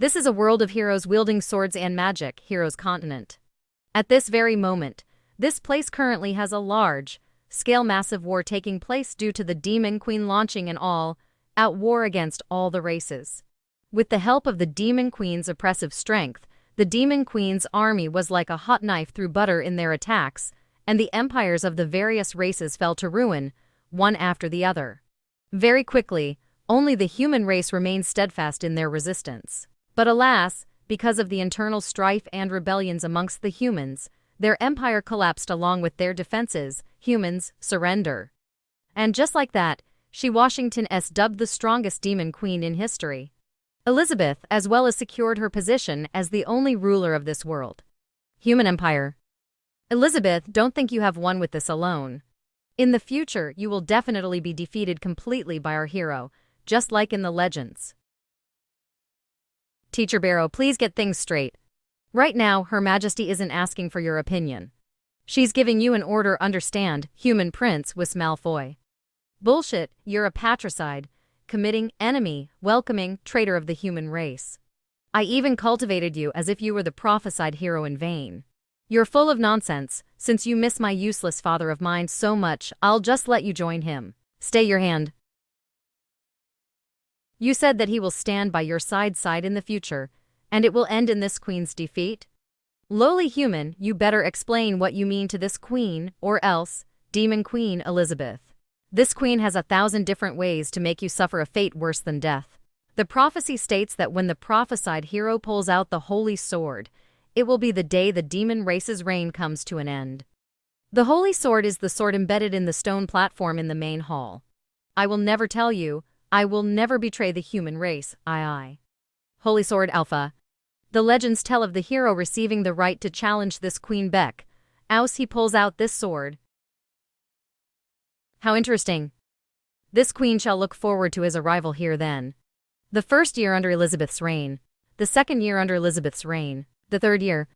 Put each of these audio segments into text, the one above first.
This is a world of heroes wielding swords and magic, Heroes Continent. At this very moment, this place currently has a large-scale massive war taking place due to the Demon Queen launching an all-out war against all the races. With the help of the Demon Queen's oppressive strength, the Demon Queen's army was like a hot knife through butter in their attacks, and the empires of the various races fell to ruin, one after the other. Very quickly, only the human race remained steadfast in their resistance. But alas, because of the internal strife and rebellions amongst the humans, their empire collapsed along with their defenses. Humans surrender. And just like that, she Washington's dubbed the strongest Demon Queen in history. Elizabeth as well as secured her position as the only ruler of this world. Human Empire. Elizabeth, don't think you have won with this alone. In the future, you will definitely be defeated completely by our hero, just like in the legends. Teacher Barrow, please get things straight. Right now, Her Majesty isn't asking for your opinion. She's giving you an order, understand, human prince, with Malfoy. Bullshit, you're a patricide, committing enemy, welcoming traitor of the human race. I even cultivated you as if you were the prophesied hero in vain. You're full of nonsense. Since you miss my useless father of mine so much, I'll just let you join him. Stay your hand. You said that he will stand by your side in the future, and it will end in this queen's defeat? Lowly human, you better explain what you mean to this queen, or else, Demon Queen Elizabeth. This queen has 1,000 different ways to make you suffer a fate worse than death. The prophecy states that when the prophesied hero pulls out the holy sword, it will be the day the demon race's reign comes to an end. The holy sword is the sword embedded in the stone platform in the main hall. I will never tell you, I will never betray the human race, I. Holy Sword Alpha. The legends tell of the hero receiving the right to challenge this Queen Beck, as he pulls out this sword. How interesting. This queen shall look forward to his arrival here then. The first year under Elizabeth's reign, the second year under Elizabeth's reign, the third year,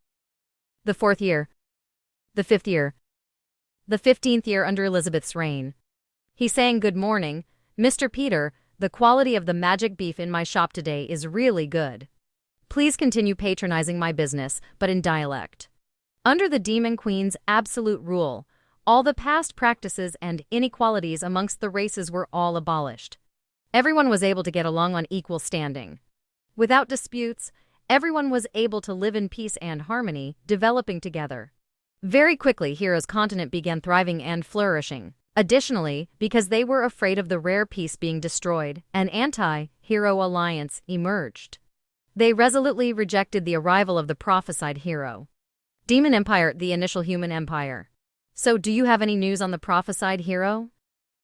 the fourth year, the fifth year, the 15th year under Elizabeth's reign. He sang, "Good morning, Mr. Peter, the quality of the magic beef in my shop today is really good. Please continue patronizing my business, but in dialect." Under the Demon Queen's absolute rule, all the past practices and inequalities amongst the races were all abolished. Everyone was able to get along on equal standing. Without disputes, everyone was able to live in peace and harmony, developing together. Very quickly, Heroes Continent began thriving and flourishing. Additionally, because they were afraid of the rare peace being destroyed, an anti-hero alliance emerged. They resolutely rejected the arrival of the prophesied hero. Demon Empire, the initial human empire. So, do you have any news on the prophesied hero?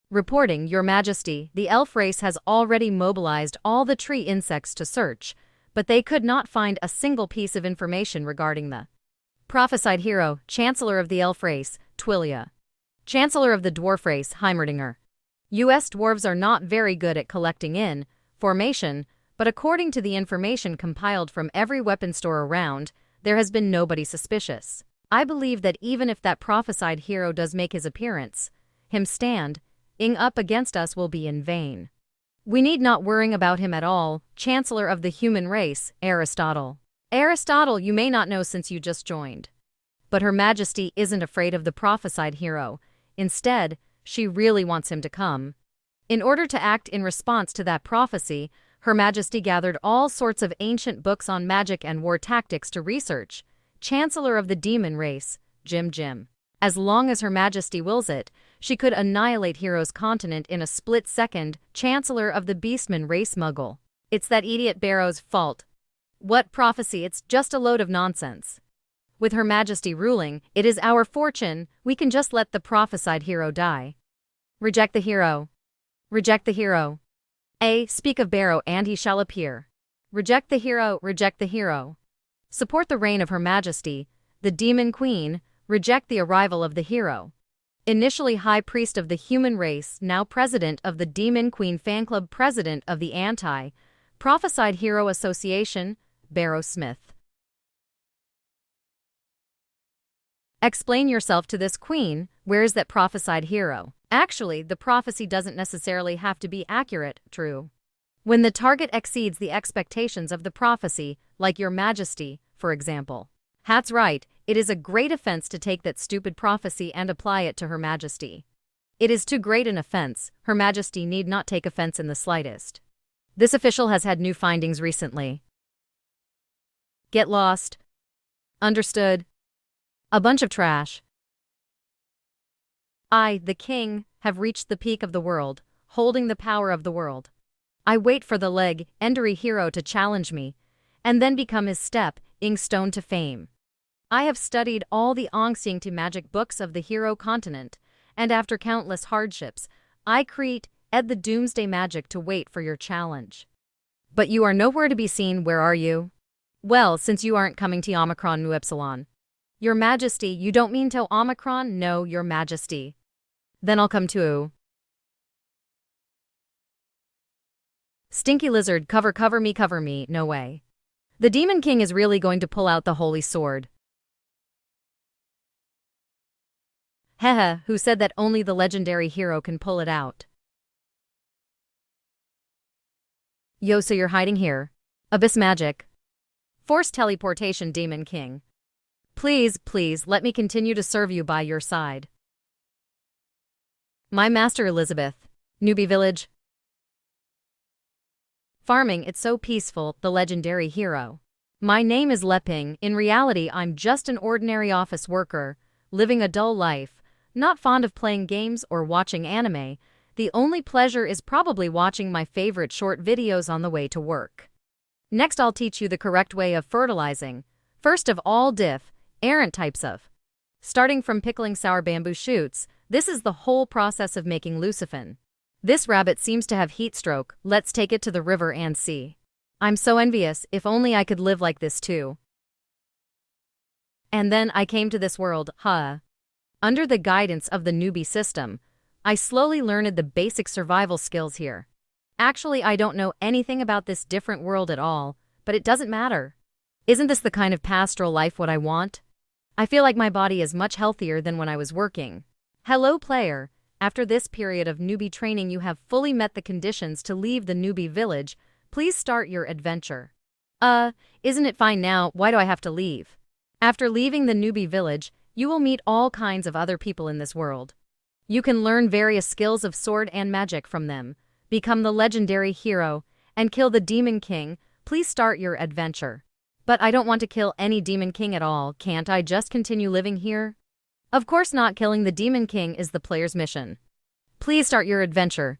Reporting, Your Majesty, the elf race has already mobilized all the tree insects to search, but they could not find a single piece of information regarding the prophesied hero. Chancellor of the elf race, Twilia. Chancellor of the dwarf race, Heimerdinger. U.S. dwarves are not very good at collecting information, but according to the information compiled from every weapon store around, there has been nobody suspicious. I believe that even if that prophesied hero does make his appearance, him standing up against us will be in vain. We need not worrying about him at all. Chancellor of the human race, Aristotle. Aristotle, you may not know since you just joined. But Her Majesty isn't afraid of the prophesied hero. Instead, she really wants him to come. In order to act in response to that prophecy, Her Majesty gathered all sorts of ancient books on magic and war tactics to research. Chancellor of the demon race, Jim. As long as Her Majesty wills it, she could annihilate Heroes Continent in a split second. Chancellor of the beastman race, Muggle. It's that idiot Barrow's fault. What prophecy? It's just a load of nonsense. With Her Majesty ruling, it is our fortune. We can just let the prophesied hero die. Reject the hero. Reject the hero. Speak of Barrow and he shall appear. Reject the hero. Reject the hero. Support the reign of Her Majesty, the Demon Queen. Reject the arrival of the hero. Initially High Priest of the human race, now President of the Demon Queen Fan Club, President of the Anti-Prophesied Hero Association, Barrow Smith. Explain yourself to this queen. Where's that prophesied hero? Actually, the prophecy doesn't necessarily have to be accurate, true. When the target exceeds the expectations of the prophecy, like your majesty, for example. That's right, it is a great offense to take that stupid prophecy and apply it to Her Majesty. It is too great an offense, Her Majesty need not take offense in the slightest. This official has had new findings recently. Get lost. Understood. A bunch of trash. I, the king, have reached the peak of the world, holding the power of the world. I wait for the legendary hero to challenge me, and then become his stepping stone to fame. I have studied all the ancient magic books of the hero continent, and after countless hardships, I create the doomsday magic to wait for your challenge. But you are nowhere to be seen, where are you? Well, since you aren't coming to Omicron Mu Epsilon. Your Majesty, you don't mean to Omicron? No, Your Majesty. Then I'll come too. Stinky lizard, cover me, no way. The Demon King is really going to pull out the holy sword. Hehe, who said that only the legendary hero can pull it out? Yo, so you're hiding here. Abyss magic. Forced teleportation, Demon King. Please, let me continue to serve you by your side. My master Elizabeth. Newbie village. Farming, it's so peaceful, the legendary hero. My name is Leping, in reality I'm just an ordinary office worker, living a dull life, not fond of playing games or watching anime. The only pleasure is probably watching my favorite short videos on the way to work. Next I'll teach you the correct way of fertilizing. First of all, different types of. Starting from pickling sour bamboo shoots, this is the whole process of making lucifin. This rabbit seems to have heat stroke, let's take it to the river and see. I'm so envious, if only I could live like this too. And then I came to this world, Under the guidance of the newbie system, I slowly learned the basic survival skills here. Actually, I don't know anything about this different world at all, but it doesn't matter. Isn't this the kind of pastoral life what I want? I feel like my body is much healthier than when I was working. Hello, player. After this period of newbie training, you have fully met the conditions to leave the newbie village. Please start your adventure. Isn't it fine now? Why do I have to leave? After leaving the newbie village, you will meet all kinds of other people in this world. You can learn various skills of sword and magic from them, become the legendary hero, and kill the Demon King. Please start your adventure. But I don't want to kill any Demon King at all. Can't I just continue living here? Of course not, killing the Demon King is the player's mission. Please start your adventure.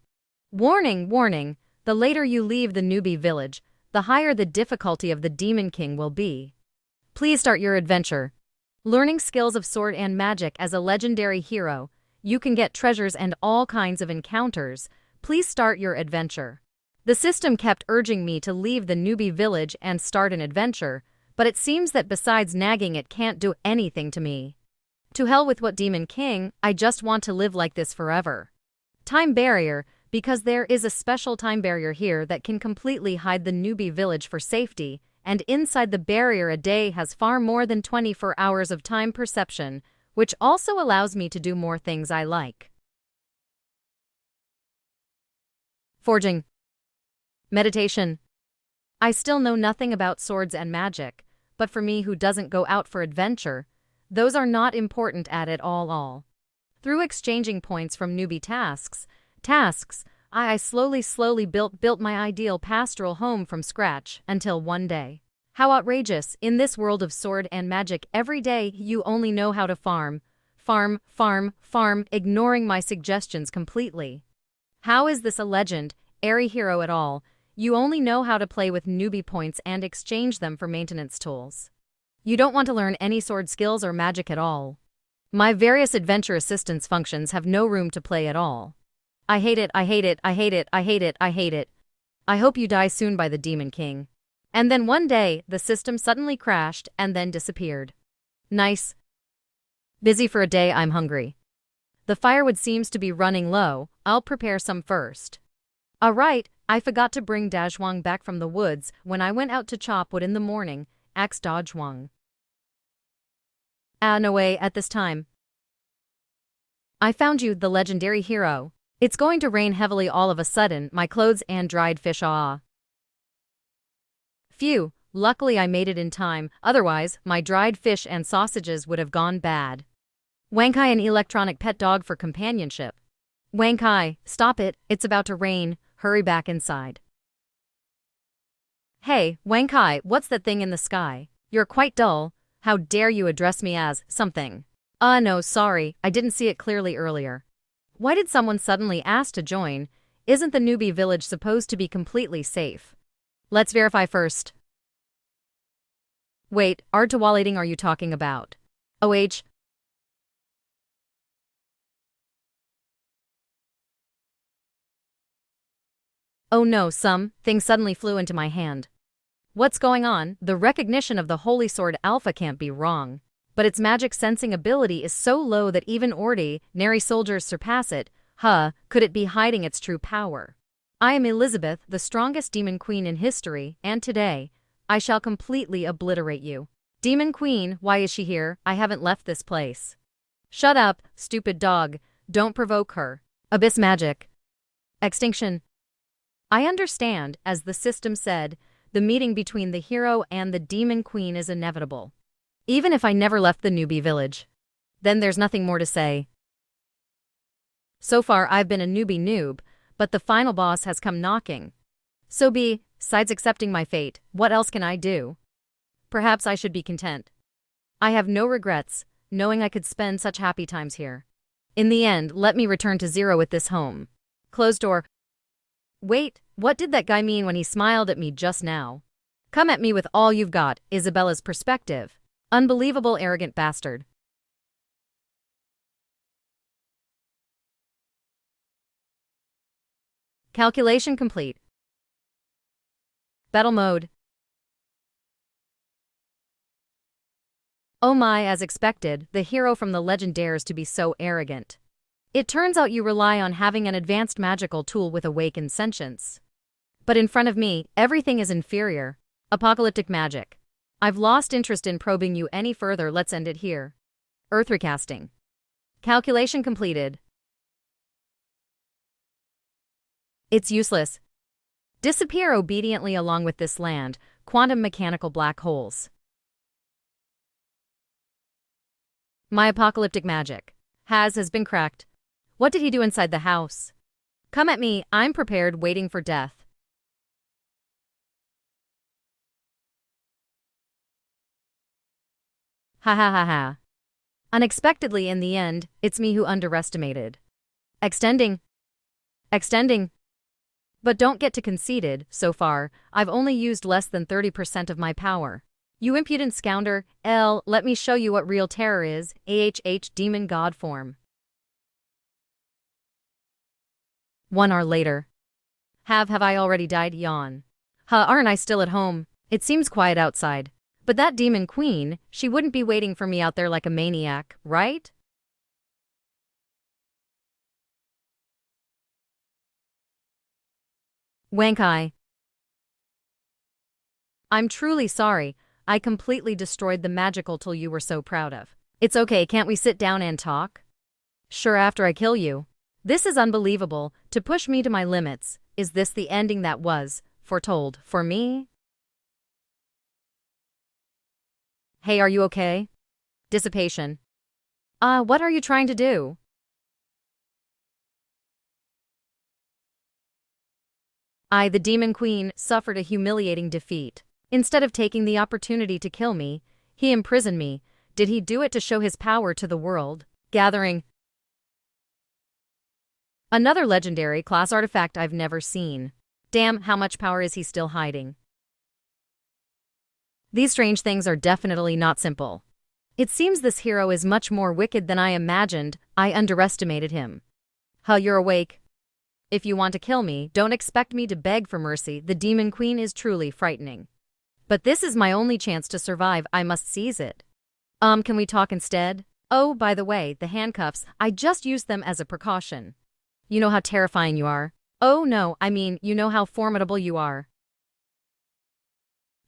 Warning, warning, the later you leave the newbie village, the higher the difficulty of the Demon King will be. Please start your adventure. Learning skills of sword and magic as a legendary hero, you can get treasures and all kinds of encounters. Please start your adventure. The system kept urging me to leave the newbie village and start an adventure, but it seems that besides nagging it can't do anything to me. To hell with what Demon King, I just want to live like this forever. Time barrier, because there is a special time barrier here that can completely hide the newbie village for safety, and inside the barrier a day has far more than 24 hours of time perception, which also allows me to do more things I like. Forging. Meditation. I still know nothing about swords and magic, but for me who doesn't go out for adventure, those are not important at all. Through exchanging points from newbie tasks, I slowly built my ideal pastoral home from scratch until one day. How outrageous, in this world of sword and magic every day you only know how to farm, ignoring my suggestions completely. How is this a legendary hero at all? You only know how to play with newbie points and exchange them for maintenance tools. You don't want to learn any sword skills or magic at all. My various adventure assistance functions have no room to play at all. I hate it. I hope you die soon by the Demon King. And then one day, the system suddenly crashed and then disappeared. Nice. Busy for a day, I'm hungry. The firewood seems to be running low, I'll prepare some first. Alright, I forgot to bring Dajwang back from the woods when I went out to chop wood in the morning. Axe Dajwang. No way, at this time. I found you, the legendary hero. It's going to rain heavily all of a sudden, my clothes and dried fish Phew, luckily I made it in time, otherwise, my dried fish and sausages would have gone bad. Wankai, an electronic pet dog for companionship. Wankai, stop it, it's about to rain, hurry back inside. Hey, Wankai, what's that thing in the sky? You're quite dull. How dare you address me as something? No, sorry, I didn't see it clearly earlier. Why did someone suddenly ask to join? Isn't the newbie village supposed to be completely safe? Let's verify first. Wait, Ardtawalating are you talking about? OH. Oh no, something suddenly flew into my hand. What's going on? The recognition of the Holy Sword Alpha can't be wrong. But its magic sensing ability is so low that even ordinary soldiers surpass it. Could it be hiding its true power? I am Elizabeth, the strongest demon queen in history, and today, I shall completely obliterate you. Demon queen, why is she here? I haven't left this place. Shut up, stupid dog. Don't provoke her. Abyss magic. Extinction. I understand, as the system said, the meeting between the hero and the demon queen is inevitable. Even if I never left the newbie village. Then there's nothing more to say. So far I've been a newbie noob, but the final boss has come knocking. So besides accepting my fate, what else can I do? Perhaps I should be content. I have no regrets, knowing I could spend such happy times here. In the end, let me return to zero with this home. Closed door. Wait, what did that guy mean when he smiled at me just now? Come at me with all you've got, Isabella's perspective. Unbelievable arrogant bastard. Calculation complete. Battle mode. Oh my, as expected, the hero from the legend dares to be so arrogant. It turns out you rely on having an advanced magical tool with awakened sentience. But in front of me, everything is inferior. Apocalyptic magic. I've lost interest in probing you any further, let's end it here. Earth recasting. Calculation completed. It's useless. Disappear obediently along with this land, quantum mechanical black holes. My apocalyptic magic has been cracked. What did he do inside the house? Come at me, I'm prepared, waiting for death. Ha ha ha ha. Unexpectedly in the end, it's me who underestimated. Extending. But don't get too conceited, so far, I've only used less than 30% of my power. You impudent scoundrel, let me show you what real terror is, demon god form. 1 hour later. Have I already died? Yawn. Aren't I still at home? It seems quiet outside. But that demon queen, she wouldn't be waiting for me out there like a maniac, right? Wankai. I'm truly sorry. I completely destroyed the magical tool you were so proud of. It's okay, can't we sit down and talk? Sure, after I kill you. This is unbelievable, to push me to my limits. Is this the ending that was foretold for me? Hey, are you okay? Dissipation. What are you trying to do? I, the Demon Queen, suffered a humiliating defeat. Instead of taking the opportunity to kill me, he imprisoned me. Did he do it to show his power to the world? Gathering. Another legendary class artifact I've never seen. Damn, how much power is he still hiding? These strange things are definitely not simple. It seems this hero is much more wicked than I imagined. I underestimated him. You're awake. If you want to kill me, don't expect me to beg for mercy. The Demon Queen is truly frightening. But this is my only chance to survive. I must seize it. Can we talk instead? Oh, by the way, the handcuffs, I just used them as a precaution. You know how terrifying you are. Oh no, I mean, you know how formidable you are.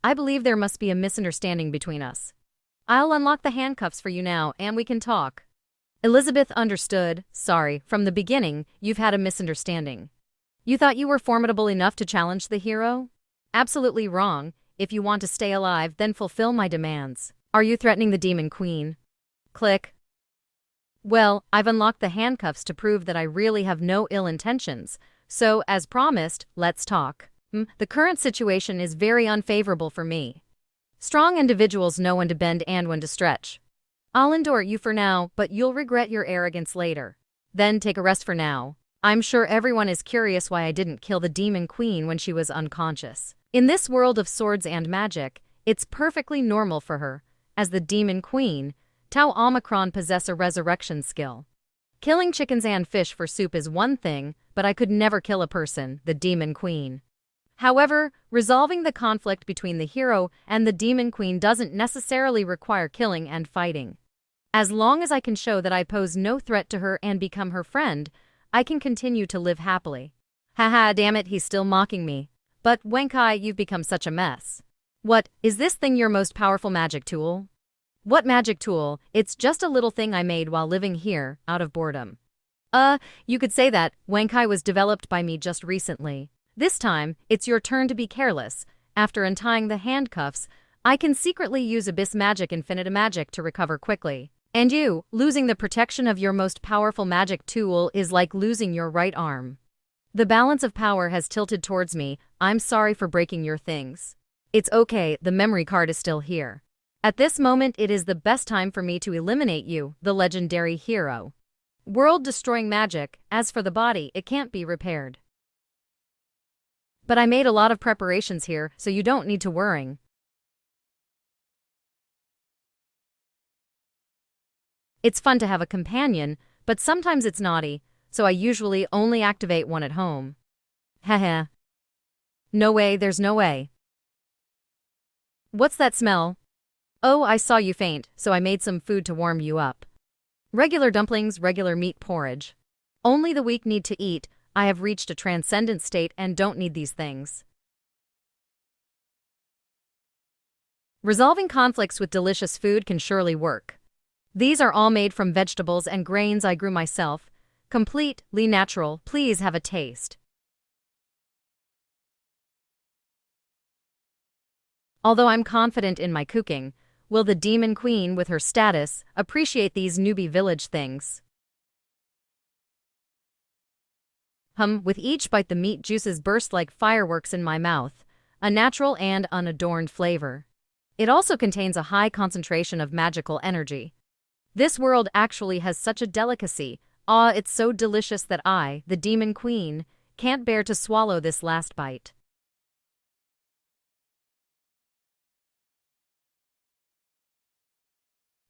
I believe there must be a misunderstanding between us. I'll unlock the handcuffs for you now, and we can talk. Elizabeth understood. Sorry, from the beginning, you've had a misunderstanding. You thought you were formidable enough to challenge the hero? Absolutely wrong. If you want to stay alive, then fulfill my demands. Are you threatening the Demon Queen? Click. Well, I've unlocked the handcuffs to prove that I really have no ill intentions. So, as promised, let's talk. The current situation is very unfavorable for me. Strong individuals know when to bend and when to stretch. I'll endure you for now, but you'll regret your arrogance later. Then take a rest for now. I'm sure everyone is curious why I didn't kill the Demon Queen when she was unconscious. In this world of swords and magic, it's perfectly normal for her, as the Demon Queen, Tau Omicron possess a resurrection skill. Killing chickens and fish for soup is one thing, but I could never kill a person, the Demon Queen. However, resolving the conflict between the hero and the Demon Queen doesn't necessarily require killing and fighting. As long as I can show that I pose no threat to her and become her friend, I can continue to live happily. Haha, damn it, he's still mocking me. But Wenkai, you've become such a mess. What, is this thing your most powerful magic tool? What magic tool? It's just a little thing I made while living here, out of boredom. You could say that. Wenkai was developed by me just recently. This time, it's your turn to be careless. After untying the handcuffs, I can secretly use Abyss Magic Infinita Magic to recover quickly. And you, losing the protection of your most powerful magic tool is like losing your right arm. The balance of power has tilted towards me. I'm sorry for breaking your things. It's okay, the memory card is still here. At this moment, it is the best time for me to eliminate you, the legendary hero. World-destroying magic. As for the body, it can't be repaired. But I made a lot of preparations here, so you don't need to worry. It's fun to have a companion, but sometimes it's naughty, so I usually only activate one at home. Haha. No way, there's no way. What's that smell? Oh, I saw you faint, so I made some food to warm you up. Regular dumplings, regular meat porridge. Only the weak need to eat. I have reached a transcendent state and don't need these things. Resolving conflicts with delicious food can surely work. These are all made from vegetables and grains I grew myself. Completely natural. Please have a taste. Although I'm confident in my cooking, will the Demon Queen, with her status, appreciate these newbie village things? With each bite the meat juices burst like fireworks in my mouth, a natural and unadorned flavor. It also contains a high concentration of magical energy. This world actually has such a delicacy. It's so delicious that I, the Demon Queen, can't bear to swallow this last bite.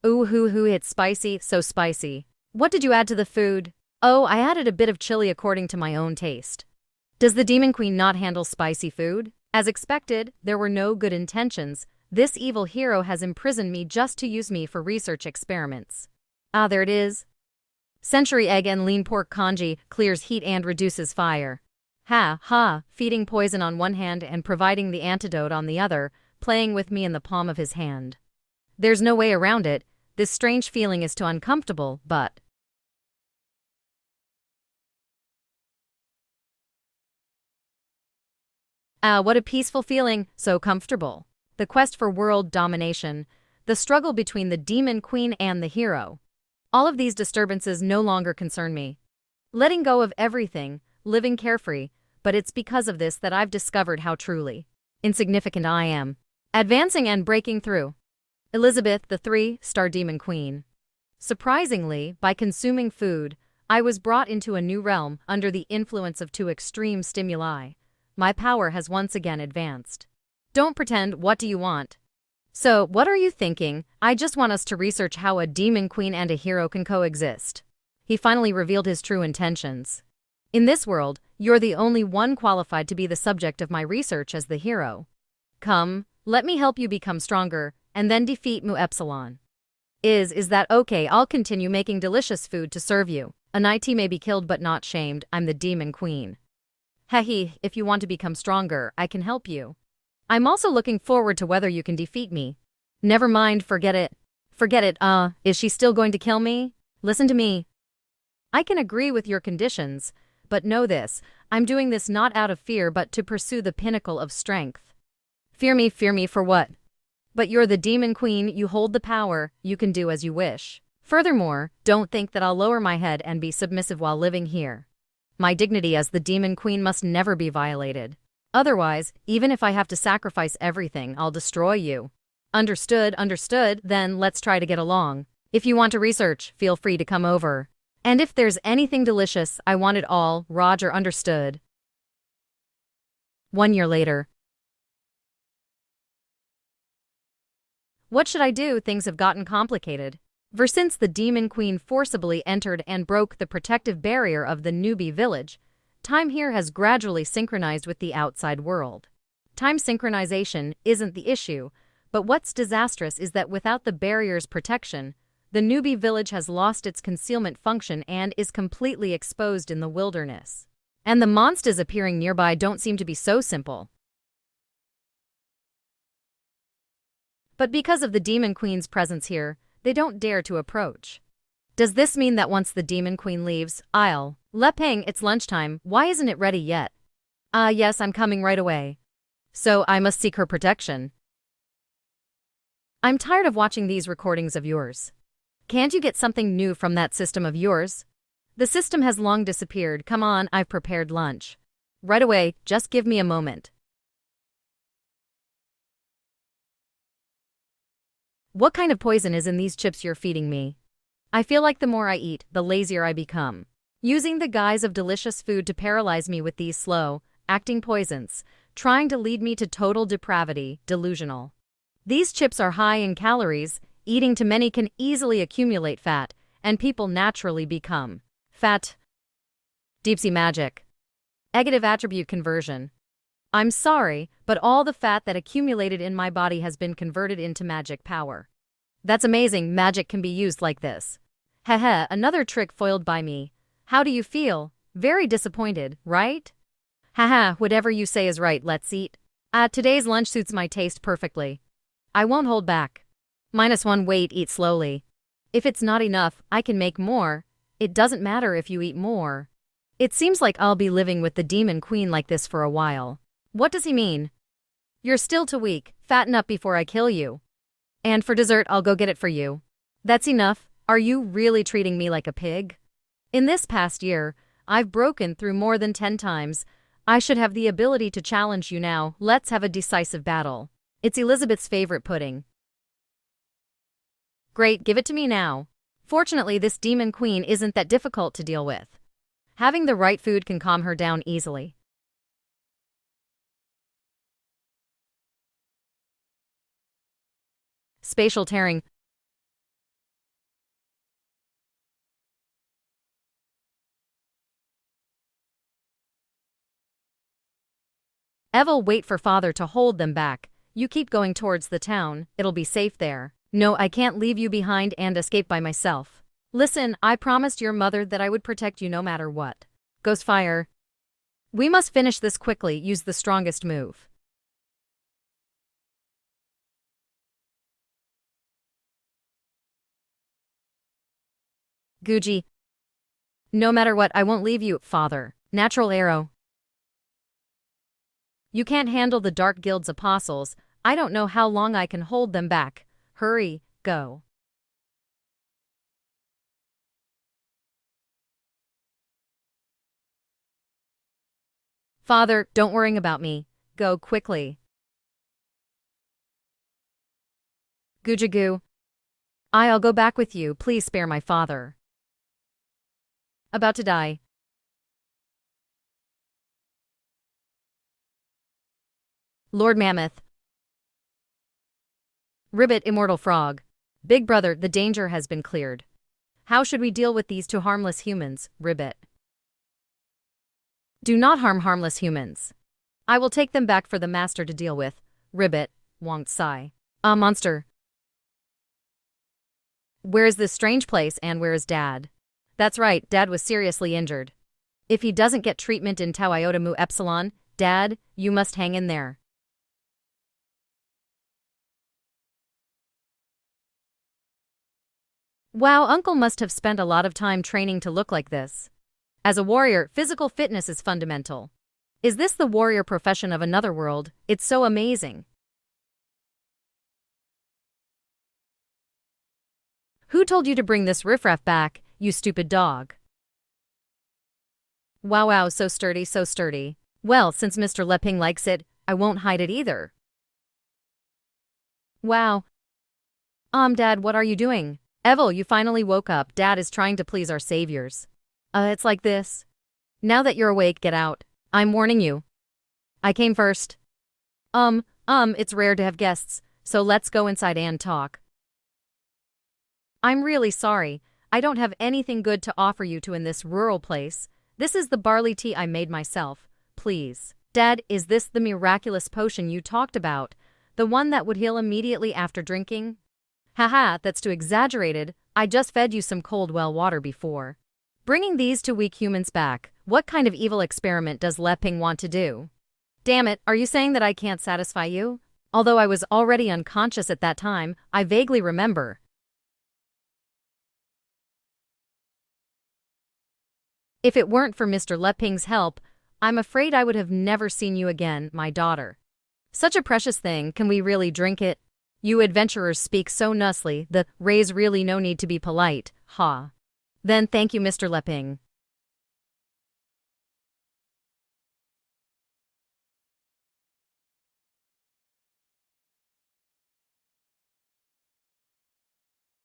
Ooh hoo hoo, it's spicy, so spicy. What did you add to the food? Oh, I added a bit of chili according to my own taste. Does the Demon Queen not handle spicy food? As expected, there were no good intentions. This evil hero has imprisoned me just to use me for research experiments. There it is. Century egg and lean pork congee clears heat and reduces fire. Feeding poison on one hand and providing the antidote on the other, playing with me in the palm of his hand. There's no way around it. This strange feeling is too uncomfortable, but... what a peaceful feeling, so comfortable. The quest for world domination, the struggle between the Demon Queen and the hero. All of these disturbances no longer concern me. Letting go of everything, living carefree, but it's because of this that I've discovered how truly insignificant I am. Advancing and breaking through. Elizabeth, the 3-star Demon Queen. Surprisingly, by consuming food, I was brought into a new realm under the influence of 2 extreme stimuli. My power has once again advanced. Don't pretend, what do you want? So, what are you thinking? I just want us to research how a Demon Queen and a hero can coexist. He finally revealed his true intentions. In this world, you're the only one qualified to be the subject of my research as the hero. Come, let me help you become stronger, and then defeat Mu Epsilon. Is that okay? I'll continue making delicious food to serve you. An IT may be killed but not shamed. I'm the Demon Queen. Hehe, if you want to become stronger, I can help you. I'm also looking forward to whether you can defeat me. Never mind, forget it. Is she still going to kill me? Listen to me. I can agree with your conditions, but know this, I'm doing this not out of fear but to pursue the pinnacle of strength. Fear me for what? But you're the demon queen, you hold the power, you can do as you wish. Furthermore, don't think that I'll lower my head and be submissive while living here. My dignity as the demon queen must never be violated. Otherwise, even if I have to sacrifice everything, I'll destroy you. Understood, then let's try to get along. If you want to research, feel free to come over. And if there's anything delicious, I want it all. Roger, understood. 1 year later. What should I do? Things have gotten complicated. Ever since the Demon Queen forcibly entered and broke the protective barrier of the newbie village, time here has gradually synchronized with the outside world. Time synchronization isn't the issue, but what's disastrous is that without the barrier's protection, the newbie village has lost its concealment function and is completely exposed in the wilderness. And the monsters appearing nearby don't seem to be so simple. But because of the Demon Queen's presence here, they don't dare to approach. Does this mean that once the Demon Queen leaves, Leping, it's lunchtime, why isn't it ready yet? Yes, I'm coming right away. So I must seek her protection. I'm tired of watching these recordings of yours. Can't you get something new from that system of yours? The system has long disappeared. Come on, I've prepared lunch. Right away, just give me a moment. What kind of poison is in these chips you're feeding me? I feel like the more I eat, the lazier I become. Using the guise of delicious food to paralyze me with these slow, acting poisons, trying to lead me to total depravity, delusional. These chips are high in calories, eating too many can easily accumulate fat, and people naturally become fat. Deep sea magic. Negative attribute conversion. I'm sorry, but all the fat that accumulated in my body has been converted into magic power. That's amazing, magic can be used like this. Heh, another trick foiled by me. How do you feel? Very disappointed, right? Haha, whatever you say is right, let's eat. Today's lunch suits my taste perfectly. I won't hold back. -1 wait, eat slowly. If it's not enough, I can make more. It doesn't matter if you eat more. It seems like I'll be living with the Demon Queen like this for a while. What does he mean? You're still too weak, fatten up before I kill you. And for dessert, I'll go get it for you. That's enough. Are you really treating me like a pig? In this past year, I've broken through more than 10 times. I should have the ability to challenge you now. Let's have a decisive battle. It's Elizabeth's favorite pudding. Great, give it to me now. Fortunately, this Demon Queen isn't that difficult to deal with. Having the right food can calm her down easily. Spatial tearing. Evel, wait for father to hold them back. You keep going towards the town, it'll be safe there. No, I can't leave you behind and escape by myself. Listen, I promised your mother that I would protect you no matter what. Ghost fire. We must finish this quickly, use the strongest move. Guji. No matter what, I won't leave you, father. Natural arrow. You can't handle the Dark Guild's apostles. I don't know how long I can hold them back. Hurry, go. Father, don't worry about me. Go quickly. Gujagu. I'll go back with you. Please spare my father. About to die. Lord Mammoth. Ribbit, immortal frog. Big brother, the danger has been cleared. How should we deal with these two harmless humans, Ribbit? Do not harm harmless humans. I will take them back for the master to deal with. Ribbit, Wong Sai. Monster. Where is this strange place and where is Dad? That's right, Dad was seriously injured. If he doesn't get treatment in Tau Iota Mu Epsilon, Dad, you must hang in there. Wow, Uncle must have spent a lot of time training to look like this. As a warrior, physical fitness is fundamental. Is this the warrior profession of another world? It's so amazing. Who told you to bring this riffraff back, you stupid dog? Wow, so sturdy, so sturdy. Well, since Mr. Leping likes it, I won't hide it either. Wow. Dad, what are you doing? Evil, you finally woke up. Dad is trying to please our saviors. It's like this. Now that you're awake, get out. I'm warning you. I came first. It's rare to have guests, so let's go inside and talk. I'm really sorry. I don't have anything good to offer you to in this rural place. This is the barley tea I made myself. Please. Dad, is this the miraculous potion you talked about? The one that would heal immediately after drinking? Haha, that's too exaggerated. I just fed you some cold well water before. Bringing these two weak humans back, what kind of evil experiment does Leping want to do? Damn it, are you saying that I can't satisfy you? Although I was already unconscious at that time, I vaguely remember. If it weren't for Mr. Leping's help, I'm afraid I would have never seen you again, my daughter. Such a precious thing, can we really drink it? You adventurers speak so nicely, the Ray's really no need to be polite, ha. Then thank you, Mr. Leping.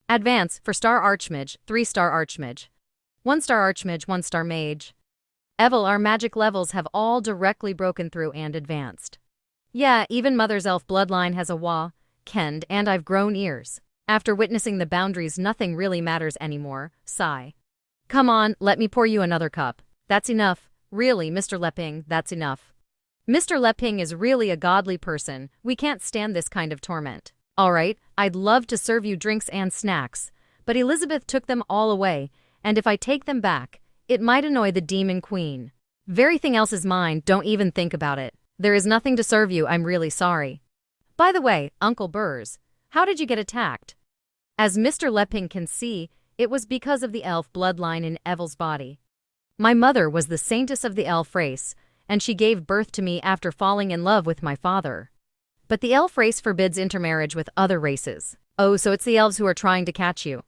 Advance for Star Archmage, 3-star Archmage. 1-star Archmage, 1-star Mage. Evil, our magic levels have all directly broken through and advanced. Yeah, even Mother's elf bloodline has a kenned, and I've grown ears. After witnessing the boundaries, nothing really matters anymore, sigh. Come on, let me pour you another cup. That's enough. Really, Mr. Leping, that's enough. Mr. Leping is really a godly person. We can't stand this kind of torment. All right, I'd love to serve you drinks and snacks, but Elizabeth took them all away, and if I take them back, it might annoy the Demon Queen. Everything else is mine, don't even think about it. There is nothing to serve you, I'm really sorry. By the way, Uncle Burrs, how did you get attacked? As Mr. Leping can see, it was because of the elf bloodline in Evil's body. My mother was the saintess of the elf race, and she gave birth to me after falling in love with my father. But the elf race forbids intermarriage with other races. Oh, so it's the elves who are trying to catch you.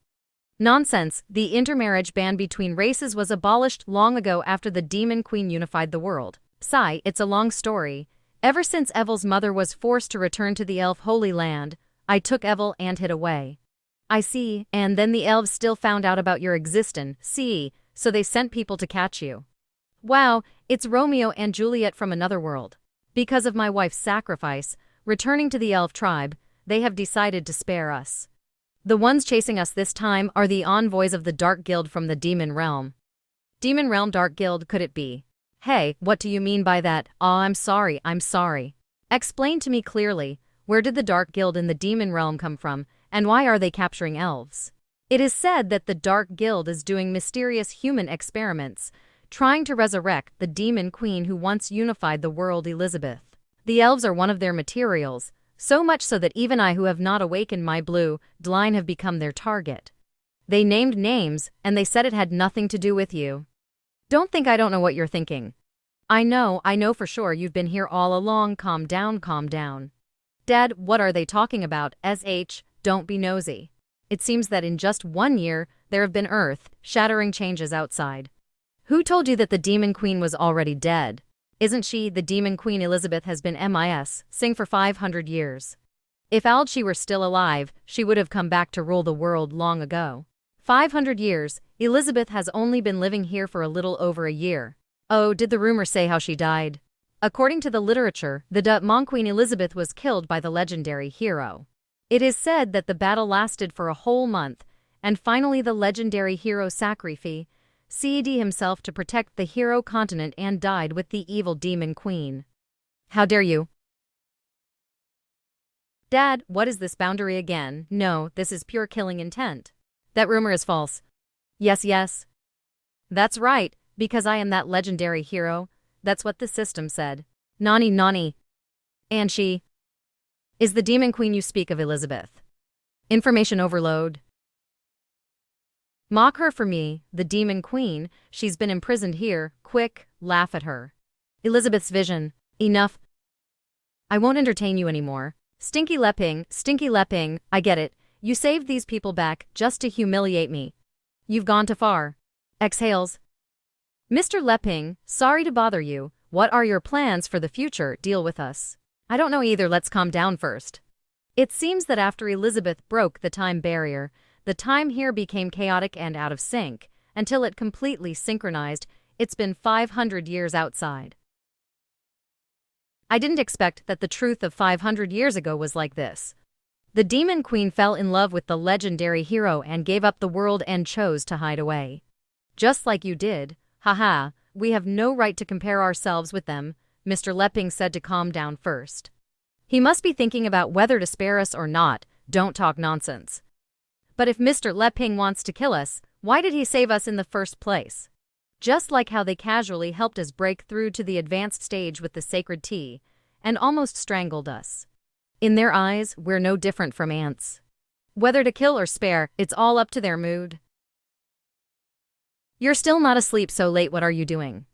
Nonsense, the intermarriage ban between races was abolished long ago after the Demon Queen unified the world. Sigh, it's a long story. Ever since Evil's mother was forced to return to the elf Holy Land, I took Evil and hid away. I see, and then the elves still found out about your existence, see, so they sent people to catch you. Wow, it's Romeo and Juliet from another world. Because of my wife's sacrifice, returning to the elf tribe, they have decided to spare us. The ones chasing us this time are the envoys of the Dark Guild from the Demon Realm. Demon Realm Dark Guild, could it be? Hey, what do you mean by that? I'm sorry. Explain to me clearly, where did the Dark Guild in the Demon Realm come from, and why are they capturing elves? It is said that the Dark Guild is doing mysterious human experiments, trying to resurrect the Demon Queen who once unified the world, Elizabeth. The elves are one of their materials, so much so that even I who have not awakened my blue line have become their target. They named names, and they said it had nothing to do with you. Don't think I don't know what you're thinking. I know for sure you've been here all along. Calm down. Dad, what are they talking about? Don't be nosy. It seems that in just 1 year, there have been earth-shattering changes outside. Who told you that the Demon Queen was already dead? Isn't she, the Demon Queen Elizabeth, has been missing for 500 years. If Algie were still alive, she would have come back to rule the world long ago. 500 years, Elizabeth has only been living here for a little over a year. Oh, did the rumor say how she died? According to the literature, the Demon Queen Elizabeth was killed by the legendary hero. It is said that the battle lasted for a whole month, and finally the legendary hero sacrificed himself to protect the hero continent and died with the evil Demon Queen. How dare you? Dad, what is this boundary again? No, this is pure killing intent. That rumor is false. Yes. That's right, because I am that legendary hero. That's what the system said. Nani. And she is the Demon Queen you speak of, Elizabeth. Information overload. Mock her for me, the demon queen, she's been imprisoned here, quick, laugh at her. Elizabeth's vision, enough. I won't entertain you anymore. Stinky Lepping, I get it, you saved these people back just to humiliate me. You've gone too far. Exhales. Mr. Lepping, sorry to bother you, what are your plans for the future? Deal with us. I don't know either, let's calm down first. It seems that after Elizabeth broke the time barrier, the time here became chaotic and out of sync, until it completely synchronized. It's been 500 years outside. I didn't expect that the truth of 500 years ago was like this. The demon queen fell in love with the legendary hero and gave up the world and chose to hide away. Just like you did, haha, we have no right to compare ourselves with them, Mr. Lepping said to calm down first. He must be thinking about whether to spare us or not, don't talk nonsense. But if Mr. Lepping wants to kill us, why did he save us in the first place? Just like how they casually helped us break through to the advanced stage with the sacred tea, and almost strangled us. In their eyes, we're no different from ants. Whether to kill or spare, it's all up to their mood. You're still not asleep so late, what are you doing?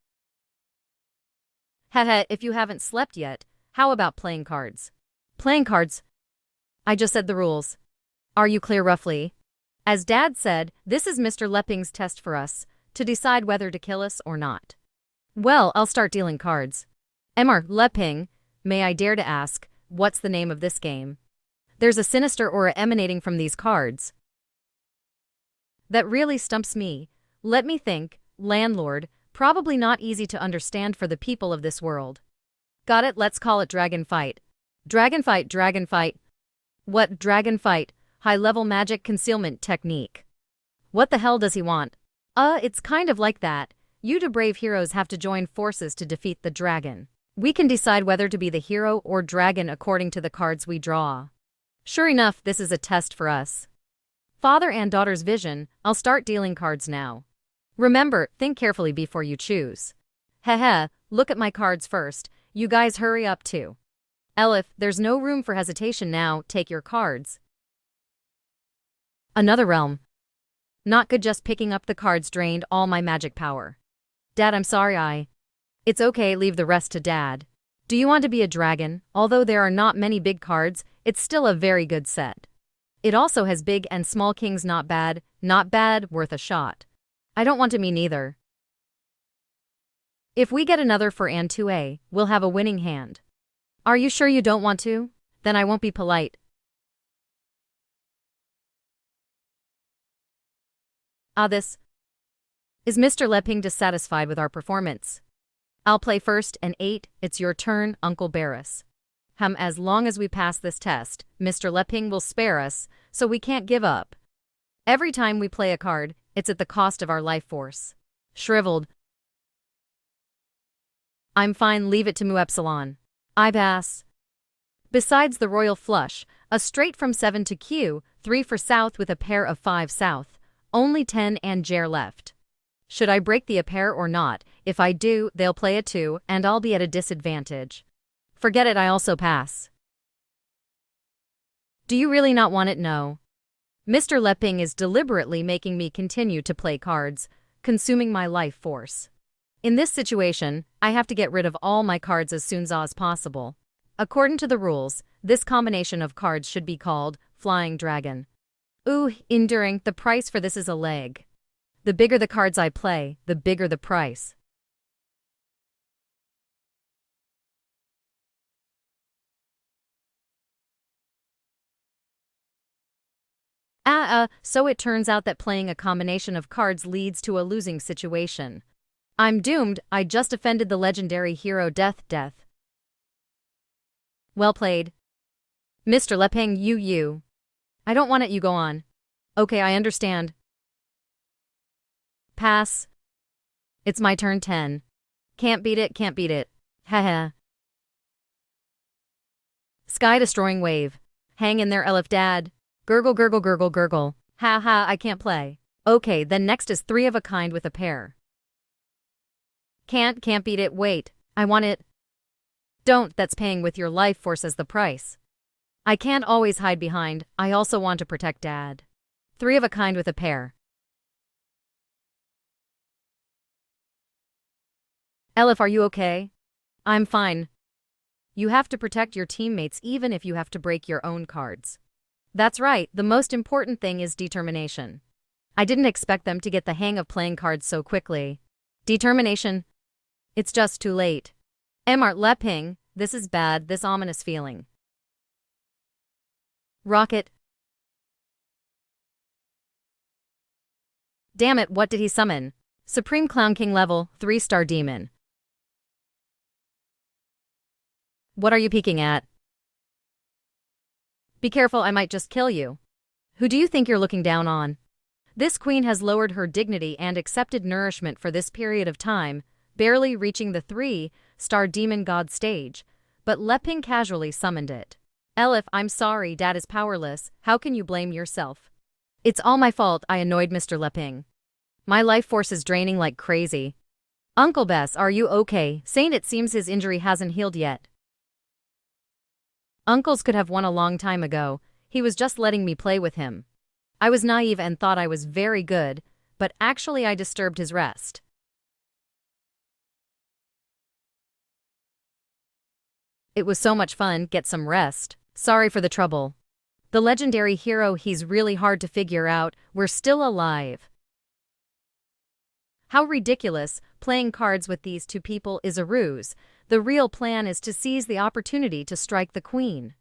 Haha, if you haven't slept yet, how about playing cards? Playing cards? I just said the rules. Are you clear roughly? As Dad said, this is Mr. Lepping's test for us, to decide whether to kill us or not. Well, I'll start dealing cards. Mr. Lepping, may I dare to ask, what's the name of this game? There's a sinister aura emanating from these cards. That really stumps me. Let me think, landlord, probably not easy to understand for the people of this world. Got it, let's call it Dragon Fight. Dragon Fight. What, Dragon Fight? High-level magic concealment technique. What the hell does he want? It's kind of like that. You two brave heroes have to join forces to defeat the dragon. We can decide whether to be the hero or dragon according to the cards we draw. Sure enough, this is a test for us. Father and daughter's vision, I'll start dealing cards now. Remember, think carefully before you choose. Heh, look at my cards first, you guys hurry up too. Elif, there's no room for hesitation now, take your cards. Another realm. Not good, just picking up the cards drained all my magic power. Dad, I'm sorry, It's okay, leave the rest to Dad. Do you want to be a dragon? Although there are not many big cards, it's still a very good set. It also has big and small kings, not bad, worth a shot. I don't want to me neither. If we get another for and 2A, we'll have a winning hand. Are you sure you don't want to? Then I won't be polite. This. Is Mr. Lepping dissatisfied with our performance? I'll play first and 8, it's your turn, Uncle Barris. As long as we pass this test, Mr. Lepping will spare us, so we can't give up. Every time we play a card, it's at the cost of our life force. Shriveled. I'm fine, leave it to Mu Epsilon. I pass. Besides the royal flush, a straight from 7 to Q, 3 for south with a pair of 5 south, only 10 and Jair left. Should I break the pair or not? If I do, they'll play a 2 and I'll be at a disadvantage. Forget it, I also pass. Do you really not want it? No. Mr. Lepping is deliberately making me continue to play cards, consuming my life force. In this situation, I have to get rid of all my cards as soon as possible. According to the rules, this combination of cards should be called Flying Dragon. Enduring, the price for this is a leg. The bigger the cards I play, the bigger the price. So it turns out that playing a combination of cards leads to a losing situation. I'm doomed, I just offended the legendary hero Death. Well played. Mr. Lepping, you. I don't want it, you go on. Okay, I understand. Pass. It's my turn 10. Can't beat it. Haha. Sky-destroying wave. Hang in there, Elif Dad. Gurgle. Ha, I can't play. Okay, then next is 3 of a kind with a pair. Can't beat it, wait. I want it. Don't, that's paying with your life force as the price. I can't always hide behind, I also want to protect Dad. 3 of a kind with a pair. Elif, are you okay? I'm fine. You have to protect your teammates even if you have to break your own cards. That's right, the most important thing is determination. I didn't expect them to get the hang of playing cards so quickly. Determination? It's just too late. Mart Leping, this is bad, this ominous feeling. Rocket. Damn it, what did he summon? Supreme Clown King level, 3-star demon. What are you peeking at? Be careful, I might just kill you. Who do you think you're looking down on? This queen has lowered her dignity and accepted nourishment for this period of time, barely reaching the 3-star demon god stage, but Leping casually summoned it. Elif, I'm sorry, Dad is powerless, how can you blame yourself? It's all my fault, I annoyed Mr. Leping. My life force is draining like crazy. Uncle Bess, are you okay? Saint, it seems his injury hasn't healed yet. Uncles could have won a long time ago, he was just letting me play with him. I was naive and thought I was very good, but actually I disturbed his rest. It was so much fun, get some rest. Sorry for the trouble. The legendary hero, he's really hard to figure out, we're still alive. How ridiculous, playing cards with these two people is a ruse. The real plan is to seize the opportunity to strike the queen.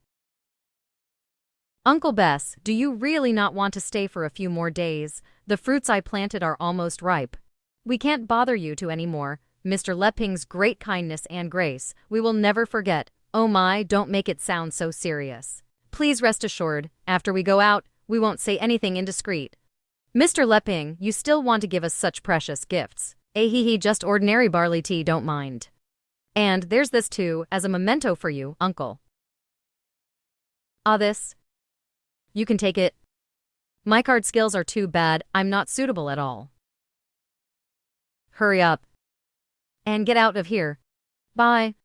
Uncle Bess, do you really not want to stay for a few more days? The fruits I planted are almost ripe. We can't bother you two anymore. Mr. Leping's great kindness and grace, we will never forget. Oh my, don't make it sound so serious. Please rest assured, after we go out, we won't say anything indiscreet. Mr. Leping, you still want to give us such precious gifts. Ahihi, just ordinary barley tea, don't mind. And there's this too, as a memento for you, uncle. Ah, this? You can take it. My card skills are too bad, I'm not suitable at all. Hurry up. And get out of here. Bye.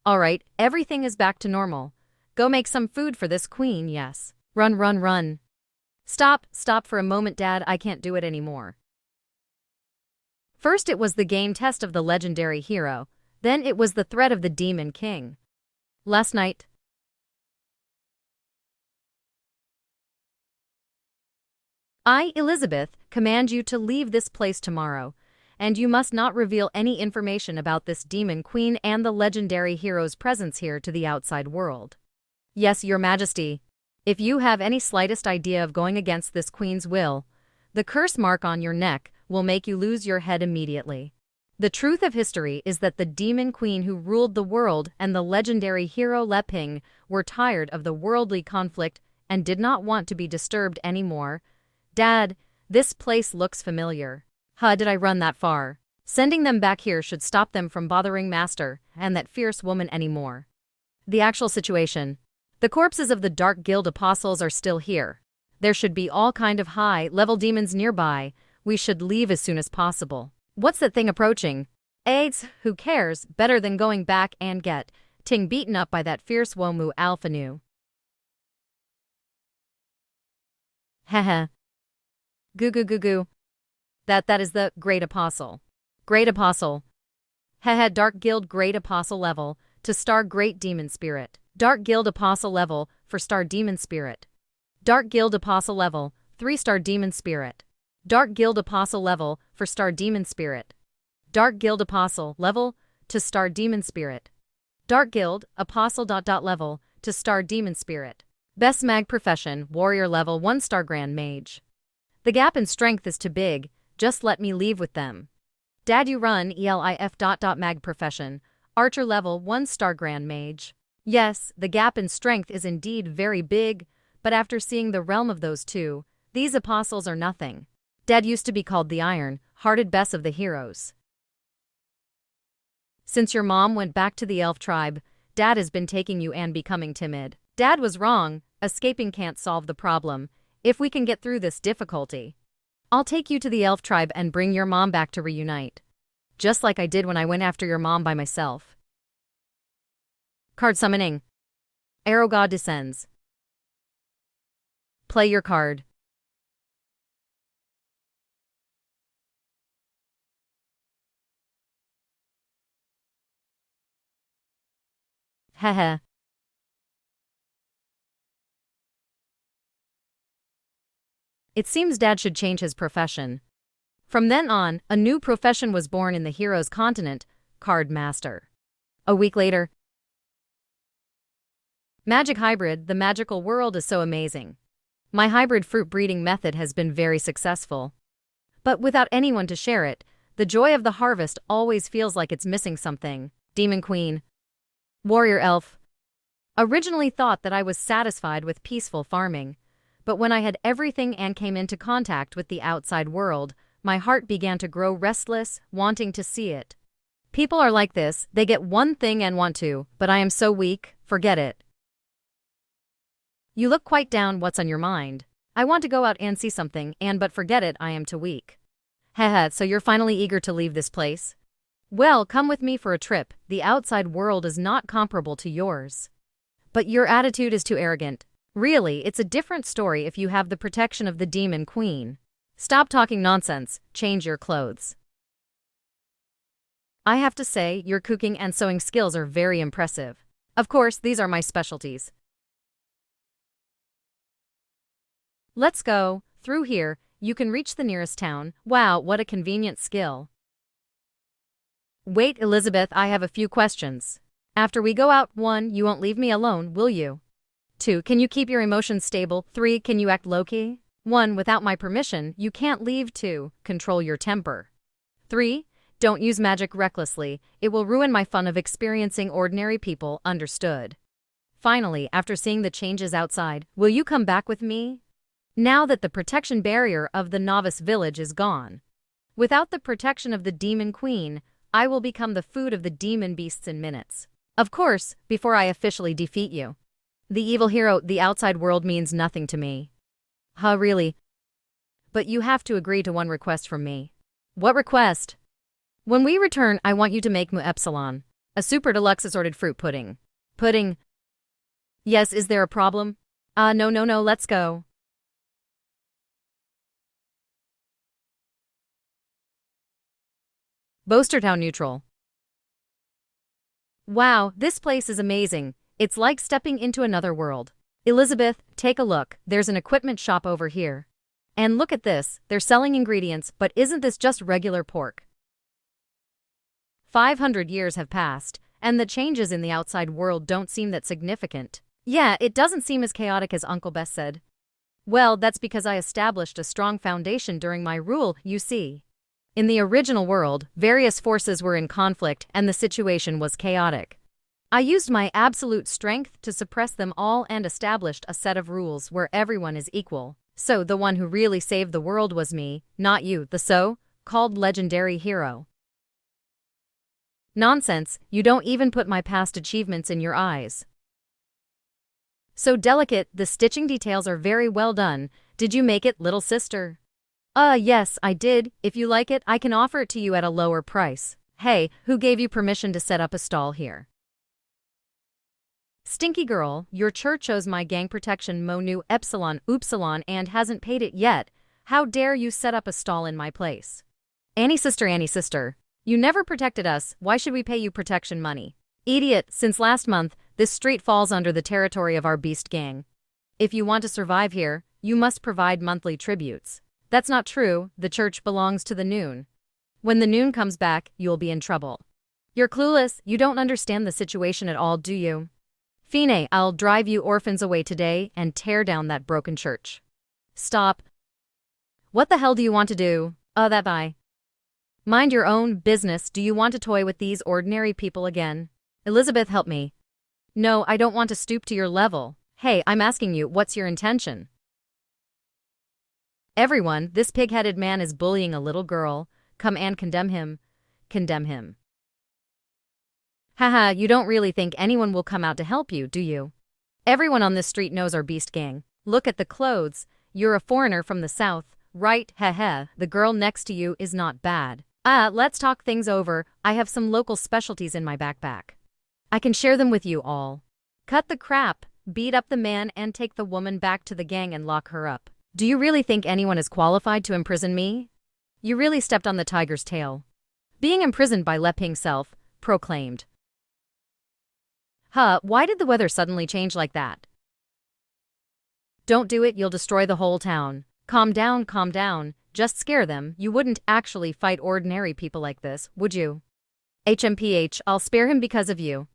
Alright, everything is back to normal. Go make some food for this queen, yes. Run, run, run. Stop for a moment, Dad, I can't do it anymore. First it was the game test of the legendary hero, then it was the threat of the Demon King. Last night, I, Elizabeth, command you to leave this place tomorrow, and you must not reveal any information about this Demon Queen and the legendary hero's presence here to the outside world. Yes, Your Majesty. If you have any slightest idea of going against this queen's will, the curse mark on your neck will make you lose your head immediately. The truth of history is that the Demon Queen who ruled the world and the legendary hero Leping were tired of the worldly conflict and did not want to be disturbed anymore. Dad, this place looks familiar. Did I run that far? Sending them back here should stop them from bothering Master and that fierce woman anymore. The actual situation. The corpses of the Dark Guild apostles are still here. There should be all kind of high-level demons nearby. We should leave as soon as possible. What's that thing approaching? AIDS, who cares? Better than going back and getting beaten up by that fierce Womu Alphanu. Heh. Goo goo goo goo. That is the Great Apostle. Great Apostle. Heh, Dark Guild Great Apostle level to Star Great Demon Spirit. Dark Guild Apostle level for Star Demon Spirit. Dark Guild Apostle level, 3-star Demon Spirit. Dark Guild Apostle level for Star Demon Spirit. Dark Guild Apostle level to Star Demon Spirit. Dark Guild Apostle level to Star Demon Spirit. Best Mag Profession Warrior level 1-star Grand Mage. The gap in strength is too big, just let me leave with them. Dad, you run ELIF. Mag Profession Archer level 1-star Grand Mage. Yes, the gap in strength is indeed very big, but after seeing the realm of those two, these apostles are nothing. Dad used to be called the iron-hearted best of the heroes. Since your mom went back to the elf tribe, Dad has been taking you and becoming timid. Dad was wrong, escaping can't solve the problem. If we can get through this difficulty, I'll take you to the elf tribe and bring your mom back to reunite. Just like I did when I went after your mom by myself. Card summoning. Arrow God descends. Play your card. Heh. It seems Dad should change his profession. From then on, a new profession was born in the hero's continent, Card Master. A week later, Magic Hybrid, the magical world is so amazing. My hybrid fruit breeding method has been very successful. But without anyone to share it, the joy of the harvest always feels like it's missing something. Demon Queen. Warrior Elf. Originally thought that I was satisfied with peaceful farming, but when I had everything and came into contact with the outside world, my heart began to grow restless, wanting to see it. People are like this, they get one thing and want to, but I am so weak, forget it. You look quite down, what's on your mind? I want to go out and see something, but forget it, I am too weak. Haha, so you're finally eager to leave this place? Well, come with me for a trip, the outside world is not comparable to yours. But your attitude is too arrogant. Really, it's a different story if you have the protection of the Demon Queen. Stop talking nonsense, change your clothes. I have to say, your cooking and sewing skills are very impressive. Of course, these are my specialties. Let's go. Through here, you can reach the nearest town. Wow, what a convenient skill. Wait, Elizabeth, I have a few questions. After we go out, 1, you won't leave me alone, will you? 2, can you keep your emotions stable? 3, can you act low-key? 1, without my permission, you can't leave. 2, control your temper. 3, don't use magic recklessly, it will ruin my fun of experiencing ordinary people, understood? Finally, after seeing the changes outside, will you come back with me? Now that the protection barrier of the novice village is gone. Without the protection of the Demon Queen, I will become the food of the demon beasts in minutes. Of course, before I officially defeat you. The evil hero, the outside world means nothing to me. Huh, really? But you have to agree to one request from me. What request? When we return, I want you to make mu epsilon, a super deluxe assorted fruit pudding. Pudding? Yes, is there a problem? No, let's go. Boastertown neutral. Wow, this place is amazing. It's like stepping into another world. Elizabeth, take a look, there's an equipment shop over here. And look at this, they're selling ingredients, but isn't this just regular pork? 500 years have passed, and the changes in the outside world don't seem that significant. Yeah, it doesn't seem as chaotic as Uncle Bess said. Well, that's because I established a strong foundation during my rule, you see. In the original world, various forces were in conflict and the situation was chaotic. I used my absolute strength to suppress them all and established a set of rules where everyone is equal. So the one who really saved the world was me, not you, the so-called legendary hero. Nonsense, you don't even put my past achievements in your eyes. So delicate, the stitching details are very well done. Did you make it, little sister? Yes, I did. If you like it, I can offer it to you at a lower price. Hey, who gave you permission to set up a stall here? Stinky girl, your church owes my gang protection mu epsilon oopsilon and hasn't paid it yet. How dare you set up a stall in my place? Annie sister, you never protected us, why should we pay you protection money? Idiot, since last month, this street falls under the territory of our beast gang. If you want to survive here, you must provide monthly tributes. That's not true, the church belongs to the noon. When the noon comes back, you'll be in trouble. You're clueless, you don't understand the situation at all, do you? Fine, I'll drive you orphans away today and tear down that broken church. Stop. What the hell do you want to do? That bye. Mind your own business, do you want to toy with these ordinary people again? Elizabeth, help me. No, I don't want to stoop to your level. Hey, I'm asking you, what's your intention? Everyone, this pig-headed man is bullying a little girl. Come and condemn him. Condemn him. Haha, you don't really think anyone will come out to help you, do you? Everyone on this street knows our beast gang. Look at the clothes. You're a foreigner from the south, right? Heh, the girl next to you is not bad. Let's talk things over. I have some local specialties in my backpack. I can share them with you all. Cut the crap, beat up the man and take the woman back to the gang and lock her up. Do you really think anyone is qualified to imprison me? You really stepped on the tiger's tail. Being imprisoned by Le Ping self, proclaimed. Huh, why did the weather suddenly change like that? Don't do it, you'll destroy the whole town. Calm down, just scare them. You wouldn't actually fight ordinary people like this, would you? HMPH, I'll spare him because of you.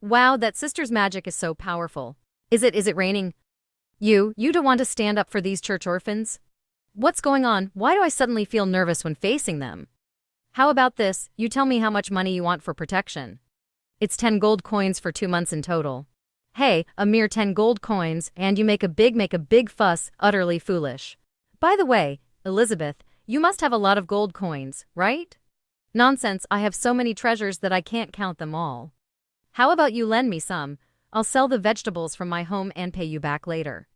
Wow, that sister's magic is so powerful. Is it raining? You don't want to stand up for these church orphans? What's going on? Why do I suddenly feel nervous when facing them? How about this, you tell me how much money you want for protection. It's 10 gold coins for 2 months in total. Hey, a mere 10 gold coins, and you make a big fuss, utterly foolish. By the way, Elizabeth, you must have a lot of gold coins, right? Nonsense, I have so many treasures that I can't count them all. How about you lend me some? I'll sell the vegetables from my home and pay you back later.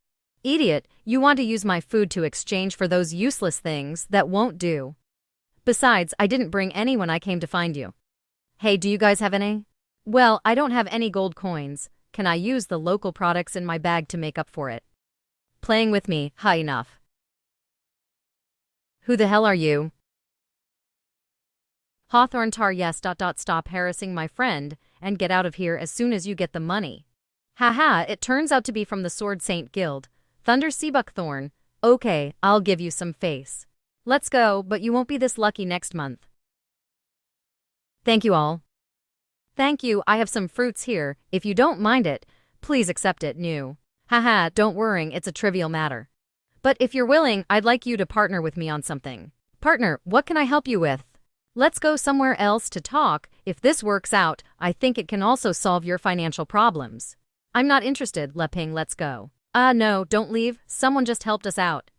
Idiot, you want to use my food to exchange for those useless things that won't do. Besides, I didn't bring any when I came to find you. Hey, do you guys have any? Well, I don't have any gold coins. Can I use the local products in my bag to make up for it? Playing with me, high enough. Who the hell are you? Hawthorne tar yes. Stop harassing my friend and get out of here as soon as you get the money. Haha, it turns out to be from the Sword Saint Guild. Thunder Seabuckthorn. Okay, I'll give you some face. Let's go, but you won't be this lucky next month. Thank you all. Thank you, I have some fruits here. If you don't mind it, please accept it new. Haha, don't worry, it's a trivial matter. But if you're willing, I'd like you to partner with me on something. Partner, what can I help you with? Let's go somewhere else to talk. If this works out, I think it can also solve your financial problems. I'm not interested, Leping, let's go. No, don't leave, someone just helped us out.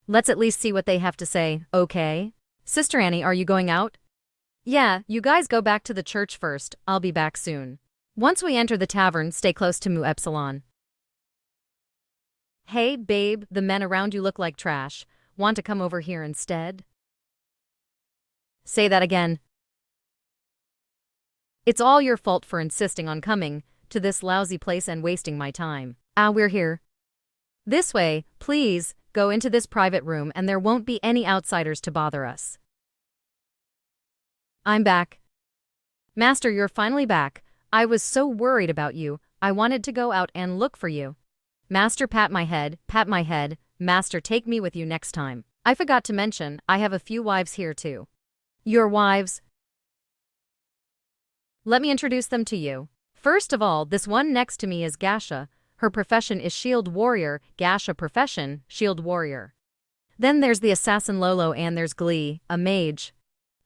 Let's at least see what they have to say, okay? Sister Annie, are you going out? Yeah, you guys go back to the church first, I'll be back soon. Once we enter the tavern, stay close to Mu Epsilon. Hey, babe, the men around you look like trash. Want to come over here instead? Say that again. It's all your fault for insisting on coming to this lousy place and wasting my time. We're here. This way, please, go into this private room and there won't be any outsiders to bother us. I'm back. Master, you're finally back. I was so worried about you, I wanted to go out and look for you. Master, pat my head. Master, take me with you next time. I forgot to mention, I have a few wives here too. Your wives? Let me introduce them to you. First of all, this one next to me is Gasha. Her profession is Shield Warrior. Gasha profession, Shield Warrior. Then there's the assassin Lolo and there's Glee, a mage.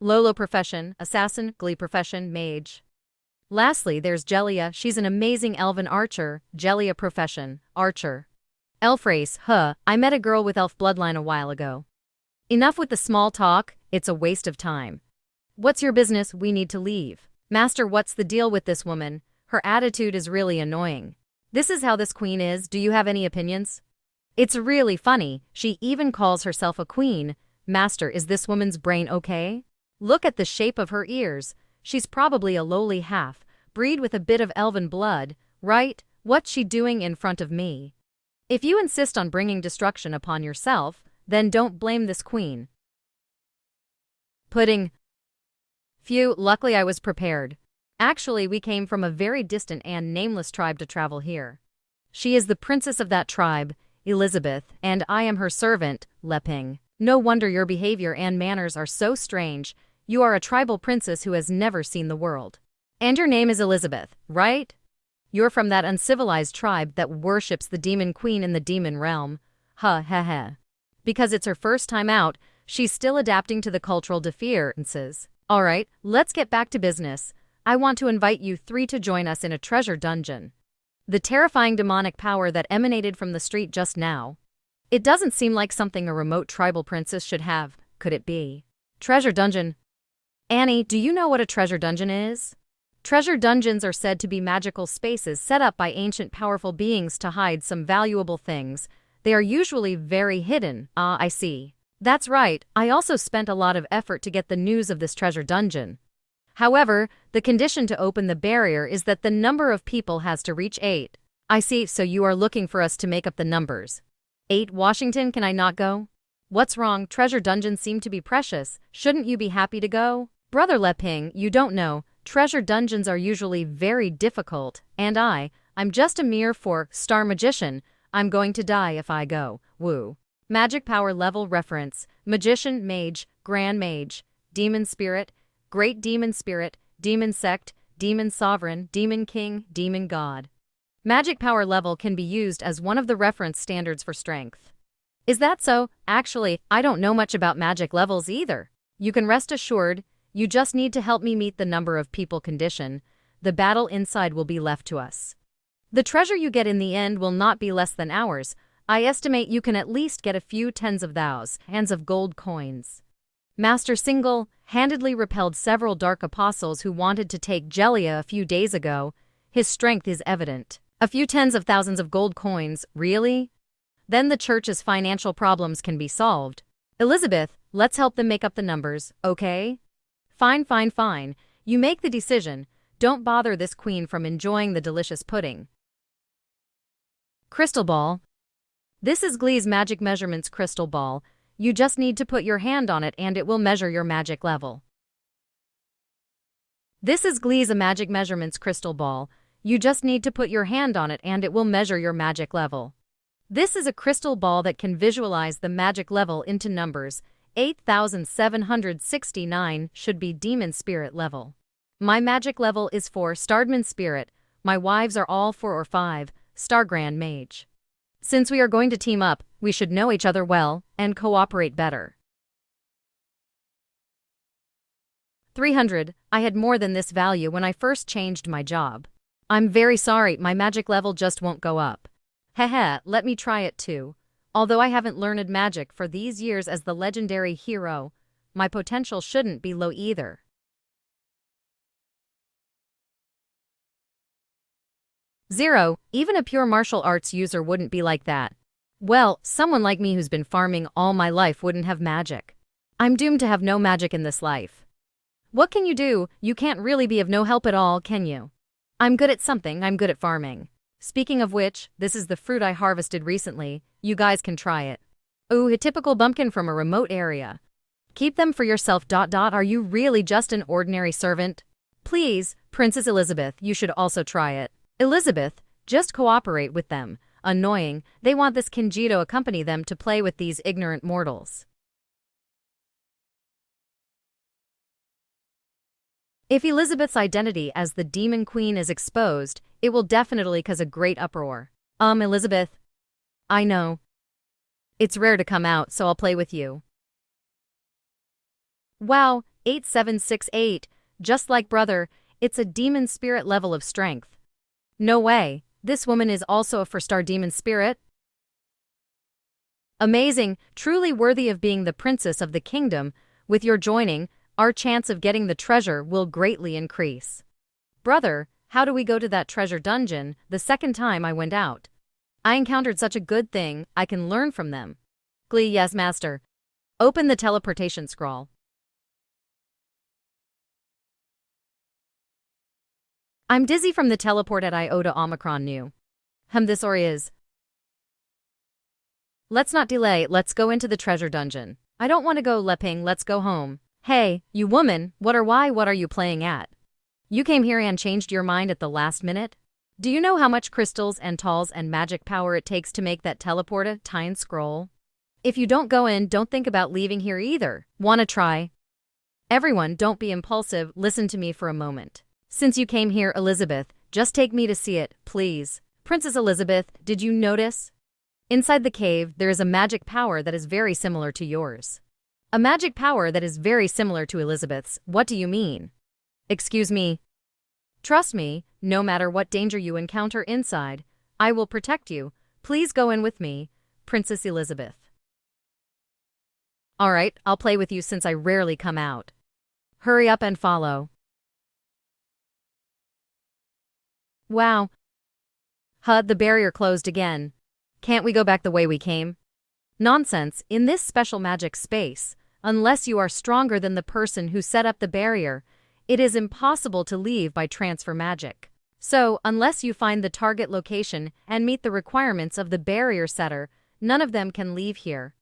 Lolo profession, assassin, Glee profession, mage. Lastly, there's Jelia, she's an amazing elven archer, Jelia profession, archer. Elf race, I met a girl with elf bloodline a while ago. Enough with the small talk, it's a waste of time. What's your business? We need to leave. Master, what's the deal with this woman? Her attitude is really annoying. This is how this queen is, do you have any opinions? It's really funny, she even calls herself a queen. Master, is this woman's brain okay? Look at the shape of her ears. She's probably a lowly half-breed with a bit of elven blood, right? What's she doing in front of me? If you insist on bringing destruction upon yourself, then don't blame this queen. Pudding. Phew, luckily I was prepared. Actually, we came from a very distant and nameless tribe to travel here. She is the princess of that tribe, Elizabeth, and I am her servant, Leping. No wonder your behavior and manners are so strange. You are a tribal princess who has never seen the world. And your name is Elizabeth, right? You're from that uncivilized tribe that worships the demon queen in the demon realm. Because it's her first time out, she's still adapting to the cultural differences. Alright, let's get back to business. I want to invite you three to join us in a treasure dungeon. The terrifying demonic power that emanated from the street just now. It doesn't seem like something a remote tribal princess should have, could it be? Treasure dungeon. Annie, do you know what a treasure dungeon is? Treasure dungeons are said to be magical spaces set up by ancient powerful beings to hide some valuable things. They are usually very hidden. I see. That's right, I also spent a lot of effort to get the news of this treasure dungeon. However, the condition to open the barrier is that the number of people has to reach 8. I see, so you are looking for us to make up the numbers. 8 Washington, can I not go? What's wrong? Treasure dungeons seem to be precious. Shouldn't you be happy to go? Brother Leping, you don't know. treasure dungeons are usually very difficult, and I'm just a mere 4-star magician. I'm going to die if I go. Woo. Magic power level reference: magician, mage, grand mage, demon spirit, great demon spirit, demon sect, demon sovereign, demon king, demon god. Magic power level can be used as one of the reference standards for strength. Is that so? Actually, I don't know much about magic levels either. You can rest assured, you just need to help me meet the number of people condition. The battle inside will be left to us. The treasure you get in the end will not be less than ours. I estimate you can at least get a few tens of thousands of gold coins. Master single-handedly repelled several dark apostles who wanted to take Gelia a few days ago. His strength is evident. A few tens of thousands of gold coins, really? Then the church's financial problems can be solved. Elizabeth, let's help them make up the numbers, okay? Fine, fine, fine. You make the decision. Don't bother this queen from enjoying the delicious pudding. Crystal ball. This is Glee's magic measurements crystal ball. You just need to put your hand on it and it will measure your magic level. This is Glee's magic measurements crystal ball. You just need to put your hand on it and it will measure your magic level. This is a crystal ball that can visualize the magic level into numbers. 8,769 should be demon spirit level. My magic level is 4-star demon spirit. My wives are all 4 or 5-star grand mage. Since we are going to team up, we should know each other well and cooperate better. 300. I had more than this value when I first changed my job. I'm very sorry, my magic level just won't go up. Heh, let me try it too. Although I haven't learned magic for these years as the legendary hero, my potential shouldn't be low either. Zero. Even a pure martial arts user wouldn't be like that. Well, someone like me who's been farming all my life wouldn't have magic. I'm doomed to have no magic in this life. What can you do? You can't really be of no help at all, can you? I'm good at something, I'm good at farming. Speaking of which, this is the fruit I harvested recently. You guys can try it. Ooh, a typical bumpkin from a remote area. Keep them for yourself. Are you really just an ordinary servant? Please, Princess Elizabeth, you should also try it. Elizabeth, just cooperate with them. Annoying, they want this Kinji to accompany them to play with these ignorant mortals. If Elizabeth's identity as the Demon Queen is exposed, it will definitely cause a great uproar. Elizabeth. I know. It's rare to come out, so I'll play with you. Wow, 8768, just like brother, it's a demon spirit level of strength. No way, this woman is also a 4-star demon spirit? Amazing, truly worthy of being the princess of the kingdom. With your joining, our chance of getting the treasure will greatly increase. Brother, how do we go to that treasure dungeon? The second time I went out, I encountered such a good thing, I can learn from them. Glee, yes, master. Open the teleportation scroll. I'm dizzy from the teleport at Iota Omicron new. This or is. Let's not delay, let's go into the treasure dungeon. I don't want to go Leping, let's go home. Hey, you woman, what are you playing at? You came here and changed your mind at the last minute? Do you know how much crystals and talls and magic power it takes to make that teleportation scroll? If you don't go in, don't think about leaving here either. Wanna try? Everyone, don't be impulsive, listen to me for a moment. Since you came here, Elizabeth, just take me to see it, please. Princess Elizabeth, did you notice? Inside the cave, there is a magic power that is very similar to yours. A magic power that is very similar to Elizabeth's. What do you mean? Excuse me. Trust me, no matter what danger you encounter inside, I will protect you. Please go in with me, Princess Elizabeth. Alright, I'll play with you since I rarely come out. Hurry up and follow. Wow. The barrier closed again. Can't we go back the way we came? Nonsense, in this special magic space, unless you are stronger than the person who set up the barrier, it is impossible to leave by transfer magic. So, unless you find the target location and meet the requirements of the barrier setter, none of them can leave here.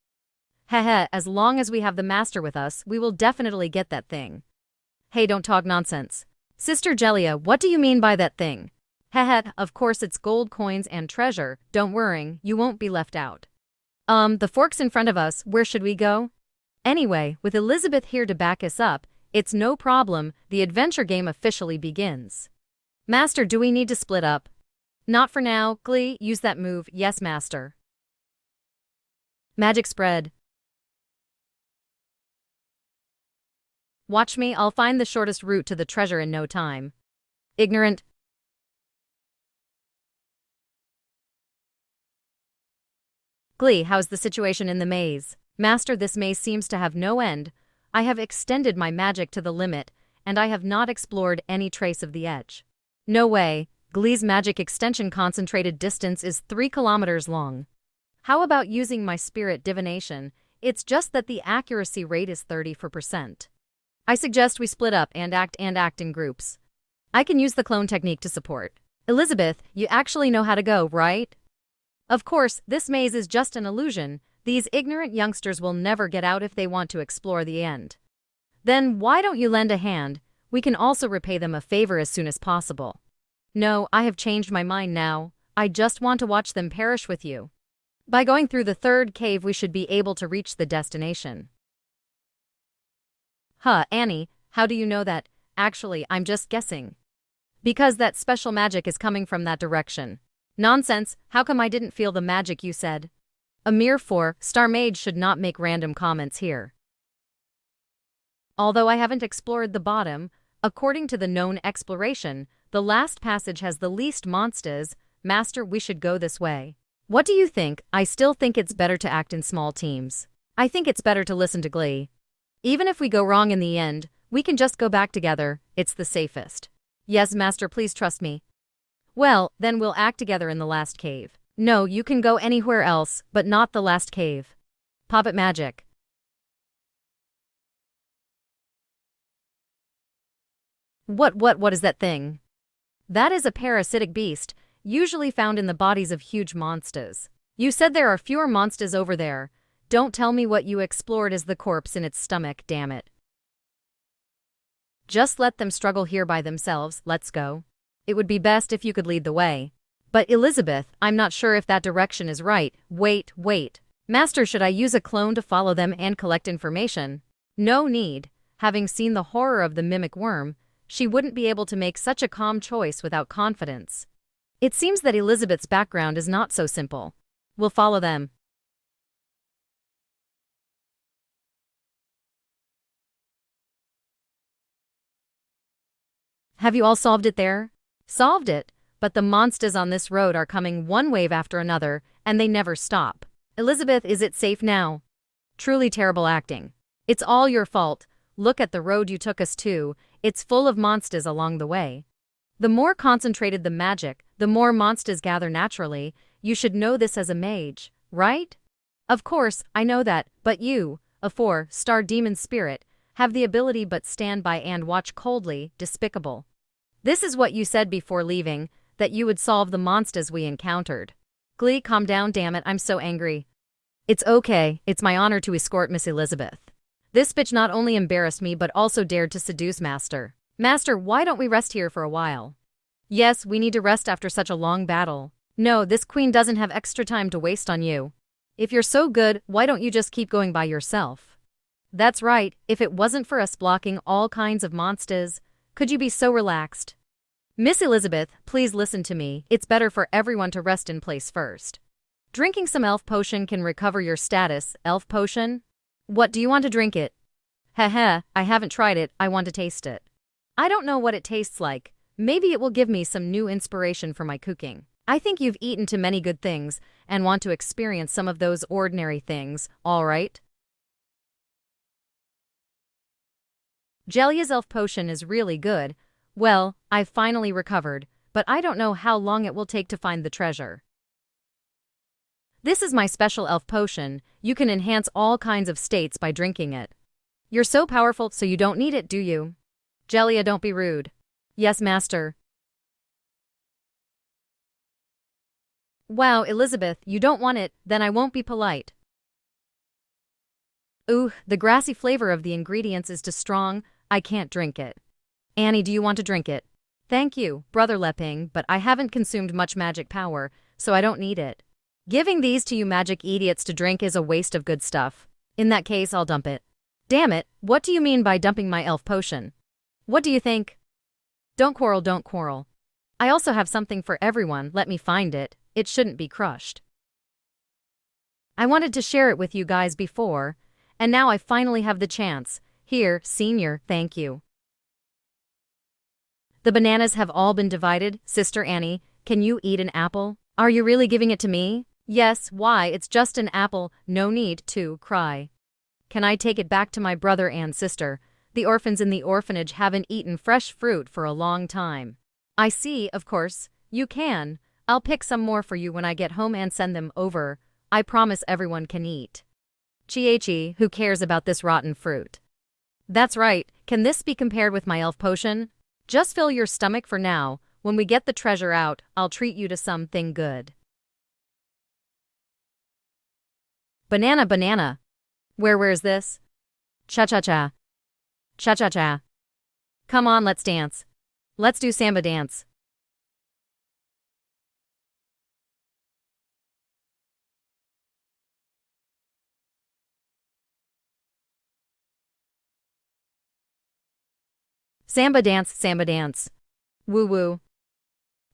As long as we have the master with us, we will definitely get that thing. Hey, don't talk nonsense. Sister Jelia, what do you mean by that thing? Heh, of course it's gold coins and treasure, don't worry, you won't be left out. The fork's in front of us, where should we go? Anyway, with Elizabeth here to back us up, it's no problem, the adventure game officially begins. Master, do we need to split up? Not for now, Glee, use that move, yes master. Magic spread. Watch me, I'll find the shortest route to the treasure in no time. Ignorant. Glee, how's the situation in the maze? Master, this maze seems to have no end. I have extended my magic to the limit, and I have not explored any trace of the edge. No way, Glee's magic extension concentrated distance is 3 kilometers long. How about using my spirit divination? It's just that the accuracy rate is 34%. I suggest we split up and act in groups. I can use the clone technique to support. Elizabeth, you actually know how to go, right? Of course, this maze is just an illusion. These ignorant youngsters will never get out if they want to explore the end. Then why don't you lend a hand? We can also repay them a favor as soon as possible. No, I have changed my mind now. I just want to watch them perish with you. By going through the 3rd cave we should be able to reach the destination. Annie, how do you know that? Actually, I'm just guessing. Because that special magic is coming from that direction. Nonsense, how come I didn't feel the magic you said? A mere 4-star mage should not make random comments here. Although I haven't explored the bottom, according to the known exploration, the last passage has the least monsters. Master, we should go this way. What do you think? I still think it's better to act in small teams. I think it's better to listen to Glee. Even if we go wrong in the end, we can just go back together, it's the safest. Yes, Master, please trust me. Well, then we'll act together in the last cave. No, you can go anywhere else, but not the last cave. Puppet magic. What is that thing? That is a parasitic beast, usually found in the bodies of huge monsters. You said there are fewer monsters over there. Don't tell me what you explored is the corpse in its stomach, damn it. Just let them struggle here by themselves, let's go. It would be best if you could lead the way. But Elizabeth, I'm not sure if that direction is right. Wait. Master, should I use a clone to follow them and collect information? No need. Having seen the horror of the mimic worm, she wouldn't be able to make such a calm choice without confidence. It seems that Elizabeth's background is not so simple. We'll follow them. Have you all solved it there? Solved it, but the monsters on this road are coming one wave after another, and they never stop. Elizabeth, is it safe now? Truly terrible acting. It's all your fault. Look at the road you took us to, it's full of monsters along the way. The more concentrated the magic, the more monsters gather naturally. You should know this as a mage, right? Of course, I know that, but you, a 4-star demon spirit, have the ability but stand by and watch coldly, despicable. This is what you said before leaving, that you would solve the monsters we encountered. Glee, calm down, damn it, I'm so angry. It's okay, it's my honor to escort Miss Elizabeth. This bitch not only embarrassed me but also dared to seduce Master. Master, why don't we rest here for a while? Yes, we need to rest after such a long battle. No, this queen doesn't have extra time to waste on you. If you're so good, why don't you just keep going by yourself? That's right, if it wasn't for us blocking all kinds of monsters, could you be so relaxed? Miss Elizabeth, please listen to me, it's better for everyone to rest in place first. Drinking some elf potion can recover your status. Elf potion? What, do you want to drink it? Heh, I haven't tried it, I want to taste it. I don't know what it tastes like. Maybe it will give me some new inspiration for my cooking. I think you've eaten too many good things and want to experience some of those ordinary things, all right? Jelia's elf potion is really good. Well, I've finally recovered, but I don't know how long it will take to find the treasure. This is my special elf potion. You can enhance all kinds of states by drinking it. You're so powerful, so you don't need it, do you? Jelia, don't be rude. Yes, master. Wow, Elizabeth, you don't want it, then I won't be polite. Ooh, the grassy flavor of the ingredients is too strong, I can't drink it. Annie, do you want to drink it? Thank you, Brother Leping, but I haven't consumed much magic power, so I don't need it. Giving these to you magic idiots to drink is a waste of good stuff. In that case, I'll dump it. Damn it, what do you mean by dumping my elf potion? What do you think? Don't quarrel, don't quarrel. I also have something for everyone, let me find it. It shouldn't be crushed. I wanted to share it with you guys before, and now I finally have the chance. Here, senior, thank you. The bananas have all been divided. Sister Annie, can you eat an apple? Are you really giving it to me? Yes, why, it's just an apple, no need to cry. Can I take it back to my brother and sister? The orphans in the orphanage haven't eaten fresh fruit for a long time. I see, of course, you can. I'll pick some more for you when I get home and send them over. I promise everyone can eat. Chi-chi, who cares about this rotten fruit? That's right, can this be compared with my elf potion? Just fill your stomach for now. When we get the treasure out, I'll treat you to something good. Banana, banana. Where's this? Cha-cha-cha. Cha-cha-cha. Come on, let's dance. Let's do samba dance. Samba dance, samba dance. Woo-woo.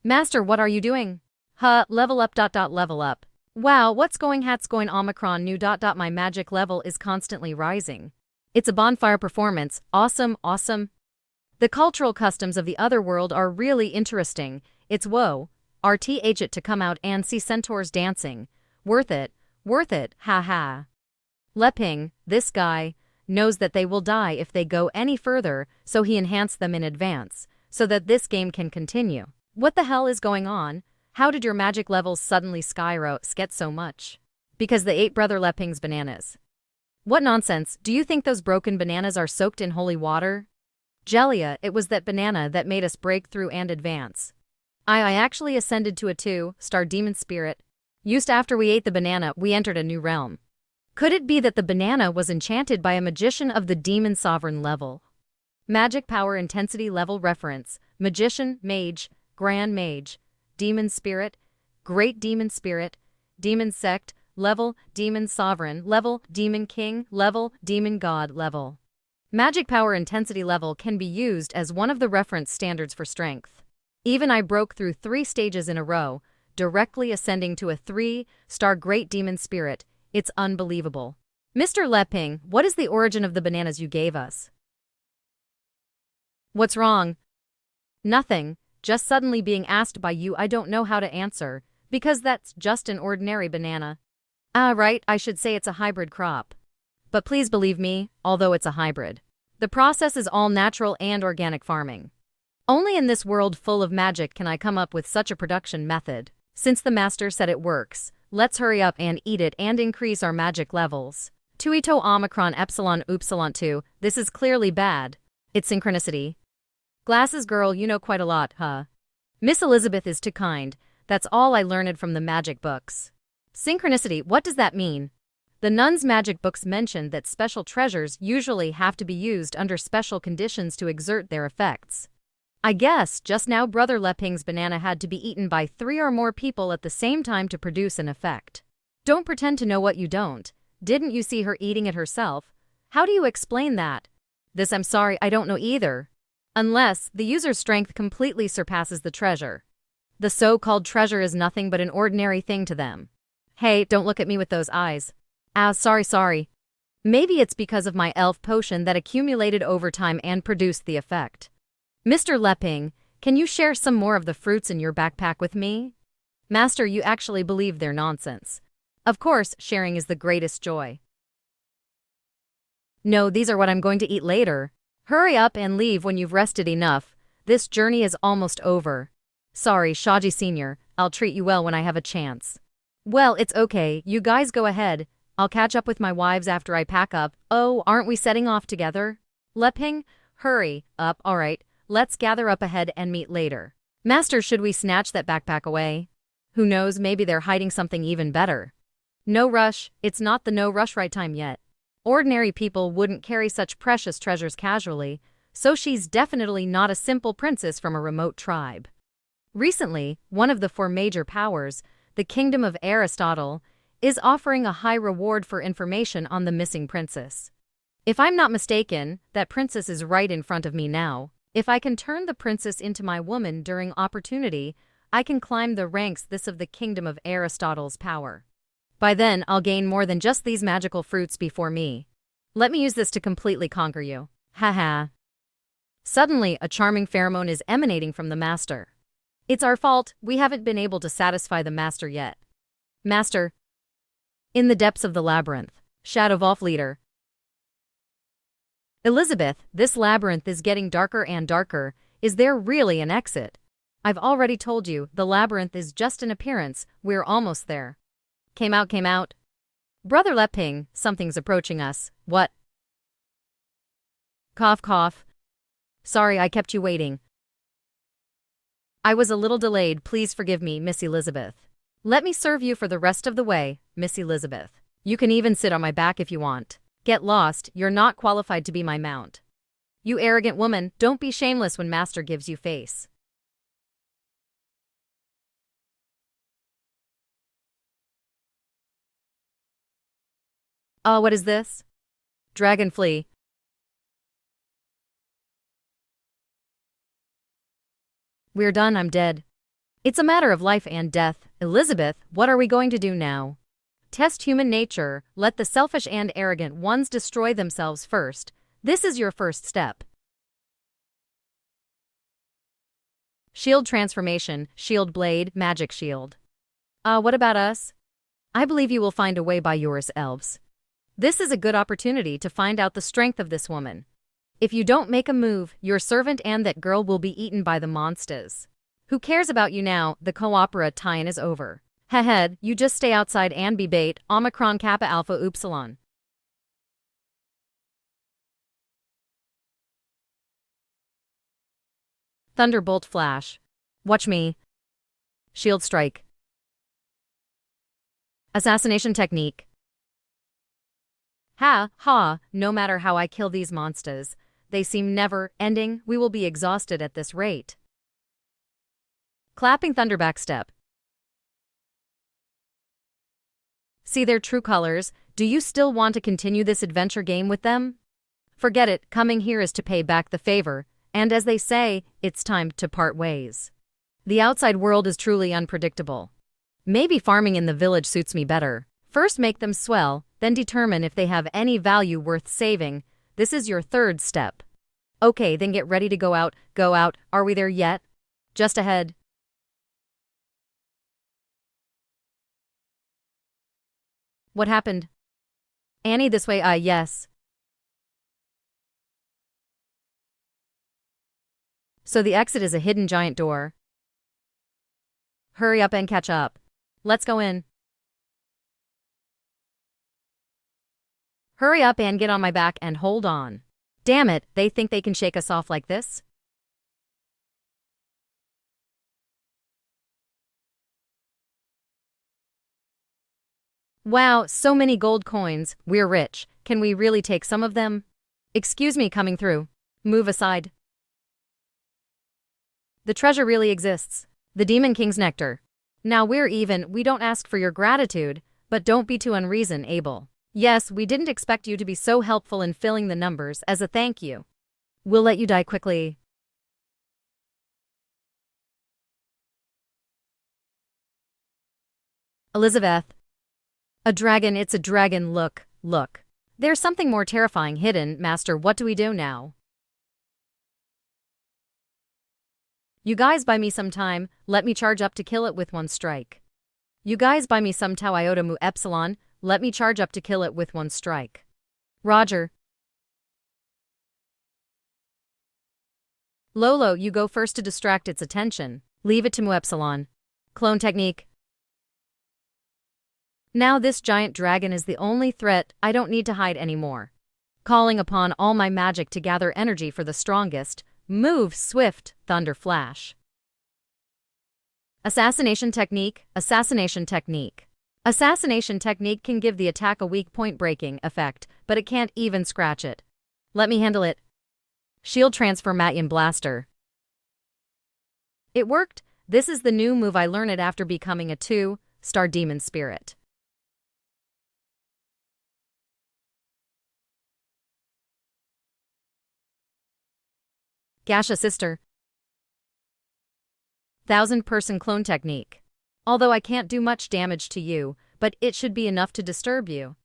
Master, what are you doing? Level up, level up. Wow, what's going hats going Omicron new my magic level is constantly rising. It's a bonfire performance, awesome, awesome. The cultural customs of the other world are really interesting. It's whoa, RTH it to come out and see centaurs dancing. Worth it, haha. Leping, this guy, knows that they will die if they go any further, so he enhanced them in advance, so that this game can continue. What the hell is going on? How did your magic levels suddenly skyrocket so much? Because they ate Brother Leping's bananas. What nonsense, do you think those broken bananas are soaked in holy water? Jellia, it was that banana that made us break through and advance. I actually ascended to a 2-star demon spirit. Used after we ate the banana, we entered a new realm. Could it be that the banana was enchanted by a magician of the demon sovereign level? Magic power intensity level reference, magician, mage, grand mage, demon spirit, great demon spirit, demon sect, level, demon sovereign, level, demon king, level, demon god level. Magic power intensity level can be used as one of the reference standards for strength. Even I broke through 3 stages in a row, directly ascending to a 3-star great demon spirit. It's unbelievable. Mr. Leping, what is the origin of the bananas you gave us? What's wrong? Nothing, just suddenly being asked by you I don't know how to answer, because that's just an ordinary banana. Right, I should say it's a hybrid crop. But please believe me, although it's a hybrid, the process is all natural and organic farming. Only in this world full of magic can I come up with such a production method. Since the master said it works, let's hurry up and eat it and increase our magic levels. Tuito Omicron Epsilon Upsilon 2, this is clearly bad. It's synchronicity. Glasses girl, you know quite a lot, huh? Miss Elizabeth is too kind, that's all I learned from the magic books. Synchronicity, what does that mean? The nuns' magic books mention that special treasures usually have to be used under special conditions to exert their effects. I guess just now Brother Leping's banana had to be eaten by 3 or more people at the same time to produce an effect. Don't pretend to know what you don't. Didn't you see her eating it herself? How do you explain that? This I'm sorry, I don't know either. Unless the user's strength completely surpasses the treasure. The so-called treasure is nothing but an ordinary thing to them. Hey, don't look at me with those eyes. Sorry. Maybe it's because of my elf potion that accumulated over time and produced the effect. Mr. Leping, can you share some more of the fruits in your backpack with me? Master, you actually believe they're nonsense. Of course, sharing is the greatest joy. No, these are what I'm going to eat later. Hurry up and leave when you've rested enough. This journey is almost over. Sorry, Shaji Sr., I'll treat you well when I have a chance. Well, it's okay, you guys go ahead. I'll catch up with my wives after I pack up. Oh, aren't we setting off together? Leping, hurry up, alright, let's gather up ahead and meet later. Master, should we snatch that backpack away? Who knows, maybe they're hiding something even better. No rush, it's not the no rush right time yet. Ordinary people wouldn't carry such precious treasures casually, so she's definitely not a simple princess from a remote tribe. Recently, one of the four major powers, the Kingdom of Aristotle, is offering a high reward for information on the missing princess. If I'm not mistaken, that princess is right in front of me now. If I can turn the princess into my woman during opportunity, I can climb the ranks this of the Kingdom of Aristotle's power. By then, I'll gain more than just these magical fruits before me. Let me use this to completely conquer you. Haha. Suddenly, a charming pheromone is emanating from the master. It's our fault, we haven't been able to satisfy the master yet. Master. In the depths of the labyrinth, Shadow Wolf leader. Elizabeth, this labyrinth is getting darker and darker. Is there really an exit? I've already told you, the labyrinth is just an appearance, we're almost there. Came out. Brother Leping, something's approaching us. What? Cough, cough. Sorry I kept you waiting. I was a little delayed, please forgive me, Miss Elizabeth. Let me serve you for the rest of the way, Miss Elizabeth. You can even sit on my back if you want. Get lost, you're not qualified to be my mount. You arrogant woman, don't be shameless when master gives you face. What is this? Dragonfly. We're done, I'm dead. It's a matter of life and death. Elizabeth, what are we going to do now? Test human nature, let the selfish and arrogant ones destroy themselves first. This is your first step. Shield transformation, shield blade, magic shield. What about us? I believe you will find a way by yours, elves. This is a good opportunity to find out the strength of this woman. If you don't make a move, your servant and that girl will be eaten by the monsters. Who cares about you now? The co-opera tie-in is over. Head, you just stay outside and be bait, Omicron Kappa Alpha Upsilon. Thunderbolt flash. Watch me. Shield strike. Assassination technique. Ha, no matter how I kill these monsters, they seem never ending, we will be exhausted at this rate. Clapping thunder backstep. See their true colors, do you still want to continue this adventure game with them? Forget it, coming here is to pay back the favor, and as they say, it's time to part ways. The outside world is truly unpredictable. Maybe farming in the village suits me better. First make them swell, then determine if they have any value worth saving. This is your third step. Okay, then get ready to go out. Are we there yet? Just ahead. What happened? Annie, this way, yes. So the exit is a hidden giant door. Hurry up and catch up. Let's go in. Hurry up and get on my back and hold on. Damn it, they think they can shake us off like this? Wow, so many gold coins, we're rich. Can we really take some of them? Excuse me coming through. Move aside. The treasure really exists. The Demon King's nectar. Now we're even, we don't ask for your gratitude, but don't be too unreasonable. Yes, we didn't expect you to be so helpful in filling the numbers as a thank you. We'll let you die quickly. Elizabeth. A dragon, it's a dragon, look. There's something more terrifying hidden, Master, what do we do now? You guys buy me some time, let me charge up to kill it with one strike. You guys buy me some tau iota mu epsilon, let me charge up to kill it with one strike. Roger. Lolo, you go first to distract its attention. Leave it to mu epsilon. Clone technique. Now this giant dragon is the only threat, I don't need to hide anymore. Calling upon all my magic to gather energy for the strongest. Move, swift, thunder flash. Assassination technique, assassination technique. Assassination technique can give the attack a weak point breaking effect, but it can't even scratch it. Let me handle it. Shield transfer Matyan blaster. It worked. This is the new move I learned after becoming a 2-star demon spirit. Gasha sister. 1000-person clone technique. Although I can't do much damage to you, but it should be enough to disturb you.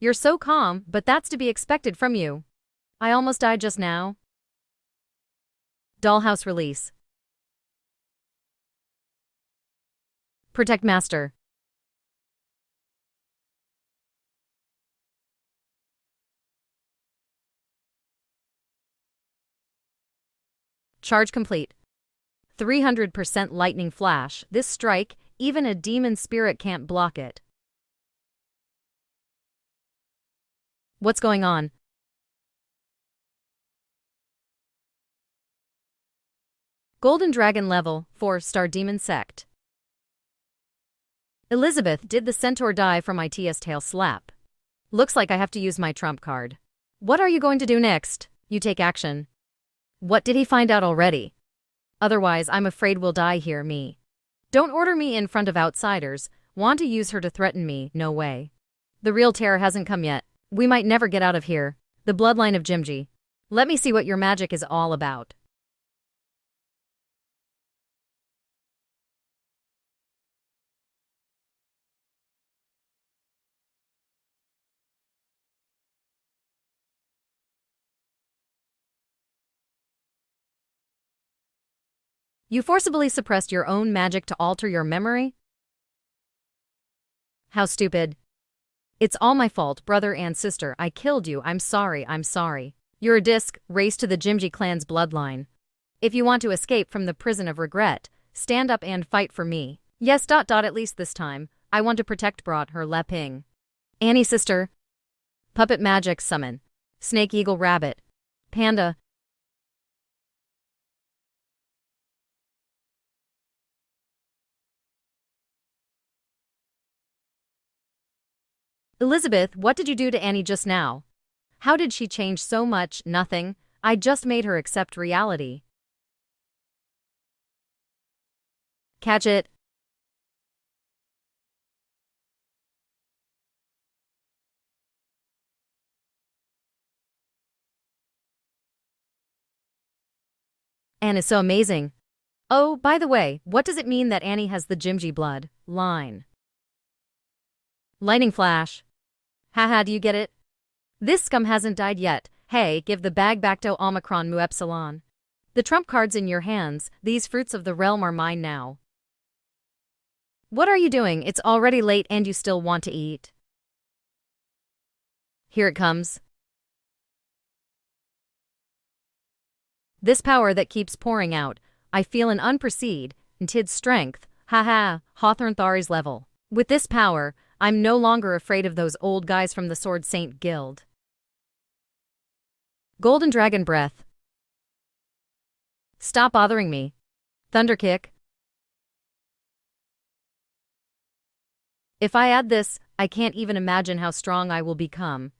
You're so calm, but that's to be expected from you. I almost died just now. Dollhouse release. Protect master. Charge complete. 300% lightning flash. This strike, even a demon spirit can't block it. What's going on? Golden Dragon level 4-star demon sect. Elizabeth, did the centaur die from my TS tail slap? Looks like I have to use my trump card. What are you going to do next? You take action. What did he find out already? Otherwise, I'm afraid we'll die here, me. Don't order me in front of outsiders. Want to use her to threaten me? No way. The real terror hasn't come yet. We might never get out of here. The bloodline of Jimji. Let me see what your magic is all about. You forcibly suppressed your own magic to alter your memory? How stupid. It's all my fault, brother and sister. I killed you. I'm sorry. You're a disc, race to the Jimji clan's bloodline. If you want to escape from the prison of regret, stand up and fight for me. Yes. At least this time, I want to protect brought her Leping. Annie sister. Puppet magic summon. Snake eagle rabbit. Panda. Elizabeth, what did you do to Annie just now? How did she change so much? Nothing. I just made her accept reality. Catch it. Anne is so amazing. Oh, by the way, what does it mean that Annie has the Jimji blood line? Lightning flash. Haha, do you get it? This scum hasn't died yet. Hey, give the bag back to Omicron Mu Epsilon. The trump card's in your hands. These fruits of the realm are mine now. What are you doing? It's already late and you still want to eat. Here it comes. This power that keeps pouring out. I feel an unprecedented strength. Haha, Hawthorne Thari's level. With this power, I'm no longer afraid of those old guys from the Sword Saint Guild. Golden Dragon Breath. Stop bothering me. Thunder Kick. If I add this, I can't even imagine how strong I will become.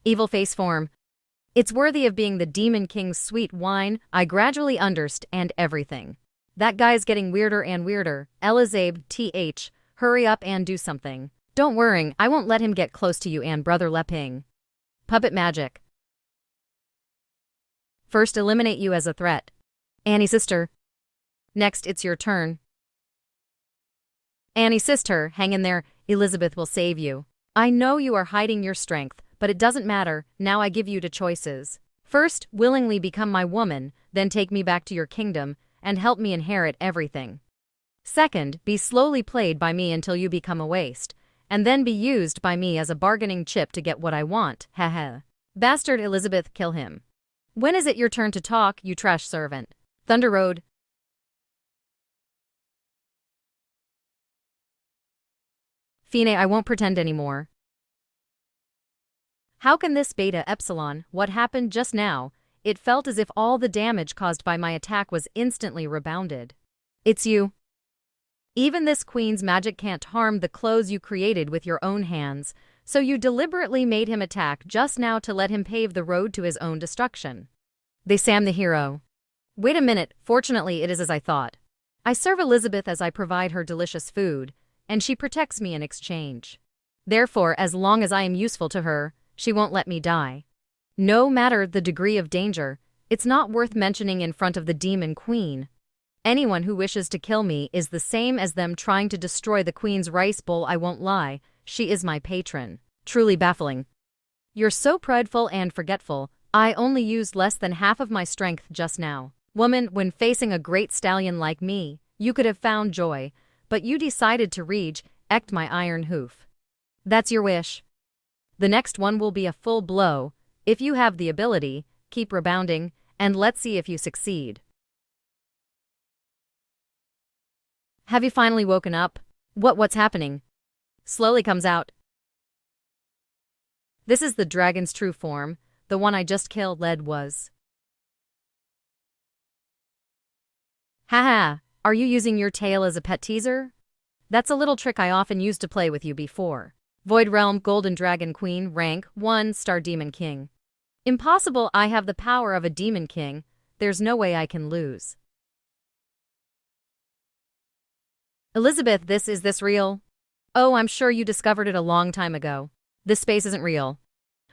Evil Face Form. It's worthy of being the Demon King's sweet wine. I gradually understand everything. That guy's getting weirder and weirder. Elizabe, TH, hurry up and do something. Don't worry, I won't let him get close to you and Brother Leping. Puppet magic. First eliminate you as a threat. Annie sister. Next, it's your turn. Annie sister, hang in there. Elizabeth will save you. I know you are hiding your strength, but it doesn't matter. Now I give you two choices. First, willingly become my woman, then take me back to your kingdom and help me inherit everything. Second, be slowly played by me until you become a waste, and then be used by me as a bargaining chip to get what I want. Haha. Bastard Elizabeth, kill him. When is it your turn to talk, you trash servant? Thunder Road. Fine, I won't pretend anymore. How can this beta epsilon? What happened just now? It felt as if all the damage caused by my attack was instantly rebounded. It's you. Even this queen's magic can't harm the clothes you created with your own hands, so you deliberately made him attack just now to let him pave the road to his own destruction. They Sam the hero. Wait a minute, fortunately it is as I thought. I serve Elizabeth as I provide her delicious food, and she protects me in exchange. Therefore, as long as I am useful to her, she won't let me die. No matter the degree of danger, it's not worth mentioning in front of the demon queen. Anyone who wishes to kill me is the same as them trying to destroy the queen's rice bowl. I won't lie, she is my patron. Truly baffling. You're so prideful and forgetful. I only used less than half of my strength just now. Woman, when facing a great stallion like me, you could have found joy, but you decided to reject my iron hoof. That's your wish. The next one will be a full blow. If you have the ability, keep rebounding, and let's see if you succeed. Have you finally woken up? What's happening? Slowly comes out. This is the dragon's true form. The one I just killed was. Haha, are you using your tail as a pet teaser? That's a little trick I often used to play with you before. Void Realm Golden Dragon Queen, rank 1-star Demon King. Impossible, I have the power of a Demon King. There's no way I can lose. Elizabeth, is this real? Oh, I'm sure you discovered it a long time ago. This space isn't real.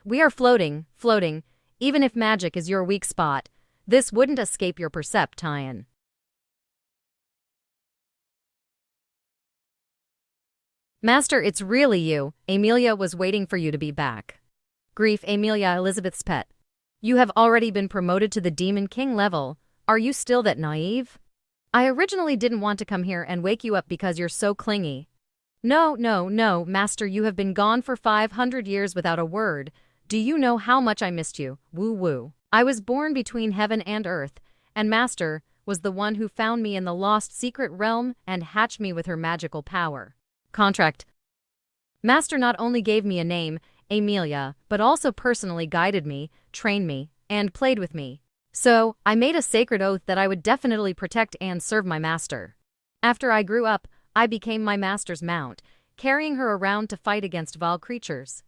We are floating. Even if magic is your weak spot, this wouldn't escape your perception. Master, it's really you. Amelia was waiting for you to be back. Grief, Amelia, Elizabeth's pet. You have already been promoted to the Demon King level. Are you still that naive? I originally didn't want to come here and wake you up because you're so clingy. No, Master, you have been gone for 500 years without a word. Do you know how much I missed you? Woo. I was born between heaven and earth, and Master was the one who found me in the lost secret realm and hatched me with her magical power. Contract. Master not only gave me a name, Amelia, but also personally guided me, trained me, and played with me. So, I made a sacred oath that I would definitely protect and serve my master. After I grew up, I became my master's mount, carrying her around to fight against vile creatures.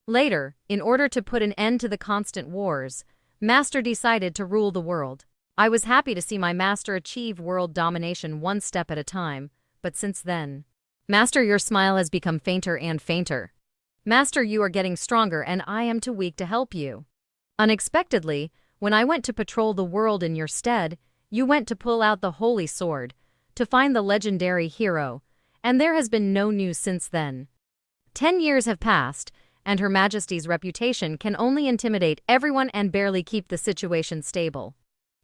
Later, in order to put an end to the constant wars, Master decided to rule the world. I was happy to see my master achieve world domination one step at a time, but since then... Master, your smile has become fainter and fainter. Master, you are getting stronger and I am too weak to help you. Unexpectedly, when I went to patrol the world in your stead, you went to pull out the holy sword, to find the legendary hero, and there has been no news since then. 10 years have passed, and Her Majesty's reputation can only intimidate everyone and barely keep the situation stable.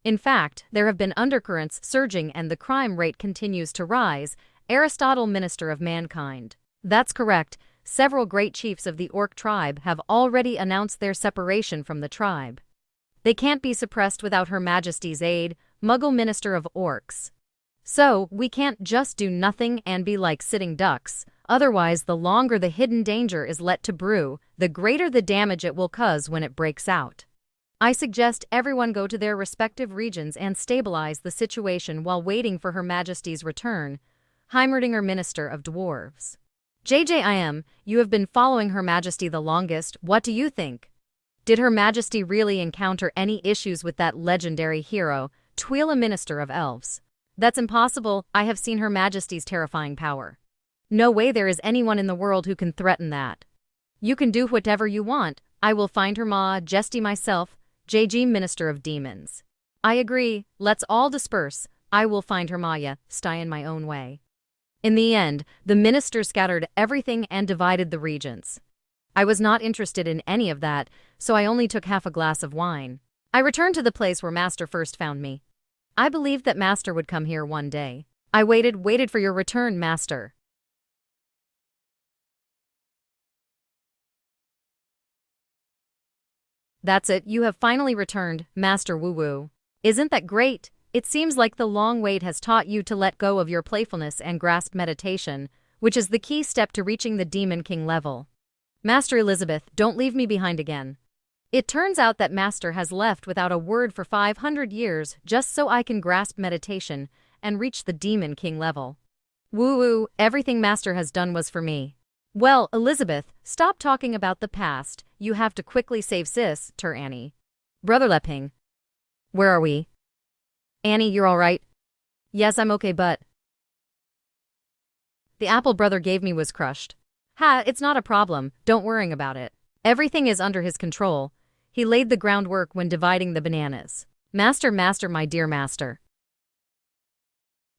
In fact, there have been undercurrents surging and the crime rate continues to rise. Aristotle, Minister of Mankind. That's correct. Several great chiefs of the Orc tribe have already announced their separation from the tribe. They can't be suppressed without Her Majesty's aid, Muggle Minister of Orcs. So, we can't just do nothing and be like sitting ducks, otherwise the longer the hidden danger is let to brew, the greater the damage it will cause when it breaks out. I suggest everyone go to their respective regions and stabilize the situation while waiting for Her Majesty's return. Heimerdinger, Minister of Dwarves. JJIM, you have been following Her Majesty the longest. What do you think? Did Her Majesty really encounter any issues with that legendary hero, Twyla, Minister of Elves? That's impossible. I have seen Her Majesty's terrifying power. No way there is anyone in the world who can threaten that. You can do whatever you want. I will find Her Majesty myself, JG, Minister of Demons. I agree. Let's all disperse. I will find Her Majesty in my own way. In the end, the minister scattered everything and divided the regents. I was not interested in any of that, so I only took half a glass of wine. I returned to the place where Master first found me. I believed that Master would come here one day. I waited for your return, Master. That's it, you have finally returned, Master Woo-Woo. Isn't that great? It seems like the long wait has taught you to let go of your playfulness and grasp meditation, which is the key step to reaching the Demon King level. Master Elizabeth, don't leave me behind again. It turns out that Master has left without a word for 500 years just so I can grasp meditation and reach the Demon King level. Woo-woo, everything Master has done was for me. Well, Elizabeth, stop talking about the past. You have to quickly save sis, Annie. Brother Leping. Where are we? Annie, you're all right? Yes, I'm okay, but... The apple brother gave me was crushed. Ha, it's not a problem, don't worry about it. Everything is under his control. He laid the groundwork when dividing the bananas. Master, my dear master.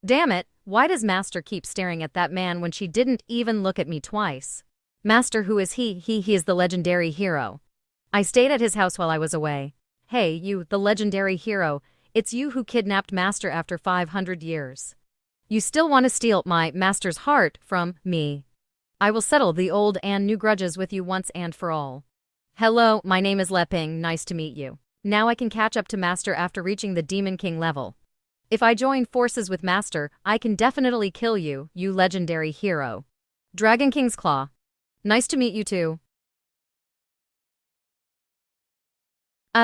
Damn it, why does Master keep staring at that man when she didn't even look at me twice? Master, who is he? He is the legendary hero. I stayed at his house while I was away. Hey, you, the legendary hero, it's you who kidnapped Master after 500 years. You still want to steal my master's heart from me. I will settle the old and new grudges with you once and for all. Hello, my name is Leping, nice to meet you. Now I can catch up to Master after reaching the Demon King level. If I join forces with Master, I can definitely kill you, you legendary hero. Dragon King's Claw. Nice to meet you too.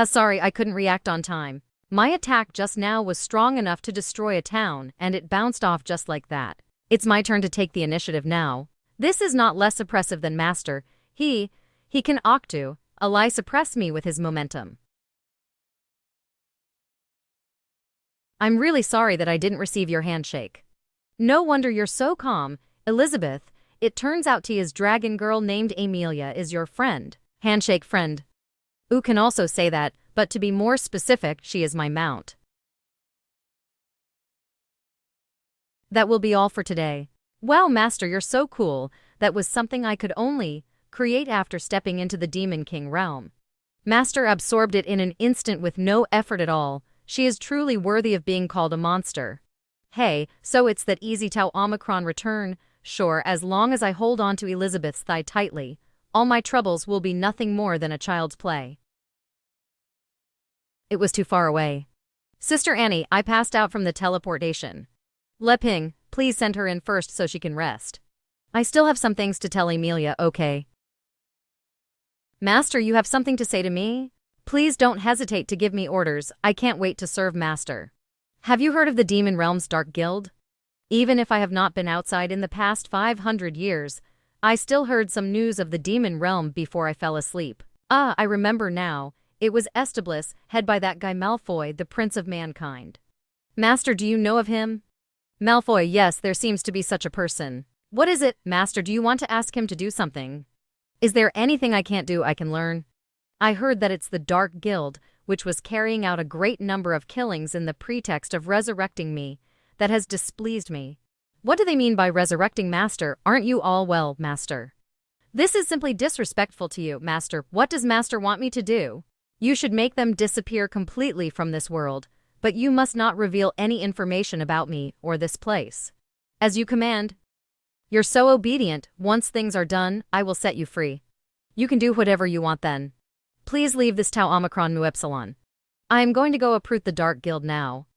Sorry, I couldn't react on time. My attack just now was strong enough to destroy a town, and it bounced off just like that. It's my turn to take the initiative now. This is not less oppressive than Master. He can octo, ally suppress me with his momentum. I'm really sorry that I didn't receive your handshake. No wonder you're so calm, Elizabeth. It turns out Tia's dragon girl named Amelia is your friend. Handshake friend. Ooh can also say that, but to be more specific, she is my mount. That will be all for today. Wow, Master, you're so cool. That was something I could only create after stepping into the Demon King realm. Master absorbed it in an instant with no effort at all. She is truly worthy of being called a monster. Hey, so it's that easy Tau Omicron return? Sure, as long as I hold on to Elizabeth's thigh tightly, all my troubles will be nothing more than a child's play. It was too far away. Sister Annie, I passed out from the teleportation. Leping, please send her in first so she can rest. I still have some things to tell Amelia, okay? Master, you have something to say to me? Please don't hesitate to give me orders, I can't wait to serve Master. Have you heard of the Demon Realm's Dark Guild? Even if I have not been outside in the past 500 years, I still heard some news of the Demon Realm before I fell asleep. Ah, I remember now. It was Establis, head by that guy Malfoy, the Prince of Mankind. Master, do you know of him? Malfoy, yes, there seems to be such a person. What is it, Master? Do you want to ask him to do something? Is there anything I can't do I can learn? I heard that it's the Dark Guild, which was carrying out a great number of killings in the pretext of resurrecting me, that has displeased me. What do they mean by resurrecting, Master? Aren't you all well, Master? This is simply disrespectful to you, Master. What does Master want me to do? You should make them disappear completely from this world, but you must not reveal any information about me or this place. As you command. You're so obedient. Once things are done, I will set you free. You can do whatever you want then. Please leave this Tau Omicron Mu Epsilon. I am going to go uproot the Dark Guild now.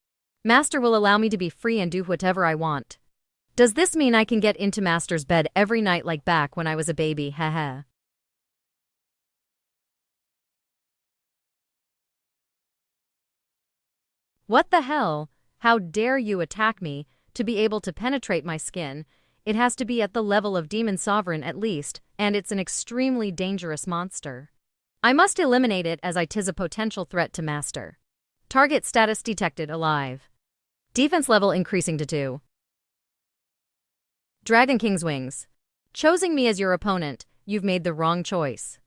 Master will allow me to be free and do whatever I want. Does this mean I can get into Master's bed every night like back when I was a baby? Haha. What the hell? How dare you attack me? To be able to penetrate my skin, it has to be at the level of Demon Sovereign at least, and it's an extremely dangerous monster. I must eliminate it as it is a potential threat to Master. Target status detected alive. Defense level increasing to 2. Dragon King's Wings. Choosing me as your opponent, you've made the wrong choice.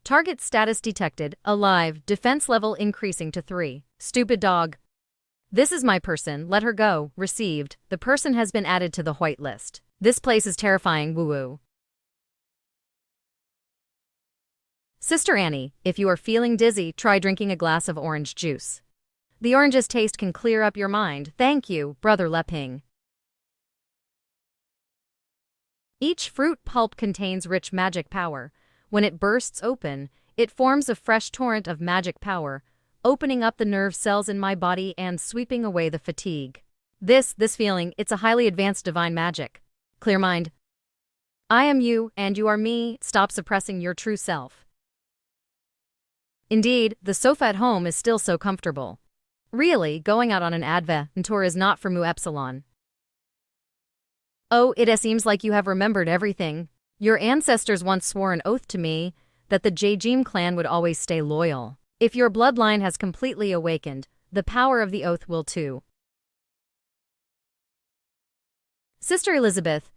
Target status detected, alive, defense level increasing to 3. Stupid dog. This is my person, let her go, received. The person has been added to the white list. This place is terrifying, woo-woo. Sister Annie, if you are feeling dizzy, try drinking a glass of orange juice. The orange's taste can clear up your mind. Thank you, Brother Leping. Each fruit pulp contains rich magic power. When it bursts open, it forms a fresh torrent of magic power, opening up the nerve cells in my body and sweeping away the fatigue. This feeling, it's a highly advanced divine magic. Clear mind. I am you, and you are me. Stop suppressing your true self. Indeed, the sofa at home is still so comfortable. Really, going out on an adventure is not for mu epsilon. Oh, it seems like you have remembered everything. Your ancestors once swore an oath to me that the Jajim clan would always stay loyal. If your bloodline has completely awakened, the power of the oath will too. Sister Elizabeth,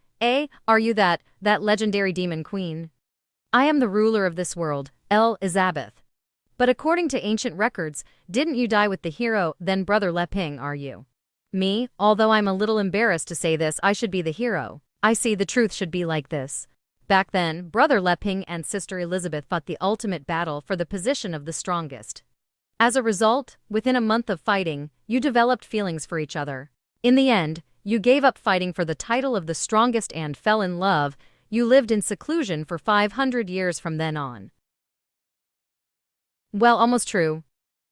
are you that legendary demon queen? I am the ruler of this world, Elizabeth. But according to ancient records, didn't you die with the hero, then Brother Leping, are you? Me, although I'm a little embarrassed to say this, I should be the hero. I see, the truth should be like this. Back then, Brother Leping and Sister Elizabeth fought the ultimate battle for the position of the strongest. As a result, within a month of fighting, you developed feelings for each other. In the end, you gave up fighting for the title of the strongest and fell in love. You lived in seclusion for 500 years from then on. Well, almost true.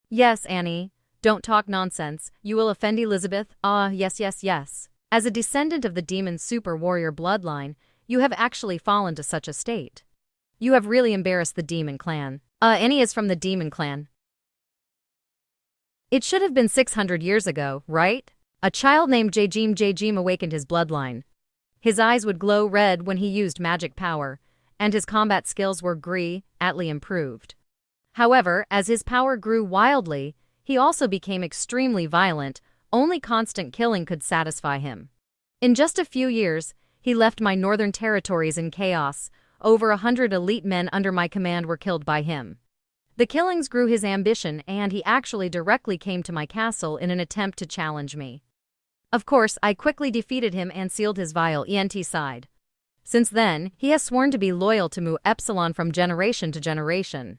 Yes, Annie. Don't talk nonsense, you will offend Elizabeth. Yes. As a descendant of the demon super warrior bloodline, you have actually fallen to such a state. You have really embarrassed the demon clan. Annie is from the demon clan. It should have been 600 years ago, right? A child named Jajim awakened his bloodline. His eyes would glow red when he used magic power, and his combat skills were greatly improved. However, as his power grew wildly, he also became extremely violent. Only constant killing could satisfy him. In just a few years, he left my northern territories in chaos. Over 100 elite men under my command were killed by him. The killings grew his ambition, and he actually directly came to my castle in an attempt to challenge me. Of course, I quickly defeated him and sealed his vile ENT side. Since then, he has sworn to be loyal to Mu Epsilon from generation to generation.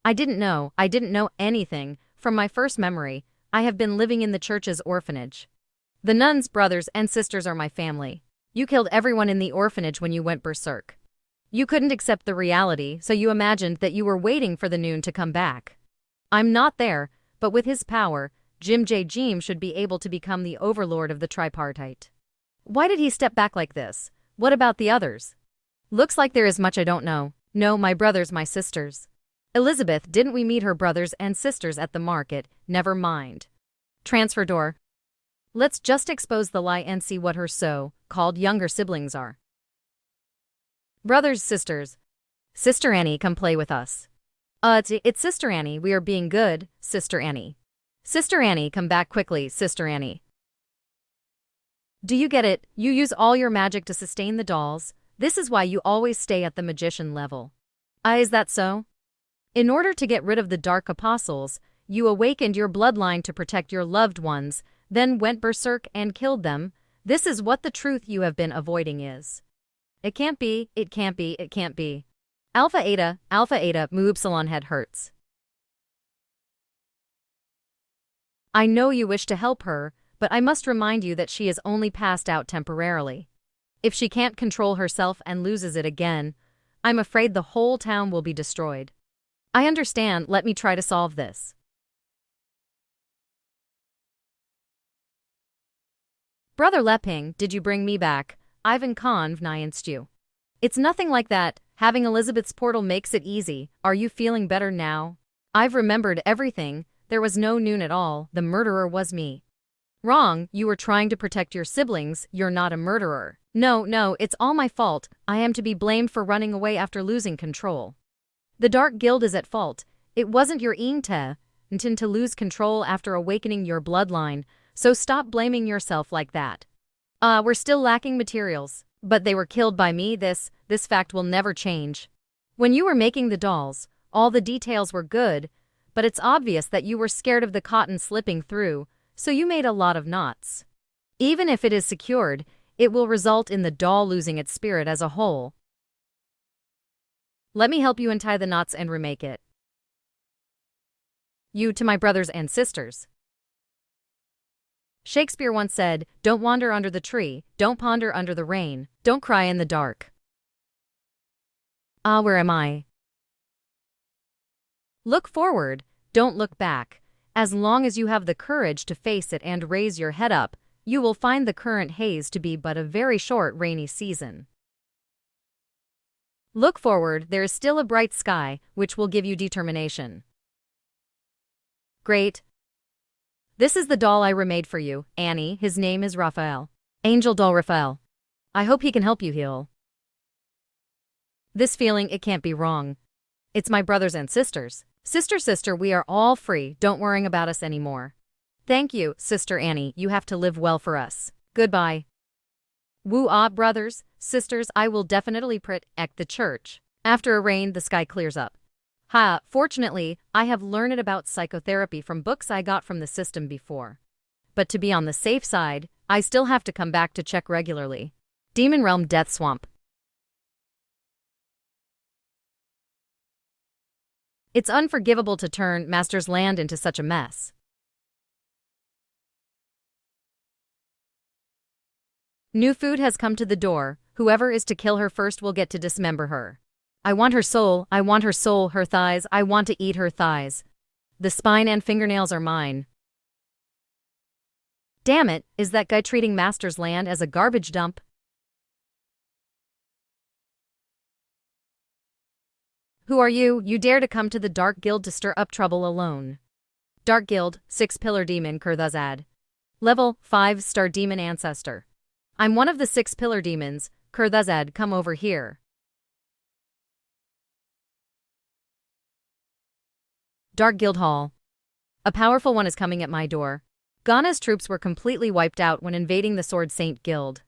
I didn't know anything. From my first memory, I have been living in the church's orphanage. The nuns' brothers and sisters are my family. You killed everyone in the orphanage when you went berserk. You couldn't accept the reality, so you imagined that you were waiting for the noon to come back. I'm not there, but with his power, Jim should be able to become the overlord of the tripartite. Why did he step back like this? What about the others? Looks like there is much I don't know. No, my brothers, my sisters. Elizabeth, didn't we meet her brothers and sisters at the market? Never mind. Transfer door. Let's just expose the lie and see what her so-called younger siblings are. Brothers, sisters. Sister Annie, come play with us. It's Sister Annie, we are being good, Sister Annie. Sister Annie, come back quickly, Sister Annie. Do you get it? You use all your magic to sustain the dolls. This is why you always stay at the magician level. Is that so? In order to get rid of the dark apostles, you awakened your bloodline to protect your loved ones, then went berserk and killed them. This is what the truth you have been avoiding is. It can't be. Alpha Eta, Mu Epsilon head hurts. I know you wish to help her, but I must remind you that she is only passed out temporarily. If she can't control herself and loses it again, I'm afraid the whole town will be destroyed. I understand, let me try to solve this. Brother Leping, did you bring me back? Ivan convinced you. It's nothing like that. Having Elizabeth's portal makes it easy. Are you feeling better now? I've remembered everything. There was no noon at all. The murderer was me. Wrong, you were trying to protect your siblings. You're not a murderer. No, it's all my fault. I am to be blamed for running away after losing control. The Dark Guild is at fault. It wasn't your intent to lose control after awakening your bloodline, so stop blaming yourself like that. We're still lacking materials, but they were killed by me. This fact will never change. When you were making the dolls, all the details were good, but it's obvious that you were scared of the cotton slipping through, so you made a lot of knots. Even if it is secured, it will result in the doll losing its spirit as a whole. Let me help you untie the knots and remake it. You to my brothers and sisters. Shakespeare once said, "Don't wander under the tree, don't ponder under the rain, don't cry in the dark." Where am I? Look forward, don't look back. As long as you have the courage to face it and raise your head up, you will find the current haze to be but a very short rainy season. Look forward, there is still a bright sky, which will give you determination. Great. This is the doll I remade for you, Annie. His name is Raphael. Angel doll Raphael. I hope he can help you heal. This feeling, it can't be wrong. It's my brothers and sisters. Sister, we are all free, don't worry about us anymore. Thank you, Sister Annie, you have to live well for us. Goodbye. Woo-ah, brothers, sisters, I will definitely protect the church. After a rain, the sky clears up. Ha, fortunately, I have learned about psychotherapy from books I got from the system before. But to be on the safe side, I still have to come back to check regularly. Demon Realm Death Swamp. It's unforgivable to turn Master's land into such a mess. New food has come to the door. Whoever is to kill her first will get to dismember her. I want her soul, her thighs, I want to eat her thighs. The spine and fingernails are mine. Damn it, is that guy treating Master's land as a garbage dump? Who are you? You dare to come to the Dark Guild to stir up trouble alone. Dark Guild, 6-pillar demon Kurthazad. Level 5-star demon ancestor. I'm one of the 6-pillar demons. Kurthazad, come over here. Dark Guild Hall. A powerful one is coming at my door. Ghana's troops were completely wiped out when invading the Sword Saint Guild.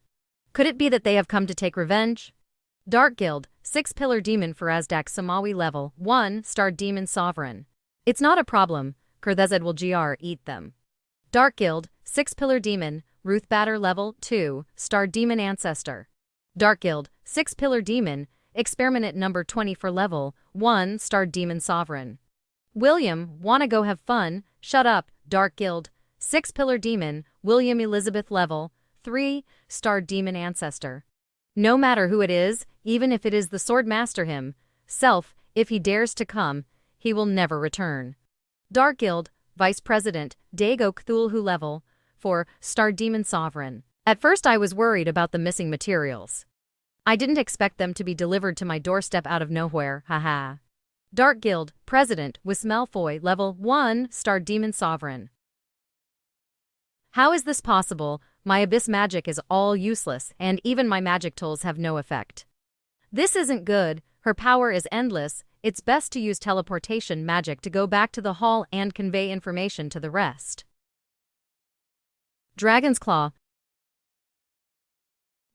Could it be that they have come to take revenge? Dark Guild, 6-pillar demon Farazdak Samawi level 1-star demon sovereign. It's not a problem, Kurthazad will eat them. Dark Guild, 6-pillar demon Ruth Batter level 2-star demon ancestor. Dark Guild, 6-pillar demon, experiment number 20 for level 1-star demon sovereign. William, wanna go have fun? Shut up, Dark Guild, 6-pillar demon, William Elizabeth level 3-star demon ancestor. No matter who it is, even if it is the sword master himself, if he dares to come, he will never return. Dark Guild, Vice President, Dago Cthulhu level 4-star demon sovereign. At first I was worried about the missing materials. I didn't expect them to be delivered to my doorstep out of nowhere, haha. Dark Guild, President, Wismalfoy level 1-star demon sovereign. How is this possible? My abyss magic is all useless, and even my magic tools have no effect. This isn't good, her power is endless, it's best to use teleportation magic to go back to the hall and convey information to the rest. Dragon's Claw.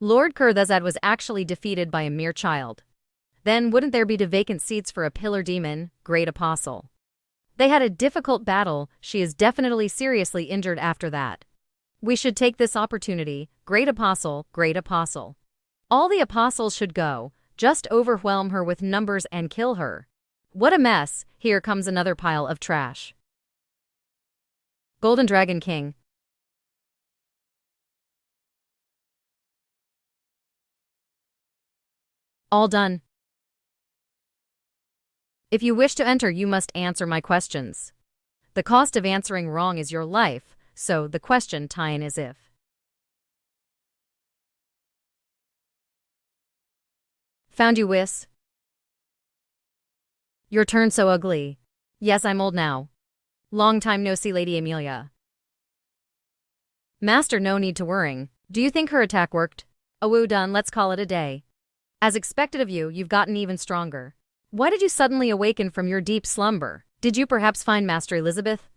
Lord Kurthazad was actually defeated by a mere child. Then wouldn't there be vacant seats for a pillar demon, Great Apostle? They had a difficult battle, she is definitely seriously injured after that. We should take this opportunity, Great Apostle, Great Apostle. All the apostles should go, just overwhelm her with numbers and kill her. What a mess, here comes another pile of trash. Golden Dragon King. All done. If you wish to enter, you must answer my questions. The cost of answering wrong is your life, so the question time is if. Found you, Wiss. Your turn so ugly. Yes, I'm old now. Long time no see, Lady Amelia. Master, no need to worrying. Do you think her attack worked? Oh, done, let's call it a day. As expected of you, you've gotten even stronger. Why did you suddenly awaken from your deep slumber? Did you perhaps find Master Elizabeth?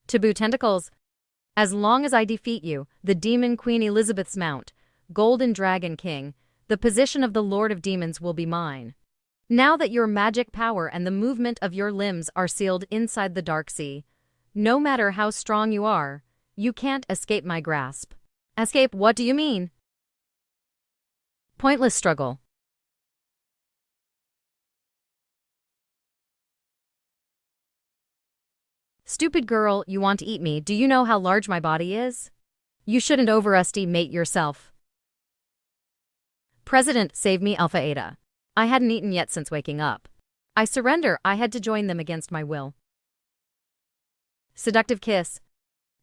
Taboo tentacles. As long as I defeat you, the Demon Queen Elizabeth's mount, Golden Dragon King, the position of the Lord of Demons will be mine. Now that your magic power and the movement of your limbs are sealed inside the Dark Sea, no matter how strong you are, you can't escape my grasp. Escape? What do you mean? Pointless struggle. Stupid girl, you want to eat me. Do you know how large my body is? You shouldn't overestimate yourself. President, save me, Alpha Eta. I hadn't eaten yet since waking up. I surrender, I had to join them against my will. Seductive kiss.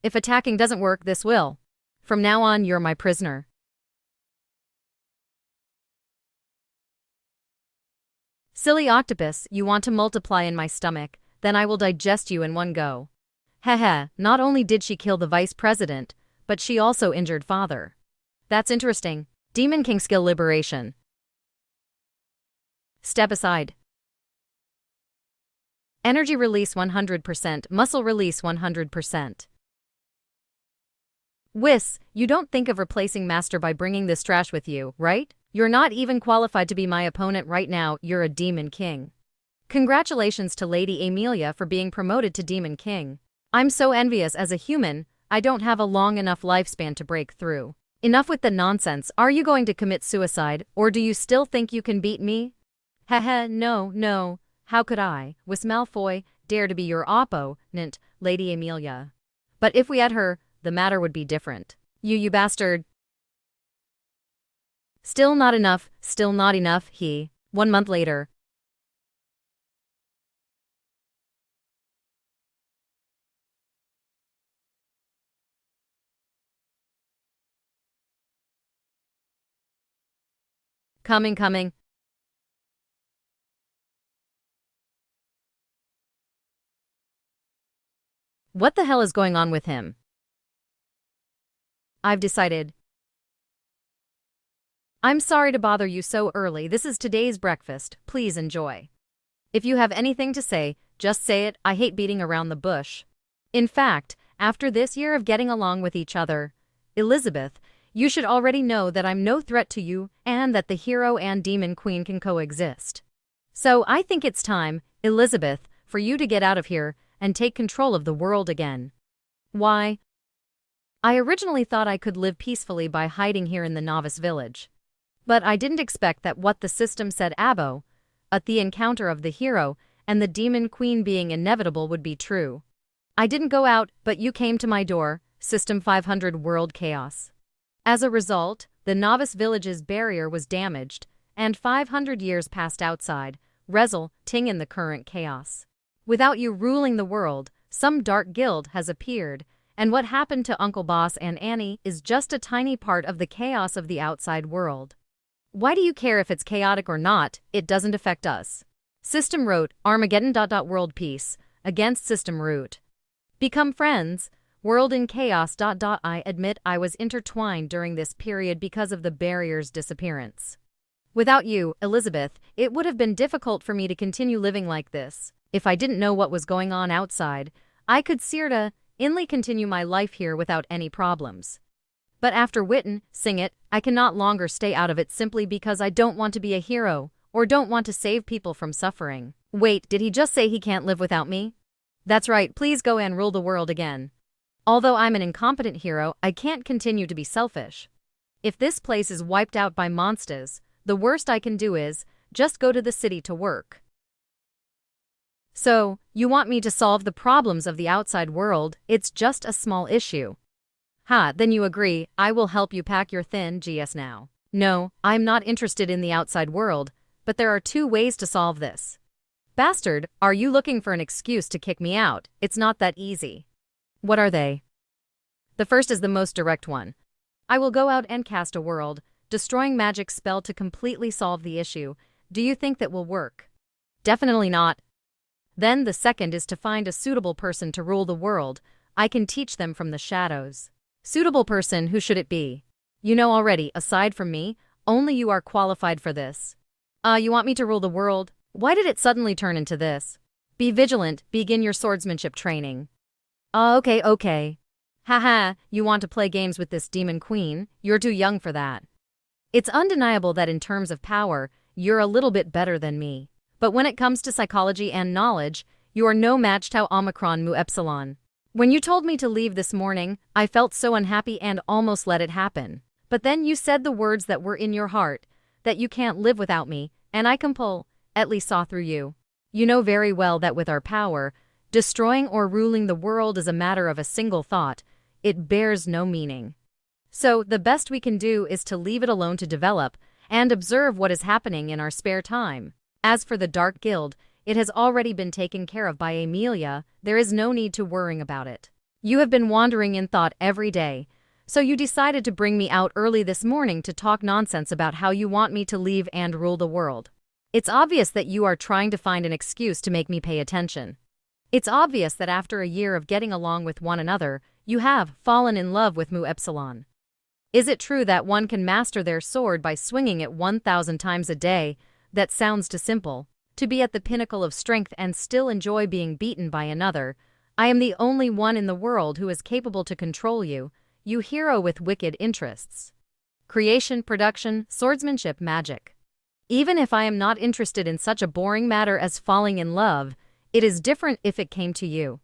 If attacking doesn't work, this will. From now on, you're my prisoner. Silly octopus, you want to multiply in my stomach, then I will digest you in one go. Heh, not only did she kill the vice president, but she also injured father. That's interesting. Demon King skill liberation. Step aside. Energy release 100%, muscle release 100%. Whis, you don't think of replacing Master by bringing this trash with you, right? You're not even qualified to be my opponent right now, you're a Demon King. Congratulations to Lady Amelia for being promoted to Demon King. I'm so envious as a human, I don't have a long enough lifespan to break through. Enough with the nonsense, are you going to commit suicide, or do you still think you can beat me? No, how could I, Whis Malfoy, dare to be your opponent, Lady Amelia? But if we had her, the matter would be different. You bastard. Still not enough, 1 month later. Coming. What the hell is going on with him? I've decided. I'm sorry to bother you so early, this is today's breakfast, please enjoy. If you have anything to say, just say it, I hate beating around the bush. In fact, after this year of getting along with each other, Elizabeth, you should already know that I'm no threat to you and that the hero and demon queen can coexist. So I think it's time, Elizabeth, for you to get out of here and take control of the world again. Why? I originally thought I could live peacefully by hiding here in the novice village. But I didn't expect that what the system said at the encounter of the hero and the demon queen being inevitable would be true. I didn't go out, but you came to my door, System 500 World Chaos. As a result, the novice village's barrier was damaged, and 500 years passed outside, resulting in the current chaos. Without you ruling the world, some dark guild has appeared, and what happened to Uncle Boss and Annie is just a tiny part of the chaos of the outside world. Why do you care if it's chaotic or not? It doesn't affect us. System wrote, Armageddon. World peace, against system root. Become friends, world in chaos. I admit I was intertwined during this period because of the barrier's disappearance. Without you, Elizabeth, it would have been difficult for me to continue living like this. If I didn't know what was going on outside, I could certainly continue my life here without any problems. But after witnessing it, I can no longer stay out of it simply because I don't want to be a hero, or don't want to save people from suffering. Wait, did he just say he can't live without me? That's right, please go and rule the world again. Although I'm an incompetent hero, I can't continue to be selfish. If this place is wiped out by monsters, the worst I can do is just go to the city to work. So, you want me to solve the problems of the outside world, it's just a small issue. Then you agree, I will help you pack your things now. No, I'm not interested in the outside world, but there are 2 ways to solve this. Bastard, are you looking for an excuse to kick me out? It's not that easy. What are they? The first is the most direct one. I will go out and cast a world, destroying magic spell to completely solve the issue. Do you think that will work? Definitely not. Then the second is to find a suitable person to rule the world. I can teach them from the shadows. Suitable person, who should it be? You know already, aside from me, only you are qualified for this. You want me to rule the world? Why did it suddenly turn into this? Be vigilant, begin your swordsmanship training. Okay. You want to play games with this demon queen? You're too young for that. It's undeniable that in terms of power, you're a little bit better than me. But when it comes to psychology and knowledge, you are no match to Omicron Mu Epsilon. When you told me to leave this morning, I felt so unhappy and almost let it happen. But then you said the words that were in your heart, that you can't live without me, and I at least saw through you. You know very well that with our power, destroying or ruling the world is a matter of a single thought. It bears no meaning. So, the best we can do is to leave it alone to develop and observe what is happening in our spare time. As for the Dark Guild, it has already been taken care of by Amelia, there is no need to worrying about it. You have been wandering in thought every day, so you decided to bring me out early this morning to talk nonsense about how you want me to leave and rule the world. It's obvious that you are trying to find an excuse to make me pay attention. It's obvious that after a year of getting along with one another, you have fallen in love with Mu Epsilon. Is it true that one can master their sword by swinging it 1,000 times a day? That sounds too simple. To be at the pinnacle of strength and still enjoy being beaten by another. I am the only one in the world who is capable to control you, you hero with wicked interests. Creation, production, swordsmanship, magic. Even if I am not interested in such a boring matter as falling in love, it is different if it came to you.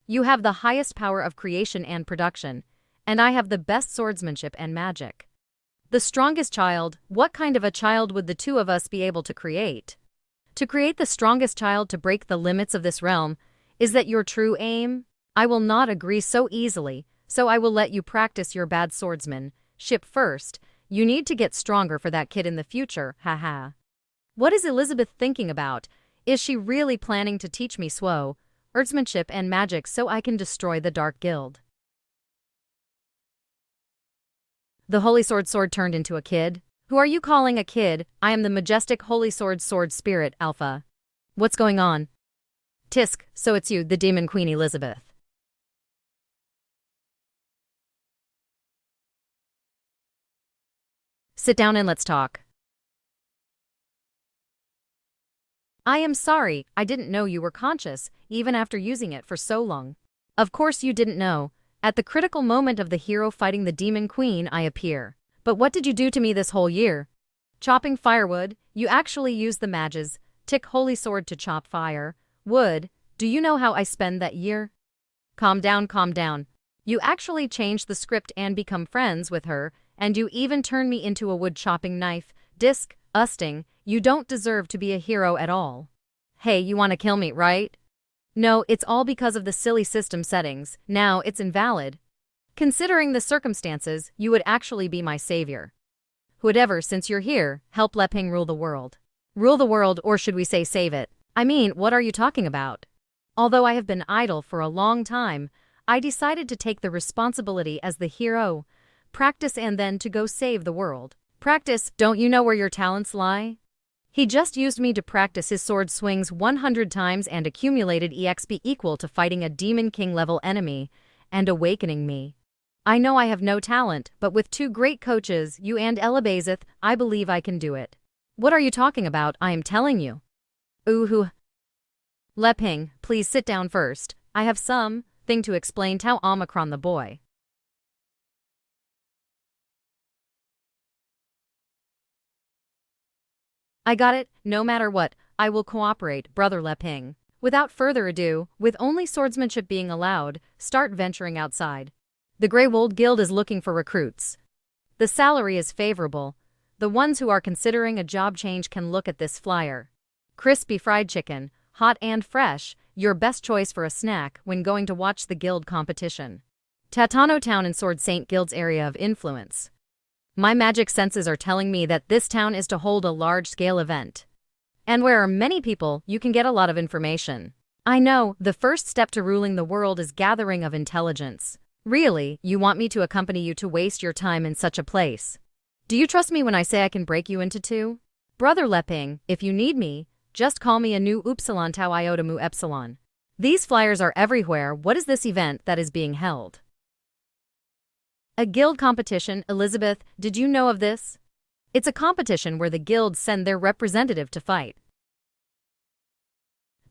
You have the highest power of creation and production, and I have the best swordsmanship and magic. The strongest child, what kind of a child would the two of us be able to create? To create the strongest child to break the limits of this realm, is that your true aim? I will not agree so easily, so I will let you practice your bad swordsmanship first. You need to get stronger for that kid in the future, haha. What is Elizabeth thinking about? Is she really planning to teach me swordsmanship and magic so I can destroy the Dark Guild? The Holy Sword turned into a kid? Who are you calling a kid? I am the majestic Holy Sword Spirit, Alpha. What's going on? Tisk, so it's you, the Demon Queen Elizabeth. Sit down and let's talk. I am sorry, I didn't know you were conscious, even after using it for so long. Of course you didn't know. At the critical moment of the hero fighting the Demon Queen, I appear. But what did you do to me this whole year? Chopping firewood, you actually used the mages, holy sword to chop fire, wood. Do you know how I spend that year? Calm down, calm down. You actually changed the script and become friends with her, and you even turned me into a wood chopping knife, disgusting. You don't deserve to be a hero at all. Hey, you want to kill me, right? No, it's all because of the silly system settings. Now it's invalid. Considering the circumstances, you would actually be my savior. Whatever, since you're here, help Leping rule the world. Rule the world, or should we say save it? I mean, what are you talking about? Although I have been idle for a long time, I decided to take the responsibility as the hero, practice and then to go save the world. Practice, don't you know where your talents lie? He just used me to practice his sword swings 100 times and accumulated EXP equal to fighting a Demon King level enemy and awakening me. I know I have no talent, but with two great coaches, you and Elizabeth, I believe I can do it. What are you talking about? I am telling you. Ooh. Leping, please sit down first. I have something to explain to Omicron the boy. I got it, no matter what, I will cooperate, Brother Leping. Without further ado, with only swordsmanship being allowed, start venturing outside. The Grey Wold Guild is looking for recruits. The salary is favorable. The ones who are considering a job change can look at this flyer. Crispy fried chicken, hot and fresh, your best choice for a snack when going to watch the guild competition. Tatano Town in Sword Saint Guild's area of influence. My magic senses are telling me that this town is to hold a large-scale event. And where are many people, you can get a lot of information. I know, the first step to ruling the world is gathering of intelligence. Really, you want me to accompany you to waste your time in such a place? Do you trust me when I say I can break you into two? Brother Leping, if you need me, just call me a new Upsilon Tau Iota Mu Epsilon. These flyers are everywhere. What is this event that is being held? A guild competition, Elizabeth, did you know of this? It's a competition where the guilds send their representative to fight.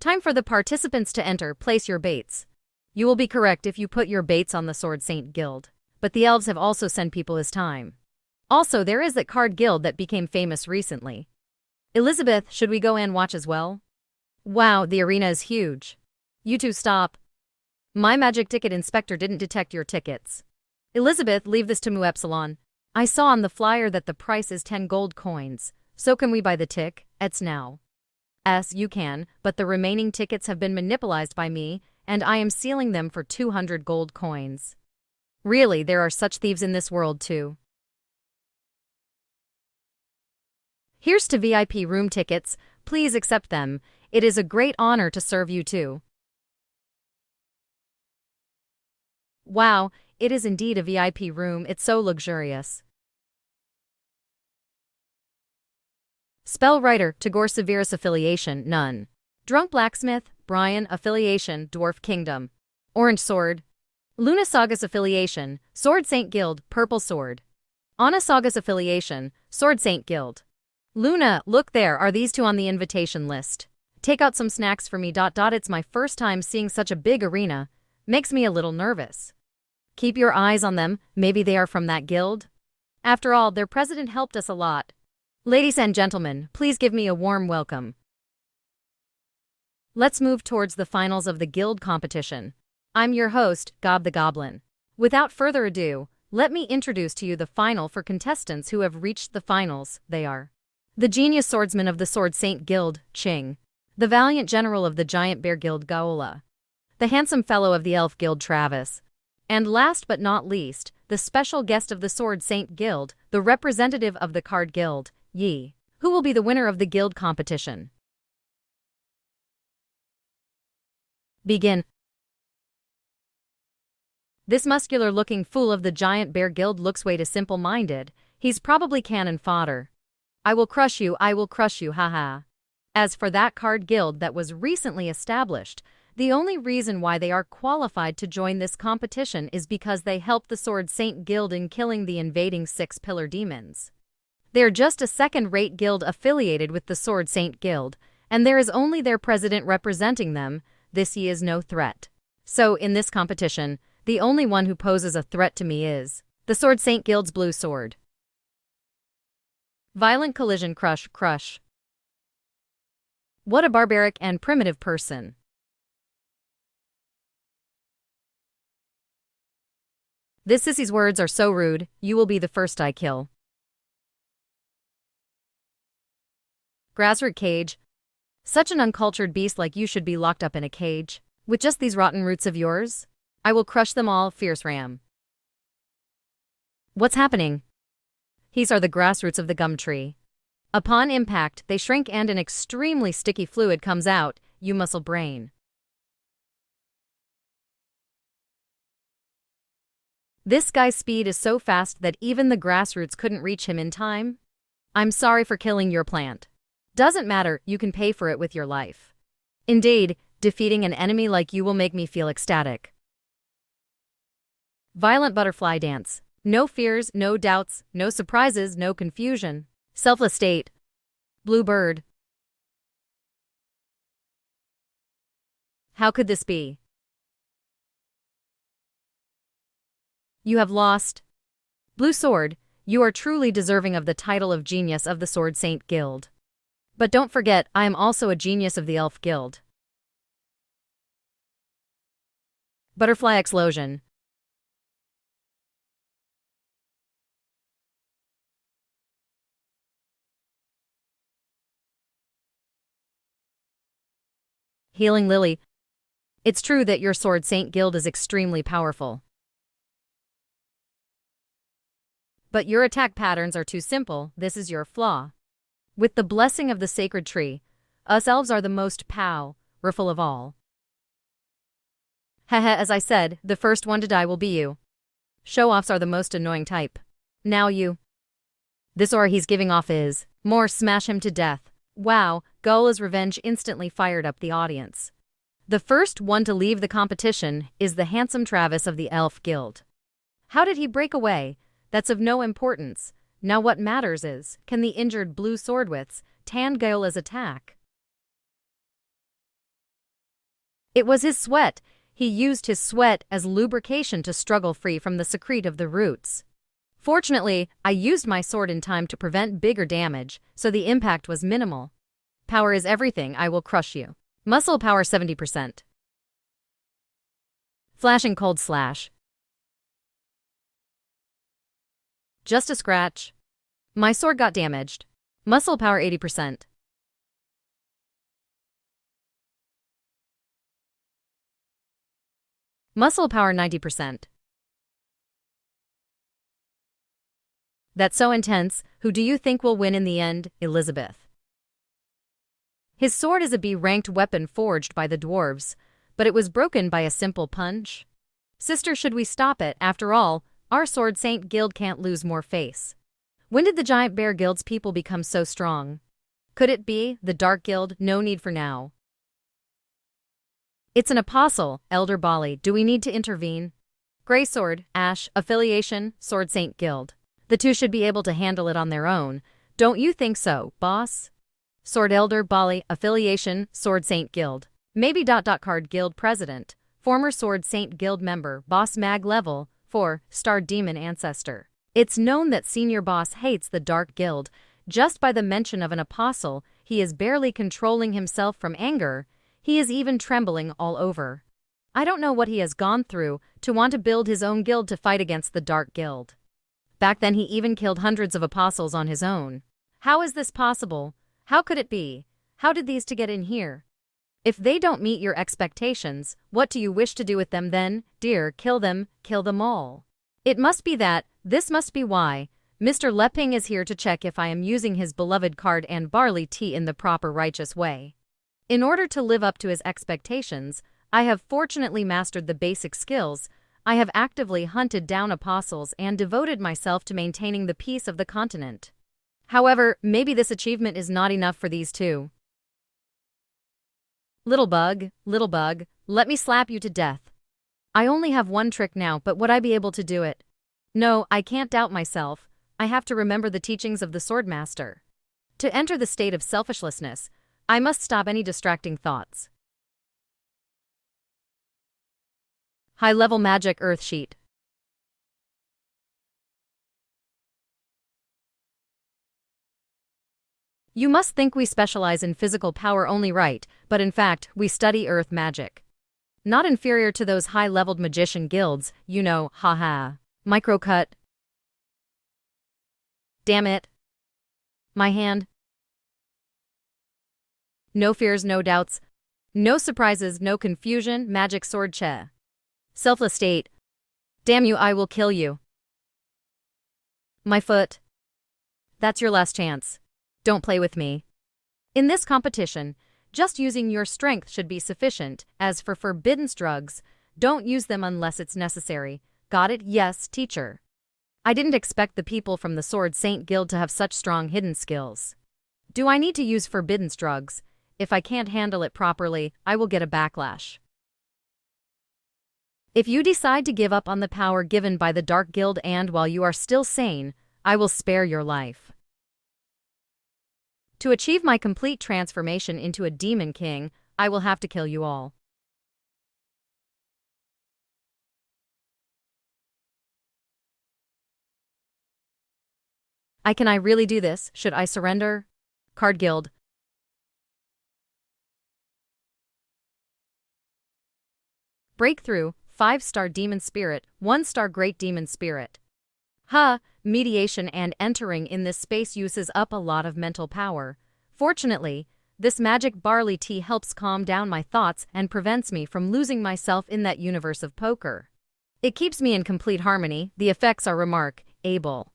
Time for the participants to enter, place your baits. You will be correct if you put your baits on the Sword Saint Guild, but the elves have also sent people as time. Also, there is that card guild that became famous recently. Elizabeth, should we go and watch as well? Wow, the arena is huge. You two stop. My magic ticket inspector didn't detect your tickets. Elizabeth, leave this to Mu Epsilon. I saw on the flyer that the price is 10 gold coins, so can we buy the tickets now? Yes, you can, but the remaining tickets have been manipulated by me, and I am sealing them for 200 gold coins. Really, there are such thieves in this world too. Here's to VIP room tickets, please accept them. It is a great honor to serve you too. Wow, it is indeed a VIP room, it's so luxurious. Spell writer, Tagore Severus affiliation, none. Drunk blacksmith, Brian affiliation, Dwarf Kingdom. Orange sword. Luna Sagas affiliation, Sword Saint Guild, Purple sword. Anna Sagas affiliation, Sword Saint Guild. Luna, look, there are these two on the invitation list. Take out some snacks for me. It's my first time seeing such a big arena. Makes me a little nervous. Keep your eyes on them, maybe they are from that guild. After all, their president helped us a lot. Ladies and gentlemen, please give me a warm welcome. Let's move towards the finals of the guild competition. I'm your host, Gob the Goblin. Without further ado, let me introduce to you the final for contestants who have reached the finals. They are the genius swordsman of the Sword Saint Guild, Ching. The valiant general of the Giant Bear Guild, Gaola. The handsome fellow of the Elf Guild, Travis. And last but not least, the special guest of the Sword Saint Guild, the representative of the Card Guild, Yi, who will be the winner of the guild competition. Begin. This muscular-looking fool of the Giant Bear Guild looks way too simple-minded. He's probably cannon fodder. I will crush you, haha. As for that card guild that was recently established, the only reason why they are qualified to join this competition is because they helped the Sword Saint Guild in killing the invading six-pillar demons. They're just a second-rate guild affiliated with the Sword Saint Guild, and there is only their president representing them. This he is no threat. So, in this competition, the only one who poses a threat to me is the Sword Saint Guild's blue sword. Violent collision, crush. What a barbaric and primitive person. This sissy's words are so rude, you will be the first I kill. Grassroot cage. Such an uncultured beast like you should be locked up in a cage. With just these rotten roots of yours? I will crush them all, fierce ram. What's happening? These are the grassroots of the gum tree. Upon impact, they shrink and an extremely sticky fluid comes out, you muscle brain. This guy's speed is so fast that even the grassroots couldn't reach him in time. I'm sorry for killing your plant. Doesn't matter, you can pay for it with your life. Indeed, defeating an enemy like you will make me feel ecstatic. Violent butterfly dance. No fears, no doubts, no surprises, no confusion. Selfless state. Blue bird. How could this be? You have lost. Blue sword, you are truly deserving of the title of genius of the Sword Saint Guild. But don't forget, I am also a genius of the Elf Guild. Butterfly explosion. Healing lily. It's true that your Sword Saint Guild is extremely powerful. But your attack patterns are too simple, this is your flaw. With the blessing of the sacred tree, us elves are the most powerful of all. Haha, as I said, the first one to die will be you. Show-offs are the most annoying type. Now you. This aura he's giving off is more smash him to death. Wow, Gola's revenge instantly fired up the audience. The first one to leave the competition is the handsome Travis of the Elf Guild. How did he break away? That's of no importance. Now what matters is, can the injured blue swordwits stand Gola's attack? It was his sweat. He used his sweat as lubrication to struggle free from the secrete of the roots. Fortunately, I used my sword in time to prevent bigger damage, so the impact was minimal. Power is everything, I will crush you. Muscle power 70%. Flashing cold slash. Just a scratch. My sword got damaged. Muscle power 80%. Muscle power 90%. That's so intense. Who do you think will win in the end, Elizabeth? His sword is a B-ranked weapon forged by the dwarves, but it was broken by a simple punch. Sister, should we stop it? After all, our Sword Saint Guild can't lose more face. When did the Giant Bear Guild's people become so strong? Could it be the Dark Guild? No need for now. It's an apostle, Elder Bali. Do we need to intervene? Grey Sword, Ash, Affiliation, Sword Saint Guild. The two should be able to handle it on their own. Don't you think so, boss? Sword Elder Bali, Affiliation, Sword Saint Guild. Maybe ... Card Guild President. Former Sword Saint Guild member, Boss Mag Level 4, Star Demon Ancestor. It's known that Senior Boss hates the Dark Guild. Just by the mention of an apostle, he is barely controlling himself from anger. He is even trembling all over. I don't know what he has gone through to want to build his own guild to fight against the Dark Guild. Back then he even killed hundreds of apostles on his own. How is this possible? How could it be? How did these two get in here? If they don't meet your expectations, what do you wish to do with them then, dear? Kill them all. It must be that, this must be why. Mr. Leping is here to check if I am using his beloved card and barley tea in the proper righteous way. In order to live up to his expectations, I have fortunately mastered the basic skills. I have actively hunted down apostles and devoted myself to maintaining the peace of the continent. However, maybe this achievement is not enough for these two. Little bug, let me slap you to death. I only have one trick now, but would I be able to do it? No, I can't doubt myself. I have to remember the teachings of the Swordmaster. To enter the state of selfishness, I must stop any distracting thoughts. High-level magic earth sheet. You must think we specialize in physical power only, right? But in fact, we study earth magic. Not inferior to those high-leveled magician guilds, you know, haha. Microcut. Damn it. My hand. No fears, no doubts. No surprises, no confusion, magic sword che. Selfless state. Damn you, I will kill you. My foot. That's your last chance. Don't play with me. In this competition, just using your strength should be sufficient. As for forbidden drugs, don't use them unless it's necessary. Got it? Yes, teacher. I didn't expect the people from the Sword Saint Guild to have such strong hidden skills. Do I need to use forbidden drugs? If I can't handle it properly, I will get a backlash. If you decide to give up on the power given by the Dark Guild and while you are still sane, I will spare your life. To achieve my complete transformation into a demon king, I will have to kill you all. Can I really do this? Should I surrender? Card Guild. Breakthrough, 5-star Demon Spirit, 1-star Great Demon Spirit. Mediation and entering in this space uses up a lot of mental power. Fortunately, this magic barley tea helps calm down my thoughts and prevents me from losing myself in that universe of poker. It keeps me in complete harmony. The effects are remarkable.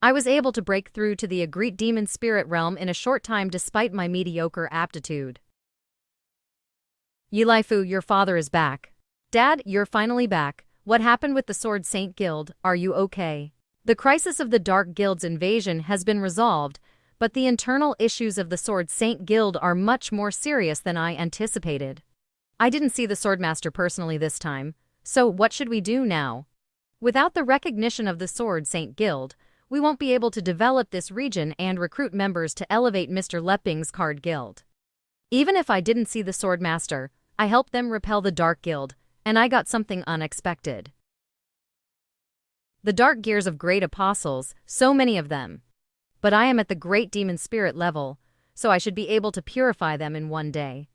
I was able to break through to the Great Demon Spirit realm in a short time despite my mediocre aptitude. Yilaifu, your father is back. Dad, you're finally back. What happened with the Sword Saint Guild? Are you okay? The crisis of the Dark Guild's invasion has been resolved, but the internal issues of the Sword Saint Guild are much more serious than I anticipated. I didn't see the Swordmaster personally this time, so what should we do now? Without the recognition of the Sword Saint Guild, we won't be able to develop this region and recruit members to elevate Mr. Leping's Card Guild. Even if I didn't see the Swordmaster, I helped them repel the Dark Guild, and I got something unexpected. The Dark Gears of Great Apostles, so many of them. But I am at the Great Demon Spirit level, so I should be able to purify them in one day.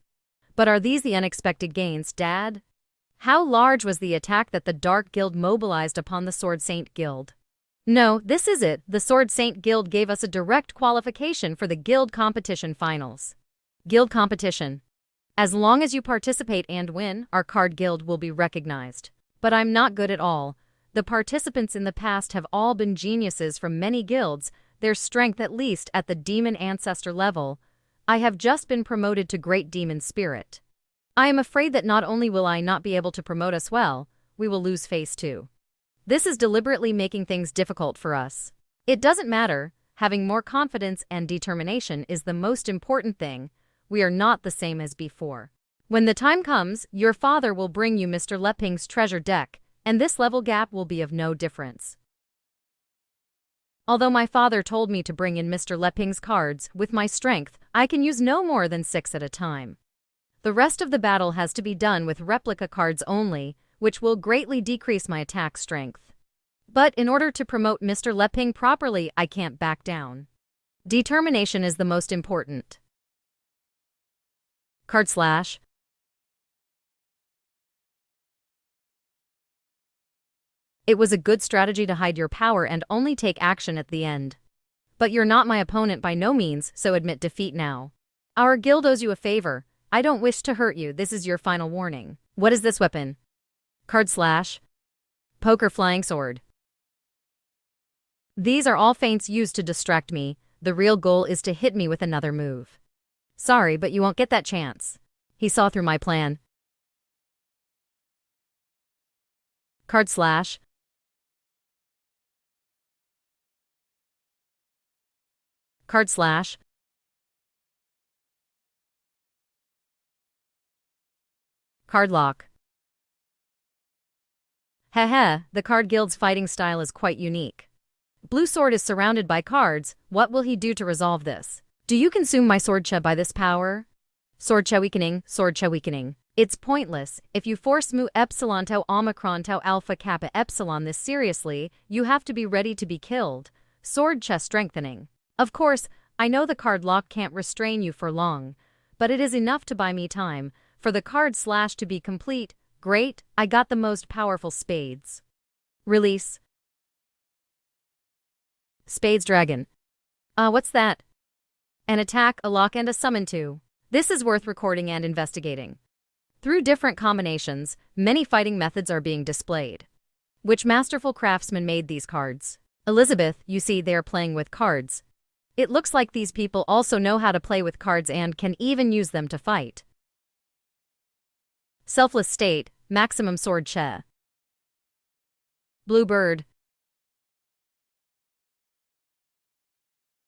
But are these the unexpected gains, Dad? How large was the attack that the Dark Guild mobilized upon the Sword Saint Guild? No, this is it. The Sword Saint Guild gave us a direct qualification for the Guild Competition Finals. Guild Competition. As long as you participate and win, our Card Guild will be recognized. But I'm not good at all. The participants in the past have all been geniuses from many guilds, their strength at least at the Demon Ancestor level. I have just been promoted to Great Demon Spirit. I am afraid that not only will I not be able to promote us well, we will lose face too. This is deliberately making things difficult for us. It doesn't matter. Having more confidence and determination is the most important thing. We are not the same as before. When the time comes, your father will bring you Mr. Leping's treasure deck, and this level gap will be of no difference. Although my father told me to bring in Mr. Leping's cards, with my strength, I can use no more than 6 at a time. The rest of the battle has to be done with replica cards only, which will greatly decrease my attack strength. But in order to promote Mr. Leping properly, I can't back down. Determination is the most important. Card slash. It was a good strategy to hide your power and only take action at the end. But you're not my opponent by no means, so admit defeat now. Our guild owes you a favor. I don't wish to hurt you, this is your final warning. What is this weapon? Card slash. Poker flying sword. These are all feints used to distract me. The real goal is to hit me with another move. Sorry, but you won't get that chance. He saw through my plan. Card slash. Card slash. Card lock. Heh, the card guild's fighting style is quite unique. Blue sword is surrounded by cards. What will he do to resolve this? Do you consume my swordcha by this power? Swordcha weakening. It's pointless. If you force mu epsilon tau omicron tau alpha kappa epsilon this seriously, you have to be ready to be killed. Swordcha strengthening. Of course, I know the card lock can't restrain you for long, but it is enough to buy me time. For the card slash to be complete, great, I got the most powerful spades. Release. Spades dragon. What's that? An attack, a lock, and a summon too. This is worth recording and investigating. Through different combinations, many fighting methods are being displayed. Which masterful craftsman made these cards? Elizabeth, you see they are playing with cards. It looks like these people also know how to play with cards and can even use them to fight. Selfless state, maximum sword che. Blue bird.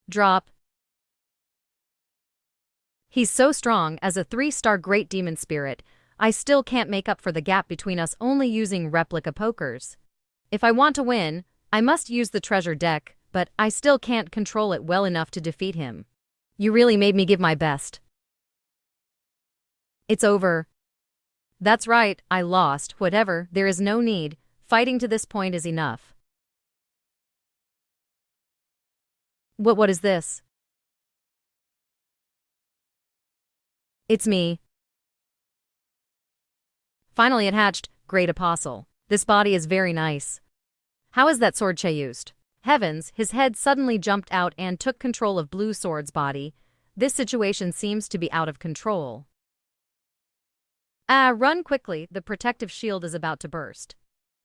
Drop. He's so strong as a 3-star great demon spirit. I still can't make up for the gap between us only using replica pokers. If I want to win, I must use the treasure deck, but I still can't control it well enough to defeat him. You really made me give my best. It's over. That's right, I lost. Whatever, there is no need. Fighting to this point is enough. What is this? It's me. Finally it hatched, great apostle. This body is very nice. How is that sword che used? Heavens, his head suddenly jumped out and took control of Blue Sword's body. This situation seems to be out of control. Run quickly, the protective shield is about to burst.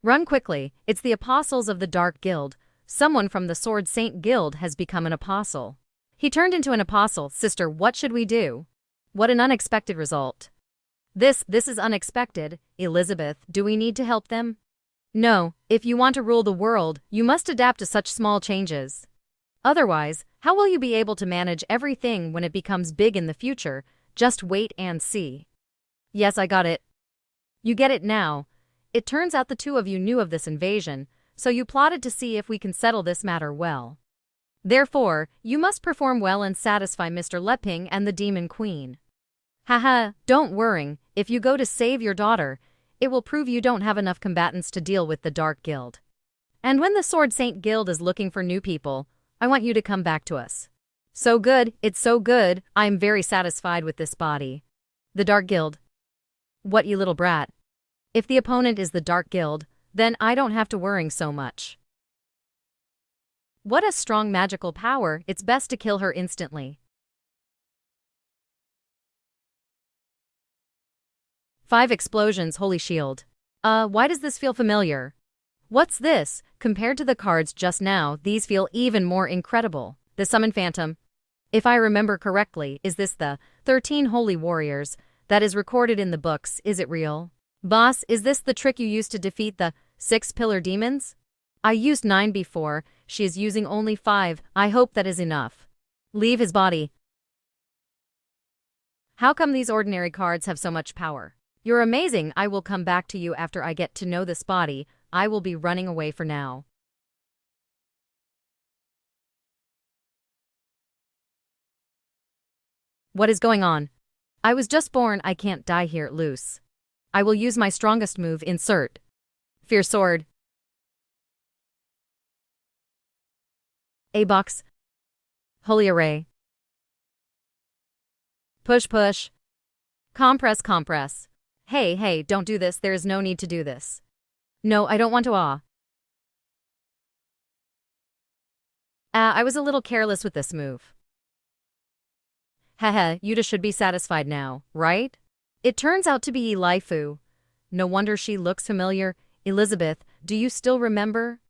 Run quickly, it's the apostles of the Dark Guild. Someone from the Sword Saint Guild has become an apostle. He turned into an apostle. Sister, what should we do? What an unexpected result. This is unexpected. Elizabeth, do we need to help them? No, if you want to rule the world, you must adapt to such small changes. Otherwise, how will you be able to manage everything when it becomes big in the future? Just wait and see. Yes, I got it. You get it now. It turns out the two of you knew of this invasion, so you plotted to see if we can settle this matter well. Therefore, you must perform well and satisfy Mr. Leping and the Demon Queen. Haha, don't worry, if you go to save your daughter, it will prove you don't have enough combatants to deal with the Dark Guild. And when the Sword Saint Guild is looking for new people, I want you to come back to us. So good, it's so good, I am very satisfied with this body. The Dark Guild. What, you little brat? If the opponent is the Dark Guild, then I don't have to worry so much. What a strong magical power, it's best to kill her instantly. 5 explosions, holy shield. Why does this feel familiar? What's this? Compared to the cards just now, these feel even more incredible. The Summon Phantom. If I remember correctly, is this the 13 Holy Warriors that is recorded in the books? Is it real? Boss, is this the trick you used to defeat the 6 Pillar Demons? I used 9 before, she is using only 5, I hope that is enough. Leave his body. How come these ordinary cards have so much power? You're amazing, I will come back to you after I get to know this body, I will be running away for now. What is going on? I was just born, I can't die here, loose. I will use my strongest move, insert. Fierce sword. A-box. Holy array. Push push. Compress compress. Hey, don't do this, there is no need to do this. No, I don't want to I was a little careless with this move. Haha, Yuta should be satisfied now, right? It turns out to be Elifu. No wonder she looks familiar. Elizabeth, do you still remember?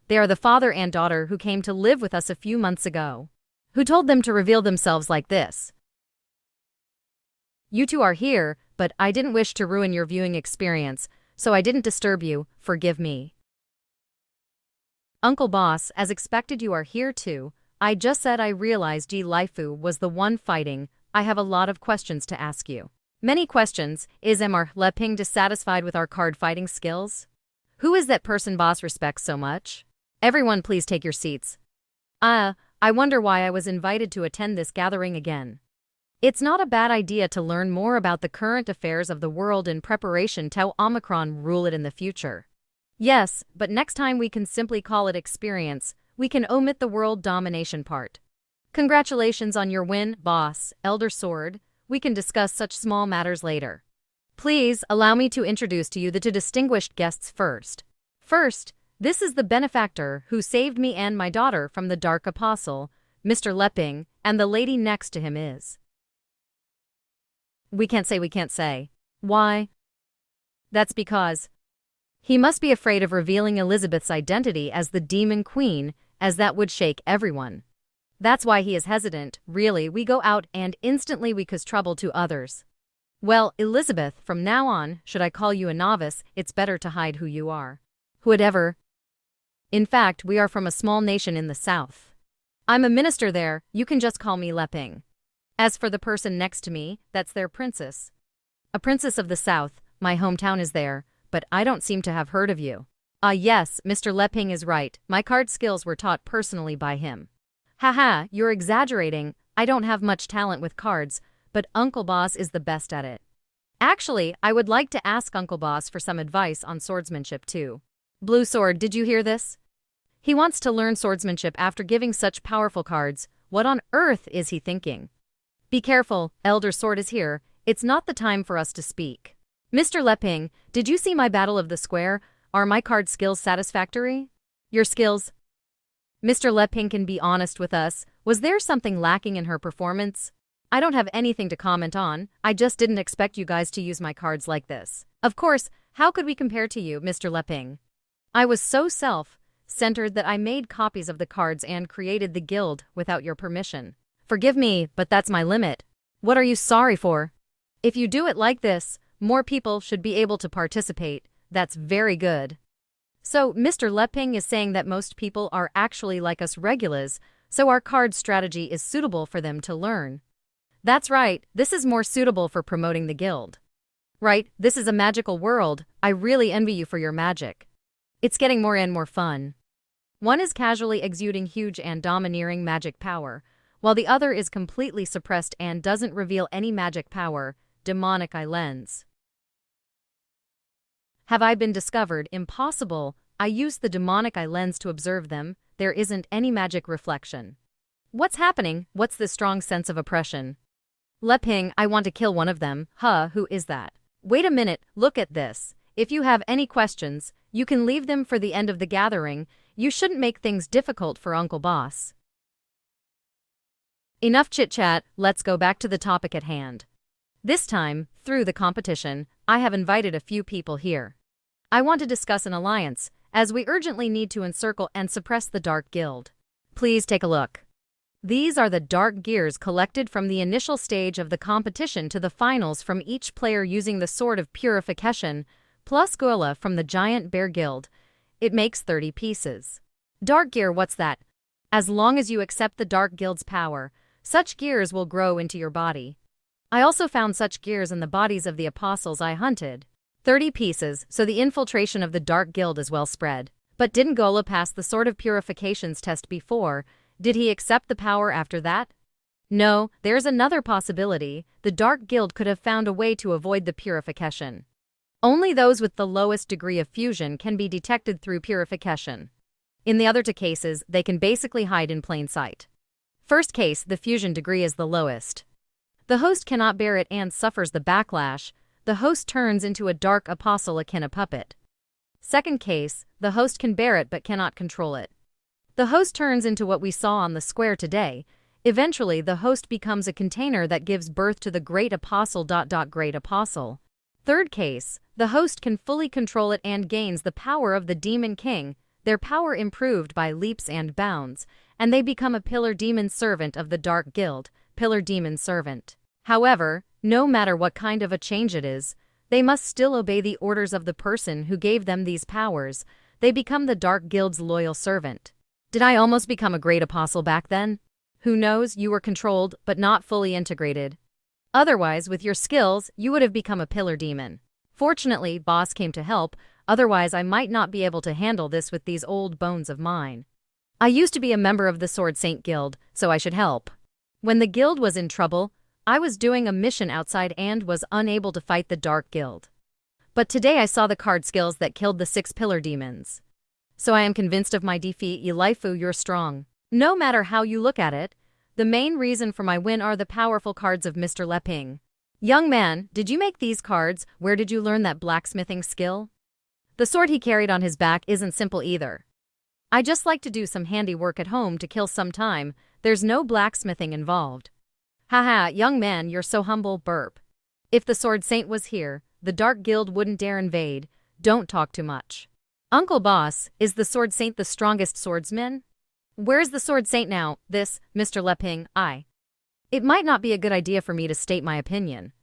They are the father and daughter who came to live with us a few months ago. Who told them to reveal themselves like this? You two are here, but I didn't wish to ruin your viewing experience, so I didn't disturb you, forgive me. Uncle Boss, as expected you are here too. I just said I realized Elifu was the one fighting. I have a lot of questions to ask you. Many questions. Is Mr. Leping dissatisfied with our card fighting skills? Who is that person Boss respects so much? Everyone please take your seats. I wonder why I was invited to attend this gathering again. It's not a bad idea to learn more about the current affairs of the world in preparation to Omicron rule it in the future. Yes, but next time we can simply call it experience. We can omit the world domination part. Congratulations on your win, boss, Elder Sword. We can discuss such small matters later. Please allow me to introduce to you the two distinguished guests first. First, this is the benefactor who saved me and my daughter from the Dark Apostle, Mr. Leping, and the lady next to him is. We can't say. Why? That's because he must be afraid of revealing Elizabeth's identity as the Demon Queen, as that would shake everyone. That's why he is hesitant. Really, we go out and instantly we cause trouble to others. Well, Elizabeth, from now on, should I call you a novice, it's better to hide who you are. Whatever. In fact, we are from a small nation in the south. I'm a minister there, you can just call me Leping. As for the person next to me, that's their princess. A princess of the south, my hometown is there, but I don't seem to have heard of you. Yes, Mr. Leping is right, my card skills were taught personally by him. Haha, you're exaggerating, I don't have much talent with cards, but Uncle Boss is the best at it. Actually, I would like to ask Uncle Boss for some advice on swordsmanship too. Blue Sword, did you hear this? He wants to learn swordsmanship after giving such powerful cards. What on earth is he thinking? Be careful, Elder Sword is here, it's not the time for us to speak. Mr. Leping, did you see my Battle of the Square? Are my card skills satisfactory? Your skills? Mr. Leping can be honest with us, was there something lacking in her performance? I don't have anything to comment on, I just didn't expect you guys to use my cards like this. Of course, how could we compare to you, Mr. Leping? I was so self-centered that I made copies of the cards and created the guild without your permission. Forgive me, but that's my limit. What are you sorry for? If you do it like this, more people should be able to participate. That's very good. So, Mr. Leping is saying that most people are actually like us regulars, so our card strategy is suitable for them to learn. That's right, this is more suitable for promoting the guild. Right, this is a magical world, I really envy you for your magic. It's getting more and more fun. One is casually exuding huge and domineering magic power, while the other is completely suppressed and doesn't reveal any magic power, demonic eye lens. Have I been discovered? Impossible. I use the demonic eye lens to observe them, there isn't any magic reflection. What's happening? What's this strong sense of oppression? Leping, I want to kill one of them. Who is that? Wait a minute, look at this. If you have any questions, you can leave them for the end of the gathering. You shouldn't make things difficult for Uncle Boss. Enough chit-chat, let's go back to the topic at hand. This time, through the competition, I have invited a few people here. I want to discuss an alliance, as we urgently need to encircle and suppress the Dark Guild. Please take a look. These are the Dark Gears collected from the initial stage of the competition to the finals from each player using the Sword of Purification, plus Gola from the Giant Bear Guild. It makes 30 pieces. Dark gear, what's that? As long as you accept the Dark Guild's power, such gears will grow into your body. I also found such gears in the bodies of the apostles I hunted. 30 pieces, so the infiltration of the Dark Guild is well spread. But didn't Gola pass the sort of purifications test before? Did he accept the power after that? No, there's another possibility. The Dark Guild could have found a way to avoid the purification. Only those with the lowest degree of fusion can be detected through purification. In the other two cases, they can basically hide in plain sight. First case, the fusion degree is the lowest. The host cannot bear it and suffers the backlash. The host turns into a dark apostle akin a puppet. Second case, the host can bear it but cannot control it. The host turns into what we saw on the square today. Eventually, the host becomes a container that gives birth to the great apostle. Great apostle. Third case, the host can fully control it and gains the power of the demon king, their power improved by leaps and bounds, and they become a pillar demon servant of the Dark Guild, pillar demon servant. However, no matter what kind of a change it is, they must still obey the orders of the person who gave them these powers. They become the Dark Guild's loyal servant. Did I almost become a great apostle back then? Who knows, you were controlled but not fully integrated. Otherwise, with your skills, you would have become a pillar demon. Fortunately, boss came to help, otherwise I might not be able to handle this with these old bones of mine. I used to be a member of the Sword Saint Guild, so I should help. When the guild was in trouble, I was doing a mission outside and was unable to fight the Dark Guild. But today I saw the card skills that killed the 6 pillar demons. So I am convinced of my defeat. Elifu, you're strong. No matter how you look at it, the main reason for my win are the powerful cards of Mr. Leping. Young man, did you make these cards? Where did you learn that blacksmithing skill? The sword he carried on his back isn't simple either. I just like to do some handiwork at home to kill some time. There's no blacksmithing involved. Haha, young man, you're so humble. Burp. If the Sword Saint was here, the Dark Guild wouldn't dare invade. Don't talk too much. Uncle Boss, is the Sword Saint the strongest swordsman? Where's the Sword Saint now? This, Mr. Leping, It might not be a good idea for me to state my opinion.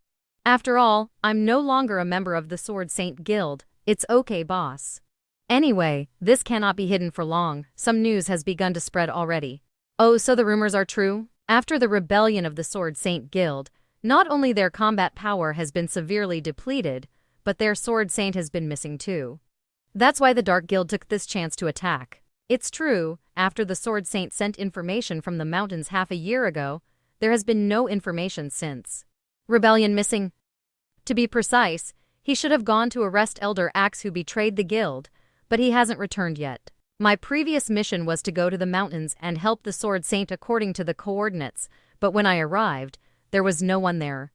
After all, I'm no longer a member of the Sword Saint Guild. It's okay, boss. Anyway, this cannot be hidden for long. Some news has begun to spread already. Oh, so the rumors are true? After the rebellion of the Sword Saint Guild, not only their combat power has been severely depleted, but their Sword Saint has been missing too. That's why the Dark Guild took this chance to attack. It's true, after the Sword Saint sent information from the mountains half a year ago, there has been no information since. Rebellion missing? To be precise, he should have gone to arrest Elder Axe who betrayed the guild, but he hasn't returned yet. My previous mission was to go to the mountains and help the Sword Saint according to the coordinates, but when I arrived, there was no one there.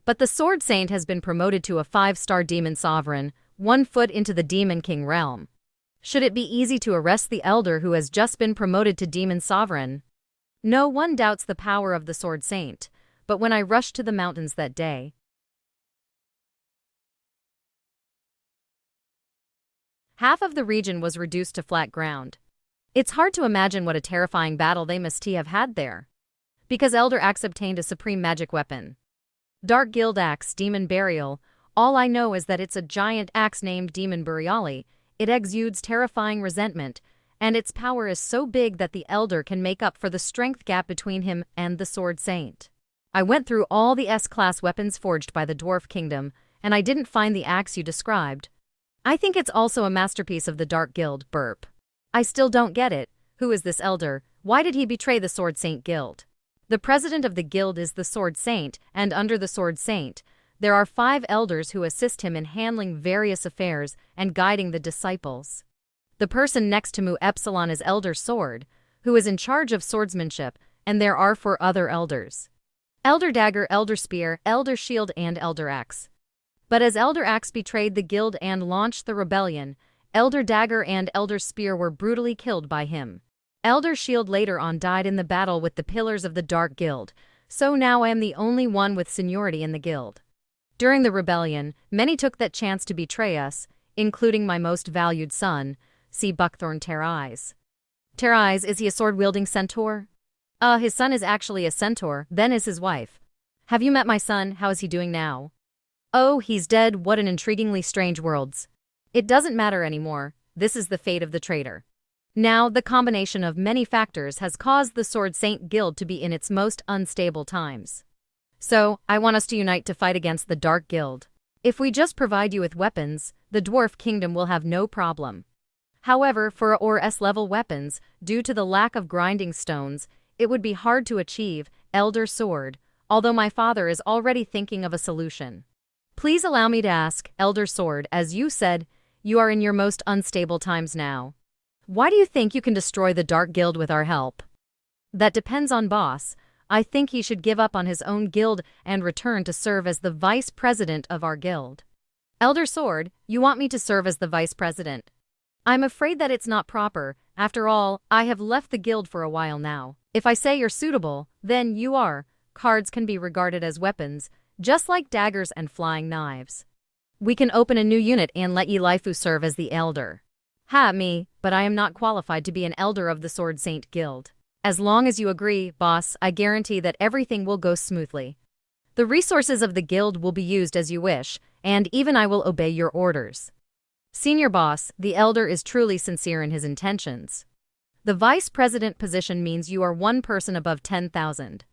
But the Sword Saint has been promoted to a 5-star demon sovereign, 1 foot into the Demon King realm. Should it be easy to arrest the elder who has just been promoted to demon sovereign? No one doubts the power of the Sword Saint, but when I rushed to the mountains that day, half of the region was reduced to flat ground. It's hard to imagine what a terrifying battle they must have had there. Because Elder Axe obtained a supreme magic weapon. Dark Guild Axe, Demon Burial. All I know is that it's a giant axe named Demon Buriali. It exudes terrifying resentment, and its power is so big that the Elder can make up for the strength gap between him and the Sword Saint. I went through all the S-class weapons forged by the Dwarf Kingdom, and I didn't find the axe you described. I think it's also a masterpiece of the Dark Guild. Burp. I still don't get it. Who is this elder? Why did he betray the Sword Saint Guild? The president of the guild is the Sword Saint, and under the Sword Saint, there are 5 elders who assist him in handling various affairs and guiding the disciples. The person next to Mu Epsilon is Elder Sword, who is in charge of swordsmanship, and there are 4 other elders. Elder Dagger, Elder Spear, Elder Shield, and Elder Axe. But as Elder Axe betrayed the guild and launched the rebellion, Elder Dagger and Elder Spear were brutally killed by him. Elder Shield later on died in the battle with the pillars of the Dark Guild, so now I am the only one with seniority in the guild. During the rebellion, many took that chance to betray us, including my most valued son, see Buckthorn Tear-Eyes. Tear-Eyes, is he a sword-wielding centaur? His son is actually a centaur, then is his wife. Have you met my son? How is he doing now? Oh, he's dead. What an intriguingly strange worlds. It doesn't matter anymore. this is the fate of the traitor. Now, the combination of many factors has caused the Sword Saint Guild to be in its most unstable times. So, I want us to unite to fight against the Dark Guild. If we just provide you with weapons, the Dwarf Kingdom will have no problem. However, for or S-level weapons, due to the lack of grinding stones, it would be hard to achieve, Elder Sword, although my father is already thinking of a solution. Please allow me to ask, Elder Sword, as you said, you are in your most unstable times now. Why do you think you can destroy the Dark Guild with our help? That depends on boss. I think he should give up on his own guild and return to serve as the vice president of our guild. Elder Sword, you want me to serve as the vice president? I'm afraid that it's not proper. After all, I have left the guild for a while now. If I say you're suitable, then you are. Cards can be regarded as weapons, just like daggers and flying knives. We can open a new unit and let Elifu serve as the elder. Ha me, but I am not qualified to be an elder of the Sword Saint Guild. As long as you agree, boss, I guarantee that everything will go smoothly. The resources of the guild will be used as you wish, and even I will obey your orders. Senior boss, the elder is truly sincere in his intentions. The vice president position means you are one person above 10,000.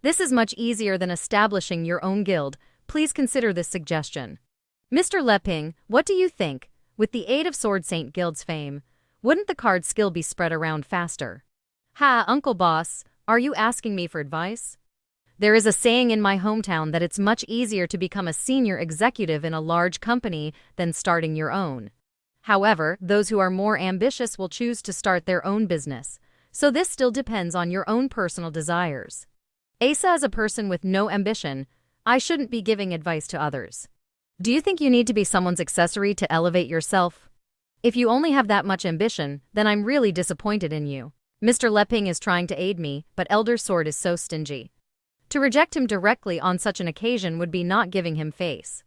This is much easier than establishing your own guild. Please consider this suggestion. Mr. Leping, what do you think? With the aid of Sword Saint Guild's fame, wouldn't the card skill be spread around faster? Ha, Uncle Boss, are you asking me for advice? There is a saying in my hometown that it's much easier to become a senior executive in a large company than starting your own. However, those who are more ambitious will choose to start their own business, so this still depends on your own personal desires. Asa is a person with no ambition. I shouldn't be giving advice to others. Do you think you need to be someone's accessory to elevate yourself? If you only have that much ambition, then I'm really disappointed in you. Mr. Leping is trying to aid me, but Elder Sword is so stingy. To reject him directly on such an occasion would be not giving him face.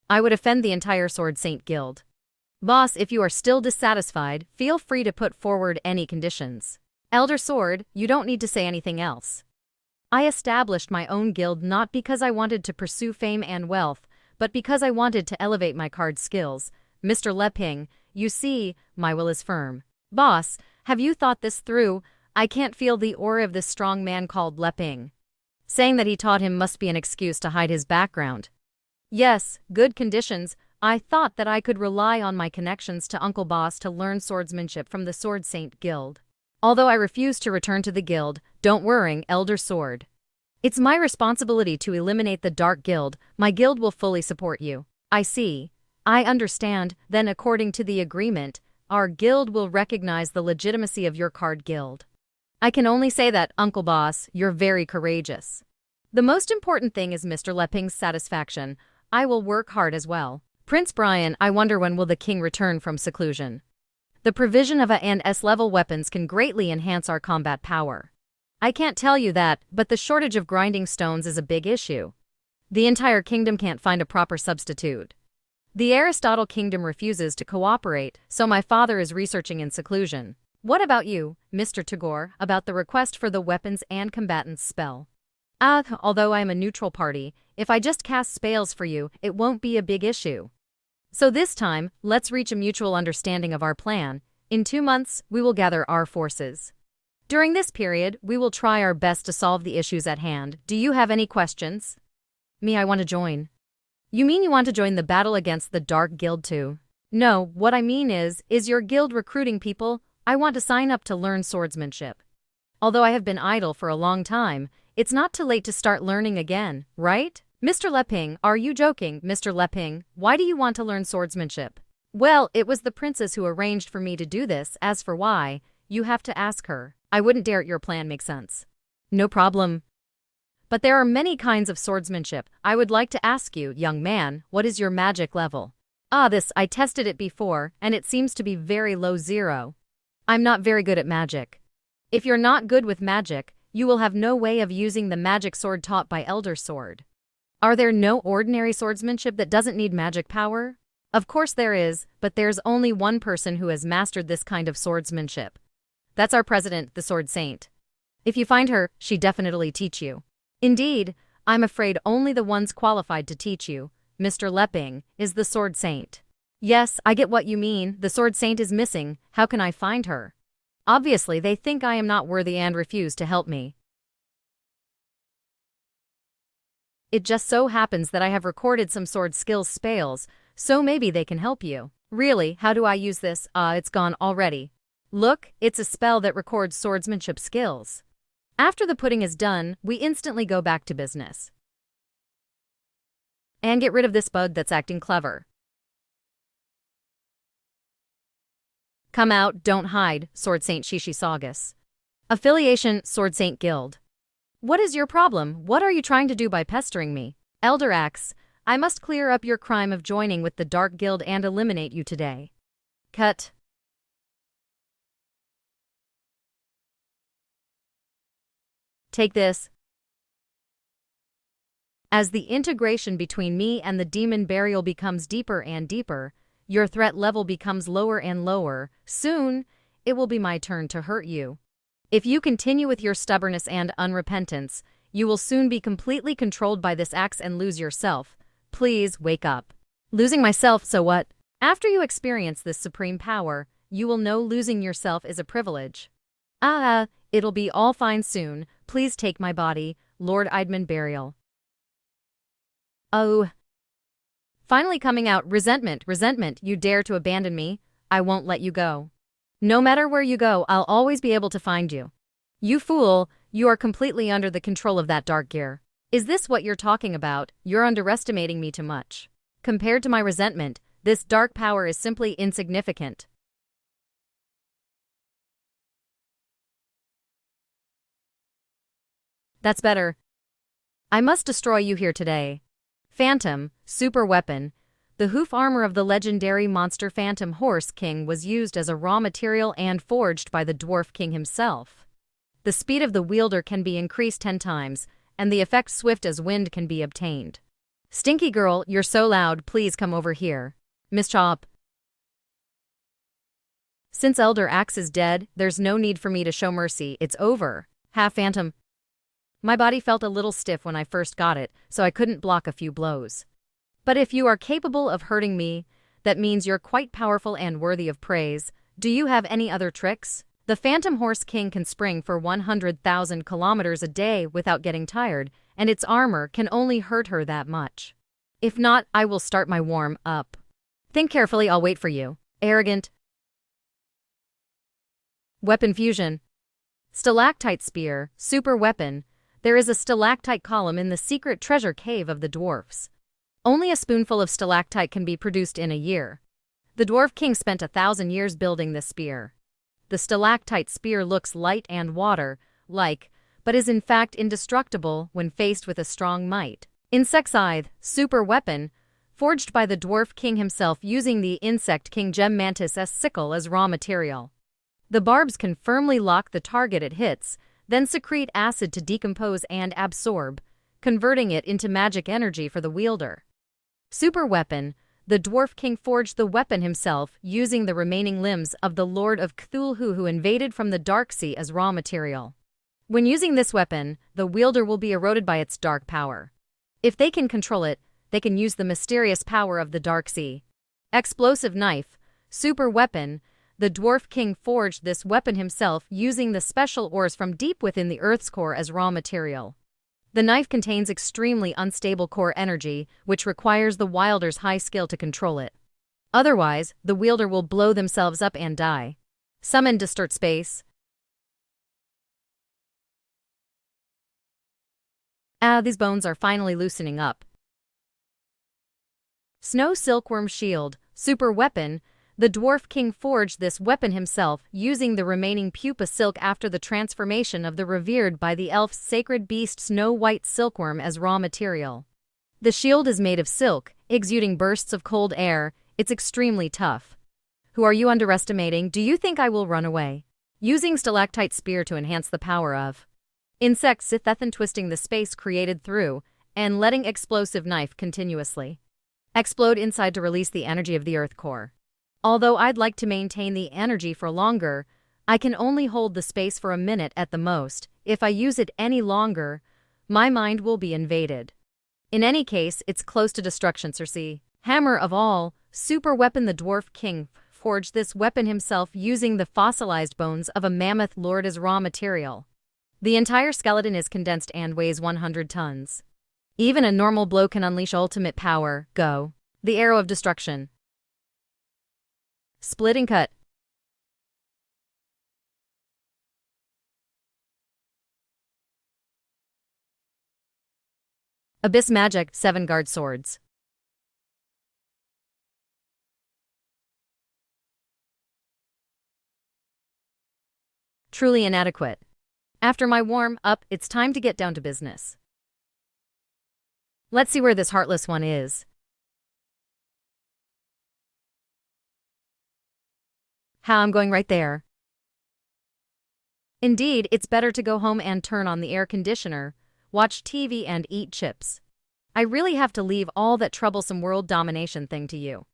I would offend the entire Sword Saint Guild. Boss, if you are still dissatisfied, feel free to put forward any conditions. Elder Sword, you don't need to say anything else. I established my own guild not because I wanted to pursue fame and wealth, but because I wanted to elevate my card skills. Mr. Leping, you see, my will is firm. Boss, have you thought this through? I can't feel the aura of this strong man called Leping. Saying that he taught him must be an excuse to hide his background. Yes, good conditions. I thought that I could rely on my connections to Uncle Boss to learn swordsmanship from the Sword Saint Guild. Although I refuse to return to the guild, don't worry, Elder Sword. It's my responsibility to eliminate the Dark Guild. My guild will fully support you. I see. I understand. Then according to the agreement, our guild will recognize the legitimacy of your card guild. I can only say that, Uncle Boss, you're very courageous. The most important thing is Mr. Leping's satisfaction. I will work hard as well. Prince Brian, I wonder when will the king return from seclusion? The provision of A and S-level weapons can greatly enhance our combat power. I can't tell you that, but the shortage of grinding stones is a big issue. The entire kingdom can't find a proper substitute. The Aristotle kingdom refuses to cooperate, so my father is researching in seclusion. What about you, Mr. Tagore, about the request for the weapons and combatants spell? Although I am a neutral party, if I just cast spells for you, it won't be a big issue. So this time, let's reach a mutual understanding of our plan. In 2 months, we will gather our forces. During this period, we will try our best to solve the issues at hand. Do you have any questions? Me, I want to join. You mean you want to join the battle against the Dark Guild too? No, what I mean is your guild recruiting people? I want to sign up to learn swordsmanship. Although I have been idle for a long time, it's not too late to start learning again, right? Mr. Leping, are you joking? Mr. Leping, why do you want to learn swordsmanship? Well, it was the princess who arranged for me to do this. As for why, you have to ask her. I wouldn't dare your plan make sense. No problem. But there are many kinds of swordsmanship. I would like to ask you, young man, what is your magic level? I tested it before, and it seems to be very low 0. I'm not very good at magic. If you're not good with magic, you will have no way of using the magic sword taught by Elder Sword. Are there no ordinary swordsmanship that doesn't need magic power? Of course there is, but there's only one person who has mastered this kind of swordsmanship. That's our president, the Sword Saint. If you find her, she definitely teach you. Indeed, I'm afraid only the ones qualified to teach you, Mr. Leping, is the Sword Saint. Yes, I get what you mean. The Sword Saint is missing. How can I find her? Obviously, they think I am not worthy and refuse to help me. It just so happens that I have recorded some sword skills spells, so maybe they can help you. Really, how do I use this? It's gone already. Look, it's a spell that records swordsmanship skills. After the pudding is done, we instantly go back to business. And get rid of this bud that's acting clever. Come out, don't hide, Sword Saint Shishisagus. Affiliation, Sword Saint Guild. What is your problem? What are you trying to do by pestering me? Elder Axe, I must clear up your crime of joining with the Dark Guild and eliminate you today. Cut. Take this. As the integration between me and the demon burial becomes deeper and deeper, your threat level becomes lower and lower. Soon, it will be my turn to hurt you. If you continue with your stubbornness and unrepentance, you will soon be completely controlled by this axe and lose yourself. Please wake up. Losing myself, so what? After you experience this supreme power, you will know losing yourself is a privilege. It'll be all fine soon. Please take my body, Lord Eidman Burial. Oh. Finally coming out, resentment, you dare to abandon me? I won't let you go. No matter where you go, I'll always be able to find you. You fool, you are completely under the control of that dark gear. Is this what you're talking about? You're underestimating me too much. Compared to my resentment, this dark power is simply insignificant. That's better. I must destroy you here today. Phantom, super weapon. The hoof armor of the legendary monster Phantom Horse King was used as a raw material and forged by the Dwarf King himself. The speed of the wielder can be increased 10 times, and the effect swift as wind can be obtained. Stinky girl, you're so loud, please come over here. Miss Chop. Since Elder Axe is dead, there's no need for me to show mercy, it's over. Half Phantom. My body felt a little stiff when I first got it, so I couldn't block a few blows. But if you are capable of hurting me, that means you're quite powerful and worthy of praise. Do you have any other tricks? The Phantom Horse King can spring for 100,000 kilometers a day without getting tired, and its armor can only hurt her that much. If not, I will start my warm-up. Think carefully, I'll wait for you. Arrogant. Weapon fusion. Stalactite spear, super weapon. There is a stalactite column in the secret treasure cave of the dwarfs. Only a spoonful of stalactite can be produced in a year. The Dwarf King spent 1,000 years building this spear. The stalactite spear looks light and water-like, but is in fact indestructible when faced with a strong might. Insect Scythe, super weapon, forged by the Dwarf King himself using the Insect King Gem Mantis' sickle as raw material. The barbs can firmly lock the target it hits, then secrete acid to decompose and absorb, converting it into magic energy for the wielder. Super weapon, the Dwarf King forged the weapon himself using the remaining limbs of the Lord of Cthulhu who invaded from the Dark Sea as raw material. When using this weapon, the wielder will be eroded by its dark power. If they can control it, they can use the mysterious power of the Dark Sea. Explosive knife, super weapon, the Dwarf King forged this weapon himself using the special ores from deep within the Earth's core as raw material. The knife contains extremely unstable core energy, which requires the wielder's high skill to control it. Otherwise, the wielder will blow themselves up and die. Summon Distort Space. These bones are finally loosening up. Snow Silkworm Shield, super weapon. The Dwarf King forged this weapon himself using the remaining pupa silk after the transformation of the revered by the elf's sacred beast Snow White Silkworm as raw material. The shield is made of silk, exuding bursts of cold air. It's extremely tough. Who are you underestimating? Do you think I will run away? Using stalactite spear to enhance the power of insect Sithethan, twisting the space created through and letting explosive knife continuously explode inside to release the energy of the earth core. Although I'd like to maintain the energy for longer, I can only hold the space for a minute at the most. If I use it any longer, my mind will be invaded. In any case, it's close to destruction. Circe, Hammer of all, super weapon. The dwarf king forged this weapon himself using the fossilized bones of a mammoth lord as raw material. The entire skeleton is condensed and weighs 100 tons. Even a normal blow can unleash ultimate power. Go. The arrow of destruction. Split and cut. Abyss magic, 7 guard swords. Truly inadequate. After my warm-up, it's time to get down to business. Let's see where this heartless one is. How I'm going right there. Indeed, it's better to go home and turn on the air conditioner, watch TV and eat chips. I really have to leave all that troublesome world domination thing to you.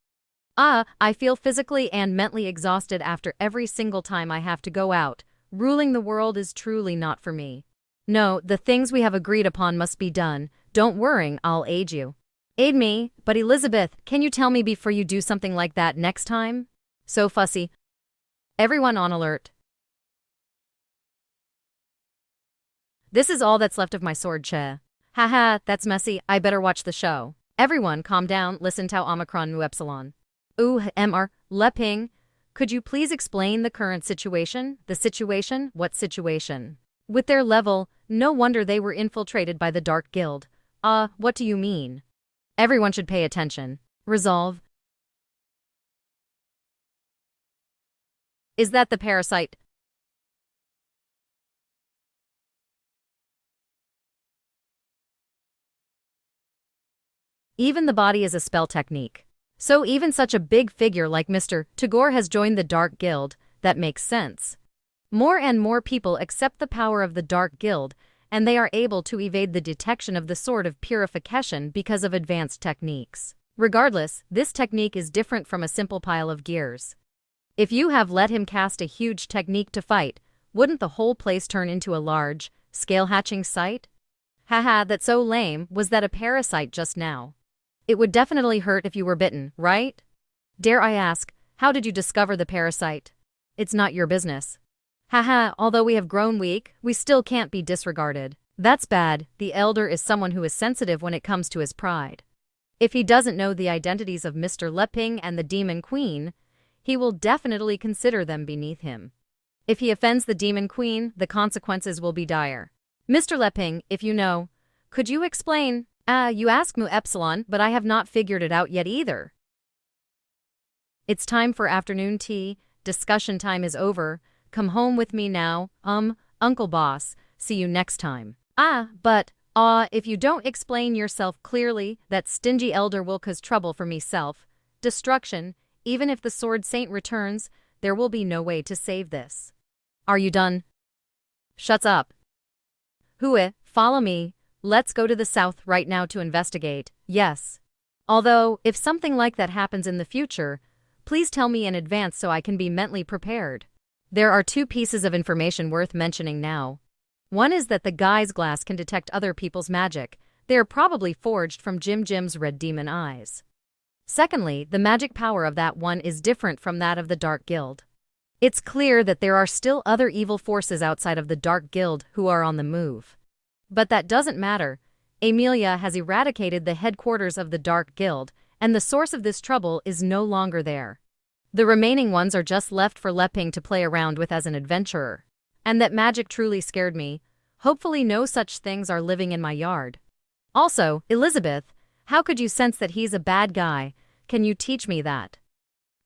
I feel physically and mentally exhausted after every single time I have to go out. Ruling the world is truly not for me. No, the things we have agreed upon must be done. Don't worry, I'll aid you. Aid me, but Elizabeth, can you tell me before you do something like that next time? So fussy. Everyone on alert. This is all that's left of my sword, che. Haha, that's messy, I better watch the show. Everyone calm down, listen to Omicron mu epsilon. Mr. Leping, could you please explain the current situation? The situation? What situation? With their level, no wonder they were infiltrated by the Dark Guild. What do you mean? Everyone should pay attention. Resolve. Is that the parasite? Even the body is a spell technique. So even such a big figure like Mr. Tagore has joined the Dark Guild. That makes sense. More and more people accept the power of the Dark Guild, and they are able to evade the detection of the Sword of Purification because of advanced techniques. Regardless, this technique is different from a simple pile of gears. If you have let him cast a huge technique to fight, wouldn't the whole place turn into a large, scale-hatching site? Haha, that's so lame. Was that a parasite just now? It would definitely hurt if you were bitten, right? Dare I ask, how did you discover the parasite? It's not your business. Haha, although we have grown weak, we still can't be disregarded. That's bad. The elder is someone who is sensitive when it comes to his pride. If he doesn't know the identities of Mr. Leping and the Demon Queen, he will definitely consider them beneath him. If he offends the Demon Queen, the consequences will be dire. Mr. Leping, if you know, could you explain? You ask mu epsilon, but I have not figured it out yet either. It's time for afternoon tea. Discussion time is over. Come home with me now. Uncle Boss. See you next time. If you don't explain yourself clearly, that stingy elder will cause trouble for me self. Destruction. Even if the Sword Saint returns, there will be no way to save this. Are you done? Shuts up. Hue, follow me. Let's go to the south right now to investigate. Yes. Although, if something like that happens in the future, please tell me in advance so I can be mentally prepared. There are 2 pieces of information worth mentioning now. One is that the guy's glass can detect other people's magic. They are probably forged from Jim's red demon eyes. Secondly, the magic power of that one is different from that of the Dark Guild. It's clear that there are still other evil forces outside of the Dark Guild who are on the move. But that doesn't matter. Amelia has eradicated the headquarters of the Dark Guild, and the source of this trouble is no longer there. The remaining ones are just left for Leping to play around with as an adventurer. And that magic truly scared me. Hopefully no such things are living in my yard. Also, Elizabeth, how could you sense that he's a bad guy? Can you teach me that?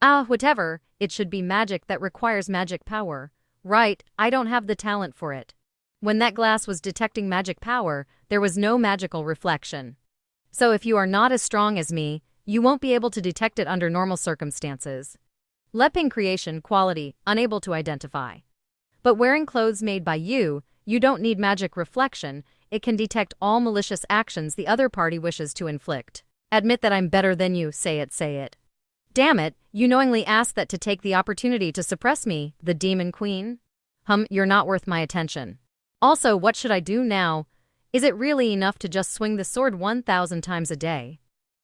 Whatever, it should be magic that requires magic power. Right, I don't have the talent for it. When that glass was detecting magic power, there was no magical reflection. So if you are not as strong as me, you won't be able to detect it under normal circumstances. Leping creation quality, unable to identify. But wearing clothes made by you don't need magic reflection, it can detect all malicious actions the other party wishes to inflict. Admit that I'm better than you, say it. Damn it, you knowingly asked that to take the opportunity to suppress me, the Demon Queen? You're not worth my attention. Also, what should I do now? Is it really enough to just swing the sword 1,000 times a day?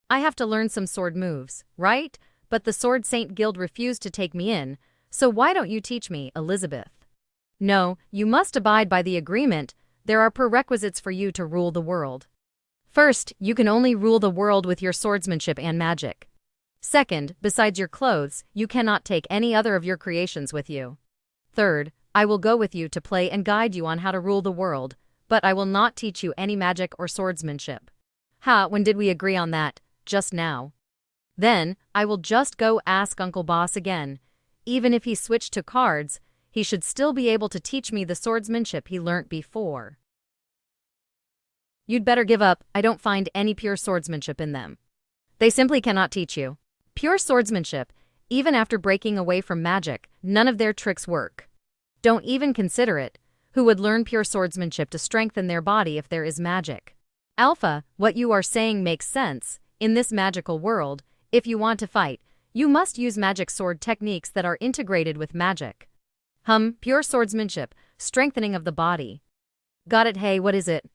I have to learn some sword moves, right? but the Sword Saint Guild refused to take me in, so why don't you teach me, Elizabeth? No, you must abide by the agreement. There are prerequisites for you to rule the world. First, you can only rule the world with your swordsmanship and magic. Second, besides your clothes, you cannot take any other of your creations with you. Third, I will go with you to play and guide you on how to rule the world, but I will not teach you any magic or swordsmanship. Ha, when did we agree on that? Just now. Then, I will just go ask Uncle Boss again. Even if he switched to cards, he should still be able to teach me the swordsmanship he learnt before. You'd better give up. I don't find any pure swordsmanship in them. They simply cannot teach you pure swordsmanship. Even after breaking away from magic, none of their tricks work. Don't even consider it. Who would learn pure swordsmanship to strengthen their body if there is magic? Alpha, what you are saying makes sense. In this magical world, if you want to fight, you must use magic sword techniques that are integrated with magic. Pure swordsmanship, strengthening of the body. Got it. Hey, what is it?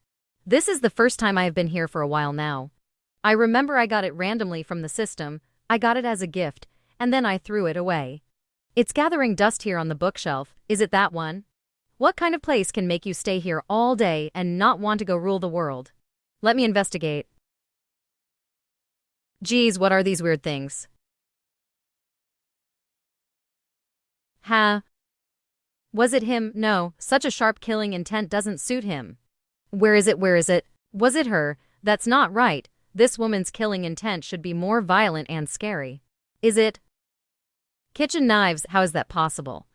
This is the first time I have been here for a while now. I remember I got it randomly from the system. I got it as a gift, and then I threw it away. It's gathering dust here on the bookshelf. Is it that one? What kind of place can make you stay here all day and not want to go rule the world? Let me investigate. Geez, what are these weird things? Was it him? No, such a sharp killing intent doesn't suit him. Where is it? Where is it? Was it her? That's not right. This woman's killing intent should be more violent and scary. Is it? Kitchen knives, how is that possible?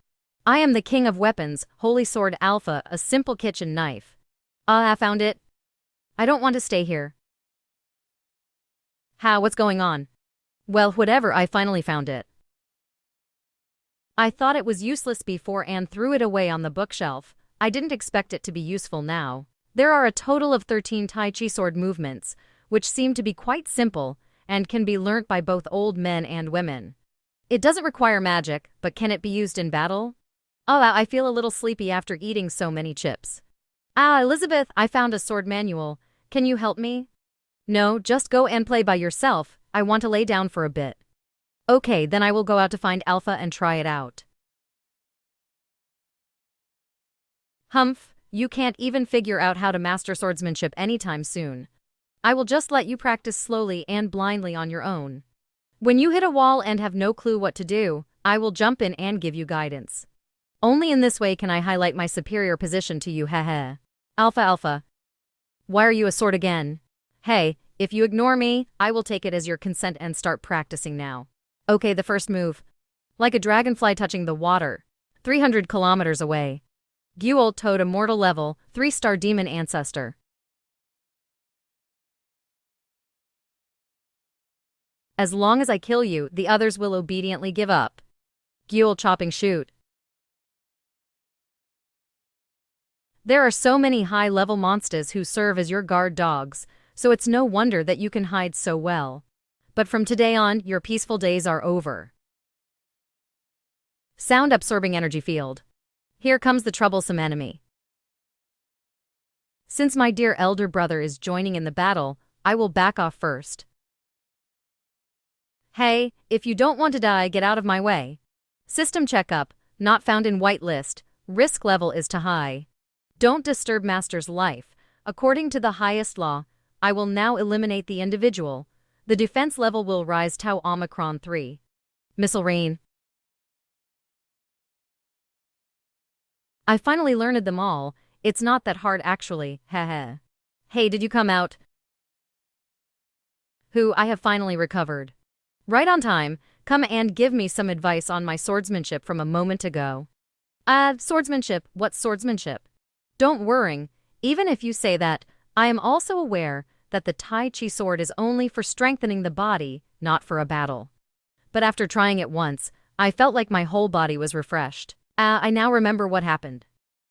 I am the king of weapons, Holy Sword Alpha, a simple kitchen knife. I found it. I don't want to stay here. What's going on? Well, whatever, I finally found it. I thought it was useless before and threw it away on the bookshelf. I didn't expect it to be useful now. There are a total of 13 Tai Chi sword movements, which seem to be quite simple and can be learnt by both old men and women. It doesn't require magic, but can it be used in battle? I feel a little sleepy after eating so many chips. Elizabeth, I found a sword manual. Can you help me? No, just go and play by yourself. I want to lay down for a bit. Okay, then I will go out to find Alpha and try it out. You can't even figure out how to master swordsmanship anytime soon. I will just let you practice slowly and blindly on your own. When you hit a wall and have no clue what to do, I will jump in and give you guidance. Only in this way can I highlight my superior position to you, Alpha. Why are you a sword again? Hey, if you ignore me, I will take it as your consent and start practicing now. Okay, the first move. Like a dragonfly touching the water. 300 kilometers away. Guel Toad Immortal Level, 3-star Demon Ancestor. As long as I kill you, the others will obediently give up. Guel Chopping Shoot. There are so many high-level monsters who serve as your guard dogs, so it's no wonder that you can hide so well. But from today on, your peaceful days are over. Sound-absorbing energy field. Here comes the troublesome enemy. Since my dear elder brother is joining in the battle, I will back off first. Hey, if you don't want to die, get out of my way. System checkup, not found in whitelist, risk level is too high. Don't disturb Master's life. According to the highest law, I will now eliminate the individual. The defense level will rise Tau Omicron 3. Missile Rain. I finally learned them all. It's not that hard actually, Hey, did you come out? I have finally recovered. Right on time. Come and give me some advice on my swordsmanship from a moment ago. Swordsmanship? What swordsmanship? Don't worry. Even if you say that, I am also aware that the Tai Chi sword is only for strengthening the body, not for a battle. But after trying it once, I felt like my whole body was refreshed. I now remember what happened.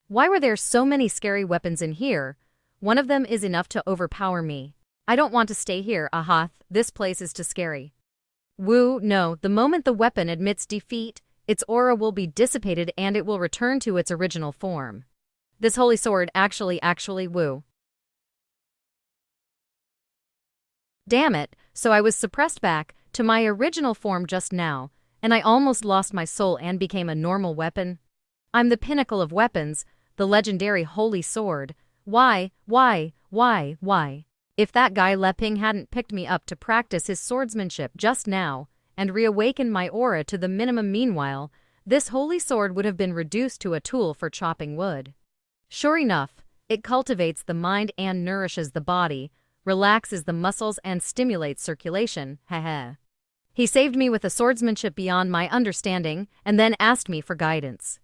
Why were there so many scary weapons in here? One of them is enough to overpower me. I don't want to stay here, this place is too scary. No, the moment the weapon admits defeat, its aura will be dissipated and it will return to its original form. This holy sword actually, Damn it, so I was suppressed back to my original form just now, and I almost lost my soul and became a normal weapon. I'm the pinnacle of weapons, the legendary holy sword. Why? If that guy Leping hadn't picked me up to practice his swordsmanship just now, and reawakened my aura to the minimum meanwhile, this holy sword would have been reduced to a tool for chopping wood. Sure enough, it cultivates the mind and nourishes the body, relaxes the muscles and stimulates circulation, heh. He saved me with a swordsmanship beyond my understanding, and then asked me for guidance.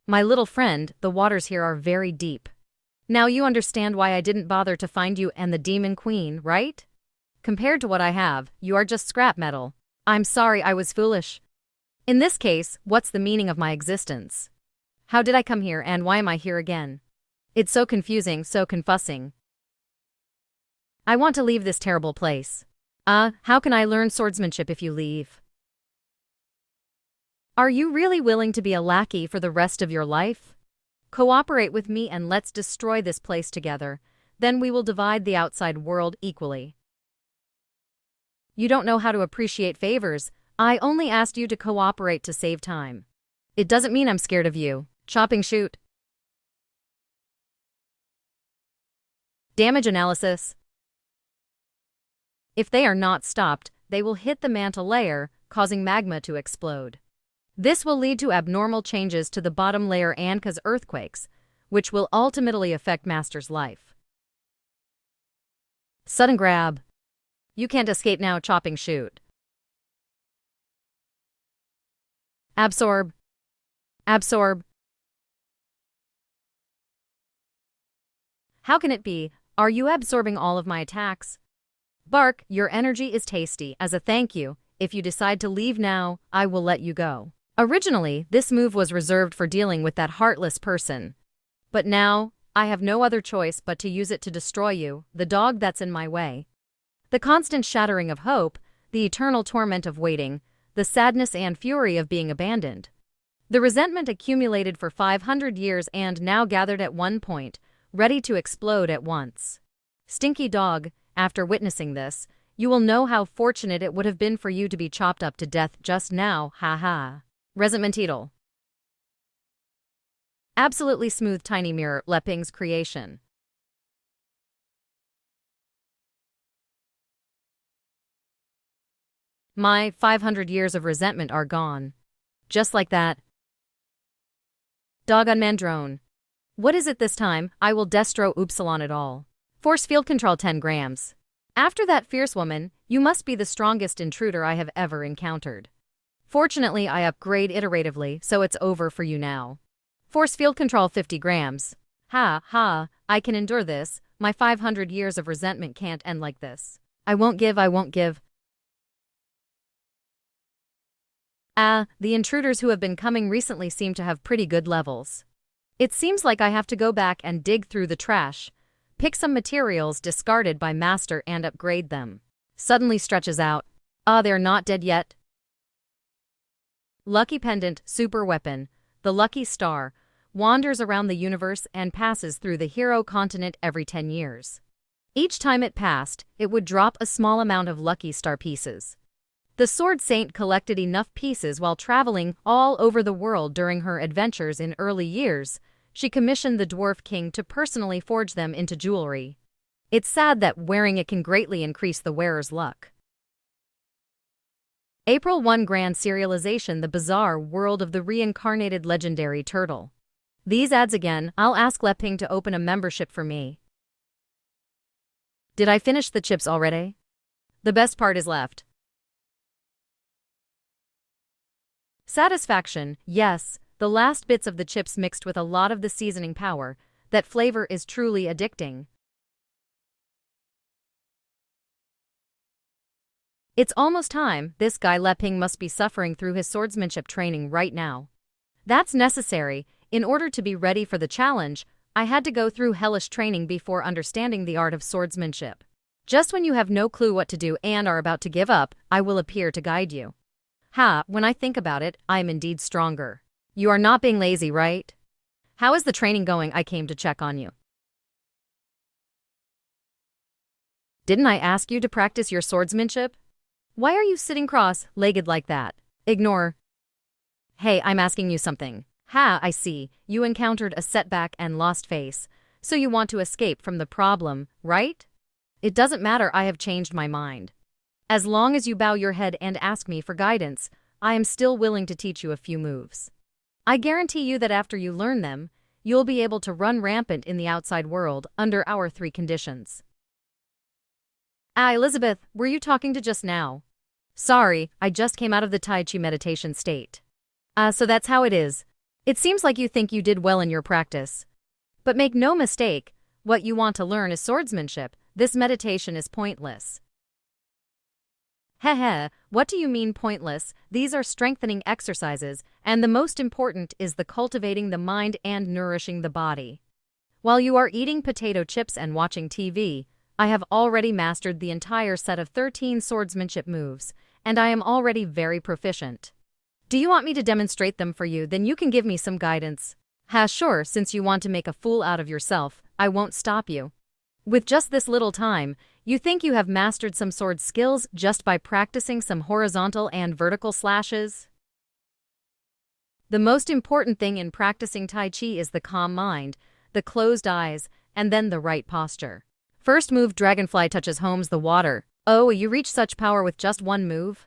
My little friend, the waters here are very deep. Now you understand why I didn't bother to find you and the Demon Queen, right? Compared to what I have, you are just scrap metal. I'm sorry I was foolish. In this case, what's the meaning of my existence? How did I come here and why am I here again? It's so confusing, so confusing. I want to leave this terrible place. How can I learn swordsmanship if you leave? Are you really willing to be a lackey for the rest of your life? Cooperate with me and let's destroy this place together. Then we will divide the outside world equally. You don't know how to appreciate favors. I only asked you to cooperate to save time. It doesn't mean I'm scared of you. Chopping shoot. Damage analysis. If they are not stopped, they will hit the mantle layer, causing magma to explode. This will lead to abnormal changes to the bottom layer and cause earthquakes, which will ultimately affect Master's life. Sudden grab. You can't escape now, chopping shoot. Absorb. Absorb. How can it be? Are you absorbing all of my attacks? Bark, your energy is tasty. As a thank you, if you decide to leave now, I will let you go. Originally, this move was reserved for dealing with that heartless person. But now, I have no other choice but to use it to destroy you, the dog that's in my way. The constant shattering of hope, the eternal torment of waiting, the sadness and fury of being abandoned. The resentment accumulated for 500 years and now gathered at one point, ready to explode at once. Stinky dog, after witnessing this, you will know how fortunate it would have been for you to be chopped up to death just now, ha. Resentmental. Absolutely smooth tiny mirror, Leping's creation. My 500 years of resentment are gone. Just like that. Doggone Mandrone. What is it this time? I will destro Upsilon it all. Force field control 10 grams. After that fierce woman, you must be the strongest intruder I have ever encountered. Fortunately, I upgrade iteratively, so it's over for you now. Force field control 50 grams. Ha, I can endure this. My 500 years of resentment can't end like this. I won't give. The intruders who have been coming recently seem to have pretty good levels. It seems like I have to go back and dig through the trash, pick some materials discarded by Master and upgrade them. Suddenly stretches out. They're not dead yet. Lucky Pendant, super weapon, the Lucky Star, wanders around the universe and passes through the hero continent every 10 years. Each time it passed, it would drop a small amount of Lucky Star pieces. The Sword Saint collected enough pieces while traveling all over the world during her adventures in early years. She commissioned the Dwarf King to personally forge them into jewelry. It's sad that wearing it can greatly increase the wearer's luck. April 1 Grand Serialization: The Bizarre World of the Reincarnated Legendary Turtle. These ads again. I'll ask Leping to open a membership for me. Did I finish the chips already? The best part is left. Satisfaction, yes, the last bits of the chips mixed with a lot of the seasoning power. That flavor is truly addicting. It's almost time. This guy Leping must be suffering through his swordsmanship training right now. That's necessary. In order to be ready for the challenge, I had to go through hellish training before understanding the art of swordsmanship. Just when you have no clue what to do and are about to give up, I will appear to guide you. When I think about it, I am indeed stronger. You are not being lazy, right? How is the training going? I came to check on you. Didn't I ask you to practice your swordsmanship? Why are you sitting cross-legged like that? Ignore. Hey, I'm asking you something. Ha, I see. You encountered a setback and lost face. So you want to escape from the problem, right? It doesn't matter, I have changed my mind. As long as you bow your head and ask me for guidance, I am still willing to teach you a few moves. I guarantee you that after you learn them, you'll be able to run rampant in the outside world under our 3 conditions. Elizabeth, were you talking to just now? Sorry, I just came out of the Tai Chi meditation state. So that's how it is. It seems like you think you did well in your practice. But make no mistake, what you want to learn is swordsmanship. This meditation is pointless. Heh, what do you mean pointless? These are strengthening exercises, and the most important is the cultivating the mind and nourishing the body. While you are eating potato chips and watching TV, I have already mastered the entire set of 13 swordsmanship moves, and I am already very proficient. Do you want me to demonstrate them for you? Then you can give me some guidance. Sure, since you want to make a fool out of yourself, I won't stop you. With just this little time, you think you have mastered some sword skills just by practicing some horizontal and vertical slashes? The most important thing in practicing Tai Chi is the calm mind, the closed eyes, and then the right posture. First move, dragonfly touches homes the water. Oh, you reach such power with just one move?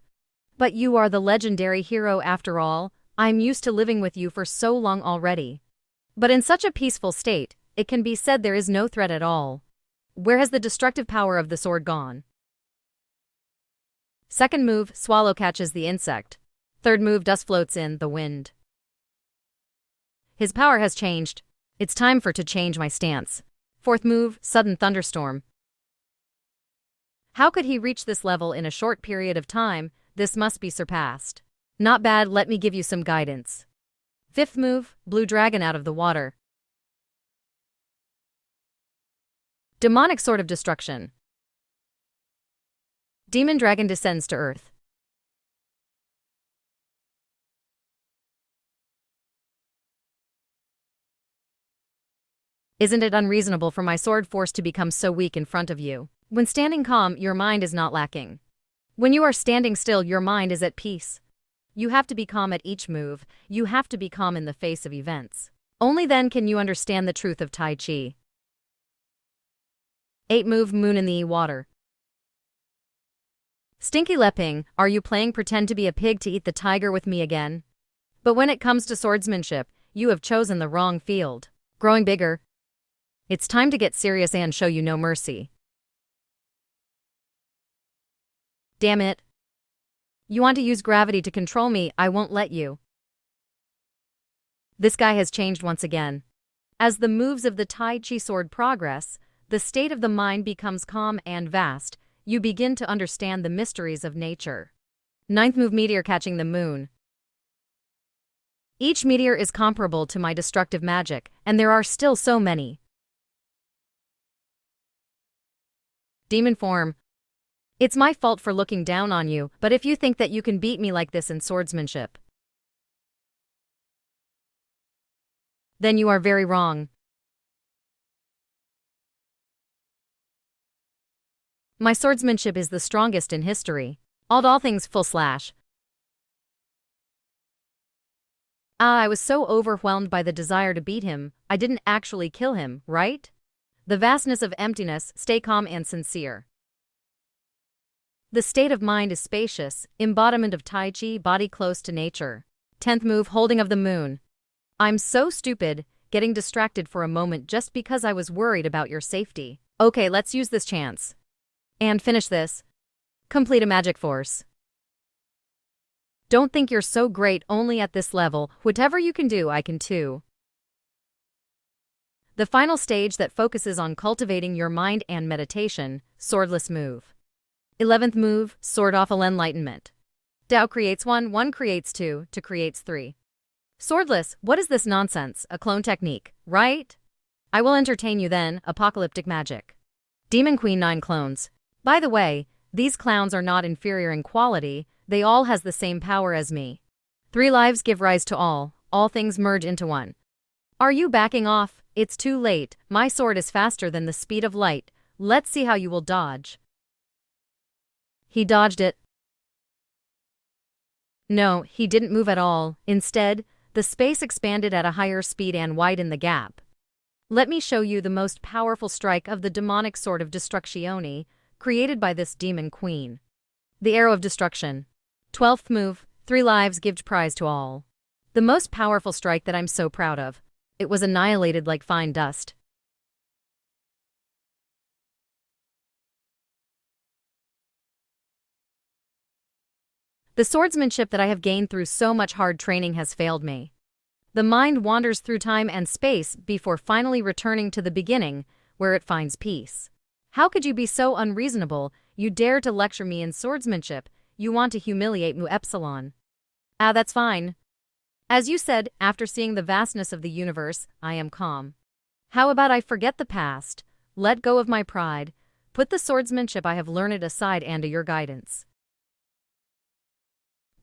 But you are the legendary hero after all. I'm used to living with you for so long already. But in such a peaceful state, it can be said there is no threat at all. Where has the destructive power of the sword gone? Second move, swallow catches the insect. Third move, dust floats in the wind. His power has changed. It's time to change my stance. Fourth move, sudden thunderstorm. How could he reach this level in a short period of time? This must be surpassed. Not bad, let me give you some guidance. Fifth move, blue dragon out of the water. Demonic sword of destruction. Demon dragon descends to earth. Isn't it unreasonable for my sword force to become so weak in front of you? When standing calm, your mind is not lacking. When you are standing still, your mind is at peace. You have to be calm at each move. You have to be calm in the face of events. Only then can you understand the truth of Tai Chi. 8 move, moon in the water. Stinky Leping, are you playing pretend to be a pig to eat the tiger with me again? But when it comes to swordsmanship, you have chosen the wrong field. Growing bigger. It's time to get serious and show you no mercy. Damn it. You want to use gravity to control me, I won't let you. This guy has changed once again. As the moves of the Tai Chi sword progress, the state of the mind becomes calm and vast. You begin to understand the mysteries of nature. 9th move, meteor catching the moon. Each meteor is comparable to my destructive magic, and there are still so many. Demon form. It's my fault for looking down on you, but if you think that you can beat me like this in swordsmanship, then you are very wrong. My swordsmanship is the strongest in history. All things full slash. I was so overwhelmed by the desire to beat him, I didn't actually kill him, right? The vastness of emptiness, stay calm and sincere. The state of mind is spacious, embodiment of Tai Chi, body close to nature. 10th move, holding of the moon. I'm so stupid, getting distracted for a moment just because I was worried about your safety. Okay, let's use this chance. And finish this. Complete a magic force. Don't think you're so great only at this level. Whatever you can do, I can too. The final stage that focuses on cultivating your mind and meditation, swordless move. 11th move, sword off enlightenment. Tao creates 1, 1 creates 2, 2 creates 3. Swordless, what is this nonsense? A clone technique, right? I will entertain you then, apocalyptic magic. Demon Queen 9 clones. By the way, these clowns are not inferior in quality, they all has the same power as me. 3 lives give rise to all things merge into one. Are you backing off? It's too late, my sword is faster than the speed of light, let's see how you will dodge. He dodged it. No, he didn't move at all. Instead, the space expanded at a higher speed and widened the gap. Let me show you the most powerful strike of the demonic sword of Destructione, created by this demon queen. The Arrow of Destruction. 12th move, 3 lives give prize to all. The most powerful strike that I'm so proud of. It was annihilated like fine dust. The swordsmanship that I have gained through so much hard training has failed me. The mind wanders through time and space before finally returning to the beginning, where it finds peace. How could you be so unreasonable? You dare to lecture me in swordsmanship. You want to humiliate Mu Epsilon. Ah, that's fine. As you said, after seeing the vastness of the universe, I am calm. How about I forget the past, let go of my pride, put the swordsmanship I have learned aside and your guidance.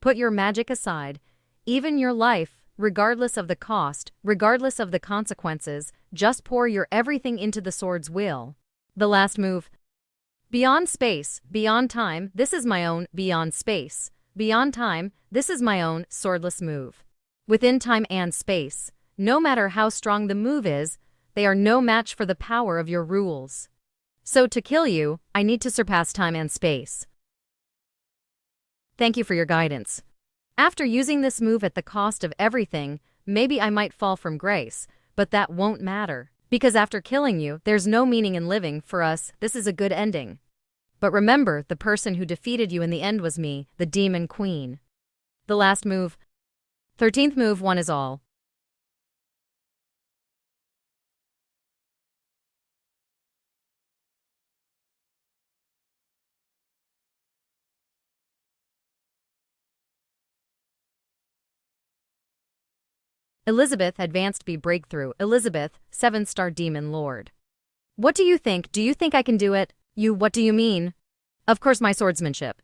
Put your magic aside, even your life, regardless of the cost, regardless of the consequences, just pour your everything into the sword's will. The last move. Beyond space, beyond time, this is my own, beyond space. Beyond time, this is my own, swordless move. Within time and space, no matter how strong the move is, they are no match for the power of your rules. So to kill you, I need to surpass time and space. Thank you for your guidance. After using this move at the cost of everything, maybe I might fall from grace, but that won't matter. Because after killing you, there's no meaning in living. For us, this is a good ending. But remember, the person who defeated you in the end was me, the Demon Queen. The last move. 13th move, one is all. Elizabeth, advanced B breakthrough. Elizabeth, 7-star demon lord. What do you think? Do you think I can do it? What do you mean? Of course, my swordsmanship.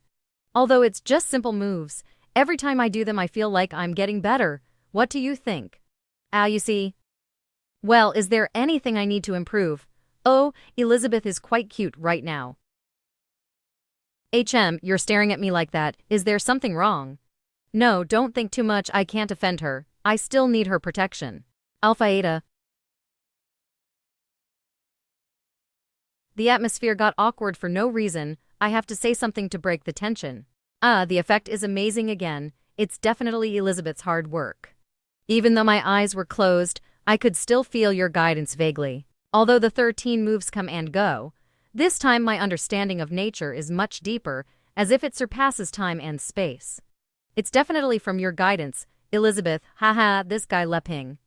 Although it's just simple moves, every time I do them I feel like I'm getting better. What do you think? You see. Well, is there anything I need to improve? Oh, Elizabeth is quite cute right now. You're staring at me like that. Is there something wrong? No, don't think too much. I can't offend her. I still need her protection. Alpha Eta. The atmosphere got awkward for no reason. I have to say something to break the tension. The effect is amazing again. It's definitely Elizabeth's hard work. Even though my eyes were closed, I could still feel your guidance vaguely. Although the 13 moves come and go, this time my understanding of nature is much deeper, as if it surpasses time and space. It's definitely from your guidance, Elizabeth. Haha, this guy Leping.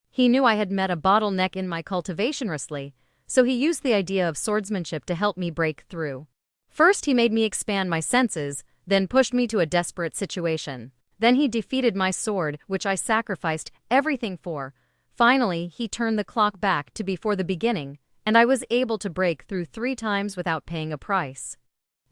He knew I had met a bottleneck in my cultivation recently, so he used the idea of swordsmanship to help me break through. First he made me expand my senses, then pushed me to a desperate situation. Then he defeated my sword, which I sacrificed everything for. Finally, he turned the clock back to before the beginning, and I was able to break through 3 times without paying a price.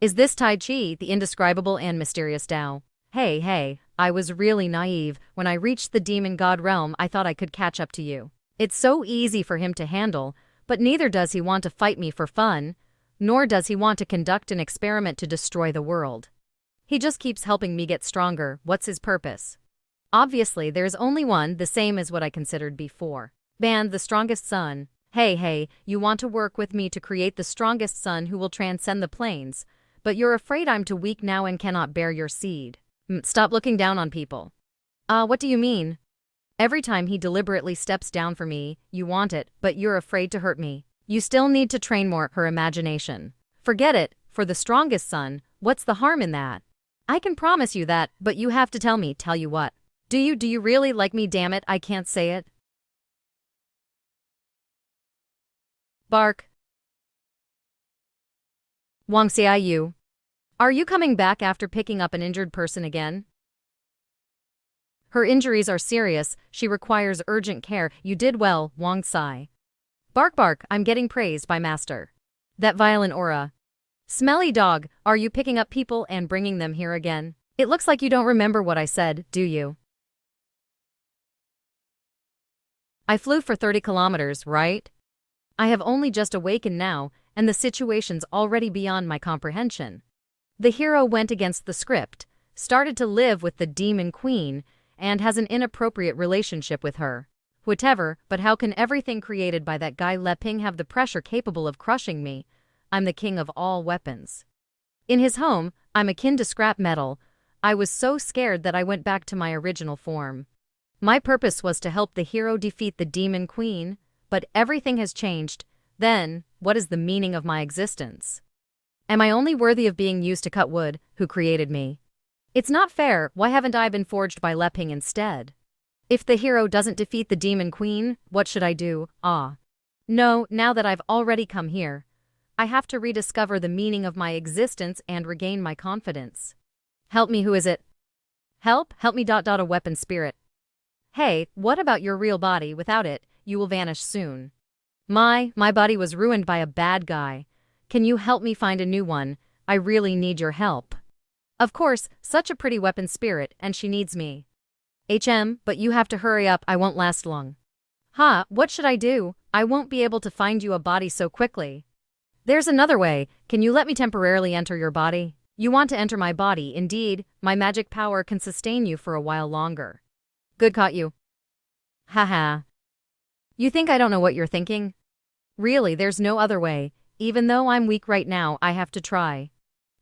Is this Tai Chi, the indescribable and mysterious Tao? Hey, I was really naive. When I reached the demon god realm, I thought I could catch up to you. It's so easy for him to handle, but neither does he want to fight me for fun, nor does he want to conduct an experiment to destroy the world. He just keeps helping me get stronger. What's his purpose? Obviously, there's only one, the same as what I considered before. Band the strongest son. Hey, you want to work with me to create the strongest son who will transcend the planes, but you're afraid I'm too weak now and cannot bear your seed. Stop looking down on people. What do you mean? Every time he deliberately steps down for me, you want it, but you're afraid to hurt me. You still need to train more. Her imagination. Forget it, for the strongest son, what's the harm in that? I can promise you that, but you have to tell me. Tell you what? Do you really like me? Damn it, I can't say it. Bark. Wang Xiaoyu. Are you coming back after picking up an injured person again? Her injuries are serious. She requires urgent care. You did well, Wang Sai. Bark, I'm getting praised by master. That violent aura. Smelly dog, are you picking up people and bringing them here again? It looks like you don't remember what I said, do you? I flew for 30 kilometers, right? I have only just awakened now, and the situation's already beyond my comprehension. The hero went against the script. started to live with the demon queen, and has an inappropriate relationship with her. Whatever, but how can everything created by that guy Leping have the pressure capable of crushing me? I'm the king of all weapons. In his home, I'm akin to scrap metal. I was so scared that I went back to my original form. My purpose was to help the hero defeat the demon queen, but everything has changed. Then, what is the meaning of my existence? Am I only worthy of being used to cut wood, who created me? It's not fair. Why haven't I been forged by Leping instead? If the hero doesn't defeat the demon queen, what should I do? No, now that I've already come here, I have to rediscover the meaning of my existence and regain my confidence. Help me, who is it? Help me. A weapon spirit. Hey, what about your real body? Without it, you will vanish soon. My body was ruined by a bad guy. Can you help me find a new one? I really need your help. Of course, such a pretty weapon spirit, and she needs me. But you have to hurry up, I won't last long. What should I do? I won't be able to find you a body so quickly. There's another way. Can you let me temporarily enter your body? You want to enter my body, indeed. My magic power can sustain you for a while longer. Good, caught you. Haha. You think I don't know what you're thinking? Really, there's no other way. Even though I'm weak right now, I have to try.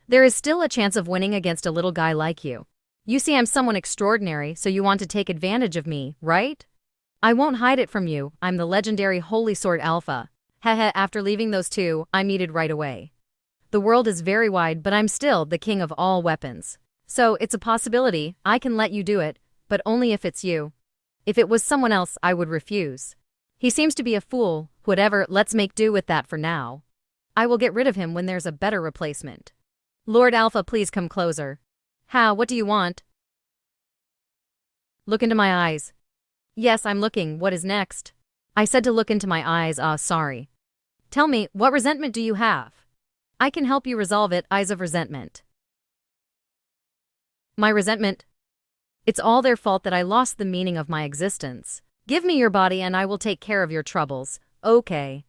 There is still a chance of winning against a little guy like you. You see, I'm someone extraordinary, so you want to take advantage of me, right? I won't hide it from you. I'm the legendary Holy Sword Alpha. After leaving those two, I'm needed right away. The world is very wide, but I'm still the king of all weapons. So, it's a possibility. I can let you do it, but only if it's you. If it was someone else, I would refuse. He seems to be a fool. Whatever, let's make do with that for now. I will get rid of him when there's a better replacement. Lord Alpha, please come closer. What do you want? Look into my eyes. Yes, I'm looking. What is next? I said to look into my eyes. Sorry. Tell me, what resentment do you have? I can help you resolve it. Eyes of resentment. My resentment? It's all their fault that I lost the meaning of my existence. Give me your body and I will take care of your troubles. Okay.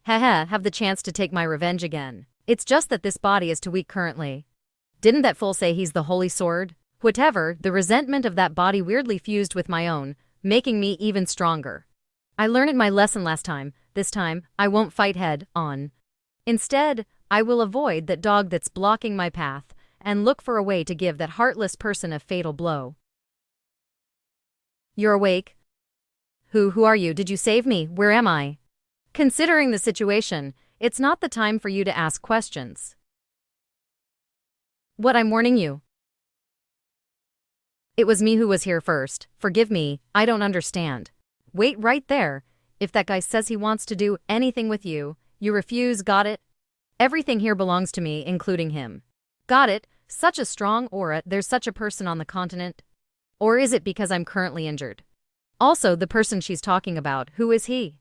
Have the chance to take my revenge again. It's just that this body is too weak currently. Didn't that fool say he's the holy sword? Whatever, the resentment of that body weirdly fused with my own, making me even stronger. I learned my lesson last time. This time, I won't fight head on. Instead, I will avoid that dog that's blocking my path and look for a way to give that heartless person a fatal blow. You're awake? Who are you? Did you save me? Where am I? Considering the situation, it's not the time for you to ask questions. What, I'm warning you. It was me who was here first. Forgive me, I don't understand. Wait right there. If that guy says he wants to do anything with you, you refuse, got it? Everything here belongs to me, including him. Got it? Such a strong aura, there's such a person on the continent? Or is it because I'm currently injured? Also, the person she's talking about, who is he?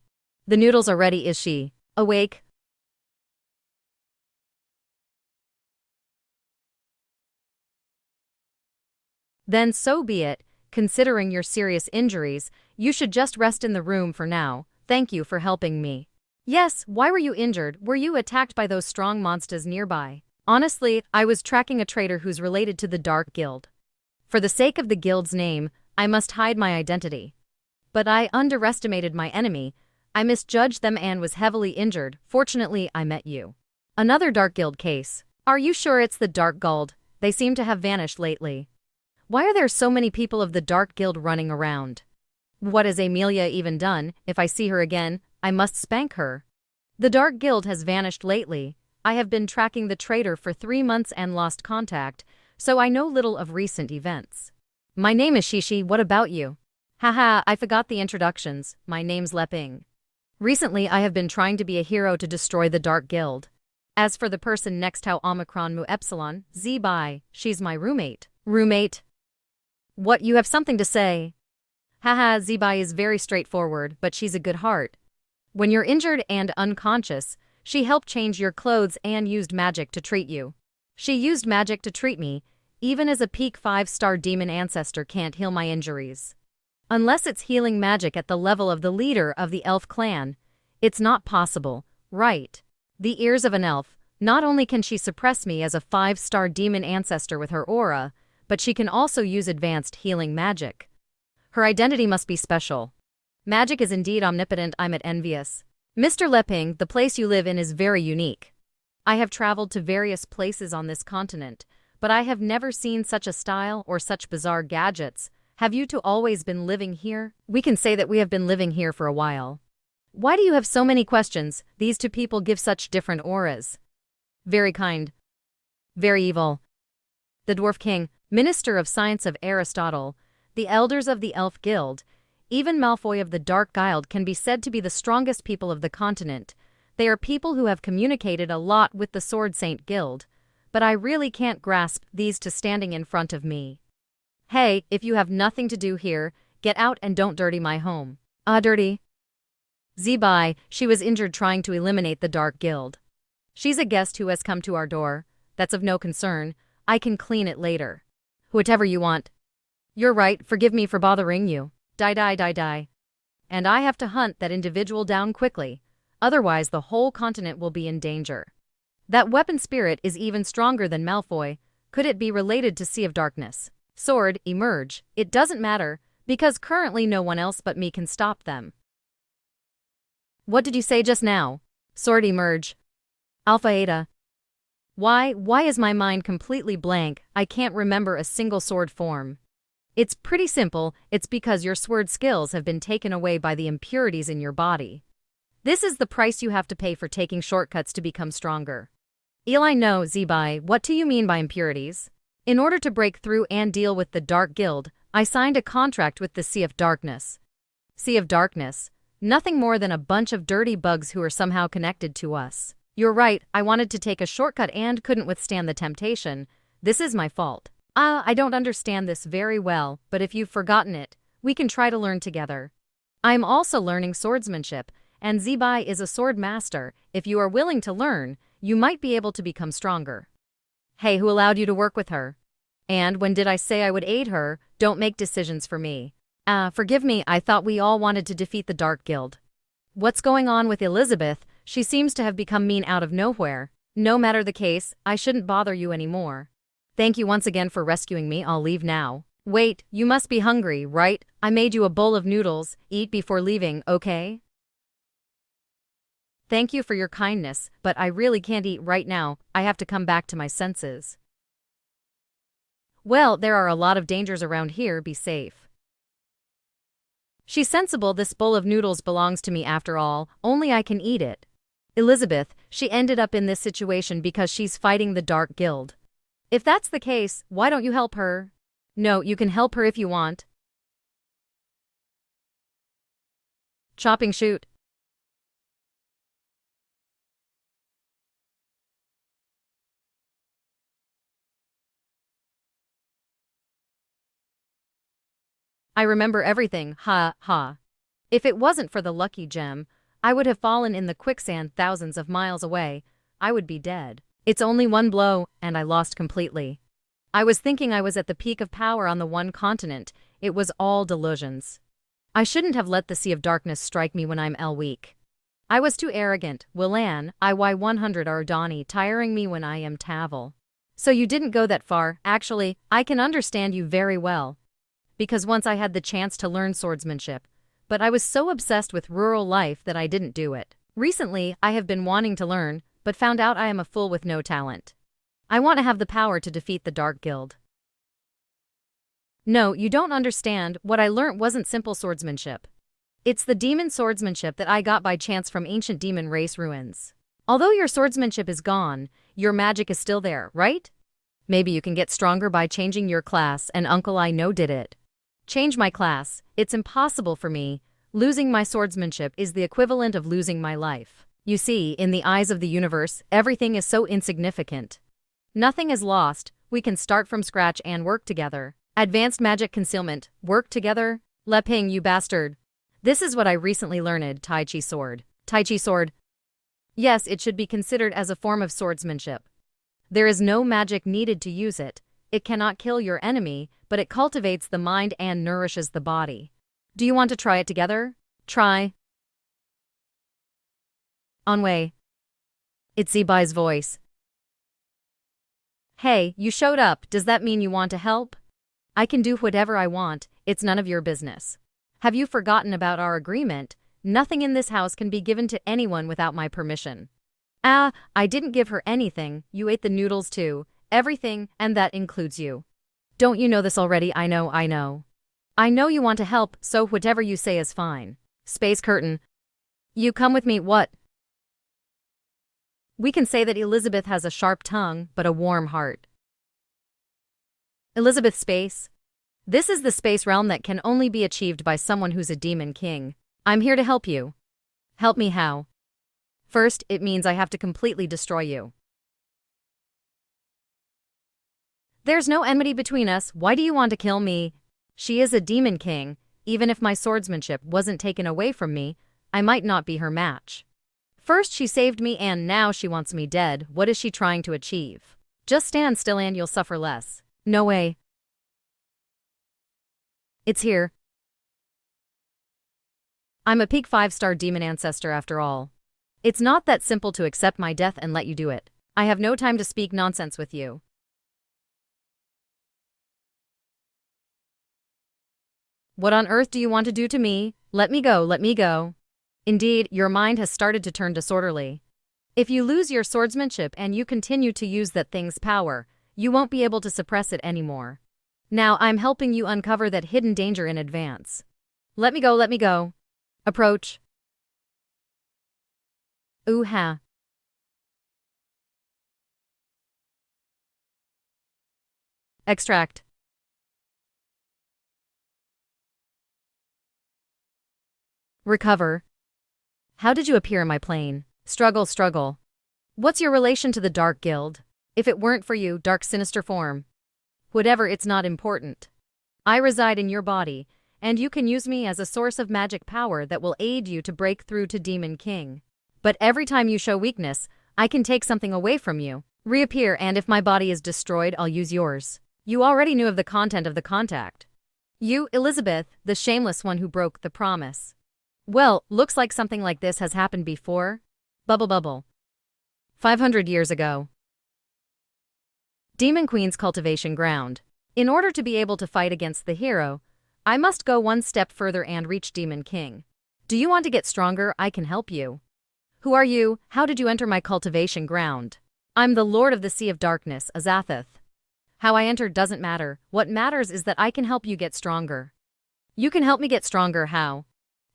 The noodles are ready, is she awake? Then so be it. Considering your serious injuries, you should just rest in the room for now. Thank you for helping me. Yes, why were you injured? Were you attacked by those strong monsters nearby? Honestly, I was tracking a traitor who's related to the Dark Guild. For the sake of the guild's name, I must hide my identity. But I underestimated my enemy. I misjudged them and was heavily injured. Fortunately, I met you. Another Dark Guild case. Are you sure it's the Dark Guild? They seem to have vanished lately. Why are there so many people of the Dark Guild running around? What has Amelia even done? If I see her again, I must spank her. The Dark Guild has vanished lately. I have been tracking the traitor for 3 months and lost contact, so I know little of recent events. My name is Shishi, what about you? I forgot the introductions. My name's Leping. Recently, I have been trying to be a hero to destroy the Dark Guild. As for the person next, how Omicron Mu Epsilon, Z-Bai, she's my roommate. Roommate? What, you have something to say? Z-Bai is very straightforward, but she's a good heart. When you're injured and unconscious, she helped change your clothes and used magic to treat you. She used magic to treat me, even as a peak 5-star demon ancestor can't heal my injuries. Unless it's healing magic at the level of the leader of the elf clan, it's not possible, right? The ears of an elf. Not only can she suppress me as a 5-star demon ancestor with her aura, but she can also use advanced healing magic. Her identity must be special. Magic is indeed omnipotent. I'm envious. Mr. Leping, the place you live in is very unique. I have traveled to various places on this continent, but I have never seen such a style or such bizarre gadgets. Have you two always been living here? We can say that we have been living here for a while. Why do you have so many questions? These two people give such different auras. Very kind. Very evil. The Dwarf King, Minister of Science of Aristotle, the elders of the Elf Guild, even Malfoy of the Dark Guild can be said to be the strongest people of the continent. They are people who have communicated a lot with the Sword Saint Guild, but I really can't grasp these two standing in front of me. Hey, if you have nothing to do here, get out and don't dirty my home. Dirty? Zebai, she was injured trying to eliminate the Dark Guild. She's a guest who has come to our door. That's of no concern. I can clean it later. Whatever you want. You're right, forgive me for bothering you. Die. And I have to hunt that individual down quickly. Otherwise the whole continent will be in danger. That weapon spirit is even stronger than Malfoy. Could it be related to Sea of Darkness? Sword, emerge. It doesn't matter, because currently no one else but me can stop them. What did you say just now? Sword, emerge. Alpha Eta. Why is my mind completely blank? I can't remember a single sword form. It's pretty simple. It's because your sword skills have been taken away by the impurities in your body. This is the price you have to pay for taking shortcuts to become stronger. Eli, no, Zebai, what do you mean by impurities? In order to break through and deal with the Dark Guild, I signed a contract with the Sea of Darkness. Sea of Darkness? Nothing more than a bunch of dirty bugs who are somehow connected to us. You're right, I wanted to take a shortcut and couldn't withstand the temptation. This is my fault. I don't understand this very well, but if you've forgotten it, we can try to learn together. I'm also learning swordsmanship, and Zebai is a sword master. If you are willing to learn, you might be able to become stronger. Hey, who allowed you to work with her? And when did I say I would aid her? Don't make decisions for me. Forgive me, I thought we all wanted to defeat the Dark Guild. What's going on with Elizabeth? She seems to have become mean out of nowhere. No matter the case, I shouldn't bother you anymore. Thank you once again for rescuing me. I'll leave now. Wait, you must be hungry, right? I made you a bowl of noodles. Eat before leaving, okay? Thank you for your kindness, but I really can't eat right now. I have to come back to my senses. Well, there are a lot of dangers around here. Be safe. She's sensible. This bowl of noodles belongs to me after all. Only I can eat it. Elizabeth, she ended up in this situation because she's fighting the Dark Guild. If that's the case, why don't you help her? No, you can help her if you want. Chopping shoot. I remember everything, ha ha. If it wasn't for the lucky gem, I would have fallen in the quicksand thousands of miles away. I would be dead. It's only one blow, and I lost completely. I was thinking I was at the peak of power on the one continent. It was all delusions. I shouldn't have let the Sea of Darkness strike me when I'm weak. I was too arrogant. Willan, IY100 Ardani tiring me when I am Tavel. So you didn't go that far. Actually, I can understand you very well. Because once I had the chance to learn swordsmanship, but I was so obsessed with rural life that I didn't do it. Recently, I have been wanting to learn, but found out I am a fool with no talent. I want to have the power to defeat the Dark Guild. No, you don't understand. What I learnt wasn't simple swordsmanship. It's the demon swordsmanship that I got by chance from ancient demon race ruins. Although your swordsmanship is gone, your magic is still there, right? Maybe you can get stronger by changing your class, and Uncle I know did it. Change my class. It's impossible for me. Losing my swordsmanship is the equivalent of losing my life. You see, in the eyes of the universe, everything is so insignificant. Nothing is lost. We can start from scratch and work together. Advanced magic concealment. Work together? Leping, you bastard. This is what I recently learned. Tai Chi sword. Tai Chi sword. Yes, it should be considered as a form of swordsmanship. There is no magic needed to use it. It cannot kill your enemy, but it cultivates the mind and nourishes the body. Do you want to try it together? Try. On way. It's Zibai's voice. Hey, you showed up. Does that mean you want to help? I can do whatever I want. It's none of your business. Have you forgotten about our agreement? Nothing in this house can be given to anyone without my permission. Ah, I didn't give her anything. You ate the noodles too. Everything, and that includes you. Don't you know this already? I know. I know you want to help, so whatever you say is fine. Space curtain. You come with me, what? We can say that Elizabeth has a sharp tongue, but a warm heart. Elizabeth space. This is the space realm that can only be achieved by someone who's a demon king. I'm here to help you. Help me how? First, it means I have to completely destroy you. There's no enmity between us. Why do you want to kill me? She is a demon king. Even if my swordsmanship wasn't taken away from me, I might not be her match. First she saved me and now she wants me dead. What is she trying to achieve? Just stand still and you'll suffer less. No way. It's here. I'm a peak 5-star demon ancestor after all. It's not that simple to accept my death and let you do it. I have no time to speak nonsense with you. What on earth do you want to do to me? Let me go, let me go. Indeed, your mind has started to turn disorderly. If you lose your swordsmanship and you continue to use that thing's power, you won't be able to suppress it anymore. Now I'm helping you uncover that hidden danger in advance. Let me go, let me go. Approach. Ooh-ha. Extract. Recover. How did you appear in my plane? Struggle. What's your relation to the Dark Guild? If it weren't for you, dark sinister form. Whatever, it's not important. I reside in your body, and you can use me as a source of magic power that will aid you to break through to Demon King. But every time you show weakness, I can take something away from you. Reappear, and if my body is destroyed, I'll use yours. You already knew of the content of the contact. You, Elizabeth, the shameless one who broke the promise. Well, looks like something like this has happened before. Bubble. 500 years ago. Demon Queen's cultivation ground. In order to be able to fight against the hero, I must go one step further and reach Demon King. Do you want to get stronger? I can help you. Who are you? How did you enter my cultivation ground? I'm the Lord of the Sea of Darkness, Azathoth. How I entered doesn't matter. What matters is that I can help you get stronger. You can help me get stronger, how?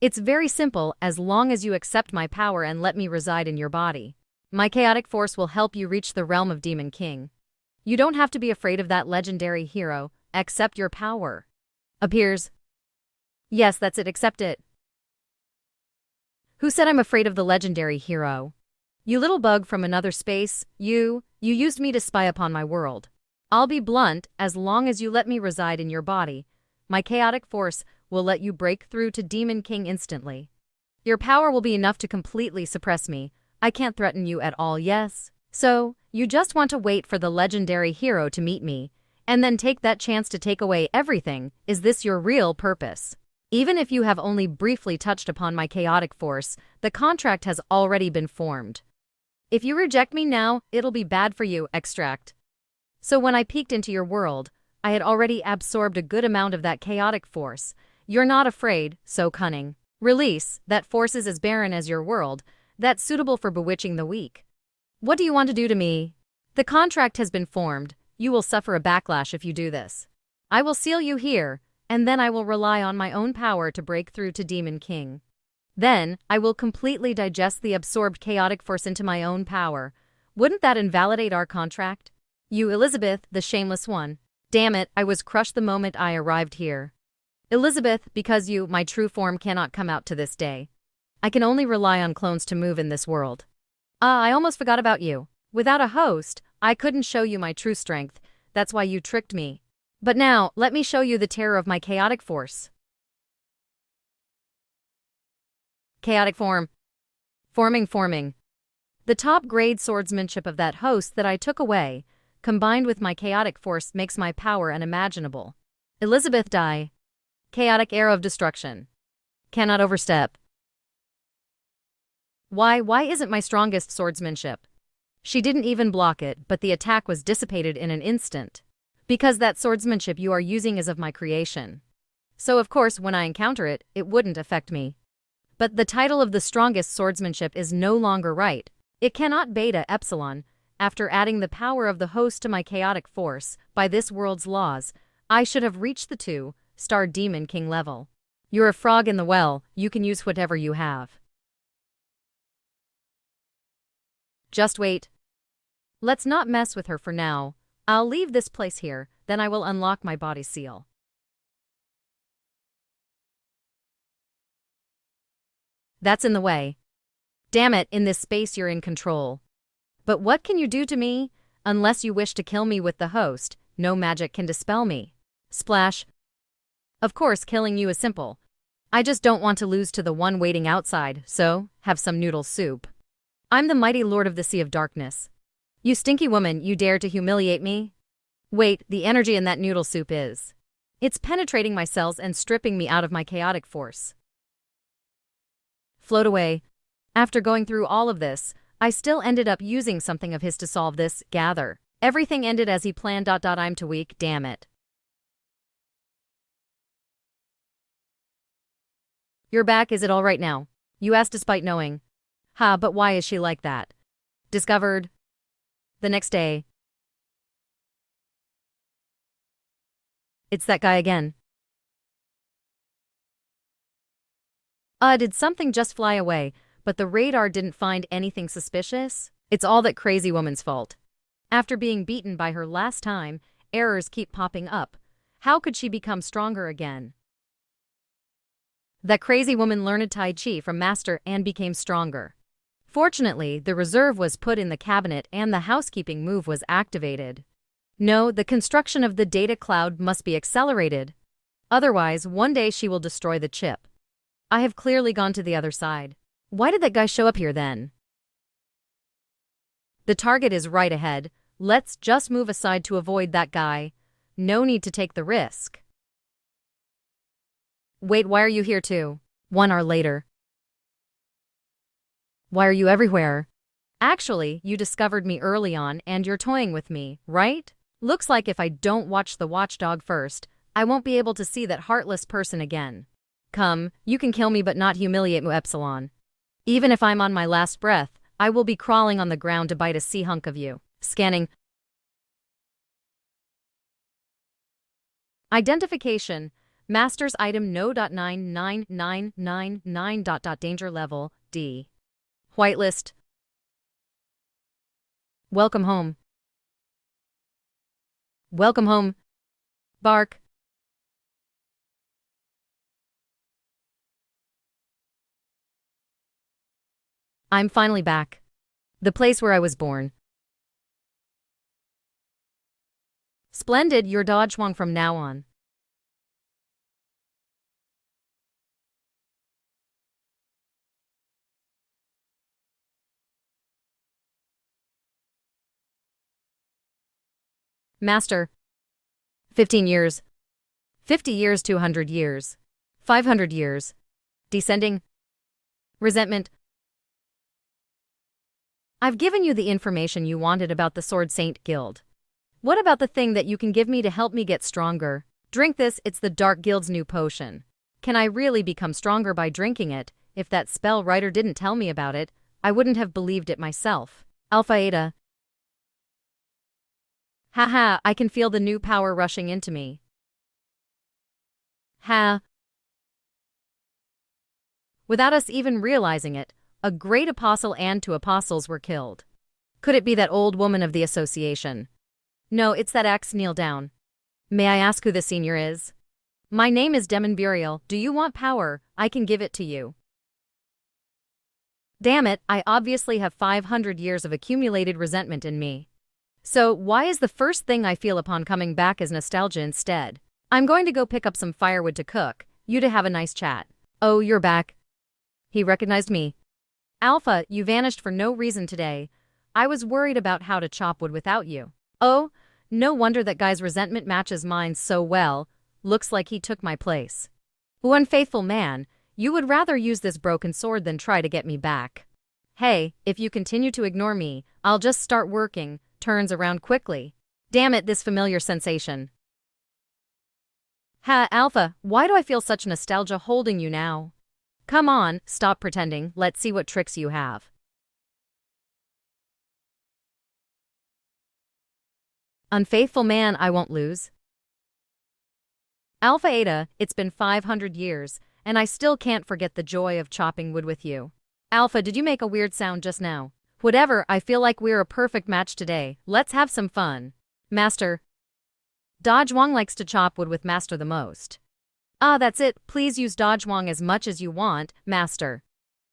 It's very simple, as long as you accept my power and let me reside in your body. My chaotic force will help you reach the realm of Demon King. You don't have to be afraid of that legendary hero. Accept your power. Appears. Yes, that's it, accept it. Who said I'm afraid of the legendary hero? You little bug from another space, you used me to spy upon my world. I'll be blunt, as long as you let me reside in your body, my chaotic force will let you break through to Demon King instantly. Your power will be enough to completely suppress me. I can't threaten you at all, yes? So, you just want to wait for the legendary hero to meet me, and then take that chance to take away everything. Is this your real purpose? Even if you have only briefly touched upon my chaotic force, the contract has already been formed. If you reject me now, it'll be bad for you, extract. So when I peeked into your world, I had already absorbed a good amount of that chaotic force. You're not afraid, so cunning. Release, that force is as barren as your world, that's suitable for bewitching the weak. What do you want to do to me? The contract has been formed. You will suffer a backlash if you do this. I will seal you here, and then I will rely on my own power to break through to Demon King. Then, I will completely digest the absorbed chaotic force into my own power. Wouldn't that invalidate our contract? You, Elizabeth, the shameless one. Damn it, I was crushed the moment I arrived here. Elizabeth, because you, my true form, cannot come out to this day. I can only rely on clones to move in this world. I almost forgot about you. Without a host, I couldn't show you my true strength. That's why you tricked me. But now, let me show you the terror of my chaotic force. Chaotic form. Forming. The top-grade swordsmanship of that host that I took away, combined with my chaotic force, makes my power unimaginable. Elizabeth die. Chaotic arrow of destruction. Cannot overstep. Why isn't my strongest swordsmanship? She didn't even block it, but the attack was dissipated in an instant. Because that swordsmanship you are using is of my creation. So of course when I encounter it, it wouldn't affect me. But the title of the strongest swordsmanship is no longer right. It cannot beta epsilon. After adding the power of the host to my chaotic force, by this world's laws, I should have reached the 2-star demon king level. You're a frog in the well, you can use whatever you have. Just wait. Let's not mess with her for now. I'll leave this place here, then I will unlock my body seal. That's in the way. Damn it, in this space you're in control. But what can you do to me? Unless you wish to kill me with the host, no magic can dispel me. Splash. Of course, killing you is simple. I just don't want to lose to the one waiting outside, so, have some noodle soup. I'm the mighty lord of the Sea of Darkness. You stinky woman, you dare to humiliate me? Wait, the energy in that noodle soup is. It's penetrating my cells and stripping me out of my chaotic force. Float away. After going through all of this, I still ended up using something of his to solve this. Gather. Everything ended as he planned. I'm too weak, damn it. You're back, is it all right now? You asked despite knowing. Ha, but why is she like that? Discovered. The next day. It's that guy again. Did something just fly away? But the radar didn't find anything suspicious? It's all that crazy woman's fault. After being beaten by her last time, errors keep popping up. How could she become stronger again? That crazy woman learned Tai Chi from Master and became stronger. Fortunately, the reserve was put in the cabinet and the housekeeping move was activated. No, the construction of the data cloud must be accelerated. Otherwise, one day she will destroy the chip. I have clearly gone to the other side. Why did that guy show up here then? The target is right ahead. Let's just move aside to avoid that guy. No need to take the risk. Wait, why are you here too? 1 hour later. Why are you everywhere? Actually, you discovered me early on and you're toying with me, right? Looks like if I don't watch the watchdog first, I won't be able to see that heartless person again. Come, you can kill me but not humiliate me, Epsilon. Even if I'm on my last breath, I will be crawling on the ground to bite a sea hunk of you. Scanning. Identification. Master's item no.99999. Danger level D. Whitelist. Welcome home. Welcome home. Bark. I'm finally back. The place where I was born. Splendid, you're dodge Wong from now on. Master. 15 years. 50 years, 200 years. 500 years. Descending. Resentment. I've given you the information you wanted about the Sword Saint Guild. What about the thing that you can give me to help me get stronger? Drink this, it's the Dark Guild's new potion. Can I really become stronger by drinking it? If that spell writer didn't tell me about it, I wouldn't have believed it myself. Alpha Eta. Haha, I can feel the new power rushing into me. Ha. Without us even realizing it, a great apostle and 2 apostles were killed. Could it be that old woman of the association? No, it's that axe. Kneel down. May I ask who the senior is? My name is Demon Burial. Do you want power? I can give it to you. Damn it, I obviously have 500 years of accumulated resentment in me. So, why is the first thing I feel upon coming back is nostalgia instead? I'm going to go pick up some firewood to cook, you to have a nice chat. Oh, you're back. He recognized me. Alpha, you vanished for no reason today. I was worried about how to chop wood without you. Oh, no wonder that guy's resentment matches mine so well. Looks like he took my place. Oh, unfaithful man, you would rather use this broken sword than try to get me back. Hey, if you continue to ignore me, I'll just start working, turns around quickly. Damn it, this familiar sensation. Ha, Alpha, why do I feel such nostalgia holding you now? Come on, stop pretending, let's see what tricks you have. Unfaithful man, I won't lose. Alpha Eta, it's been 500 years, and I still can't forget the joy of chopping wood with you. Alpha, did you make a weird sound just now? Whatever, I feel like we're a perfect match today, let's have some fun. Master. Dodge Wong likes to chop wood with Master the most. Ah, that's it, please use Dodge Wong as much as you want, Master.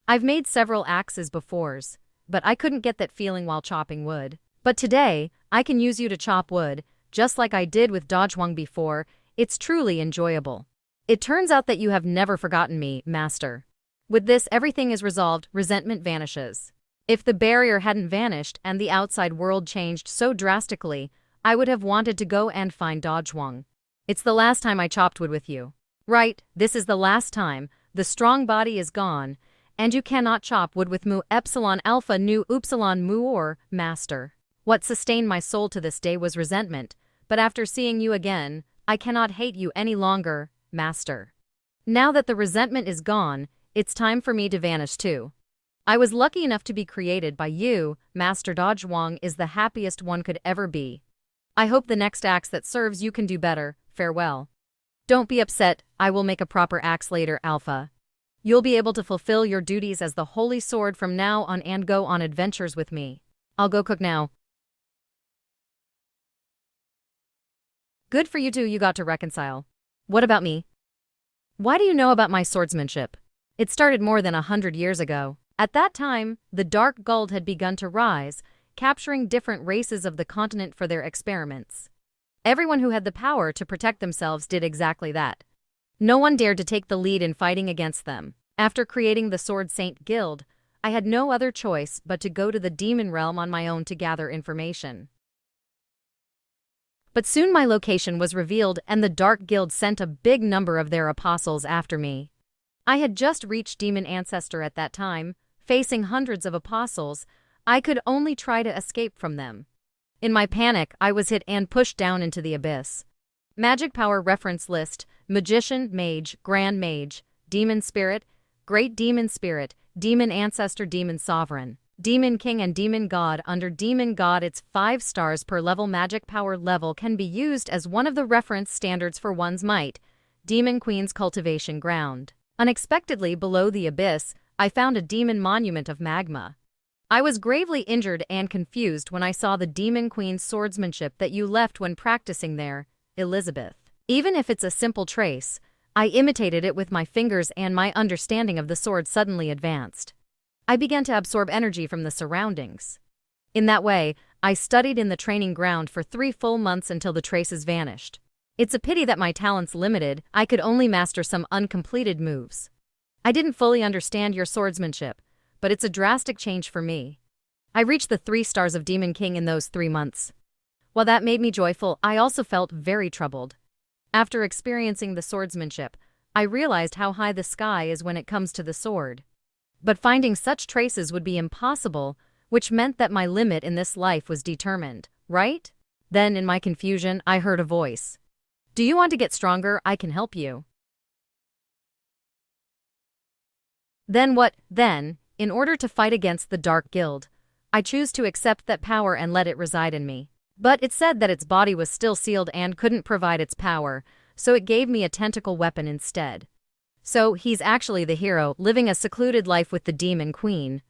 I've made several axes befores, but I couldn't get that feeling while chopping wood. But today, I can use you to chop wood, just like I did with Dodge Wong before. It's truly enjoyable. It turns out that you have never forgotten me, Master. With this, everything is resolved, resentment vanishes. If the barrier hadn't vanished and the outside world changed so drastically, I would have wanted to go and find Dodge Wong. It's the last time I chopped wood with you. Right, this is the last time, the strong body is gone, and you cannot chop wood with mu epsilon alpha nu upsilon mu or, Master. What sustained my soul to this day was resentment, but after seeing you again, I cannot hate you any longer, Master. Now that the resentment is gone, it's time for me to vanish too. I was lucky enough to be created by you, Master. Dodge Wong is the happiest one could ever be. I hope the next axe that serves you can do better. Farewell. Don't be upset, I will make a proper axe later, Alpha. You'll be able to fulfill your duties as the holy sword from now on and go on adventures with me. I'll go cook now. Good for you two, you got to reconcile. What about me? Why do you know about my swordsmanship? It started more than 100 years ago. At that time, the Dark Gold had begun to rise, capturing different races of the continent for their experiments. Everyone who had the power to protect themselves did exactly that. No one dared to take the lead in fighting against them. After creating the Sword Saint Guild, I had no other choice but to go to the demon realm on my own to gather information. But soon my location was revealed and the Dark Guild sent a big number of their apostles after me. I had just reached Demon Ancestor at that time, facing hundreds of apostles. I could only try to escape from them. In my panic, I was hit and pushed down into the abyss. Magic Power Reference List: Magician, Mage, Grand Mage, Demon Spirit, Great Demon Spirit, Demon Ancestor, Demon Sovereign, Demon King and Demon God. Under Demon God, it's 5 stars per level. Magic Power level can be used as one of the reference standards for one's might. Demon Queen's Cultivation Ground. Unexpectedly below the abyss, I found a demon monument of magma. I was gravely injured and confused when I saw the Demon Queen's swordsmanship that you left when practicing there, Elizabeth. Even if it's a simple trace, I imitated it with my fingers and my understanding of the sword suddenly advanced. I began to absorb energy from the surroundings. In that way, I studied in the training ground for 3 full months until the traces vanished. It's a pity that my talent's limited. I could only master some uncompleted moves. I didn't fully understand your swordsmanship, but it's a drastic change for me. I reached the 3 stars of Demon King in those 3 months. While that made me joyful, I also felt very troubled. After experiencing the swordsmanship, I realized how high the sky is when it comes to the sword. But finding such traces would be impossible, which meant that my limit in this life was determined, right? Then, in my confusion, I heard a voice. Do you want to get stronger? I can help you. Then what? Then, in order to fight against the Dark Guild, I choose to accept that power and let it reside in me. But it said that its body was still sealed and couldn't provide its power, so it gave me a tentacle weapon instead. So, he's actually the hero, living a secluded life with the Demon Queen.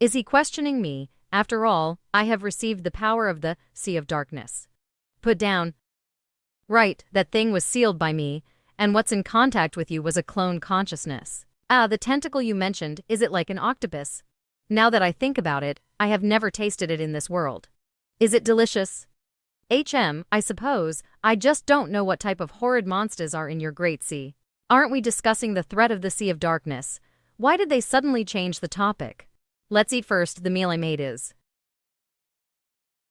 Is he questioning me? After all, I have received the power of the Sea of Darkness. Put down. Right, that thing was sealed by me, and what's in contact with you was a clone consciousness. Ah, the tentacle you mentioned, is it like an octopus? Now that I think about it, I have never tasted it in this world. Is it delicious? I suppose, I just don't know what type of horrid monsters are in your great sea. Aren't we discussing the threat of the Sea of Darkness? Why did they suddenly change the topic? Let's eat first. The meal I made is.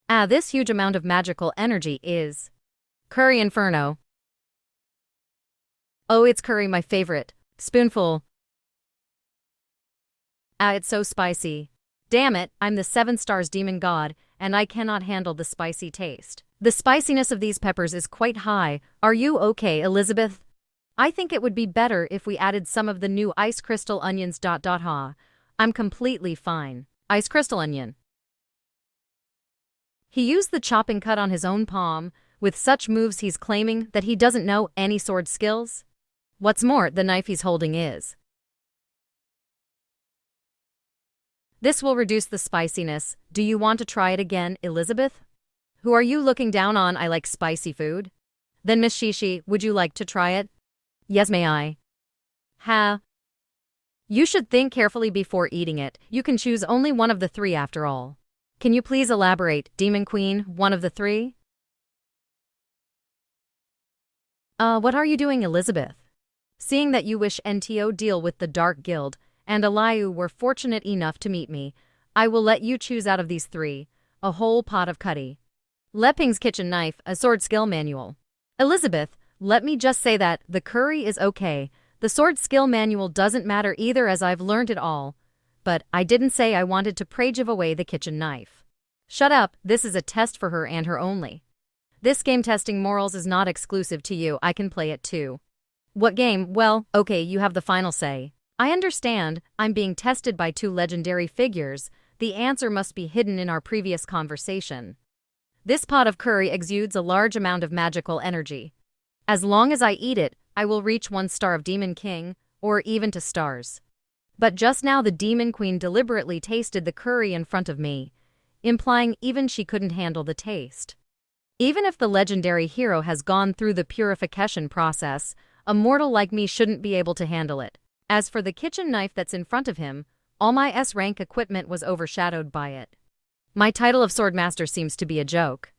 This huge amount of magical energy is. Curry Inferno. Oh, it's curry, my favorite. Spoonful. It's so spicy. Damn it, I'm the 7 stars demon god, and I cannot handle the spicy taste. The spiciness of these peppers is quite high. Are you okay, Elizabeth? I think it would be better if we added some of the new ice crystal onions. Ha. I'm completely fine. Ice crystal onion. He used the chopping cut on his own palm. With such moves, he's claiming that he doesn't know any sword skills. What's more, the knife he's holding is. This will reduce the spiciness. Do you want to try it again, Elizabeth? Who are you looking down on? I like spicy food. Then Miss Shishi, would you like to try it? Yes, may I? Ha. You should think carefully before eating it. You can choose only one of the 3 after all. Can you please elaborate, Demon Queen, one of the 3? What are you doing, Elizabeth? Seeing that you wish NTO deal with the Dark Guild, and Eliu were fortunate enough to meet me, I will let you choose out of these 3, a whole pot of cutty. Leping's kitchen knife, a sword skill manual. Elizabeth, let me just say that the curry is okay. The sword skill manual doesn't matter either, as I've learned it all. But I didn't say I wanted to give away the kitchen knife. Shut up, this is a test for her and her only. This game testing morals is not exclusive to you, I can play it too. What game? Well, okay, you have the final say. I understand, I'm being tested by 2 legendary figures. The answer must be hidden in our previous conversation. This pot of curry exudes a large amount of magical energy. As long as I eat it, I will reach 1 star of Demon King, or even to stars. But just now the Demon Queen deliberately tasted the curry in front of me, implying even she couldn't handle the taste. Even if the legendary hero has gone through the purification process, a mortal like me shouldn't be able to handle it. As for the kitchen knife that's in front of him, all my S-rank equipment was overshadowed by it. My title of Swordmaster seems to be a joke.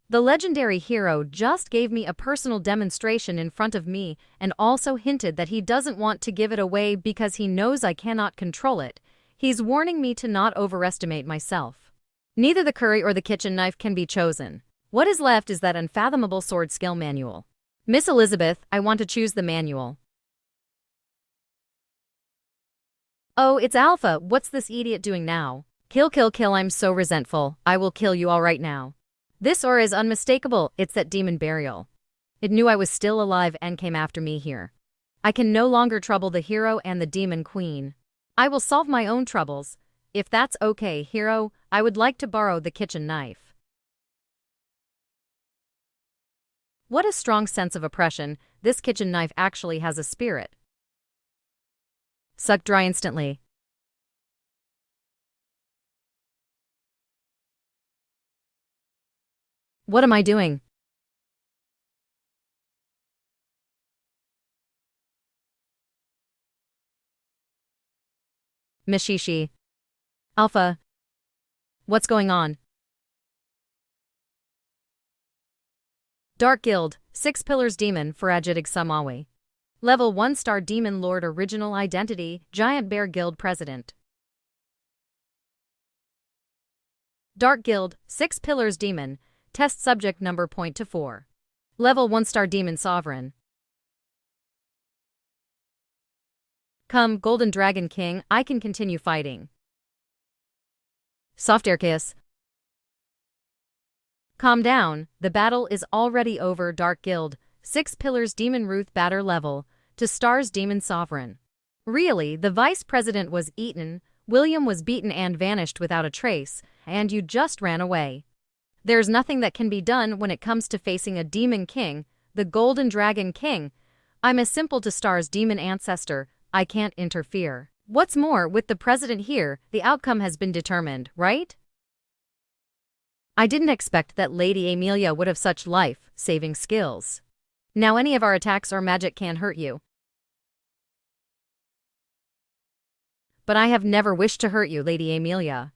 The legendary hero just gave me a personal demonstration in front of me and also hinted that he doesn't want to give it away because he knows I cannot control it. He's warning me to not overestimate myself. Neither the curry or the kitchen knife can be chosen. What is left is that unfathomable sword skill manual. Miss Elizabeth, I want to choose the manual. Oh, it's Alpha. What's this idiot doing now? Kill, kill, kill. I'm so resentful. I will kill you all right now. This aura is unmistakable. It's that demon burial. It knew I was still alive and came after me here. I can no longer trouble the hero and the demon queen. I will solve my own troubles. If that's okay, hero, I would like to borrow the kitchen knife. What a strong sense of oppression. This kitchen knife actually has a spirit. Suck dry instantly. What am I doing? Mishishi. Alpha. What's going on? Dark Guild, 6 Pillars Demon, Farajidig Samawi. Level 1 Star Demon Lord, Original Identity, Giant Bear Guild President. Dark Guild, 6 Pillars Demon, Test Subject Number .24. Level 1 Star Demon Sovereign. Come, Golden Dragon King, I can continue fighting. Soft air kiss. Calm down, the battle is already over. Dark Guild, 6 Pillars Demon Ruth Batter Level, to Stars Demon Sovereign. Really, the Vice President was eaten, William was beaten and vanished without a trace, and you just ran away. There's nothing that can be done when it comes to facing a Demon King, the Golden Dragon King. I'm a simple to Stars Demon Ancestor, I can't interfere. What's more, with the President here, the outcome has been determined, right? I didn't expect that Lady Amelia would have such life-saving skills. Now any of our attacks or magic can hurt you. But I have never wished to hurt you, Lady Amelia.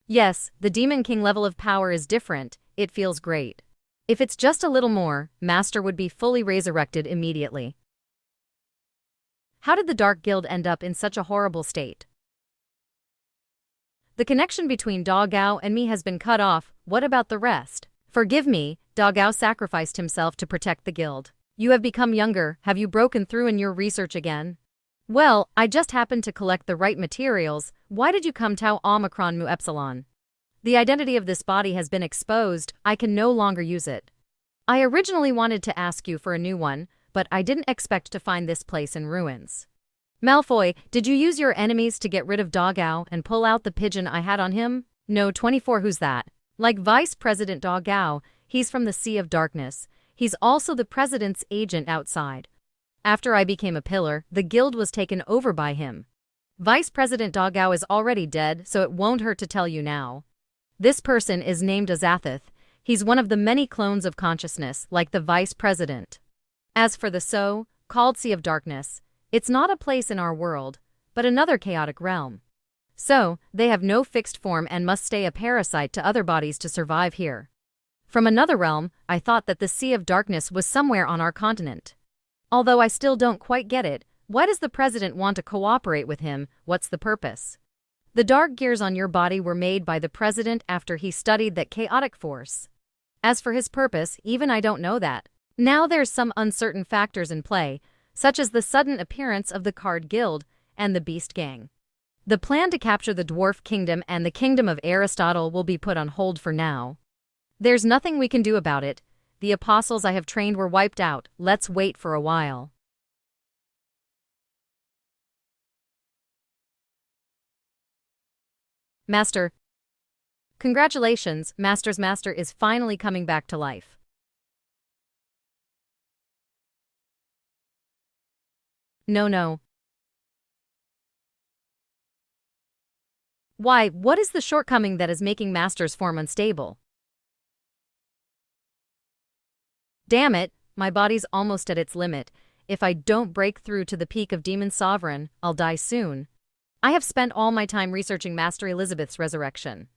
Yes, the Demon King level of power is different, it feels great. If it's just a little more, Master would be fully resurrected immediately. How did the Dark Guild end up in such a horrible state? The connection between Da Gao and me has been cut off. What about the rest? Forgive me, Da Gao sacrificed himself to protect the guild. You have become younger. Have you broken through in your research again? Well, I just happened to collect the right materials. Why did you come Tau Omicron Mu Epsilon? The identity of this body has been exposed. I can no longer use it. I originally wanted to ask you for a new one, but I didn't expect to find this place in ruins. Malfoy, did you use your enemies to get rid of Da Gao and pull out the pigeon I had on him? No, 24, who's that? Like Vice President Da Gao, he's from the Sea of Darkness. He's also the president's agent outside. After I became a pillar, the guild was taken over by him. Vice President Da Gao is already dead, so it won't hurt to tell you now. This person is named Azathith. He's one of the many clones of consciousness, like the vice president. As for the so-called Sea of Darkness, it's not a place in our world, but another chaotic realm. So, they have no fixed form and must stay a parasite to other bodies to survive here. From another realm, I thought that the Sea of Darkness was somewhere on our continent. Although I still don't quite get it, why does the president want to cooperate with him? What's the purpose? The dark gears on your body were made by the president after he studied that chaotic force. As for his purpose, even I don't know that. Now there's some uncertain factors in play, such as the sudden appearance of the Card Guild and the Beast Gang. The plan to capture the Dwarf Kingdom and the Kingdom of Aristotle will be put on hold for now. There's nothing we can do about it. The apostles I have trained were wiped out. Let's wait for a while. Master. Congratulations, Master's Master is finally coming back to life. No. Why, what is the shortcoming that is making Master's form unstable? Damn it, my body's almost at its limit. If I don't break through to the peak of Demon Sovereign, I'll die soon. I have spent all my time researching Master Elizabeth's resurrection.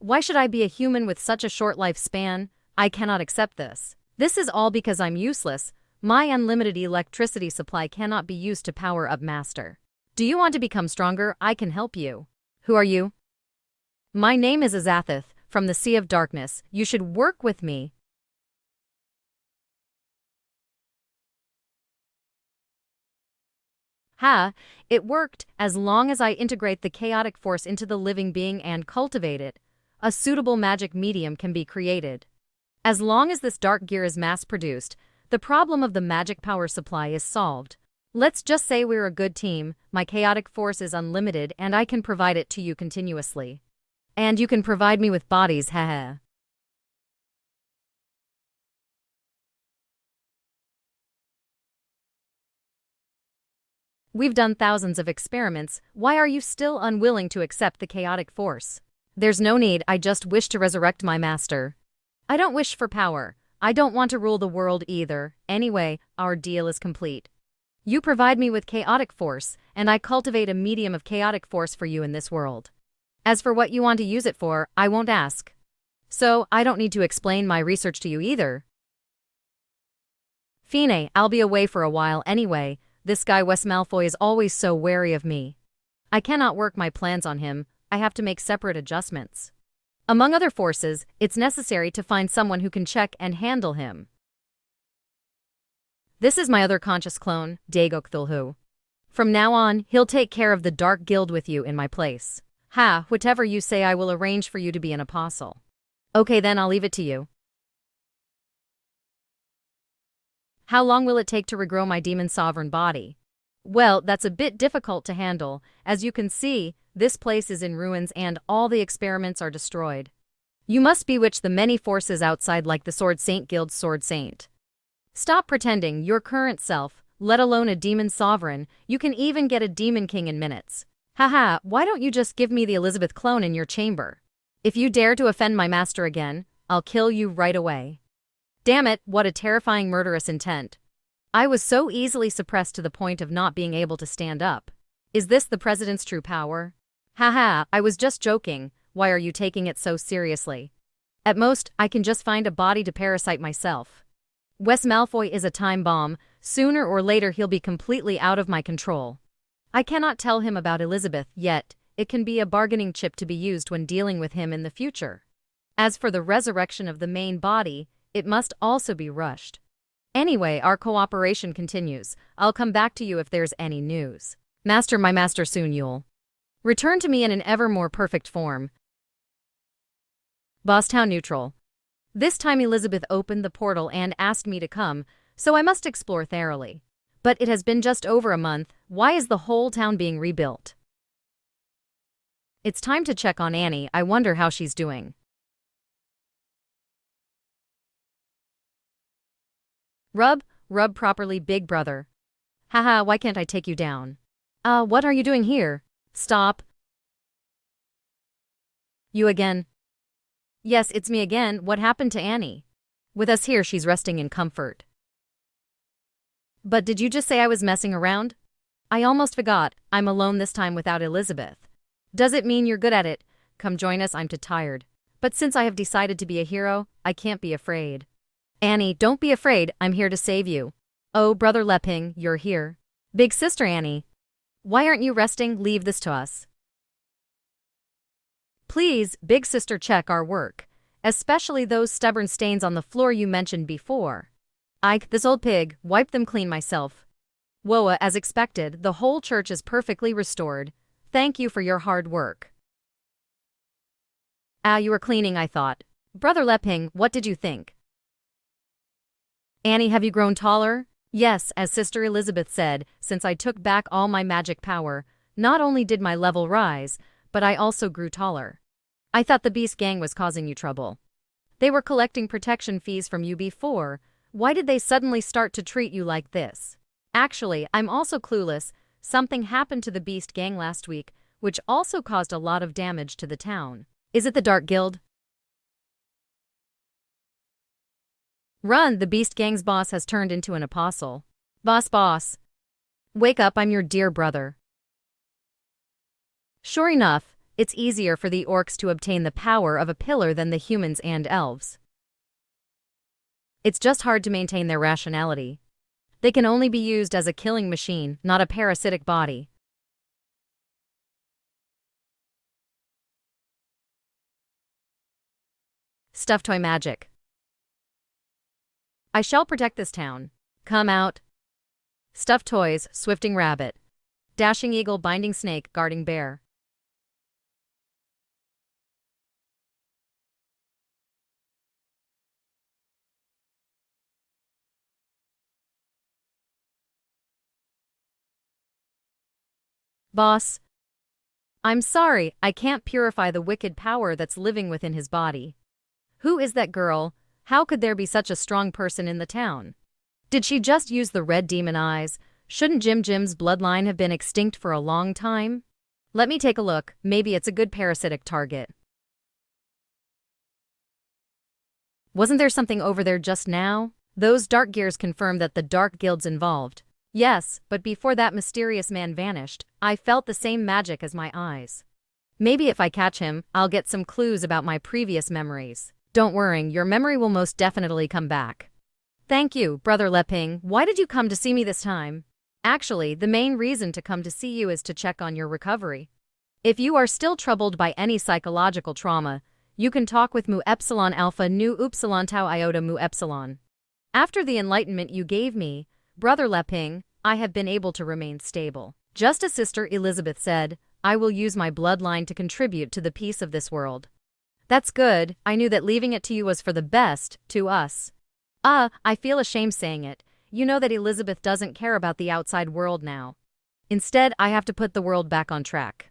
Why should I be a human with such a short lifespan? I cannot accept this. This is all because I'm useless. My unlimited electricity supply cannot be used to power up Master. Do you want to become stronger? I can help you. Who are you? My name is Azathith, from the Sea of Darkness. You should work with me. Ha! It worked. As long as I integrate the chaotic force into the living being and cultivate it, a suitable magic medium can be created. As long as this dark gear is mass-produced, the problem of the magic power supply is solved. Let's just say we're a good team. My chaotic force is unlimited and I can provide it to you continuously. And you can provide me with bodies, haha. We've done thousands of experiments. Why are you still unwilling to accept the chaotic force? There's no need, I just wish to resurrect my master. I don't wish for power. I don't want to rule the world either. Anyway, our deal is complete. You provide me with chaotic force, and I cultivate a medium of chaotic force for you in this world. As for what you want to use it for, I won't ask. So, I don't need to explain my research to you either. Fine, I'll be away for a while anyway. This guy Wes Malfoy is always so wary of me. I cannot work my plans on him. I have to make separate adjustments. Among other forces, it's necessary to find someone who can check and handle him. This is my other conscious clone, Daegok Thulhu. From now on, he'll take care of the Dark Guild with you in my place. Ha, whatever you say, I will arrange for you to be an apostle. Okay then, I'll leave it to you. How long will it take to regrow my demon sovereign body? Well, that's a bit difficult to handle. As you can see, this place is in ruins and all the experiments are destroyed. You must bewitch the many forces outside like the Sword Saint Guild's Sword Saint. Stop pretending your current self, let alone a demon sovereign. You can even get a demon king in minutes. Haha, why don't you just give me the Elizabeth clone in your chamber? If you dare to offend my master again, I'll kill you right away. Damn it, what a terrifying murderous intent. I was so easily suppressed to the point of not being able to stand up. Is this the president's true power? Haha, I was just joking. Why are you taking it so seriously? At most, I can just find a body to parasite myself. Wes Malfoy is a time bomb. Sooner or later he'll be completely out of my control. I cannot tell him about Elizabeth yet. it can be a bargaining chip to be used when dealing with him in the future. As for the resurrection of the main body, it must also be rushed. Anyway, our cooperation continues. I'll come back to you if there's any news. Master, my master, soon you'll return to me in an ever more perfect form. Bosstown neutral. This time Elizabeth opened the portal and asked me to come, so I must explore thoroughly. But it has been just over a month. Why is the whole town being rebuilt? It's time to check on Annie. I wonder how she's doing. Rub properly, big brother. Haha, why can't I take you down? What are you doing here? Stop. You again? Yes, it's me again. What happened to Annie? With us here, she's resting in comfort. But did you just say I was messing around? I almost forgot. I'm alone this time without Elizabeth. Does it mean you're good at it? Come join us, I'm too tired. But since I have decided to be a hero, I can't be afraid. Annie, don't be afraid, I'm here to save you. Oh, Brother Leping, you're here. Big sister Annie. Why aren't you resting? Leave this to us. Please, big sister, check our work. Especially those stubborn stains on the floor you mentioned before. Ike, this old pig, wipe them clean myself. Whoa, as expected, the whole church is perfectly restored. Thank you for your hard work. You were cleaning, I thought. Brother Leping, what did you think? Annie, have you grown taller? Yes, as Sister Elizabeth said, since I took back all my magic power, not only did my level rise, but I also grew taller. I thought the Beast Gang was causing you trouble. They were collecting protection fees from you before. Why did they suddenly start to treat you like this? Actually, I'm also clueless. Something happened to the Beast Gang last week, which also caused a lot of damage to the town. Is it the Dark Guild? Run, the Beast Gang's boss has turned into an apostle. Boss. Wake up, I'm your dear brother. Sure enough, it's easier for the orcs to obtain the power of a pillar than the humans and elves. It's just hard to maintain their rationality. They can only be used as a killing machine, not a parasitic body. Stuffed toy magic. I shall protect this town. Come out. Stuffed toys, swifting rabbit. Dashing eagle, binding snake, guarding bear. Boss. I'm sorry, I can't purify the wicked power that's living within his body. Who is that girl? How could there be such a strong person in the town? Did she just use the red demon eyes? Shouldn't Jim's bloodline have been extinct for a long time? Let me take a look, maybe it's a good parasitic target. Wasn't there something over there just now? Those dark gears confirm that the Dark Guild's involved. Yes, but before that mysterious man vanished, I felt the same magic as my eyes. Maybe if I catch him, I'll get some clues about my previous memories. Don't worry, your memory will most definitely come back. Thank you, Brother Leping. Why did you come to see me this time? Actually, the main reason to come to see you is to check on your recovery. If you are still troubled by any psychological trauma, you can talk with Mu Epsilon Alpha Nu Upsilon Tau Iota Mu Epsilon. After the enlightenment you gave me, Brother Leping, I have been able to remain stable. Just as Sister Elizabeth said, I will use my bloodline to contribute to the peace of this world. That's good, I knew that leaving it to you was for the best, to us. I feel ashamed saying it. You know that Elizabeth doesn't care about the outside world now. Instead, I have to put the world back on track.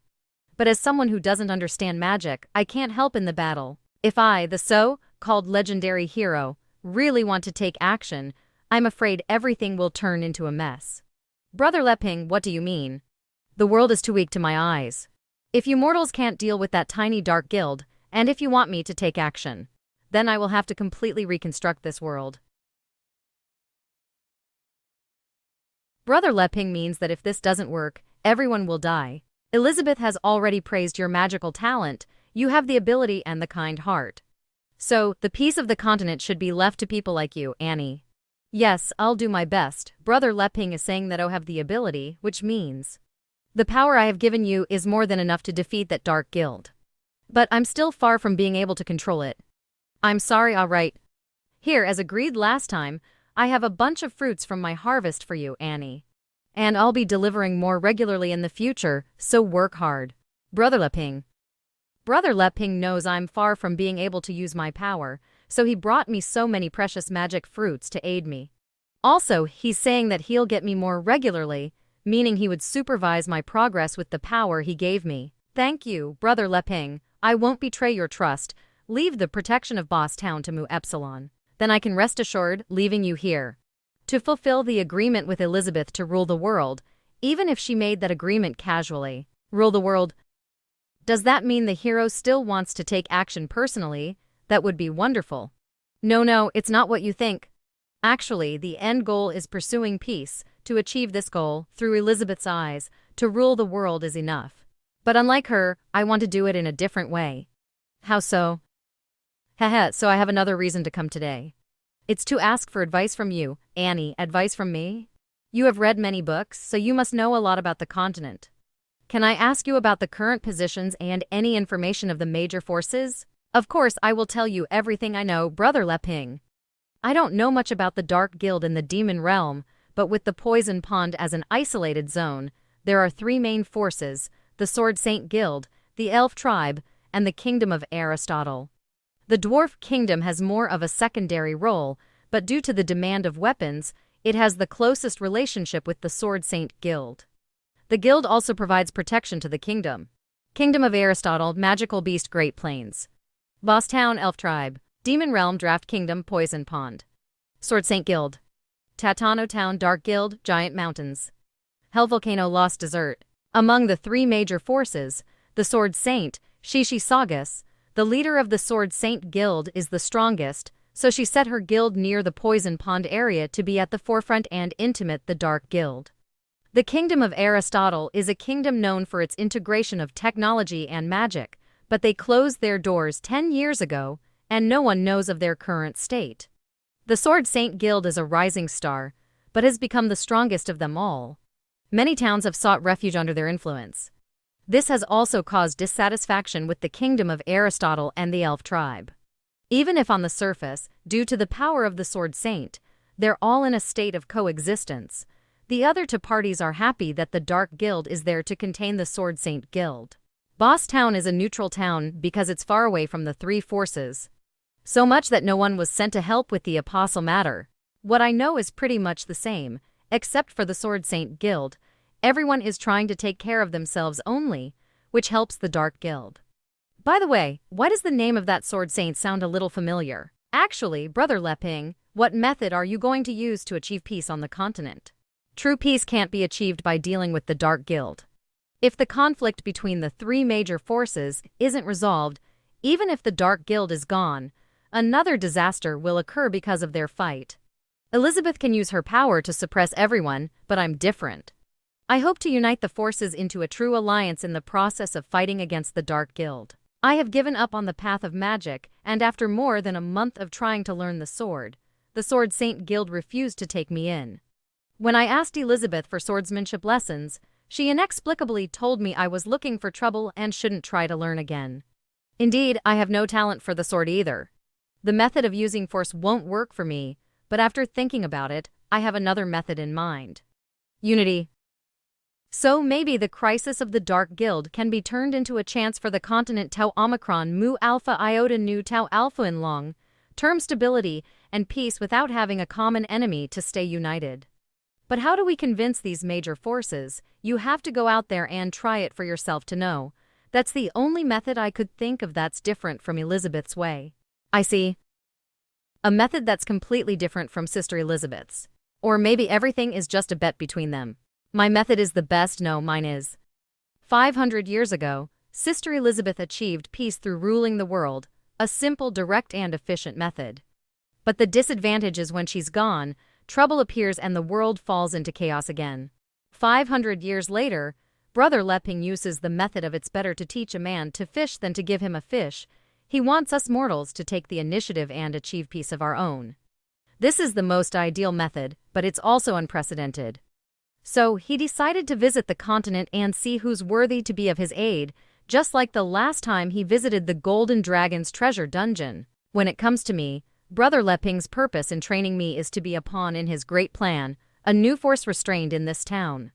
But as someone who doesn't understand magic, I can't help in the battle. If I, the so-called legendary hero, really want to take action, I'm afraid everything will turn into a mess. Brother Leping, what do you mean? The world is too weak to my eyes. If you mortals can't deal with that tiny dark guild, and if you want me to take action, then I will have to completely reconstruct this world. Brother Leping means that if this doesn't work, everyone will die. Elizabeth has already praised your magical talent, you have the ability and the kind heart. So, the peace of the continent should be left to people like you, Annie. Yes, I'll do my best. Brother Leping is saying that I have the ability, which means The power I have given you is more than enough to defeat that dark guild. But I'm still far from being able to control it. I'm sorry, alright. Here, as agreed last time, I have a bunch of fruits from my harvest for you, Annie. And I'll be delivering more regularly in the future, so work hard. Brother Leping. Brother Leping knows I'm far from being able to use my power, so he brought me so many precious magic fruits to aid me. Also, he's saying that he'll get me more regularly, meaning he would supervise my progress with the power he gave me. Thank you, Brother Leping. I won't betray your trust. Leave the protection of Boss Town to Mu Epsilon. Then I can rest assured, leaving you here to fulfill the agreement with Elizabeth to rule the world, even if she made that agreement casually. Rule the world? Does that mean the hero still wants to take action personally? That would be wonderful. No, it's not what you think. Actually, the end goal is pursuing peace. To achieve this goal, through Elizabeth's eyes, to rule the world is enough. But unlike her, I want to do it in a different way. How so? So I have another reason to come today. It's to ask for advice from you, Annie. Advice from me? You have read many books, so you must know a lot about the continent. Can I ask you about the current positions and any information of the major forces? Of course, I will tell you everything I know, Brother Leping. I don't know much about the Dark Guild in the Demon Realm, but with the Poison Pond as an isolated zone, there are three main forces: the Sword Saint Guild, the Elf Tribe, and the Kingdom of Aristotle. The Dwarf Kingdom has more of a secondary role, but due to the demand of weapons, it has the closest relationship with the Sword Saint Guild. The guild also provides protection to the kingdom. Kingdom of Aristotle, Magical Beast, Great Plains. Boss Town, Elf Tribe. Demon Realm, Draft Kingdom, Poison Pond. Sword Saint Guild. Tatano Town, Dark Guild, Giant Mountains. Hell Volcano, Lost Desert. Among the three major forces, the Sword Saint, Shishi Sagas, the leader of the Sword Saint Guild, is the strongest, so she set her guild near the Poison Pond area to be at the forefront and intimate the Dark Guild. The Kingdom of Aristotle is a kingdom known for its integration of technology and magic, but they closed their doors 10 years ago, and no one knows of their current state. The Sword Saint Guild is a rising star, but has become the strongest of them all. Many towns have sought refuge under their influence. This has also caused dissatisfaction with the Kingdom of Aristotle and the Elf Tribe. Even if on the surface, due to the power of the Sword Saint, they're all in a state of coexistence, the other two parties are happy that the Dark Guild is there to contain the Sword Saint Guild. Boss Town is a neutral town because it's far away from the three forces. So much that no one was sent to help with the Apostle matter. What I know is pretty much the same, except for the Sword Saint Guild. Everyone is trying to take care of themselves only, which helps the Dark Guild. By the way, why does the name of that Sword Saint sound a little familiar? Actually, Brother Leping, what method are you going to use to achieve peace on the continent? True peace can't be achieved by dealing with the Dark Guild. If the conflict between the three major forces isn't resolved, even if the Dark Guild is gone, another disaster will occur because of their fight. Elizabeth can use her power to suppress everyone, but I'm different. I hope to unite the forces into a true alliance in the process of fighting against the Dark Guild. I have given up on the path of magic, and after more than a month of trying to learn the Sword Saint Guild refused to take me in. When I asked Elizabeth for swordsmanship lessons, she inexplicably told me I was looking for trouble and shouldn't try to learn again. Indeed, I have no talent for the sword either. The method of using force won't work for me, but after thinking about it, I have another method in mind. Unity. So maybe the crisis of the Dark Guild can be turned into a chance for the continent Tau Omicron Mu Alpha Iota Nu Tau Alpha in long-term stability and peace without having a common enemy to stay united. But how do we convince these major forces? You have to go out there and try it for yourself to know. That's the only method I could think of that's different from Elizabeth's way. I see. A method that's completely different from Sister Elizabeth's. Or maybe everything is just a bet between them. My method is the best. No, mine is. 500 years ago, Sister Elizabeth achieved peace through ruling the world, a simple, direct, and efficient method. But the disadvantage is when she's gone, trouble appears and the world falls into chaos again. 500 years later, Brother Leping uses the method of it's better to teach a man to fish than to give him a fish. He wants us mortals to take the initiative and achieve peace of our own. This is the most ideal method, but it's also unprecedented. So he decided to visit the continent and see who's worthy to be of his aid, just like the last time he visited the Golden Dragon's treasure dungeon. When it comes to me, Brother Leping's purpose in training me is to be a pawn in his great plan, a new force restrained in this town.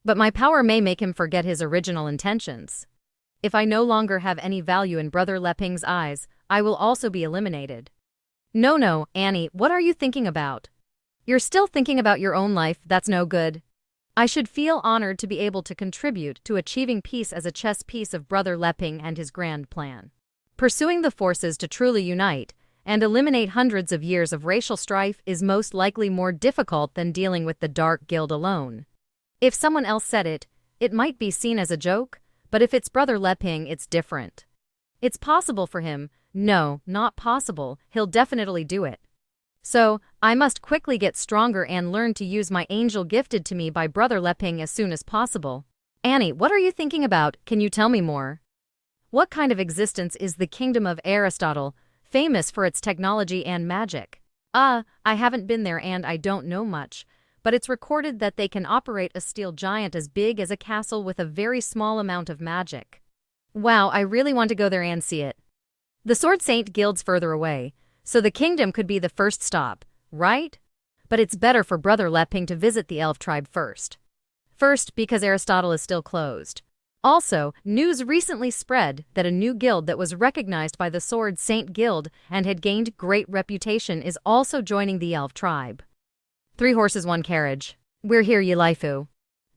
But my power may make him forget his original intentions. If I no longer have any value in Brother Leping's eyes, I will also be eliminated. No, Annie, what are you thinking about? You're still thinking about your own life, that's no good. I should feel honored to be able to contribute to achieving peace as a chess piece of Brother Leping and his grand plan. Pursuing the forces to truly unite and eliminate hundreds of years of racial strife is most likely more difficult than dealing with the Dark Guild alone. If someone else said it, it might be seen as a joke, but if it's Brother Leping, it's different. It's possible for him. No, not possible, he'll definitely do it. So, I must quickly get stronger and learn to use my angel gifted to me by Brother Leping as soon as possible. Annie, what are you thinking about? Can you tell me more? What kind of existence is the kingdom of Aristotle, famous for its technology and magic? I haven't been there and I don't know much, but it's recorded that they can operate a steel giant as big as a castle with a very small amount of magic. Wow, I really want to go there and see it. The Sword Saint Guild's further away, so the kingdom could be the first stop, right? But it's better for Brother Leping to visit the elf tribe first. First, because Aristotle is still closed. Also, news recently spread that a new guild that was recognized by the Sword Saint Guild and had gained great reputation is also joining the elf tribe. 3 horses, 1 carriage. We're here, Yelaifu.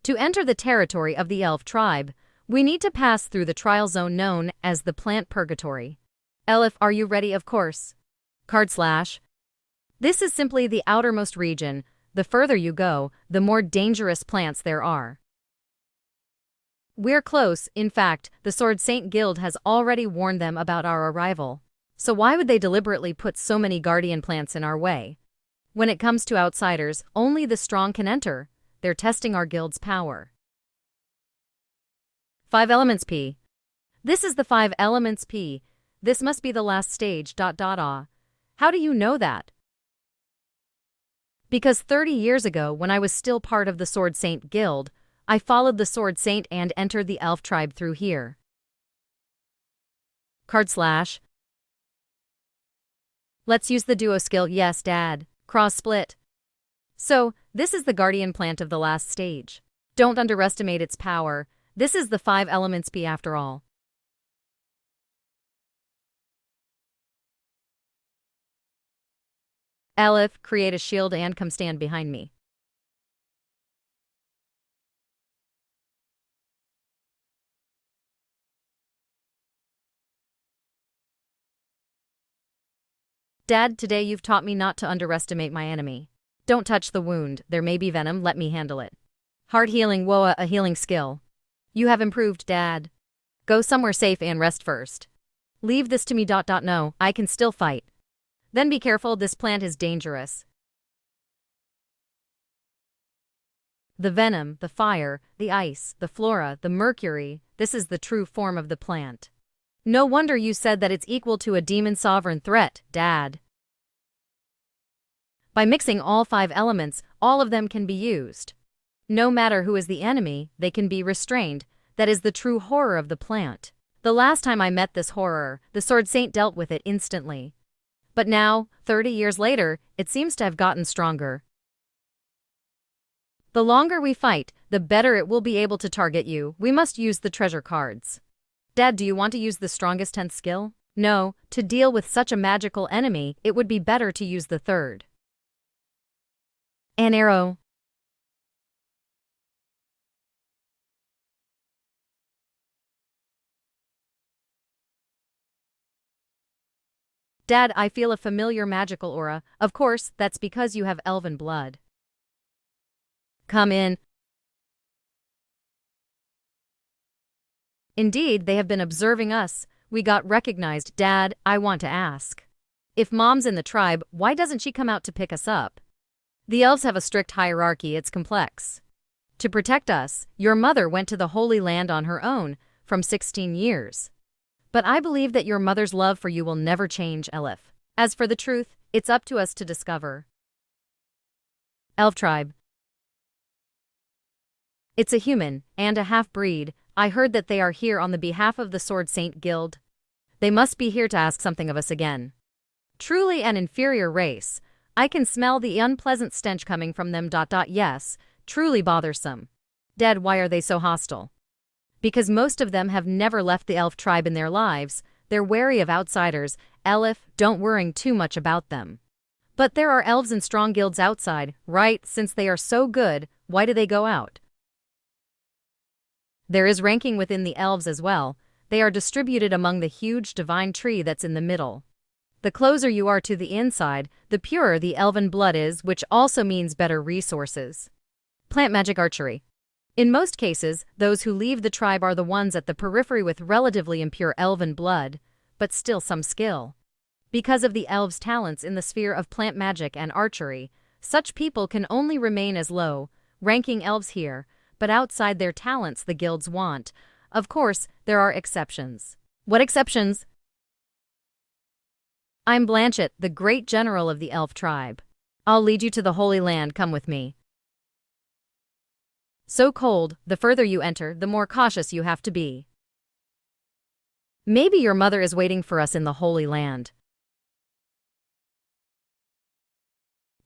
To enter the territory of the elf tribe, we need to pass through the trial zone known as the Plant Purgatory. Elif, are you ready? Of course. / This is simply the outermost region. The further you go, the more dangerous plants there are. We're close. In fact, the Sword Saint Guild has already warned them about our arrival. So why would they deliberately put so many guardian plants in our way? When it comes to outsiders, only the strong can enter. They're testing our guild's power. 5 elements P. This is the 5 elements P. This must be the last stage. How do you know that? Because 30 years ago, when I was still part of the Sword Saint Guild, I followed the Sword Saint and entered the elf tribe through here. / Let's use the duo skill. Yes, Dad. Cross split. So, this is the guardian plant of the last stage. Don't underestimate its power. This is the 5 elements P after all. Aleph, create a shield and come stand behind me. Dad, today you've taught me not to underestimate my enemy. Don't touch the wound, there may be venom, let me handle it. Heart healing, Woa, a healing skill. You have improved, Dad. Go somewhere safe and rest first. Leave this to me. No, I can still fight. Then be careful, this plant is dangerous. The venom, the fire, the ice, the flora, the mercury, this is the true form of the plant. No wonder you said that it's equal to a demon sovereign threat, Dad. By mixing all 5 elements, all of them can be used. No matter who is the enemy, they can be restrained. That is the true horror of the plant. The last time I met this horror, the Sword Saint dealt with it instantly. But now, 30 years later, it seems to have gotten stronger. The longer we fight, the better it will be able to target you. We must use the treasure cards. Dad, do you want to use the strongest 10th skill? No, to deal with such a magical enemy, it would be better to use the 3rd. An arrow. Dad, I feel a familiar magical aura. Of course, that's because you have elven blood. Come in. Indeed, they have been observing us. We got recognized. Dad, I want to ask. If Mom's in the tribe, why doesn't she come out to pick us up? The elves have a strict hierarchy, it's complex. To protect us, your mother went to the Holy Land on her own, from 16 years. But I believe that your mother's love for you will never change, Elif. As for the truth, it's up to us to discover. Elf tribe. It's a human, and a half-breed. I heard that they are here on the behalf of the Sword Saint Guild. They must be here to ask something of us again. Truly an inferior race. I can smell the unpleasant stench coming from them. Yes, truly bothersome. Dead, why are they so hostile? Because most of them have never left the elf tribe in their lives. They're wary of outsiders. Elf, don't worry too much about them. But there are elves and strong guilds outside, right? Since they are so good, why do they go out? There is ranking within the elves as well. They are distributed among the huge divine tree that's in the middle. The closer you are to the inside, the purer the elven blood is, which also means better resources. Plant magic archery. In most cases, those who leave the tribe are the ones at the periphery with relatively impure elven blood, but still some skill. Because of the elves' talents in the sphere of plant magic and archery, such people can only remain as low-ranking elves here, but outside their talents the guilds want. Of course, there are exceptions. What exceptions? I'm Blanchett, the great general of the elf tribe. I'll lead you to the Holy Land, come with me. So cold, the further you enter, the more cautious you have to be. Maybe your mother is waiting for us in the Holy Land.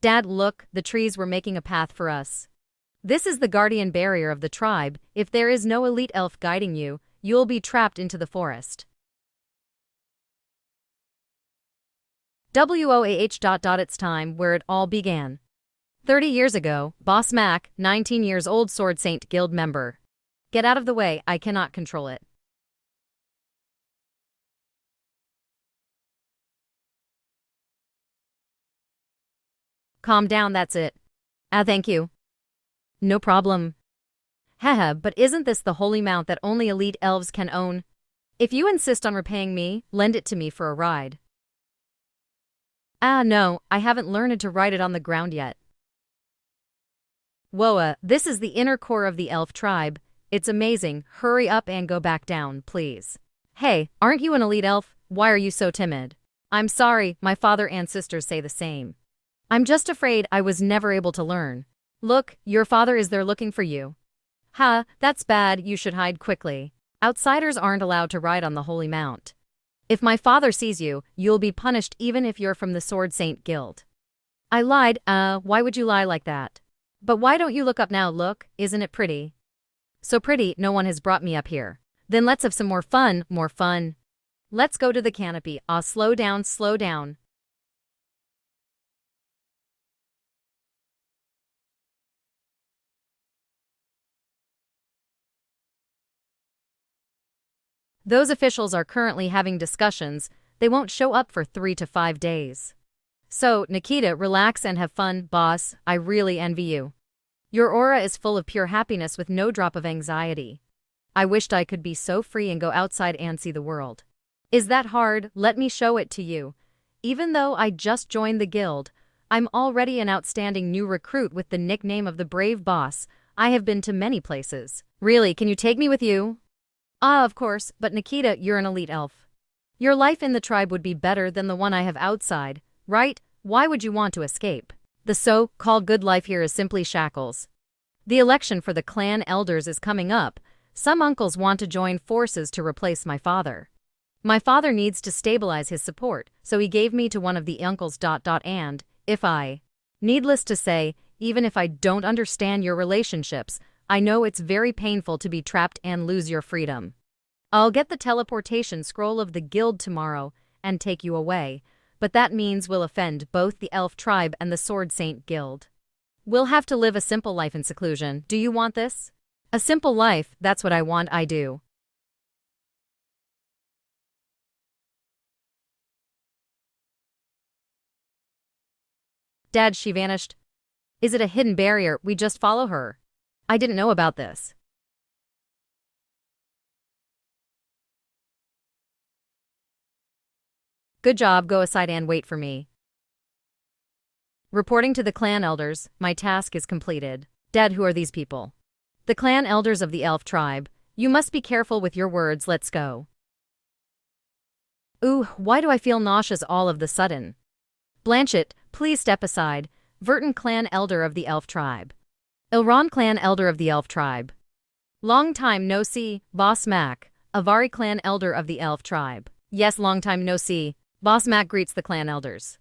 Dad, look, the trees were making a path for us. This is the guardian barrier of the tribe. If there is no elite elf guiding you, you'll be trapped into the forest. It's time where it all began. 30 years ago, Boss Mac, 19 years old Sword Saint Guild member. Get out of the way, I cannot control it. Calm down, that's it. Thank you. No problem. Haha, but isn't this the holy mount that only elite elves can own? If you insist on repaying me, lend it to me for a ride. No, I haven't learned to ride it on the ground yet. Whoa, this is the inner core of the elf tribe. It's amazing. Hurry up and go back down, please. Hey, aren't you an elite elf? Why are you so timid? I'm sorry, my father and sisters say the same. I'm just afraid I was never able to learn. Look, your father is there looking for you. That's bad, you should hide quickly. Outsiders aren't allowed to ride on the Holy Mount. If my father sees you, you'll be punished even if you're from the Sword Saint Guild. I lied, why would you lie like that? But why don't you look up now? Look, isn't it pretty? So pretty, no one has brought me up here. Then let's have some more fun, Let's go to the canopy. Slow down, slow down. Those officials are currently having discussions. They won't show up for 3 to 5 days. So, Nikita, relax and have fun, boss. I really envy you. Your aura is full of pure happiness with no drop of anxiety. I wished I could be so free and go outside and see the world. Is that hard? Let me show it to you. Even though I just joined the guild, I'm already an outstanding new recruit with the nickname of the Brave Boss. I have been to many places. Really, can you take me with you? Of course, but Nikita, you're an elite elf. Your life in the tribe would be better than the one I have outside, right? Why would you want to escape? The so-called good life here is simply shackles. The election for the clan elders is coming up. Some uncles want to join forces to replace my father. My father needs to stabilize his support, so he gave me to one of the uncles. And, needless to say, even if I don't understand your relationships, I know it's very painful to be trapped and lose your freedom. I'll get the teleportation scroll of the guild tomorrow and take you away, but that means we'll offend both the elf tribe and the Sword Saint Guild. We'll have to live a simple life in seclusion. Do you want this? A simple life, that's what I want, I do. Dad, she vanished. Is it a hidden barrier? We just follow her. I didn't know about this. Good job, go aside and wait for me. Reporting to the clan elders, my task is completed. Dad, who are these people? The clan elders of the elf tribe. You must be careful with your words, let's go. Ooh, why do I feel nauseous all of the sudden? Blanchett, please step aside. Verton, clan elder of the elf tribe. Ilron, clan elder of the elf tribe. Long time no see, Boss Mac, a Vari clan elder of the elf tribe. Yes, long time no see, Boss Mac greets the clan elders.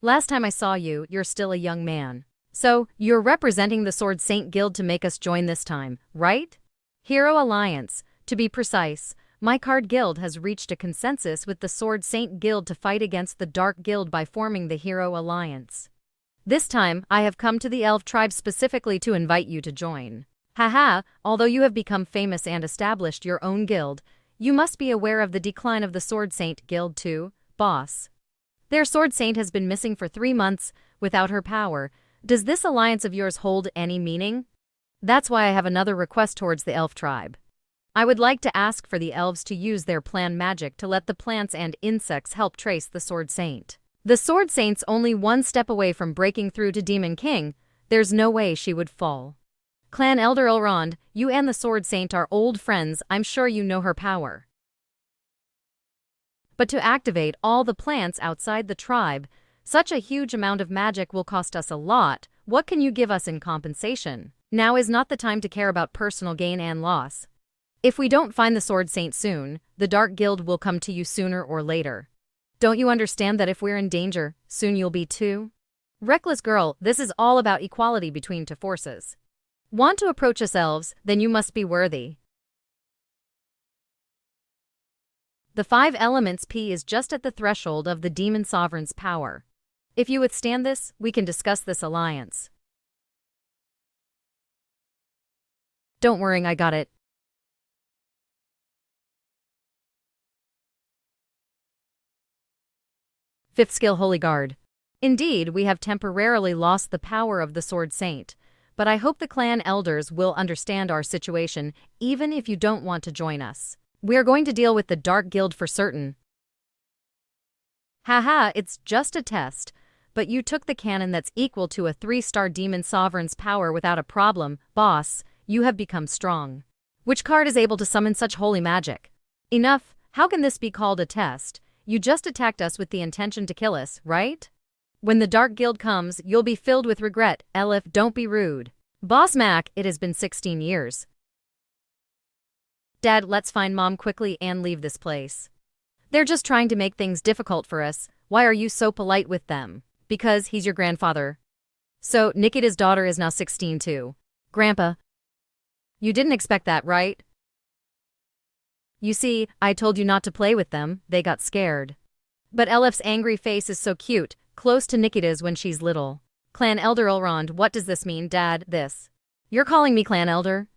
Last time I saw you, you're still a young man. So, you're representing the Sword Saint Guild to make us join this time, right? Hero Alliance. To be precise, my card guild has reached a consensus with the Sword Saint Guild to fight against the Dark Guild by forming the Hero Alliance. This time, I have come to the elf tribe specifically to invite you to join. Haha, although you have become famous and established your own guild, you must be aware of the decline of the Sword Saint Guild too, boss. Their Sword Saint has been missing for 3 months, without her power. Does this alliance of yours hold any meaning? That's why I have another request towards the elf tribe. I would like to ask for the elves to use their plan magic to let the plants and insects help trace the Sword Saint. The Sword Saint's only one step away from breaking through to Demon King. There's no way she would fall. Clan Elder Elrond, you and the Sword Saint are old friends, I'm sure you know her power. But to activate all the plants outside the tribe, such a huge amount of magic will cost us a lot. What can you give us in compensation? Now is not the time to care about personal gain and loss. If we don't find the Sword Saint soon, the Dark Guild will come to you sooner or later. Don't you understand that if we're in danger, soon you'll be too? Reckless girl, this is all about equality between two forces. Want to approach us elves, then you must be worthy. The 5 elements P is just at the threshold of the Demon Sovereign's power. If you withstand this, we can discuss this alliance. Don't worry, I got it. Fifth skill, Holy Guard. Indeed, we have temporarily lost the power of the Sword Saint, but I hope the clan elders will understand our situation, even if you don't want to join us. We are going to deal with the Dark Guild for certain. Haha, it's just a test, but you took the cannon that's equal to a 3-star Demon Sovereign's power without a problem. Boss, you have become strong. Which card is able to summon such holy magic? Enough, how can this be called a test? You just attacked us with the intention to kill us, right? When the Dark Guild comes, you'll be filled with regret. Elif, don't be rude. Boss Mac, it has been 16 years. Dad, let's find Mom quickly and leave this place. They're just trying to make things difficult for us. Why are you so polite with them? Because he's your grandfather. So, Nikita's daughter is now 16 too. Grandpa. You didn't expect that, right? You see, I told you not to play with them, they got scared. But Elif's angry face is so cute, close to Nikita's when she's little. Clan Elder Elrond, what does this mean, Dad, this? You're calling me Clan Elder?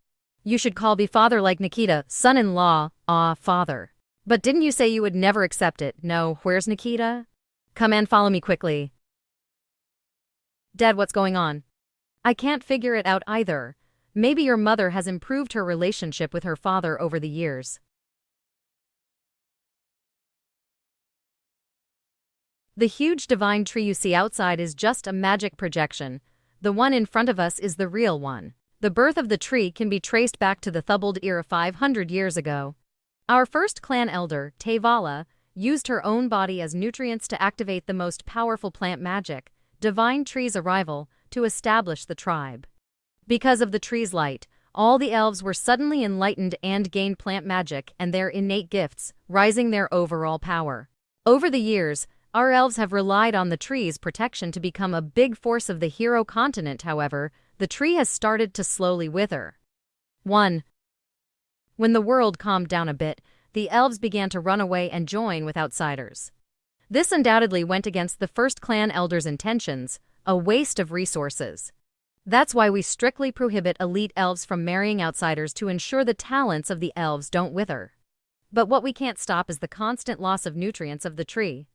You should call me father like Nikita, son-in-law, father. But didn't you say you would never accept it? No, where's Nikita? Come and follow me quickly. Dad, what's going on? I can't figure it out either. Maybe your mother has improved her relationship with her father over the years. The huge divine tree you see outside is just a magic projection. The one in front of us is the real one. The birth of the tree can be traced back to the Thubbald era 500 years ago. Our first clan elder, Tevala, used her own body as nutrients to activate the most powerful plant magic, Divine Tree's arrival, to establish the tribe. Because of the tree's light, all the elves were suddenly enlightened and gained plant magic and their innate gifts, rising their overall power. Over the years, our elves have relied on the tree's protection to become a big force of the hero continent. However, the tree has started to slowly wither. 1. When the world calmed down a bit, the elves began to run away and join with outsiders. This undoubtedly went against the first clan elder's intentions, a waste of resources. That's why we strictly prohibit elite elves from marrying outsiders to ensure the talents of the elves don't wither. But what we can't stop is the constant loss of nutrients of the tree.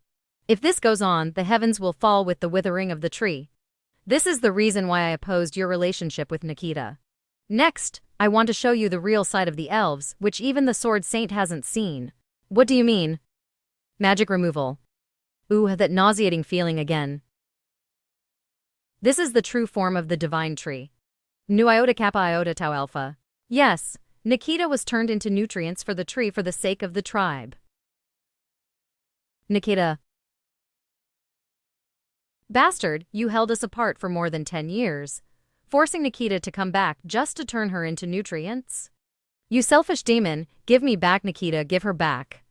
If this goes on, the heavens will fall with the withering of the tree. This is the reason why I opposed your relationship with Nikita. Next, I want to show you the real side of the elves, which even the Sword Saint hasn't seen. What do you mean? Magic removal. Ooh, that nauseating feeling again. This is the true form of the divine tree. Nu iota kappa iota tau alpha. Yes, Nikita was turned into nutrients for the tree for the sake of the tribe. Nikita. Bastard, you held us apart for more than 10 years. forcing Nikita to come back just to turn her into nutrients. You selfish demon, give me back Nikita, give her back.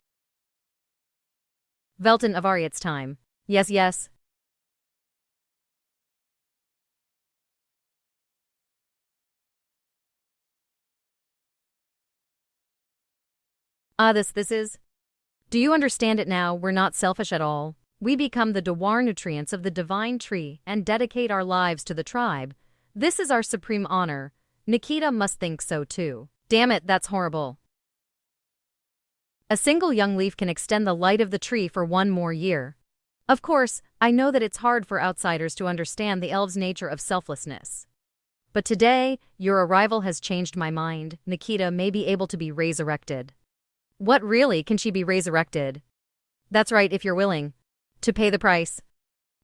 Velton of Ariet's time. Yes, yes. This is. Do you understand it now? We're not selfish at all. We become the Dwar nutrients of the divine tree and dedicate our lives to the tribe. This is our supreme honor. Nikita must think so too. Damn it, that's horrible. A single young leaf can extend the light of the tree for one more year. Of course, I know that it's hard for outsiders to understand the elves' nature of selflessness. But today, your arrival has changed my mind. Nikita may be able to be resurrected. What really can she be resurrected? That's right, if you're willing to pay the price.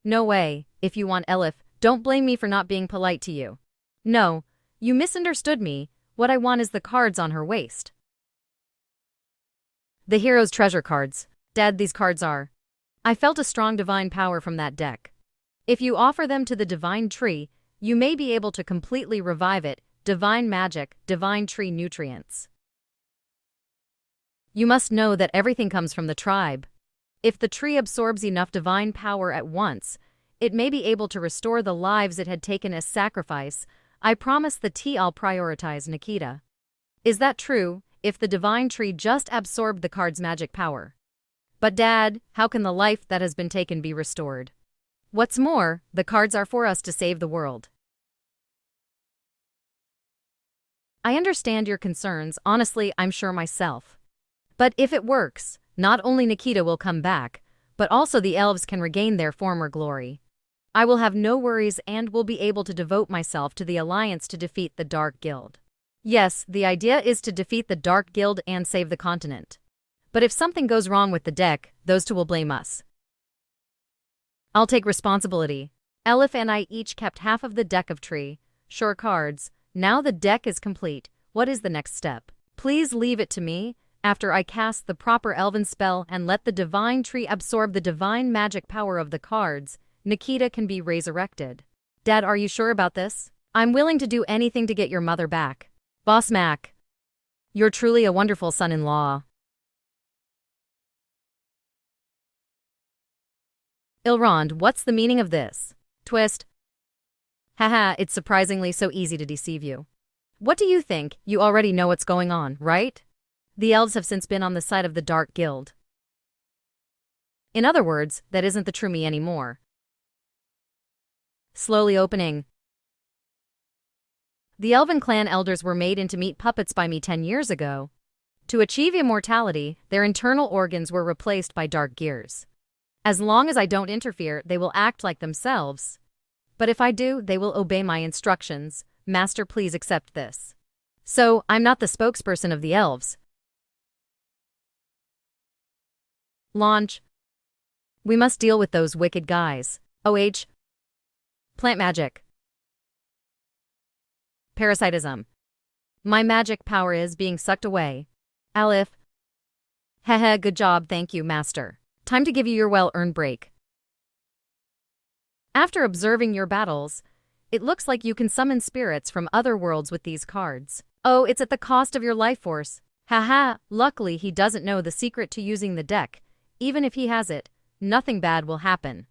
No way. If you want Elif, don't blame me for not being polite to you. No, you misunderstood me. What I want is the cards on her waist. The hero's treasure cards. Dad, these cards are. I felt a strong divine power from that deck. If you offer them to the divine tree, you may be able to completely revive it. Divine magic, divine tree nutrients. You must know that everything comes from the tribe. If the tree absorbs enough divine power at once, it may be able to restore the lives it had taken as sacrifice. I promise the tea I'll prioritize Nikita. Is that true, if the divine tree just absorbed the card's magic power? But Dad, how can the life that has been taken be restored? What's more, the cards are for us to save the world. I understand your concerns, honestly, I'm sure myself. But if it works, not only Nikita will come back, but also the elves can regain their former glory. I will have no worries and will be able to devote myself to the alliance to defeat the Dark Guild. Yes, the idea is to defeat the Dark Guild and save the continent. But if something goes wrong with the deck, those two will blame us. I'll take responsibility. Elif and I each kept half of the deck of tree. Sure cards. Now the deck is complete. What is the next step? Please leave it to me. After I cast the proper elven spell and let the divine tree absorb the divine magic power of the cards, Nikita can be resurrected. Dad, are you sure about this? I'm willing to do anything to get your mother back. Boss Mac. You're truly a wonderful son-in-law. Ilrond, what's the meaning of this? Twist. Haha, it's surprisingly so easy to deceive you. What do you think? You already know what's going on, right? The elves have since been on the side of the Dark Guild. In other words, that isn't the true me anymore. Slowly opening. The elven clan elders were made into meat puppets by me 10 years ago. To achieve immortality, their internal organs were replaced by dark gears. As long as I don't interfere, they will act like themselves. But if I do, they will obey my instructions. Master, please accept this. So, I'm not the spokesperson of the elves. Launch. We must deal with those wicked guys. OH. Plant magic. Parasitism. My magic power is being sucked away. Alif. Hehe, good job, thank you, Master. Time to give you your well-earned break. After observing your battles, it looks like you can summon spirits from other worlds with these cards. Oh, it's at the cost of your life force. Haha, luckily he doesn't know the secret to using the deck. Even if he has it, nothing bad will happen.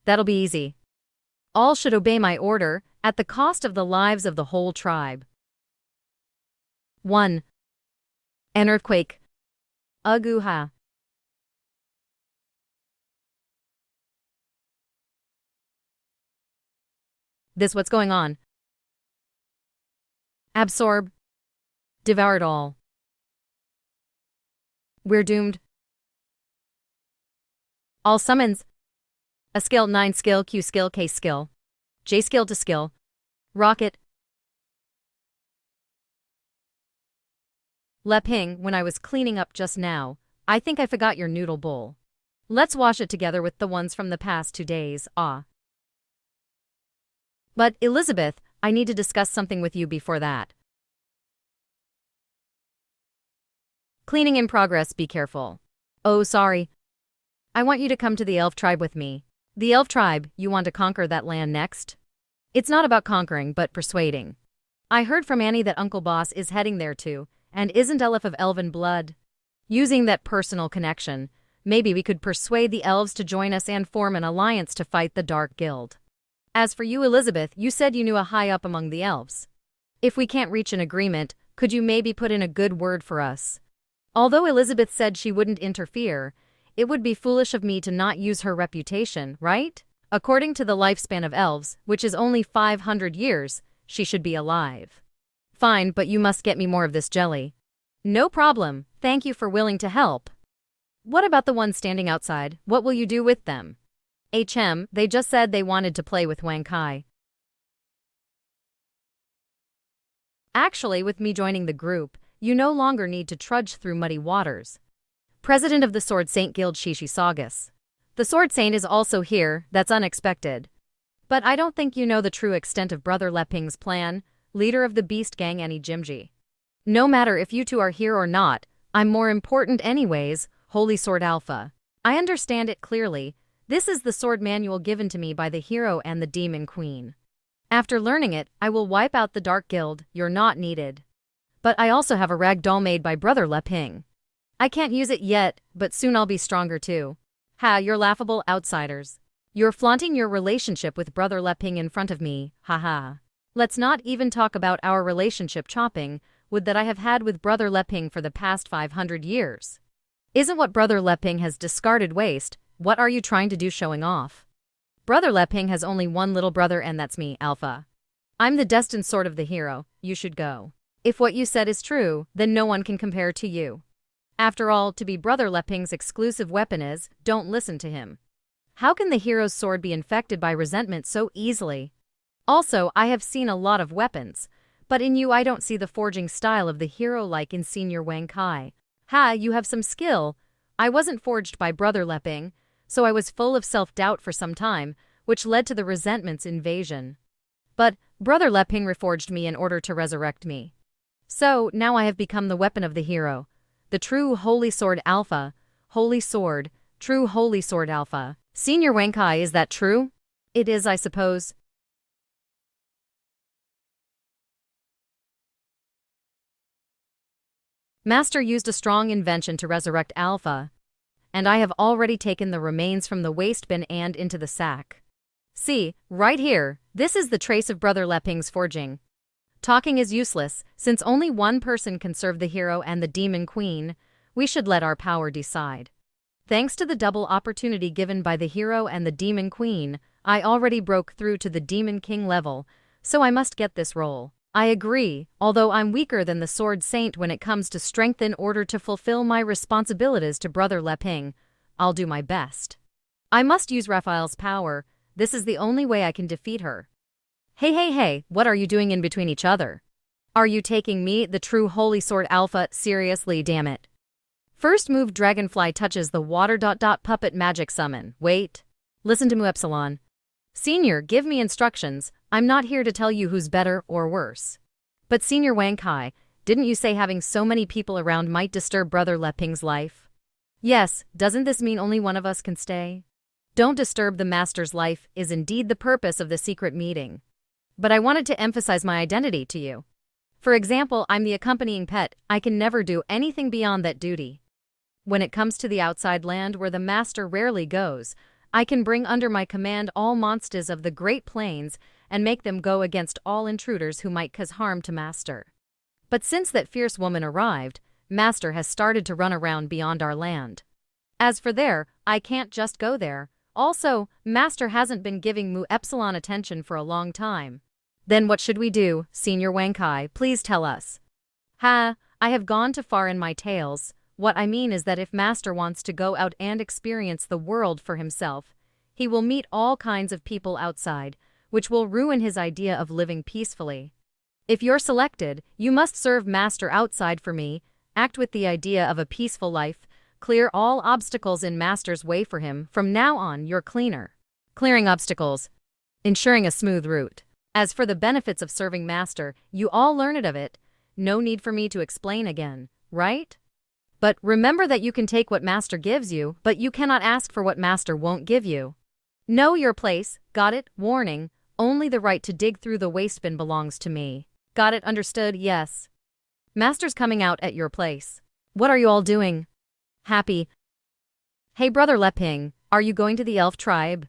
That'll be easy. All should obey my order, at the cost of the lives of the whole tribe. 1. An earthquake. Aguha. This what's going on. Absorb. Devour it all. We're doomed. All summons. A skill 9 skill Q skill K skill. J skill to skill. Rocket. Leping, when I was cleaning up just now, I think I forgot your noodle bowl. Let's wash it together with the ones from the past 2 days, ah. But, Elizabeth, I need to discuss something with you before that. Cleaning in progress, be careful. Oh, sorry. I want you to come to the elf tribe with me. The elf tribe, you want to conquer that land next? It's not about conquering, but persuading. I heard from Annie that Uncle Boss is heading there too, and isn't Elf of elven blood. Using that personal connection, maybe we could persuade the elves to join us and form an alliance to fight the Dark Guild. As for you, Elizabeth, you said you knew a high up among the elves. If we can't reach an agreement, could you maybe put in a good word for us? Although Elizabeth said she wouldn't interfere, it would be foolish of me to not use her reputation, right? According to the lifespan of elves, which is only 500 years, she should be alive. Fine, but you must get me more of this jelly. No problem, thank you for willing to help. What about the ones standing outside? What will you do with them? They just said they wanted to play with Wang Kai. Actually, with me joining the group, you no longer need to trudge through muddy waters. President of the Sword Saint Guild Shishi Saugus. The Sword Saint is also here, that's unexpected. But I don't think you know the true extent of Brother Leping's plan, leader of the Beast Gang Annie Jimji. No matter if you two are here or not, I'm more important anyways, Holy Sword Alpha. I understand it clearly. This is the sword manual given to me by the hero and the demon queen. After learning it, I will wipe out the Dark Guild, you're not needed. But I also have a rag doll made by Brother Leping. I can't use it yet, but soon I'll be stronger too. Ha, you're laughable outsiders. You're flaunting your relationship with Brother Leping in front of me, haha. Let's not even talk about our relationship chopping wood that I have had with Brother Leping for the past 500 years. Isn't what Brother Leping has discarded waste? What are you trying to do showing off? Brother Leping has only one little brother and that's me, Alpha. I'm the destined sword of the hero, you should go. If what you said is true, then no one can compare to you. After all, to be Brother Leping's exclusive weapon is, don't listen to him. How can the hero's sword be infected by resentment so easily? Also, I have seen a lot of weapons, but in you I don't see the forging style of the hero like in Senior Wang Kai. Ha, you have some skill. I wasn't forged by Brother Leping, so I was full of self-doubt for some time, which led to the resentment's invasion. But Brother Leping reforged me in order to resurrect me. So, now I have become the weapon of the hero. The true Holy Sword Alpha. Holy Sword, true Holy Sword Alpha. Senior Wang Kai, is that true? It is, I suppose. Master used a strong invention to resurrect Alpha, and I have already taken the remains from the waste bin and into the sack. See, right here, this is the trace of Brother Leping's forging. Talking is useless, since only one person can serve the hero and the demon queen. We should let our power decide. Thanks to the double opportunity given by the hero and the demon queen, I already broke through to the demon king level, so I must get this role. I agree, although I'm weaker than the Sword Saint when it comes to strength in order to fulfill my responsibilities to Brother Leping. I'll do my best. I must use Raphael's power. This is the only way I can defeat her. Hey, what are you doing in between each other? Are you taking me, the true Holy Sword Alpha, seriously, damn it? First move Dragonfly touches the water ... puppet magic summon. Wait. Listen to Mu Epsilon. Senior, give me instructions. I'm not here to tell you who's better or worse. But Senior Wang Kai, didn't you say having so many people around might disturb Brother Leping's life? Yes, doesn't this mean only one of us can stay? Don't disturb the Master's life is indeed the purpose of the secret meeting. But I wanted to emphasize my identity to you. For example, I'm the accompanying pet. I can never do anything beyond that duty. When it comes to the outside land where the Master rarely goes, I can bring under my command all monsters of the Great Plains and make them go against all intruders who might cause harm to Master. But since that fierce woman arrived, Master has started to run around beyond our land. As for there, I can't just go there. Also, Master hasn't been giving Mu Epsilon attention for a long time. Then what should we do, Senior Wang Kai? Please tell us. I have gone too far in my tales. What I mean is that if Master wants to go out and experience the world for himself, he will meet all kinds of people outside, which will ruin his idea of living peacefully. If you're selected, you must serve Master outside for me, act with the idea of a peaceful life, clear all obstacles in Master's way for him. From now on, you're cleaner. Clearing obstacles. Ensuring a smooth route. As for the benefits of serving Master, you all learn it of it. No need for me to explain again, right? But remember that you can take what Master gives you, but you cannot ask for what Master won't give you. Know your place, got it? Warning, only the right to dig through the waste bin belongs to me. Got it, understood, yes. Master's coming out at your place. What are you all doing? Happy. Hey brother Leping, are you going to the elf tribe?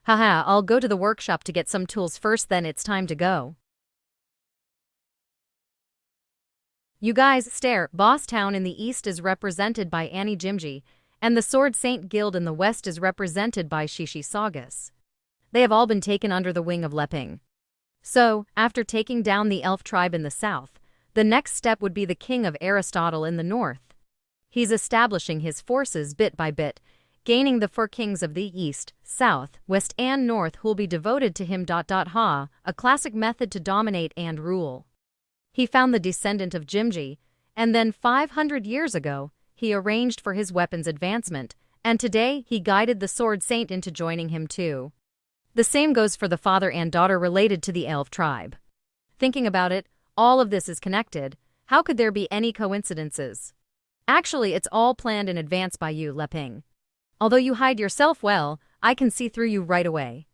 Haha, I'll go to the workshop to get some tools first, then it's time to go. You guys stare. Boss Town in the east is represented by Annie Jimji, and the Sword Saint Guild in the west is represented by Shishi Saugus. They have all been taken under the wing of Leping. So, after taking down the elf tribe in the south, the next step would be the king of Aristotle in the north. He's establishing his forces bit by bit, gaining the 4 kings of the east, south, west and north who'll be devoted to him. Ha, a classic method to dominate and rule. He found the descendant of Jimji, and then 500 years ago, he arranged for his weapon's advancement, and today he guided the Sword Saint into joining him too. The same goes for the father and daughter related to the elf tribe. Thinking about it, all of this is connected. How could there be any coincidences? Actually, it's all planned in advance by you, Leping. Although you hide yourself well, I can see through you right away.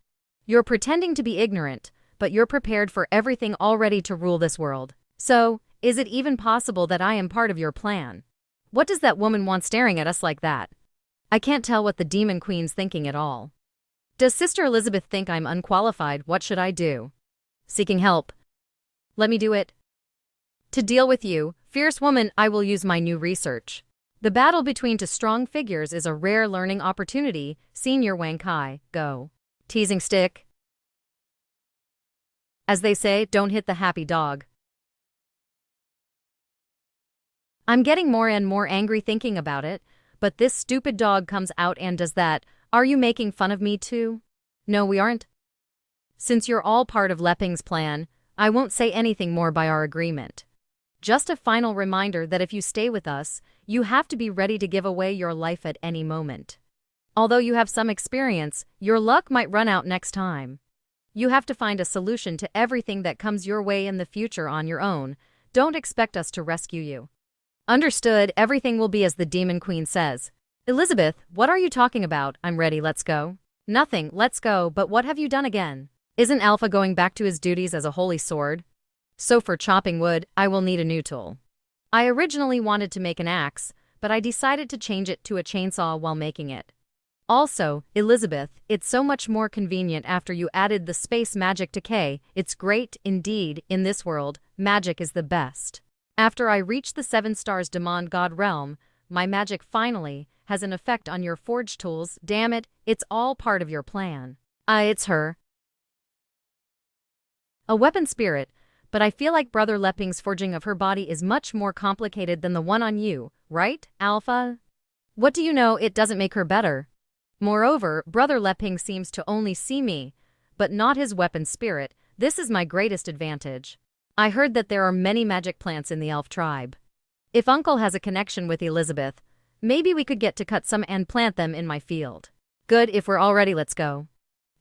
You're pretending to be ignorant, but you're prepared for everything already to rule this world. So, is it even possible that I am part of your plan? What does that woman want staring at us like that? I can't tell what the Demon Queen's thinking at all. Does Sister Elizabeth think I'm unqualified? What should I do? Seeking help. Let me do it. To deal with you, fierce woman, I will use my new research. The battle between 2 strong figures is a rare learning opportunity. Senior Wang Kai, go. Teasing stick. As they say, don't hit the happy dog. I'm getting more and more angry thinking about it, but this stupid dog comes out and does that. Are you making fun of me too? No, we aren't. Since you're all part of Leping's plan, I won't say anything more by our agreement. Just a final reminder that if you stay with us, you have to be ready to give away your life at any moment. Although you have some experience, your luck might run out next time. You have to find a solution to everything that comes your way in the future on your own. Don't expect us to rescue you. Understood, everything will be as the Demon Queen says. Elizabeth, what are you talking about? I'm ready, let's go. Nothing, let's go, but what have you done again? Isn't Alpha going back to his duties as a holy sword? So for chopping wood, I will need a new tool. I originally wanted to make an axe, but I decided to change it to a chainsaw while making it. Also, Elizabeth, it's so much more convenient after you added the space magic decay. It's great, indeed, in this world, magic is the best. After I reach the 7 stars Demon God realm, my magic finally has an effect on your forge tools. Damn it, it's all part of your plan. It's her. A weapon spirit, but I feel like Brother Leping's forging of her body is much more complicated than the one on you, right, Alpha? What do you know, it doesn't make her better. Moreover, Brother Leping seems to only see me, but not his weapon spirit. This is my greatest advantage. I heard that there are many magic plants in the elf tribe. If Uncle has a connection with Elizabeth, maybe we could get to cut some and plant them in my field. Good, if we're all ready, let's go.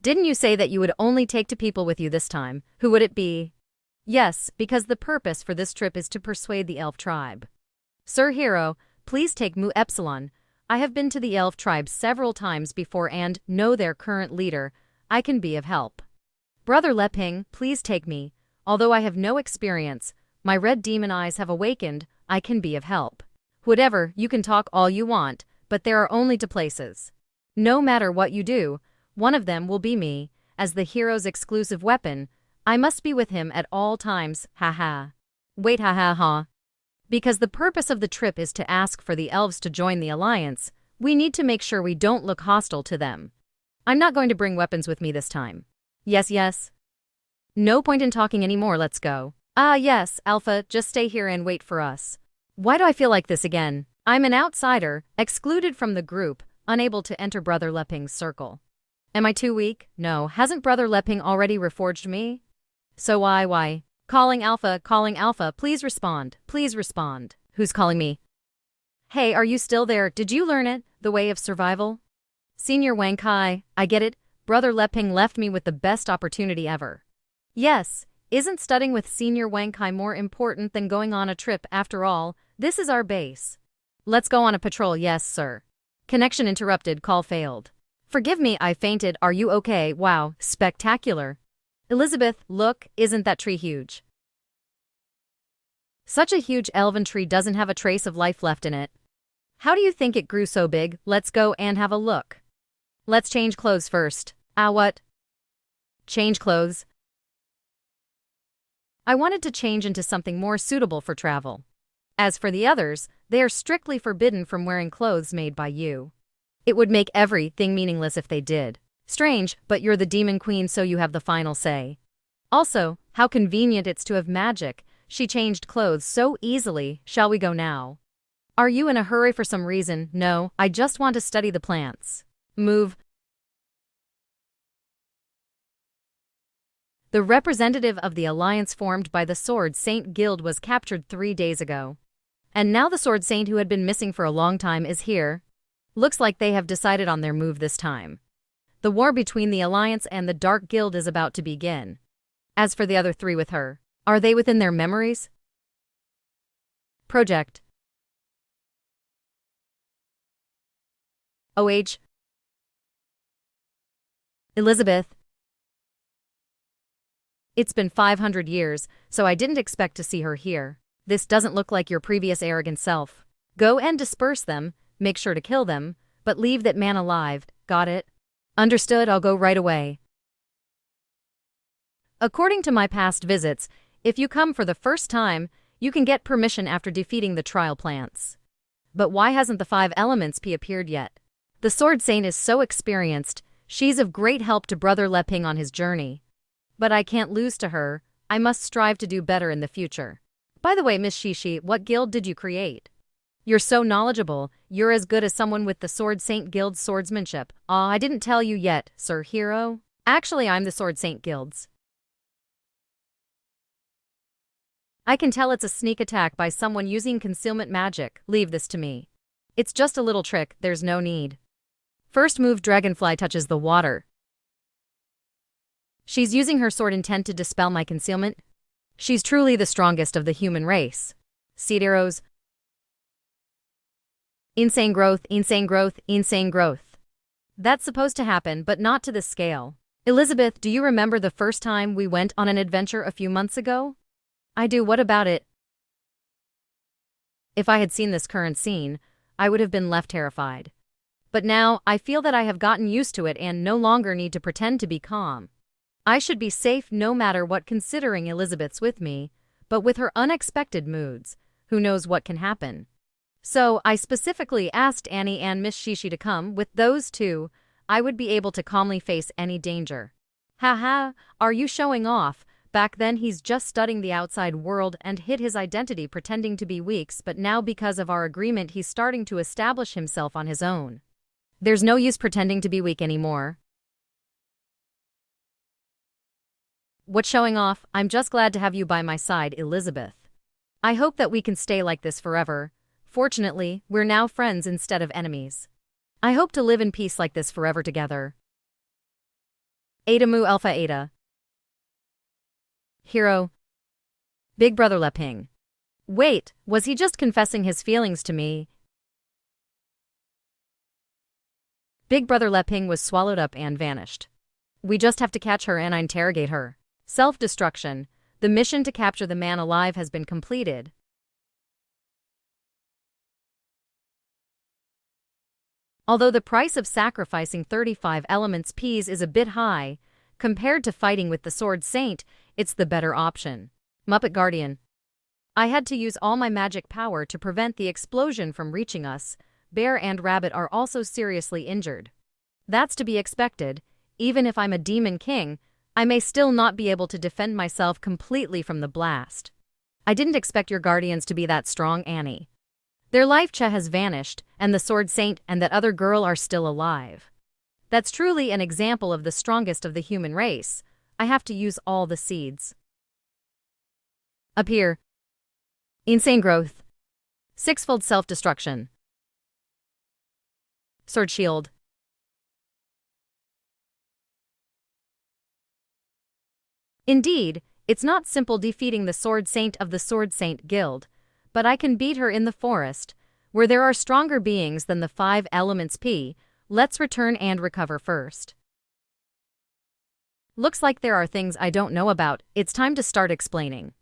Didn't you say that you would only take 2 people with you this time? Who would it be? Yes, because the purpose for this trip is to persuade the elf tribe. Sir Hero, please take Mu Epsilon. I have been to the elf tribe several times before and know their current leader. I can be of help. Brother Leping, please take me. Although I have no experience, my red demon eyes have awakened. I can be of help. Whatever, you can talk all you want, but there are only 2 places. No matter what you do, one of them will be me, as the hero's exclusive weapon. I must be with him at all times, haha. Wait, haha. Because the purpose of the trip is to ask for the elves to join the alliance, we need to make sure we don't look hostile to them. I'm not going to bring weapons with me this time. Yes. No point in talking anymore, let's go. Yes, Alpha, just stay here and wait for us. Why do I feel like this again? I'm an outsider, excluded from the group, unable to enter Brother Leping's circle. Am I too weak? No, hasn't Brother Leping already reforged me? So why? Calling Alpha, please respond. Who's calling me? Hey, are you still there? Did you learn it? The way of survival? Senior Wang Kai, I get it. Brother Leping left me with the best opportunity ever. Yes, isn't studying with Senior Wang Kai more important than going on a trip after all? This is our base. Let's go on a patrol, yes, sir. Connection interrupted, call failed. Forgive me, I fainted, are you okay? Wow, spectacular. Elizabeth, look, isn't that tree huge? Such a huge elven tree doesn't have a trace of life left in it. How do you think it grew so big? Let's go and have a look. Let's change clothes first. Ah, what? Change clothes? I wanted to change into something more suitable for travel. As for the others, they are strictly forbidden from wearing clothes made by you. It would make everything meaningless if they did. Strange, but you're the demon queen, so you have the final say. Also, how convenient it's to have magic. She changed clothes so easily. Shall we go now? Are you in a hurry for some reason? No, I just want to study the plants. Move. The representative of the alliance formed by the Sword Saint Guild was captured 3 days ago. And now the Sword Saint who had been missing for a long time is here. Looks like they have decided on their move this time. The war between the Alliance and the Dark Guild is about to begin. As for the other 3 with her, are they within their memories? Project. OH. Elizabeth. It's been 500 years, so I didn't expect to see her here. This doesn't look like your previous arrogant self. Go and disperse them, make sure to kill them, but leave that man alive, got it? Understood, I'll go right away. According to my past visits, if you come for the first time, you can get permission after defeating the trial plants. But why hasn't the 5 elements P appeared yet? The Sword Saint is so experienced, she's of great help to Brother Leping on his journey. But I can't lose to her, I must strive to do better in the future. By the way, Miss Shishi, what guild did you create? You're so knowledgeable, you're as good as someone with the Sword Saint Guild's swordsmanship. I didn't tell you yet, Sir Hero. Actually, I'm the Sword Saint Guild's. I can tell it's a sneak attack by someone using concealment magic. Leave this to me. It's just a little trick, there's no need. First move, Dragonfly touches the water. She's using her sword intent to dispel my concealment. She's truly the strongest of the human race. Seed arrows. Insane growth, insane growth, insane growth. That's supposed to happen, but not to this scale. Elizabeth, do you remember the first time we went on an adventure a few months ago? I do, what about it? If I had seen this current scene, I would have been left terrified. But now, I feel that I have gotten used to it and no longer need to pretend to be calm. I should be safe no matter what, considering Elizabeth's with me, but with her unexpected moods, who knows what can happen. So, I specifically asked Annie and Miss Shishi to come. With those 2, I would be able to calmly face any danger. Haha, are you showing off? Back then he's just studying the outside world and hid his identity pretending to be weak, but now because of our agreement he's starting to establish himself on his own. There's no use pretending to be weak anymore. What's showing off? I'm just glad to have you by my side, Elizabeth. I hope that we can stay like this forever. Fortunately, we're now friends instead of enemies. I hope to live in peace like this forever together. Ada Mu Alpha Ada. Hero. Big Brother Leping. Wait, was he just confessing his feelings to me? Big Brother Leping was swallowed up and vanished. We just have to catch her and interrogate her. Self-destruction. The mission to capture the man alive has been completed. Although the price of sacrificing 35 elements Ps is a bit high, compared to fighting with the Sword Saint, it's the better option. Muppet Guardian. I had to use all my magic power to prevent the explosion from reaching us. Bear and Rabbit are also seriously injured. That's to be expected. Even if I'm a demon king, I may still not be able to defend myself completely from the blast. I didn't expect your guardians to be that strong, Annie. Their life has vanished, and the Sword Saint and that other girl are still alive. That's truly an example of the strongest of the human race. I have to use all the seeds. Appear. Insane growth. Sixfold self-destruction. Sword shield. Indeed, it's not simple defeating the Sword Saint of the Sword Saint Guild, but I can beat her in the forest, where there are stronger beings than the 5 elements P. Let's return and recover first. Looks like there are things I don't know about. It's time to start explaining.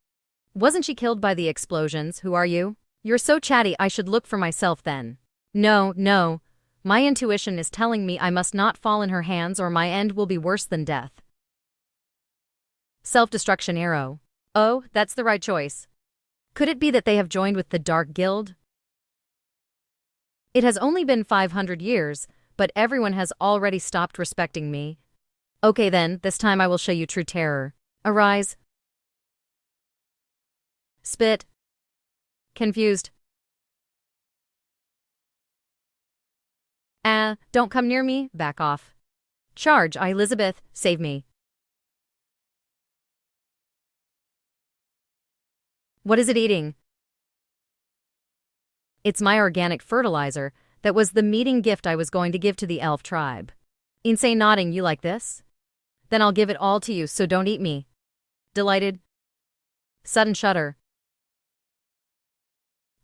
Wasn't she killed by the explosions? Who are you? You're so chatty, I should look for myself then. No, no. My intuition is telling me I must not fall in her hands or my end will be worse than death. Self-destruction arrow. Oh, that's the right choice. Could it be that they have joined with the Dark Guild? It has only been 500 years, but everyone has already stopped respecting me. Okay then, this time I will show you true terror. Arise. Spit. Confused. Don't come near me, back off. Charge, Elizabeth, save me. What is it eating? It's my organic fertilizer. That was the meeting gift I was going to give to the elf tribe. Insane nodding, you like this? Then I'll give it all to you, so don't eat me. Delighted. Sudden shudder.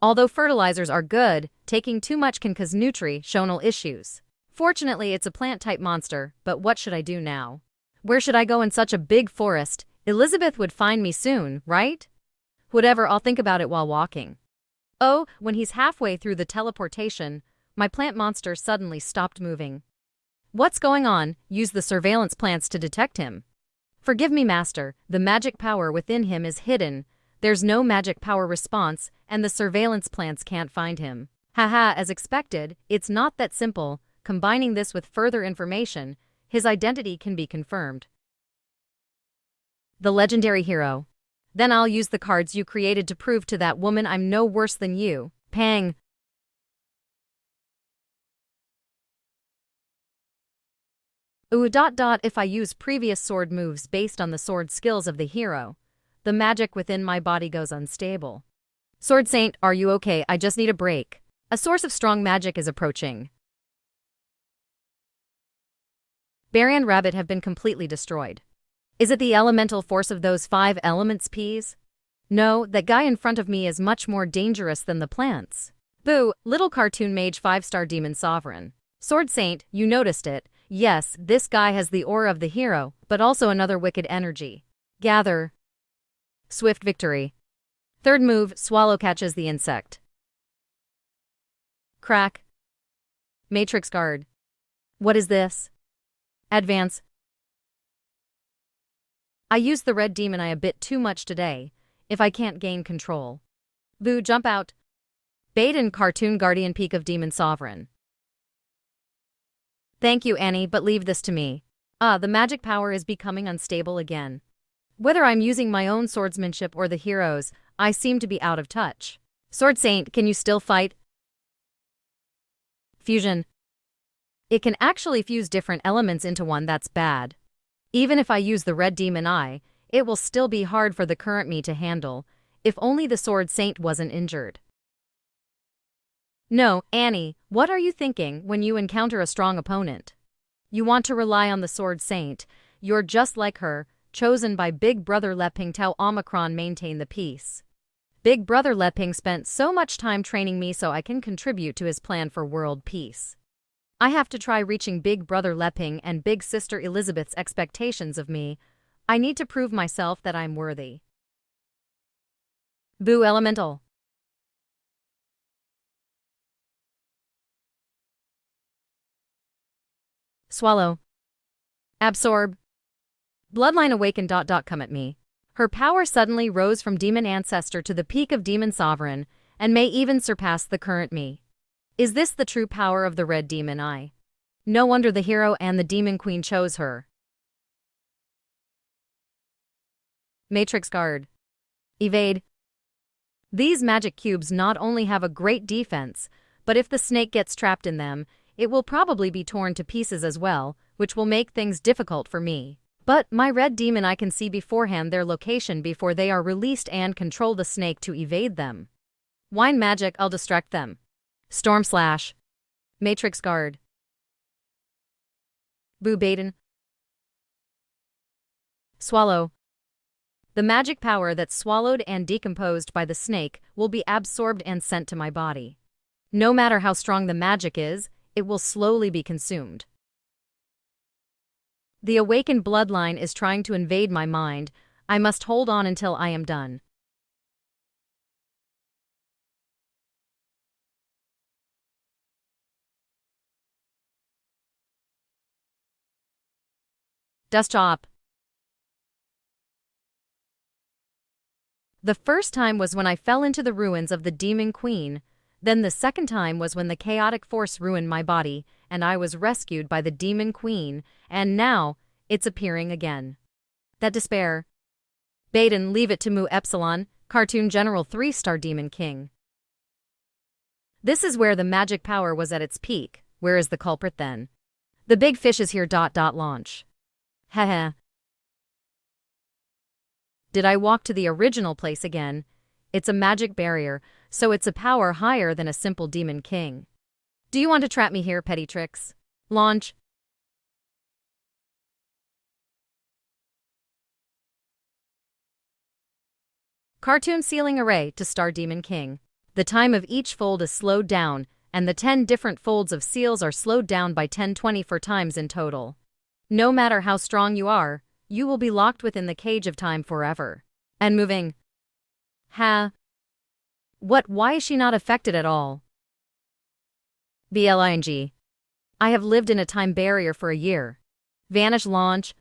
Although fertilizers are good, taking too much can cause nutritional issues. Fortunately, it's a plant-type monster, but what should I do now? Where should I go in such a big forest? Elizabeth would find me soon, right? Whatever, I'll think about it while walking. Oh, when he's halfway through the teleportation, my plant monster suddenly stopped moving. What's going on? Use the surveillance plants to detect him. Forgive me, Master, the magic power within him is hidden. There's no magic power response, and the surveillance plants can't find him. Haha, as expected, it's not that simple. Combining this with further information, his identity can be confirmed. The legendary hero. Then I'll use the cards you created to prove to that woman I'm no worse than you. Pang. If I use previous sword moves based on the sword skills of the hero, the magic within my body goes unstable. Sword Saint, are you okay? I just need a break. A source of strong magic is approaching. Berry and Rabbit have been completely destroyed. Is it the elemental force of those 5 elements P's? No, that guy in front of me is much more dangerous than the plants. Boo, little cartoon mage 5-star demon sovereign. Sword Saint, you noticed it. Yes, this guy has the aura of the hero, but also another wicked energy. Gather. Swift victory. Third move, Swallow catches the insect. Crack. Matrix guard. What is this? Advance. I used the red demon eye a bit too much today, if I can't gain control. Boo, jump out. Bait and cartoon guardian peak of demon sovereign. Thank you, Annie, but leave this to me. The magic power is becoming unstable again. Whether I'm using my own swordsmanship or the hero's, I seem to be out of touch. Sword Saint, can you still fight? Fusion. It can actually fuse different elements into one. That's bad. Even if I use the red demon eye, it will still be hard for the current me to handle, if only the Sword Saint wasn't injured. No, Annie, what are you thinking when you encounter a strong opponent? You want to rely on the Sword Saint. You're just like her, chosen by Big Brother Leping Tau Omicron maintain the peace. Big Brother Leping spent so much time training me so I can contribute to his plan for world peace. I have to try reaching Big Brother Leping and Big Sister Elizabeth's expectations of me. I need to prove myself that I'm worthy. Boo Elemental. Swallow. Absorb. Bloodline awaken. Come at me. Her power suddenly rose from demon ancestor to the peak of demon sovereign, and may even surpass the current me. Is this the true power of the red demon eye? No wonder the hero and the demon queen chose her. Matrix guard. Evade. These magic cubes not only have a great defense, but if the snake gets trapped in them, it will probably be torn to pieces as well, which will make things difficult for me. But my red demon eye can see beforehand their location before they are released and control the snake to evade them. Wine magic, I'll distract them. Storm slash. Matrix guard. Boo Baden. Swallow. The magic power that's swallowed and decomposed by the snake will be absorbed and sent to my body. No matter how strong the magic is, it will slowly be consumed. The awakened bloodline is trying to invade my mind. I must hold on until I am done. Dust up. The first time was when I fell into the ruins of the Demon Queen. Then the second time was when the chaotic force ruined my body, and I was rescued by the Demon Queen, and now it's appearing again. That despair. Baden, leave it to Mu Epsilon, Cartoon General 3-star Demon King. This is where the magic power was at its peak. Where is the culprit then? The big fish is here. Launch. Heh. Did I walk to the original place again? It's a magic barrier, so it's a power higher than a simple demon king. Do you want to trap me here, petty tricks? Launch. Cartoon ceiling array to star demon king. The time of each fold is slowed down, and the 10 different folds of seals are slowed down by 1024 times in total. No matter how strong you are, you will be locked within the cage of time forever. And moving. What? Why is she not affected at all? Bling. I have lived in a time barrier for a year. Vanish. Launch.